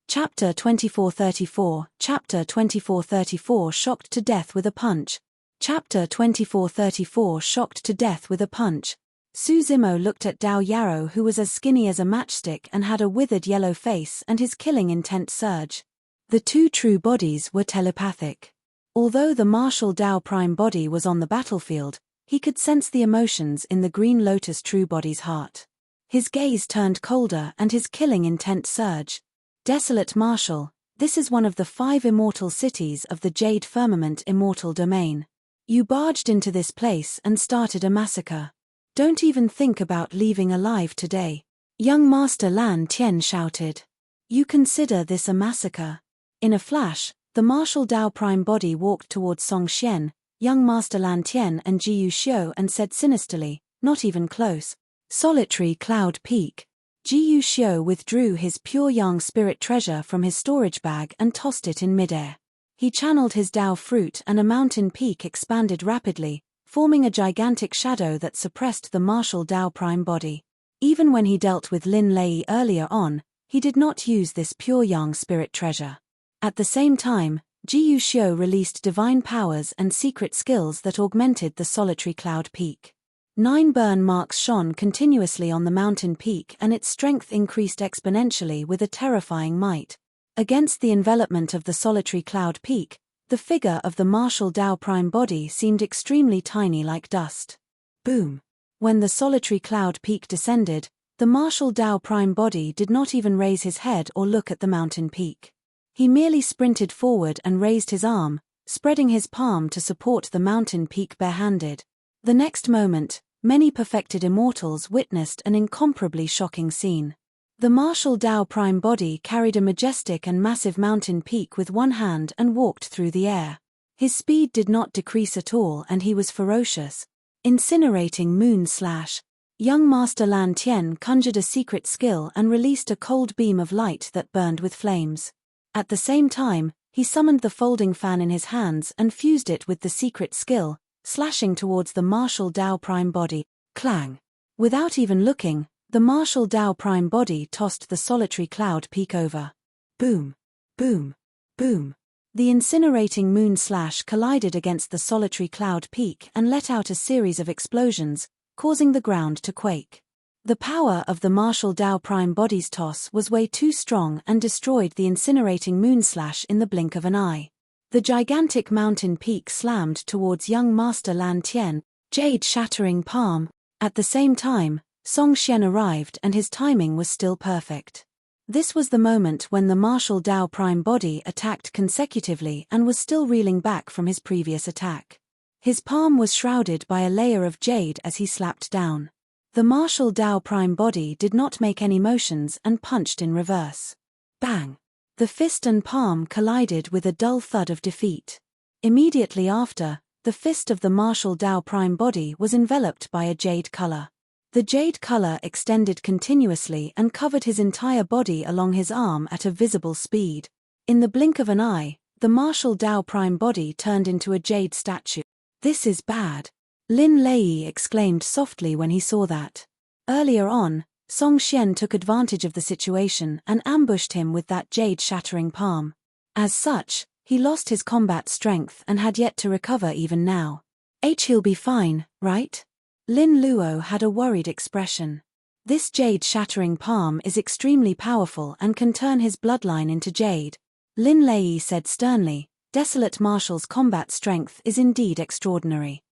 Chapter 2434, Chapter 2434 Shocked to death with a punch. Chapter 2434 Shocked to death with a punch. Su Zimo looked at Dao Yarrow, who was as skinny as a matchstick and had a withered yellow face, and his killing intent surge. The two true bodies were telepathic. Although the martial Dao Prime body was on the battlefield, he could sense the emotions in the Green Lotus true body's heart. His gaze turned colder and his killing intent surge. Desolate Marshal, this is one of the 5 immortal cities of the Jade Firmament Immortal domain. You barged into this place and started a massacre. Don't even think about leaving alive today. Young Master Lan Tian shouted. You consider this a massacre? In a flash, the martial Dao Prime body walked towards Song Xian, young Master Lan Tian and Jiyu Xiu and said sinisterly, "Not even close." Solitary Cloud Peak. Jiyu Xiu withdrew his pure yang spirit treasure from his storage bag and tossed it in midair. He channeled his Dao fruit and a mountain peak expanded rapidly, forming a gigantic shadow that suppressed the martial Dao Prime body. Even when he dealt with Lin Lei earlier on, he did not use this pure yang spirit treasure. At the same time, Jiyu Xiu released divine powers and secret skills that augmented the solitary cloud peak. 9 burn marks shone continuously on the mountain peak and its strength increased exponentially with a terrifying might. Against the envelopment of the solitary cloud peak, the figure of the martial Dao Prime body seemed extremely tiny like dust. Boom! When the solitary cloud peak descended, the martial Dao Prime body did not even raise his head or look at the mountain peak. He merely sprinted forward and raised his arm, spreading his palm to support the mountain peak barehanded. The next moment, many perfected immortals witnessed an incomparably shocking scene. The martial Dao Prime body carried a majestic and massive mountain peak with one hand and walked through the air. His speed did not decrease at all and he was ferocious. Incinerating Moon Slash. Young Master Lan Tian conjured a secret skill and released a cold beam of light that burned with flames. At the same time, he summoned the folding fan in his hands and fused it with the secret skill, slashing towards the martial Dao Prime body. Clang! Without even looking, the martial Dao Prime body tossed the solitary cloud peak over. Boom! Boom! Boom! The incinerating moon slash collided against the solitary cloud peak and let out a series of explosions, causing the ground to quake. The power of the Martial Dao Prime Body's toss was way too strong and destroyed the incinerating moon slash in the blink of an eye. The gigantic mountain peak slammed towards young Master Lan Tian, jade shattering palm. At the same time, Song Xian arrived and his timing was still perfect. This was the moment when the Martial Dao Prime Body attacked consecutively and was still reeling back from his previous attack. His palm was shrouded by a layer of jade as he slapped down. The Martial Dao Prime Body did not make any motions and punched in reverse. Bang! The fist and palm collided with a dull thud of defeat. Immediately after, the fist of the Martial Dao Prime Body was enveloped by a jade color. The jade color extended continuously and covered his entire body along his arm at a visible speed. In the blink of an eye, the Martial Dao Prime Body turned into a jade statue. "This is bad," Lin Lei exclaimed softly when he saw that. Earlier on, Song Xian took advantage of the situation and ambushed him with that jade-shattering palm. As such, he lost his combat strength and had yet to recover even now. "He'll be fine, right?" Lin Luo had a worried expression. "This jade-shattering palm is extremely powerful and can turn his bloodline into jade," Lin Lei said sternly. "Desolate Marshal's combat strength is indeed extraordinary.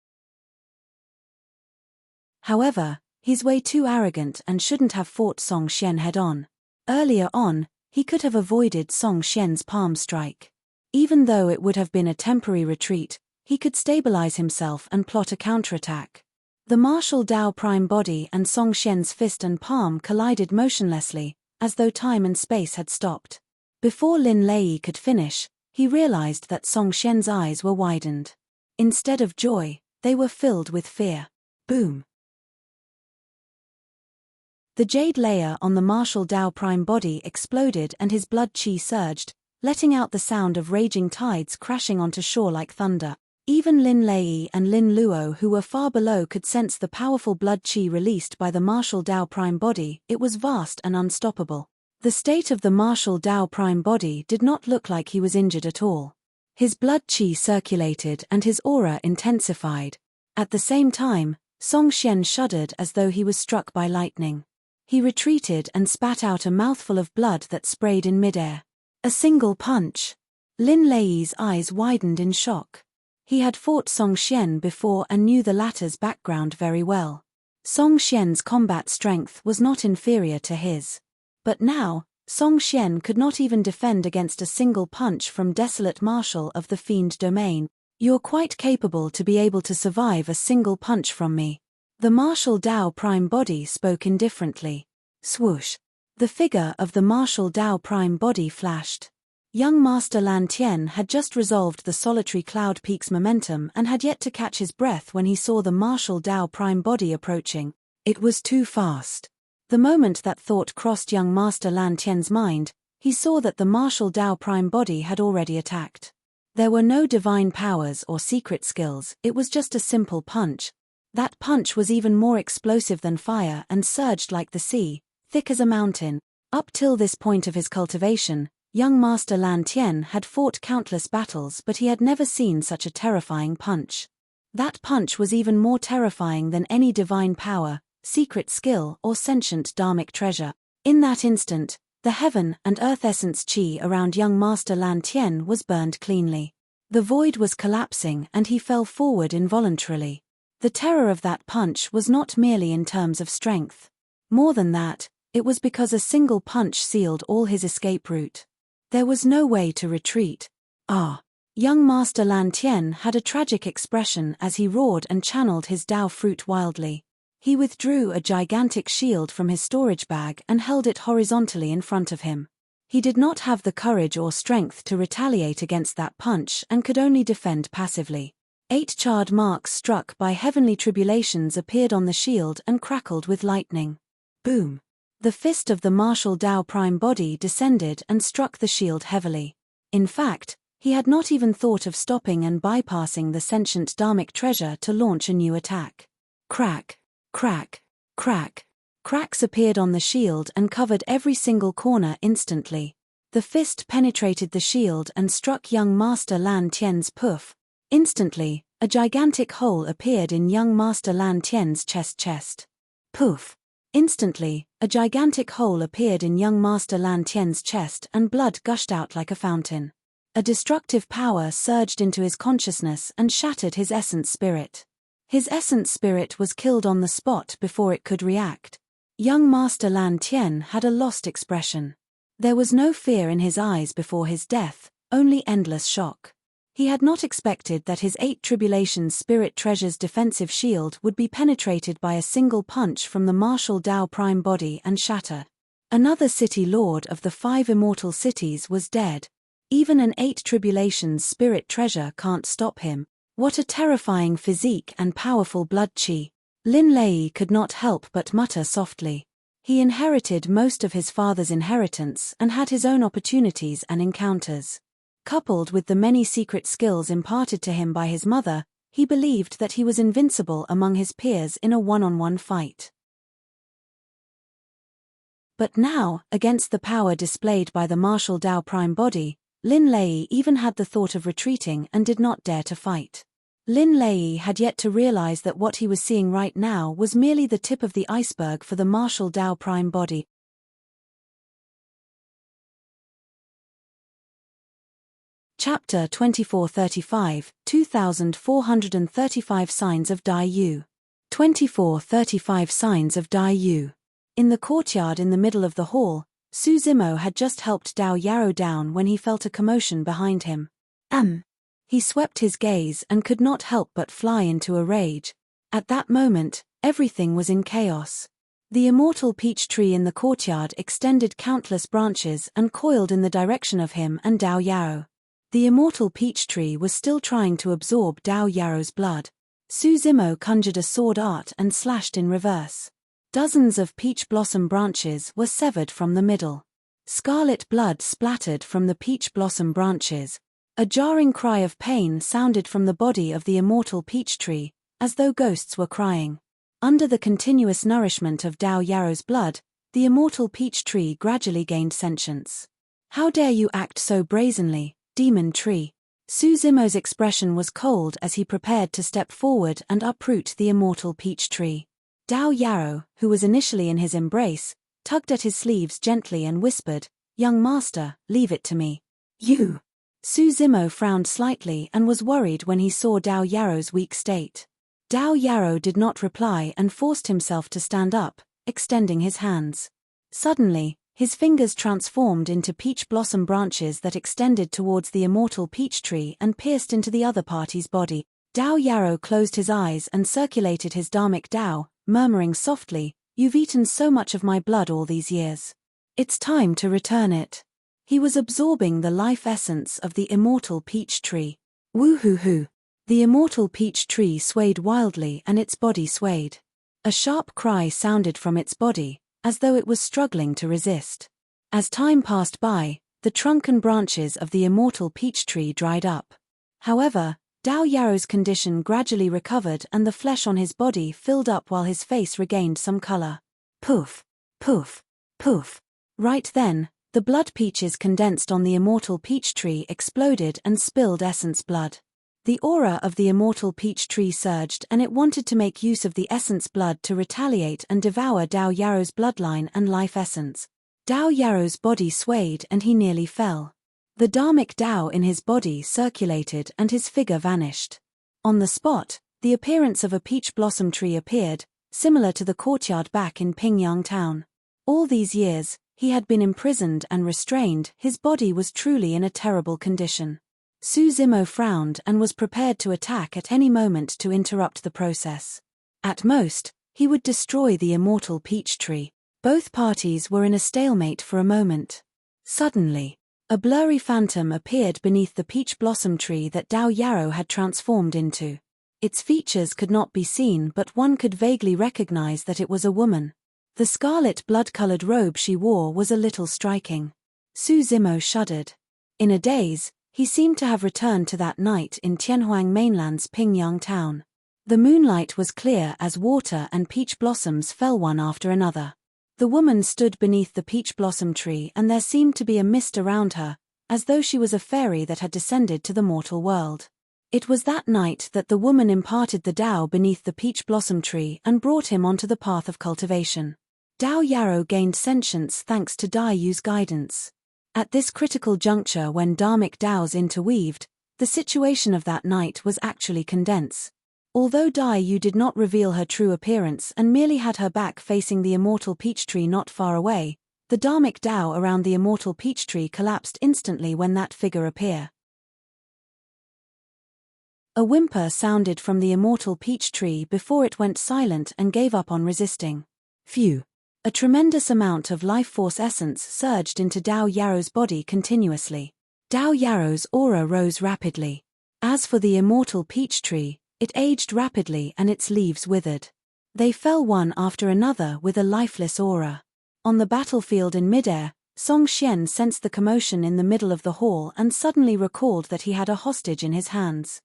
However, he's way too arrogant and shouldn't have fought Song Xian head-on. Earlier on, he could have avoided Song Xian's palm strike. Even though it would have been a temporary retreat, he could stabilize himself and plot a counterattack." The Martial Dao Prime Body and Song Xian's fist and palm collided motionlessly, as though time and space had stopped. Before Lin Lei could finish, he realized that Song Xian's eyes were widened. Instead of joy, they were filled with fear. Boom! The jade layer on the Martial Dao Prime Body exploded and his blood qi surged, letting out the sound of raging tides crashing onto shore like thunder. Even Lin Lei and Lin Luo, who were far below, could sense the powerful blood qi released by the Martial Dao Prime Body. It was vast and unstoppable. The state of the Martial Dao Prime Body did not look like he was injured at all. His blood qi circulated and his aura intensified. At the same time, Song Xian shuddered as though he was struck by lightning. He retreated and spat out a mouthful of blood that sprayed in midair. A single punch. Lin Lei's eyes widened in shock. He had fought Song Xian before and knew the latter's background very well. Song Xian's combat strength was not inferior to his. But now, Song Xian could not even defend against a single punch from Desolate Marshal of the Fiend Domain. "You're quite capable to be able to survive a single punch from me." The Martial Dao Prime Body spoke indifferently. Swoosh! The figure of the Martial Dao Prime Body flashed. Young Master Lan Tian had just resolved the solitary cloud peak's momentum and had yet to catch his breath when he saw the Martial Dao Prime Body approaching. It was too fast. The moment that thought crossed young Master Lan Tian's mind, he saw that the Martial Dao Prime Body had already attacked. There were no divine powers or secret skills, it was just a simple punch. That punch was even more explosive than fire and surged like the sea, thick as a mountain. Up till this point of his cultivation, young Master Lan Tian had fought countless battles, but he had never seen such a terrifying punch. That punch was even more terrifying than any divine power, secret skill, or sentient dharmic treasure. In that instant, the heaven and earth essence qi around young Master Lan Tian was burned cleanly. The void was collapsing and he fell forward involuntarily. The terror of that punch was not merely in terms of strength. More than that, it was because a single punch sealed all his escape route. There was no way to retreat. Young Master Lan Tian had a tragic expression as he roared and channeled his Dao fruit wildly. He withdrew a gigantic shield from his storage bag and held it horizontally in front of him. He did not have the courage or strength to retaliate against that punch and could only defend passively. 8 charred marks struck by heavenly tribulations appeared on the shield and crackled with lightning. Boom! The fist of the Martial Dao Prime Body descended and struck the shield heavily. In fact, he had not even thought of stopping and bypassing the sentient dharmic treasure to launch a new attack. Crack, crack, crack. Cracks appeared on the shield and covered every single corner instantly. The fist penetrated the shield and struck young Master Lan Tian's poof. Instantly, a gigantic hole appeared in young Master Lan Tian's chest. Poof! Instantly, a gigantic hole appeared in young Master Lan Tian's chest and blood gushed out like a fountain. A destructive power surged into his consciousness and shattered his essence spirit. His essence spirit was killed on the spot before it could react. Young Master Lan Tian had a lost expression. There was no fear in his eyes before his death, only endless shock. He had not expected that his 8 Tribulations Spirit Treasure's defensive shield would be penetrated by a single punch from the martial Dao Prime body and shatter. Another city lord of the 5 immortal cities was dead. Even an 8 Tribulations Spirit Treasure can't stop him. What a terrifying physique and powerful blood chi. Lin Lei could not help but mutter softly. He inherited most of his father's inheritance and had his own opportunities and encounters. Coupled with the many secret skills imparted to him by his mother, he believed that he was invincible among his peers in a one-on-one fight. But now, against the power displayed by the martial Dao Prime body, Lin Lei even had the thought of retreating and did not dare to fight. Lin Lei had yet to realize that what he was seeing right now was merely the tip of the iceberg for the martial Dao Prime body. Chapter 2435, 2435 Signs of Dai Yu. 2435 Signs of Dai Yu. In the courtyard in the middle of the hall, Su Zimo had just helped Dao Yarrow down when he felt a commotion behind him. He swept his gaze and could not help but fly into a rage. At that moment, everything was in chaos. The immortal peach tree in the courtyard extended countless branches and coiled in the direction of him and Dao Yarrow. The immortal peach tree was still trying to absorb Dao Yarrow's blood. Su Zimo conjured a sword art and slashed in reverse. Dozens of peach blossom branches were severed from the middle. Scarlet blood splattered from the peach blossom branches. A jarring cry of pain sounded from the body of the immortal peach tree, as though ghosts were crying. Under the continuous nourishment of Dao Yarrow's blood, the immortal peach tree gradually gained sentience. "How dare you act so brazenly, demon tree?" Su Zimo's expression was cold as he prepared to step forward and uproot the immortal peach tree. Dao Yarrow, who was initially in his embrace, tugged at his sleeves gently and whispered, "Young master, leave it to me." "You!" Su Zimo frowned slightly and was worried when he saw Dao Yarrow's weak state. Dao Yarrow did not reply and forced himself to stand up, extending his hands. Suddenly, his fingers transformed into peach blossom branches that extended towards the immortal peach tree and pierced into the other party's body. Dao Yarrow closed his eyes and circulated his dharmic Dao, murmuring softly, "You've eaten so much of my blood all these years. It's time to return it." He was absorbing the life essence of the immortal peach tree. Woo-hoo-hoo. The immortal peach tree swayed wildly and its body swayed. A sharp cry sounded from its body, as though it was struggling to resist. As time passed by, the trunk and branches of the immortal peach tree dried up. However, Dao Yarrow's condition gradually recovered and the flesh on his body filled up while his face regained some color. Poof, poof, poof. Right then, the blood peaches condensed on the immortal peach tree exploded and spilled essence blood. The aura of the immortal peach tree surged and it wanted to make use of the essence blood to retaliate and devour Dao Yarrow's bloodline and life essence. Dao Yarrow's body swayed and he nearly fell. The dharmic Dao in his body circulated and his figure vanished. On the spot, the appearance of a peach blossom tree appeared, similar to the courtyard back in Pingyang town. All these years, he had been imprisoned and restrained, his body was truly in a terrible condition. Su Zimo frowned and was prepared to attack at any moment to interrupt the process. At most, he would destroy the immortal peach tree. Both parties were in a stalemate for a moment. Suddenly, a blurry phantom appeared beneath the peach blossom tree that Dao Yarrow had transformed into. Its features could not be seen but one could vaguely recognize that it was a woman. The scarlet blood-colored robe she wore was a little striking. Su Zimo shuddered. In a daze, he seemed to have returned to that night in Tianhuang mainland's Pingyang town. The moonlight was clear as water and peach blossoms fell one after another. The woman stood beneath the peach blossom tree and there seemed to be a mist around her, as though she was a fairy that had descended to the mortal world. It was that night that the woman imparted the Tao beneath the peach blossom tree and brought him onto the path of cultivation. Tao Yarrow gained sentience thanks to Dai Yu's guidance. At this critical juncture when dharmic Taos interweaved, the situation of that night was actually condensed. Although Dai Yu did not reveal her true appearance and merely had her back facing the immortal peach tree not far away, the dharmic Tao around the immortal peach tree collapsed instantly when that figure appeared. A whimper sounded from the immortal peach tree before it went silent and gave up on resisting. Phew! A tremendous amount of life force essence surged into Tao Yarrow's body continuously. Tao Yarrow's aura rose rapidly. As for the immortal peach tree, it aged rapidly and its leaves withered. They fell one after another with a lifeless aura. On the battlefield in midair, Song Xian sensed the commotion in the middle of the hall and suddenly recalled that he had a hostage in his hands.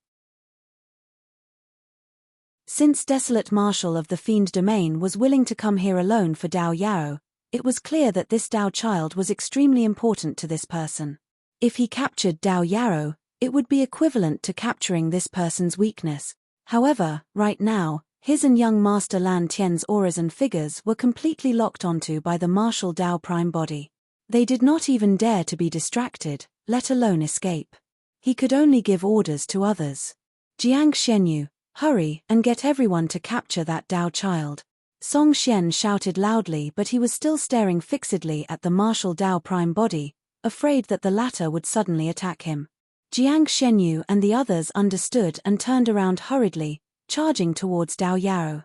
Since Desolate Marshal of the Fiend Domain was willing to come here alone for Tao Yarrow, it was clear that this Tao child was extremely important to this person. If he captured Tao Yarrow, it would be equivalent to capturing this person's weakness. However, right now, his and young Master Lan Tian's auras and figures were completely locked onto by the martial Tao Prime body. They did not even dare to be distracted, let alone escape. He could only give orders to others. Jiang Shenyu, hurry and get everyone to capture that Tao child. Song Xian shouted loudly, but he was still staring fixedly at the martial Tao Prime body, afraid that the latter would suddenly attack him. Jiang Shenyu and the others understood and turned around hurriedly, charging towards Tao Yarrow.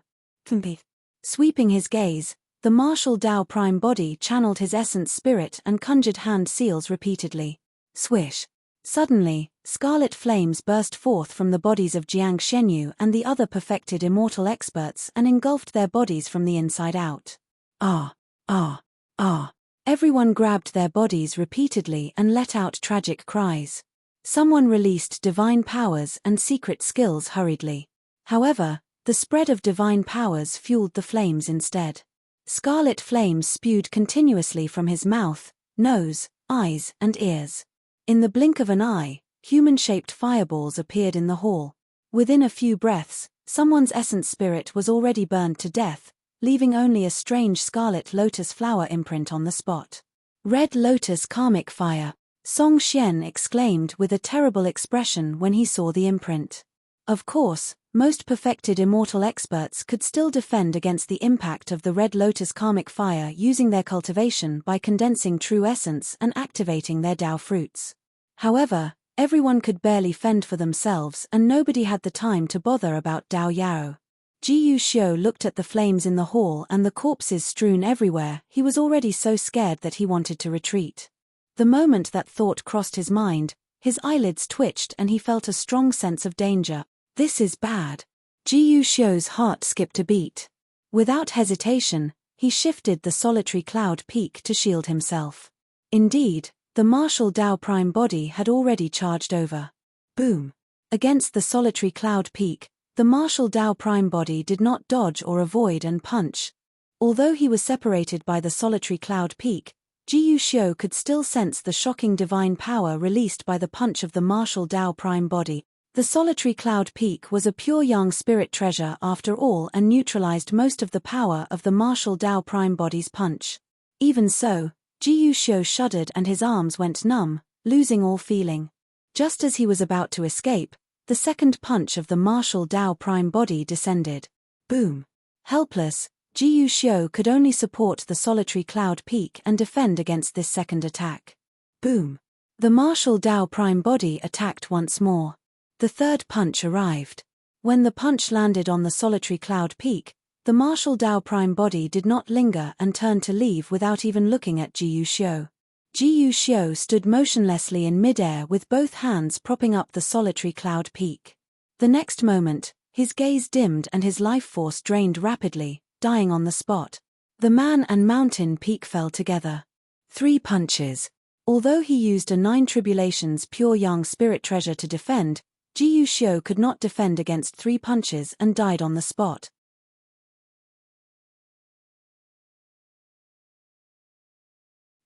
Sweeping his gaze, the martial Tao Prime body channeled his essence spirit and conjured hand seals repeatedly. Swish! Suddenly, scarlet flames burst forth from the bodies of Jiang Shenyu and the other perfected immortal experts and engulfed their bodies from the inside out. Ah! Ah! Ah! Everyone grabbed their bodies repeatedly and let out tragic cries. Someone released divine powers and secret skills hurriedly. However, the spread of divine powers fueled the flames instead. Scarlet flames spewed continuously from his mouth, nose, eyes, and ears. In the blink of an eye, human-shaped fireballs appeared in the hall. Within a few breaths, someone's essence spirit was already burned to death, leaving only a strange scarlet lotus flower imprint on the spot. Red lotus karmic fire, Song Xian exclaimed with a terrible expression when he saw the imprint. Of course, most perfected immortal experts could still defend against the impact of the red lotus karmic fire using their cultivation by condensing true essence and activating their Tao fruits. However, everyone could barely fend for themselves and nobody had the time to bother about Tao Yarrow. Ji Yuxiu looked at the flames in the hall and the corpses strewn everywhere. He was already so scared that he wanted to retreat. The moment that thought crossed his mind, his eyelids twitched and he felt a strong sense of danger. This is bad. Ji Yuxiu's heart skipped a beat. Without hesitation, he shifted the solitary cloud peak to shield himself. Indeed, the martial Tao Prime body had already charged over. Boom! Against the solitary cloud peak, the martial Tao Prime body did not dodge or avoid and punch. Although he was separated by the solitary cloud peak, Ji Yuxiu could still sense the shocking divine power released by the punch of the martial Tao Prime body. The solitary cloud peak was a pure yang spirit treasure after all and neutralized most of the power of the martial Tao Prime body's punch. Even so, Ji Yuxiu shuddered and his arms went numb, losing all feeling. Just as he was about to escape, the second punch of the martial Tao Prime body descended. Boom! Helpless, Ji Yuxiu could only support the solitary cloud peak and defend against this second attack. Boom! The martial Tao Prime body attacked once more. The third punch arrived. When the punch landed on the solitary cloud peak, the martial Tao Prime body did not linger and turned to leave without even looking at Ji Yuxiu. Ji Yuxiu stood motionlessly in midair with both hands propping up the solitary cloud peak. The next moment, his gaze dimmed and his life force drained rapidly, dying on the spot. The man and mountain peak fell together. 3 punches. Although he used a 9 tribulations pure yang spirit treasure to defend, Ji Yuxiu could not defend against 3 punches and died on the spot.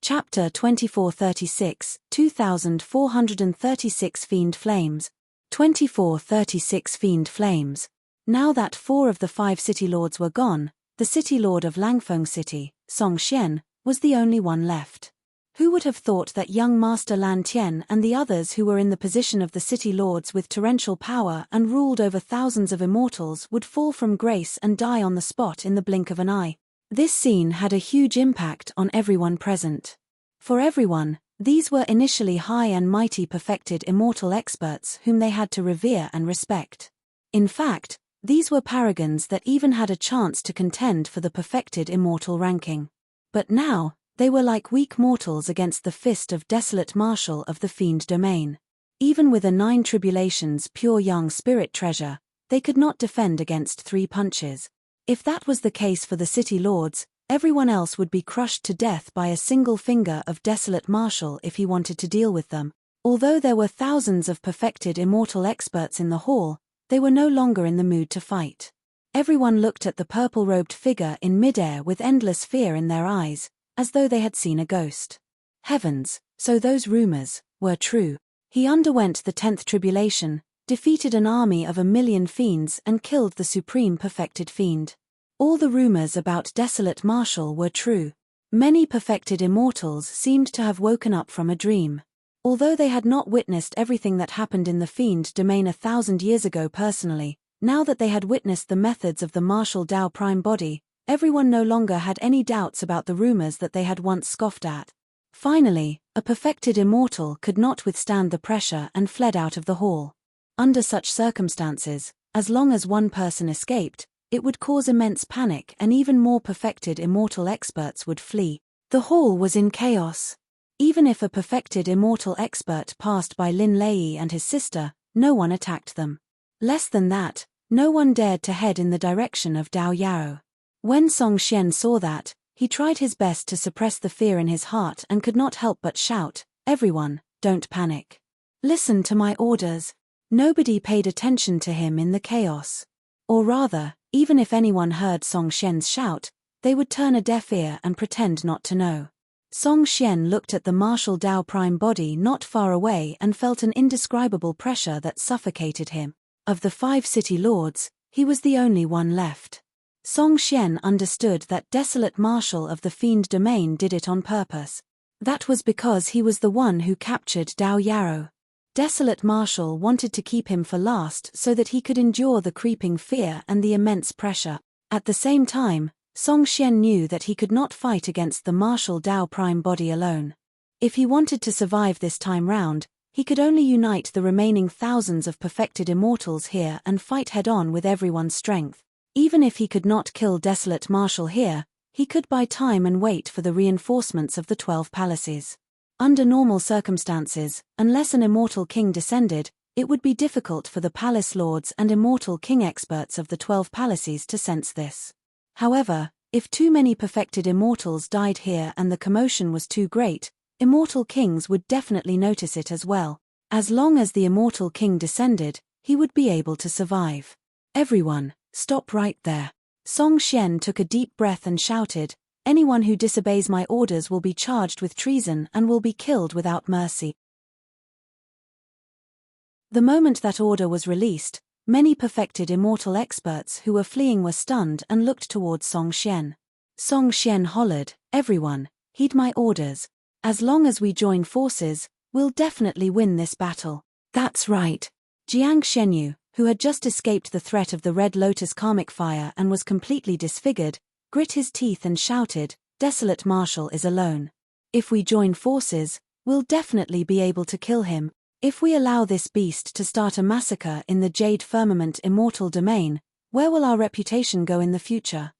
Chapter 2436, 2436 Fiend Flames. 2436 Fiend Flames. Now that 4 of the 5 city lords were gone, the city lord of Langfeng City, Song Xian, was the only one left. Who would have thought that young Master Lan Tian and the others who were in the position of the city lords with torrential power and ruled over thousands of immortals would fall from grace and die on the spot in the blink of an eye? This scene had a huge impact on everyone present. For everyone, these were initially high and mighty perfected immortal experts whom they had to revere and respect. In fact, these were paragons that even had a chance to contend for the perfected immortal ranking. But now, they were like weak mortals against the fist of desolate marshal of the fiend domain. Even with a 9 tribulations pure young spirit treasure, they could not defend against 3 punches. If that was the case for the city lords, everyone else would be crushed to death by a single finger of desolate marshal if he wanted to deal with them. Although there were thousands of perfected immortal experts in the hall, they were no longer in the mood to fight. Everyone looked at the purple-robed figure in midair with endless fear in their eyes, as though they had seen a ghost. Heavens, so those rumors were true. He underwent the 10th tribulation, defeated an army of 1,000,000 fiends and killed the supreme perfected fiend. All the rumors about desolate marshal were true. Many perfected immortals seemed to have woken up from a dream. Although they had not witnessed everything that happened in the fiend domain 1,000 years ago personally, now that they had witnessed the methods of the martial Dao prime body, everyone no longer had any doubts about the rumors that they had once scoffed at. Finally, a perfected immortal could not withstand the pressure and fled out of the hall. Under such circumstances, as long as one person escaped, it would cause immense panic and even more perfected immortal experts would flee. The hall was in chaos. Even if a perfected immortal expert passed by Lin Lei and his sister, no one attacked them. Less than that, no one dared to head in the direction of Dao Yao. When Song Xian saw that, he tried his best to suppress the fear in his heart and could not help but shout, "Everyone, don't panic. Listen to my orders." Nobody paid attention to him in the chaos. Or rather, even if anyone heard Song Xian's shout, they would turn a deaf ear and pretend not to know. Song Xian looked at the martial Dao prime body not far away and felt an indescribable pressure that suffocated him. Of the 5 city lords, he was the only one left. Song Xian understood that desolate marshal of the fiend domain did it on purpose. That was because he was the one who captured Dao Yao. Desolate marshal wanted to keep him for last so that he could endure the creeping fear and the immense pressure. At the same time, Song Xian knew that he could not fight against the martial Dao prime body alone. If he wanted to survive this time round, he could only unite the remaining thousands of perfected immortals here and fight head-on with everyone's strength. Even if he could not kill desolate marshal here, he could buy time and wait for the reinforcements of the 12 palaces. Under normal circumstances, unless an immortal king descended, it would be difficult for the palace lords and immortal king experts of the 12 palaces to sense this. However, if too many perfected immortals died here and the commotion was too great, immortal kings would definitely notice it as well. As long as the immortal king descended, he would be able to survive. "Everyone, stop right there." Song Xian took a deep breath and shouted, "Anyone who disobeys my orders will be charged with treason and will be killed without mercy." The moment that order was released, many perfected immortal experts who were fleeing were stunned and looked towards Song Xian. Song Xian hollered, "Everyone, heed my orders. As long as we join forces, we'll definitely win this battle." "That's right." Jiang Shenyu, who had just escaped the threat of the Red Lotus karmic fire and was completely disfigured, grit his teeth and shouted, "Desolate marshal is alone. If we join forces, we'll definitely be able to kill him. If we allow this beast to start a massacre in the Jade Firmament immortal domain, where will our reputation go in the future?"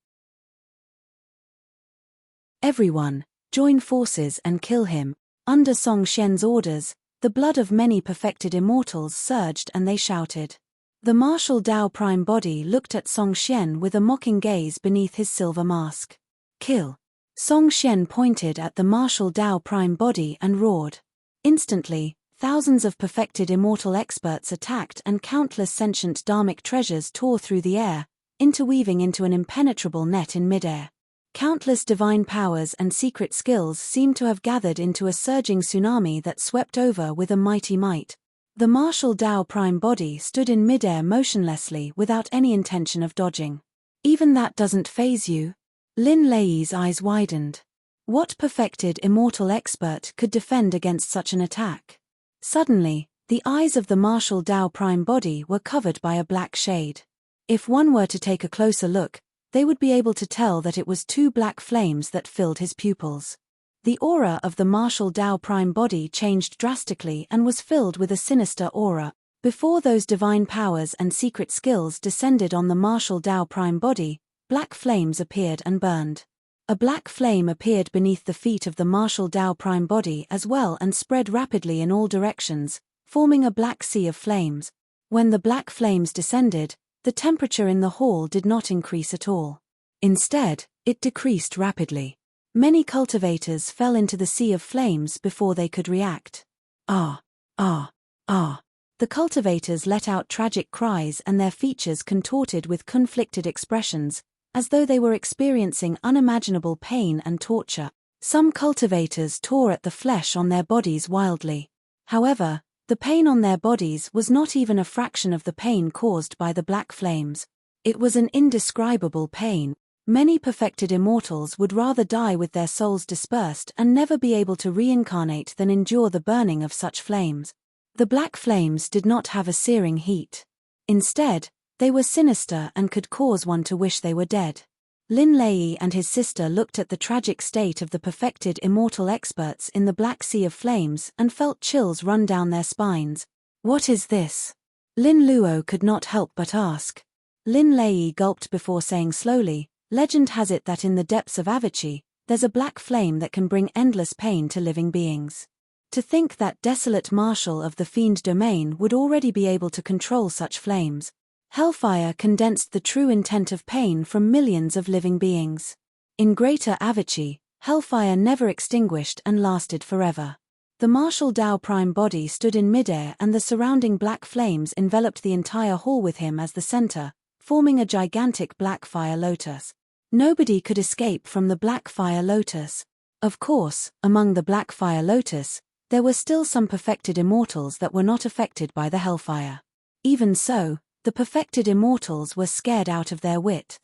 "Everyone, join forces and kill him." Under Song Xian's orders, the blood of many perfected immortals surged and they shouted. The martial Dao prime body looked at Song Xian with a mocking gaze beneath his silver mask. "Kill." Song Xian pointed at the martial Dao prime body and roared. Instantly, thousands of perfected immortal experts attacked and countless sentient dharmic treasures tore through the air, interweaving into an impenetrable net in midair. Countless divine powers and secret skills seemed to have gathered into a surging tsunami that swept over with a mighty might. The martial Tao prime body stood in midair motionlessly without any intention of dodging. Even that doesn't faze you? Lin Lei's eyes widened. What perfected immortal expert could defend against such an attack? Suddenly, the eyes of the martial Tao prime body were covered by a black shade. If one were to take a closer look, they would be able to tell that it was two black flames that filled his pupils. The aura of the martial Tao prime body changed drastically and was filled with a sinister aura. Before those divine powers and secret skills descended on the martial Tao prime body, black flames appeared and burned. A black flame appeared beneath the feet of the martial Tao prime body as well and spread rapidly in all directions, forming a black sea of flames. When the black flames descended, the temperature in the hall did not increase at all. Instead, it decreased rapidly. Many cultivators fell into the sea of flames before they could react. Ah! Ah! Ah! The cultivators let out tragic cries and their features contorted with conflicted expressions, as though they were experiencing unimaginable pain and torture. Some cultivators tore at the flesh on their bodies wildly. However, the pain on their bodies was not even a fraction of the pain caused by the black flames. It was an indescribable pain. Many perfected immortals would rather die with their souls dispersed and never be able to reincarnate than endure the burning of such flames. The black flames did not have a searing heat. Instead, they were sinister and could cause one to wish they were dead. Lin Lei and his sister looked at the tragic state of the perfected immortal experts in the black sea of flames and felt chills run down their spines. What is this? Lin Luo could not help but ask. Lin Lei gulped before saying slowly, legend has it that in the depths of Avachi, there's a black flame that can bring endless pain to living beings. To think that desolate marshal of the fiend domain would already be able to control such flames. Hellfire condensed the true intent of pain from millions of living beings. In Greater Avachi, hellfire never extinguished and lasted forever. The martial Tao prime body stood in midair and the surrounding black flames enveloped the entire hall with him as the center, forming a gigantic black fire lotus. Nobody could escape from the black fire lotus. Of course, among the black fire lotus, there were still some perfected immortals that were not affected by the hellfire. Even so, the perfected immortals were scared out of their wit.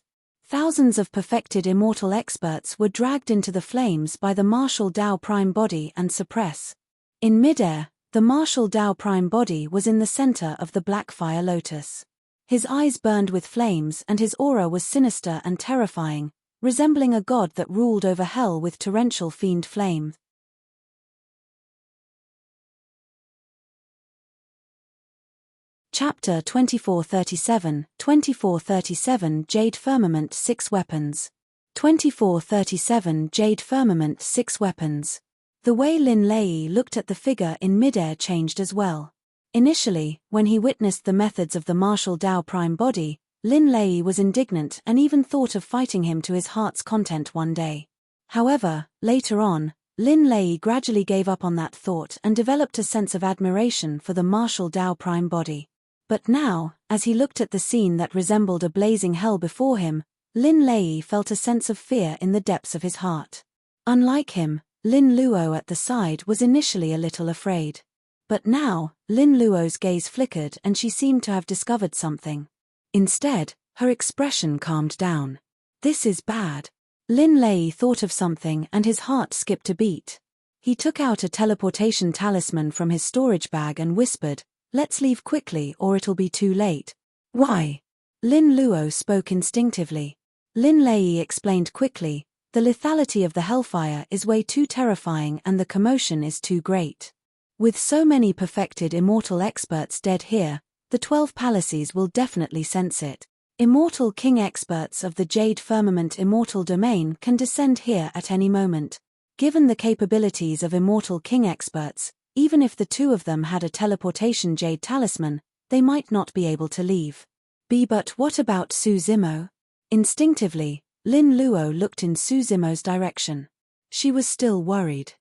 Thousands of perfected immortal experts were dragged into the flames by the martial Tao prime body and suppress. In midair, the martial Tao prime body was in the center of the black fire lotus. His eyes burned with flames and his aura was sinister and terrifying, resembling a god that ruled over hell with torrential fiend flame. Chapter 2437, 2437 Jade Firmament 6 Weapons. 2437 Jade Firmament 6 Weapons. The way Lin Lei looked at the figure in midair changed as well. Initially, when he witnessed the methods of the martial Tao prime body, Lin Lei was indignant and even thought of fighting him to his heart's content one day. However, later on, Lin Lei gradually gave up on that thought and developed a sense of admiration for the martial Tao prime body. But now, as he looked at the scene that resembled a blazing hell before him, Lin Lei felt a sense of fear in the depths of his heart. Unlike him, Lin Luo at the side was initially a little afraid. But now, Lin Luo's gaze flickered and she seemed to have discovered something. Instead, her expression calmed down. This is bad. Lin Lei thought of something and his heart skipped a beat. He took out a teleportation talisman from his storage bag and whispered, "Let's leave quickly or it'll be too late." "Why?" Lin Luo spoke instinctively. Lin Lei explained quickly, "The lethality of the hellfire is way too terrifying and the commotion is too great. With so many perfected immortal experts dead here, the 12 palaces will definitely sense it. Immortal king experts of the Jade Firmament Immortal Domain can descend here at any moment. Given the capabilities of immortal king experts, even if the two of them had a teleportation jade talisman, they might not be able to leave. But what about Su Zimo? Instinctively, Lin Luo looked in Su Zimo's direction. She was still worried.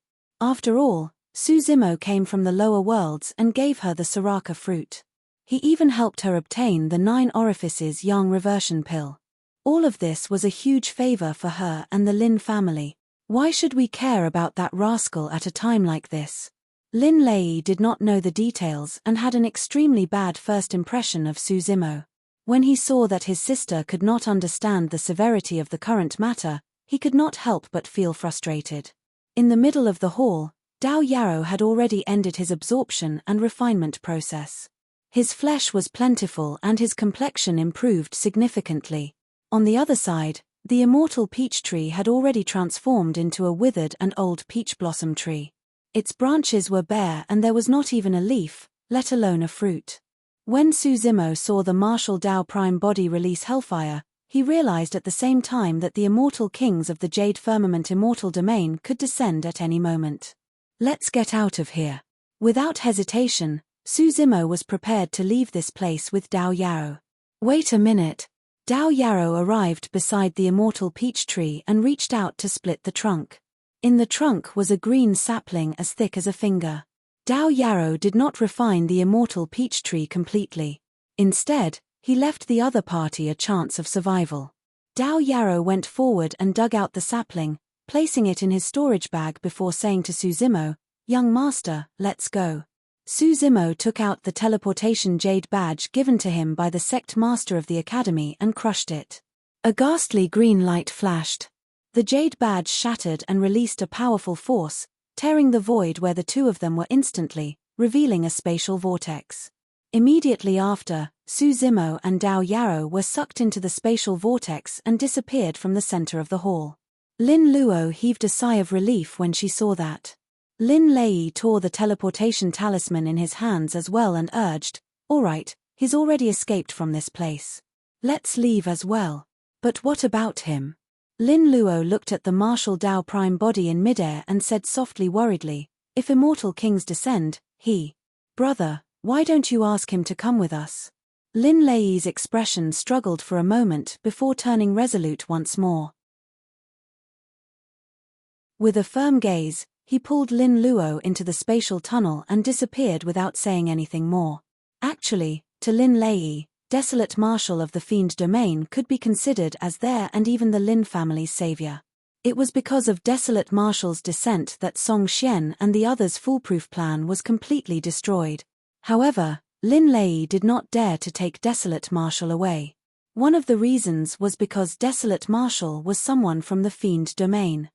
After all, Su Zimo came from the lower worlds and gave her the Soraka fruit. He even helped her obtain the 9 orifices yang reversion pill. All of this was a huge favor for her and the Lin family. Why should we care about that rascal at a time like this? Lin Lei did not know the details and had an extremely bad first impression of Su Zimo. When he saw that his sister could not understand the severity of the current matter, he could not help but feel frustrated. In the middle of the hall, Dao Yarrow had already ended his absorption and refinement process. His flesh was plentiful and his complexion improved significantly. On the other side, the immortal peach tree had already transformed into a withered and old peach blossom tree. Its branches were bare and there was not even a leaf, let alone a fruit. When Su Zimo saw the martial Dao Prime body release hellfire, he realized at the same time that the immortal kings of the Jade Firmament Immortal Domain could descend at any moment. Let's get out of here. Without hesitation, Su Zimo was prepared to leave this place with Dao Yarrow. Wait a minute. Dao Yarrow arrived beside the immortal peach tree and reached out to split the trunk. In the trunk was a green sapling as thick as a finger. Dao Yarrow did not refine the immortal peach tree completely. Instead, he left the other party a chance of survival. Dao Yarrow went forward and dug out the sapling, placing it in his storage bag before saying to Su Zimo, "Young master, let's go." Su Zimo took out the teleportation jade badge given to him by the sect master of the academy and crushed it. A ghastly green light flashed. The jade badge shattered and released a powerful force, tearing the void where the two of them were instantly, revealing a spatial vortex. Immediately after, Su Zimo and Dao Yarrow were sucked into the spatial vortex and disappeared from the center of the hall. Lin Luo heaved a sigh of relief when she saw that. Lin Lei tore the teleportation talisman in his hands as well and urged, "All right, he's already escaped from this place. Let's leave as well." "But what about him?" Lin Luo looked at the martial Dao Prime body in midair and said softly worriedly, "If immortal kings descend, Brother, why don't you ask him to come with us?" Lin Lei's expression struggled for a moment before turning resolute once more. With a firm gaze, he pulled Lin Luo into the spatial tunnel and disappeared without saying anything more. Actually, to Lin Lei, Desolate Marshal of the Fiend Domain could be considered as their and even the Lin family's savior. It was because of Desolate Marshal's descent that Song Xian and the others' foolproof plan was completely destroyed. However, Lin Lei did not dare to take Desolate Marshal away. One of the reasons was because Desolate Marshal was someone from the Fiend Domain.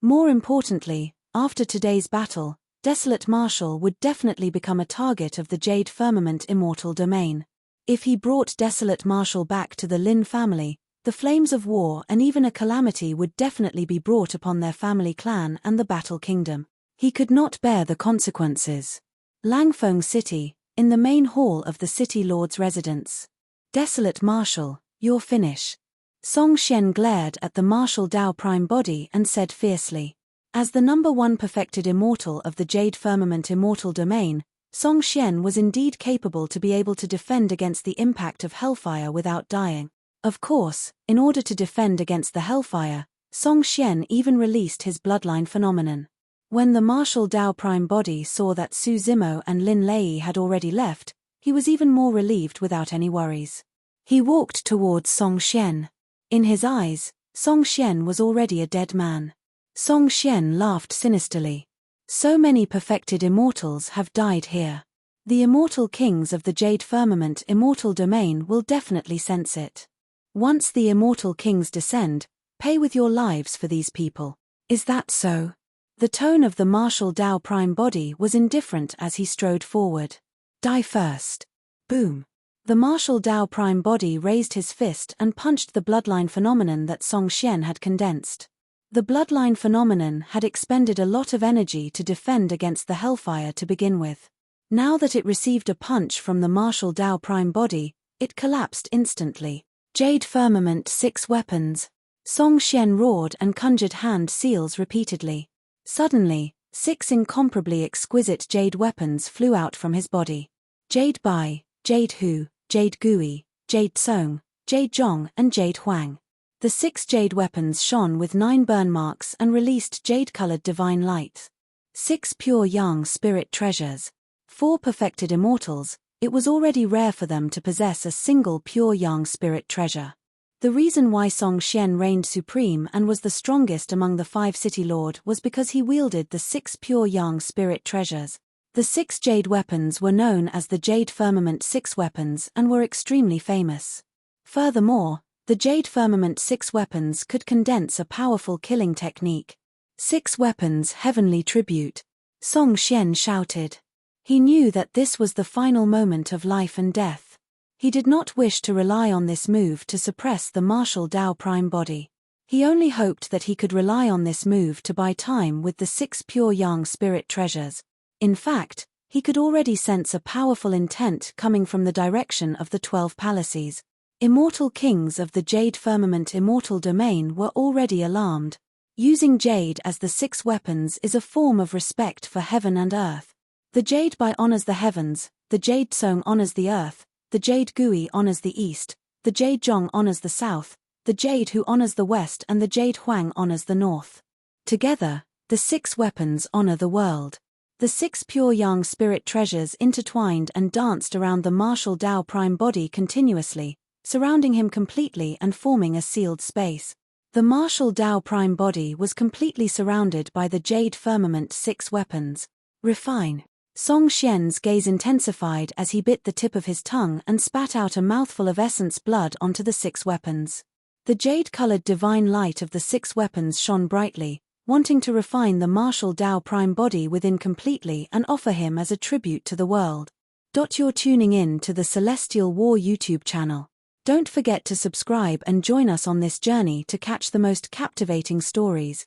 More importantly, after today's battle, Desolate Marshal would definitely become a target of the Jade Firmament Immortal Domain. If he brought Desolate Marshal back to the Lin family, the flames of war and even a calamity would definitely be brought upon their family clan and the Battle Kingdom. He could not bear the consequences. Langfeng City, in the main hall of the City Lord's residence. "Desolate Marshal, your finish." Song Xian glared at the martial Dao Prime body and said fiercely. As the number one perfected immortal of the Jade Firmament Immortal Domain, Song Xian was indeed capable to be able to defend against the impact of hellfire without dying. Of course, in order to defend against the hellfire, Song Xian even released his bloodline phenomenon. When the martial Dao Prime body saw that Su Zimo and Lin Lei had already left, he was even more relieved without any worries. He walked towards Song Xian. In his eyes, Song Xian was already a dead man. Song Xian laughed sinisterly. "So many perfected immortals have died here. The immortal kings of the Jade Firmament Immortal Domain will definitely sense it. Once the immortal kings descend, pay with your lives for these people. Is that so?" The tone of the martial Dao Prime body was indifferent as he strode forward. "Die first." Boom. The martial Dao Prime body raised his fist and punched the bloodline phenomenon that Song Xian had condensed. The bloodline phenomenon had expended a lot of energy to defend against the hellfire to begin with. Now that it received a punch from the martial Dao Prime body, it collapsed instantly. "Jade Firmament 6 weapons." Song Xian roared and conjured hand seals repeatedly. Suddenly, 6 incomparably exquisite jade weapons flew out from his body. Jade Bai, Jade Hu, Jade Gui, Jade Song, Jade Zhong and Jade Huang. The 6 jade weapons shone with 9 burn marks and released jade-colored divine light. 6 pure yang spirit treasures. 4 perfected immortals, It was already rare for them to possess a single pure yang spirit treasure. The reason why Song Xian reigned supreme and was the strongest among the 5 city lord was because he wielded the 6 pure yang spirit treasures. The 6 jade weapons were known as the Jade Firmament 6 weapons and were extremely famous. Furthermore, the Jade Firmament 6 weapons could condense a powerful killing technique. 6 weapons, heavenly tribute. Song Xian shouted. He knew that this was the final moment of life and death. He did not wish to rely on this move to suppress the martial Dao Prime body. He only hoped that he could rely on this move to buy time with the 6 pure yang spirit treasures. In fact, he could already sense a powerful intent coming from the direction of the 12 palaces. Immortal kings of the Jade Firmament Immortal domain were already alarmed. Using jade as the 6 weapons is a form of respect for heaven and earth. The Jade Bai honors the heavens, the Jade Song honors the earth, the Jade Gui honors the east, the Jade Zhong honors the south, the Jade Hu honors the west and the Jade Huang honors the north. Together, the 6 weapons honor the world. The 6 pure yang spirit treasures intertwined and danced around the martial Dao Prime body continuously, surrounding him completely and forming a sealed space. The martial Dao Prime body was completely surrounded by the Jade Firmament 6 weapons. Refine. Song Xian's gaze intensified as he bit the tip of his tongue and spat out a mouthful of essence blood onto the 6 weapons. The jade-colored divine light of the 6 weapons shone brightly, wanting to refine the martial Dao Prime body within completely and offer him as a tribute to the world. You're tuning in to the Celestial War YouTube channel. Don't forget to subscribe and join us on this journey to catch the most captivating stories.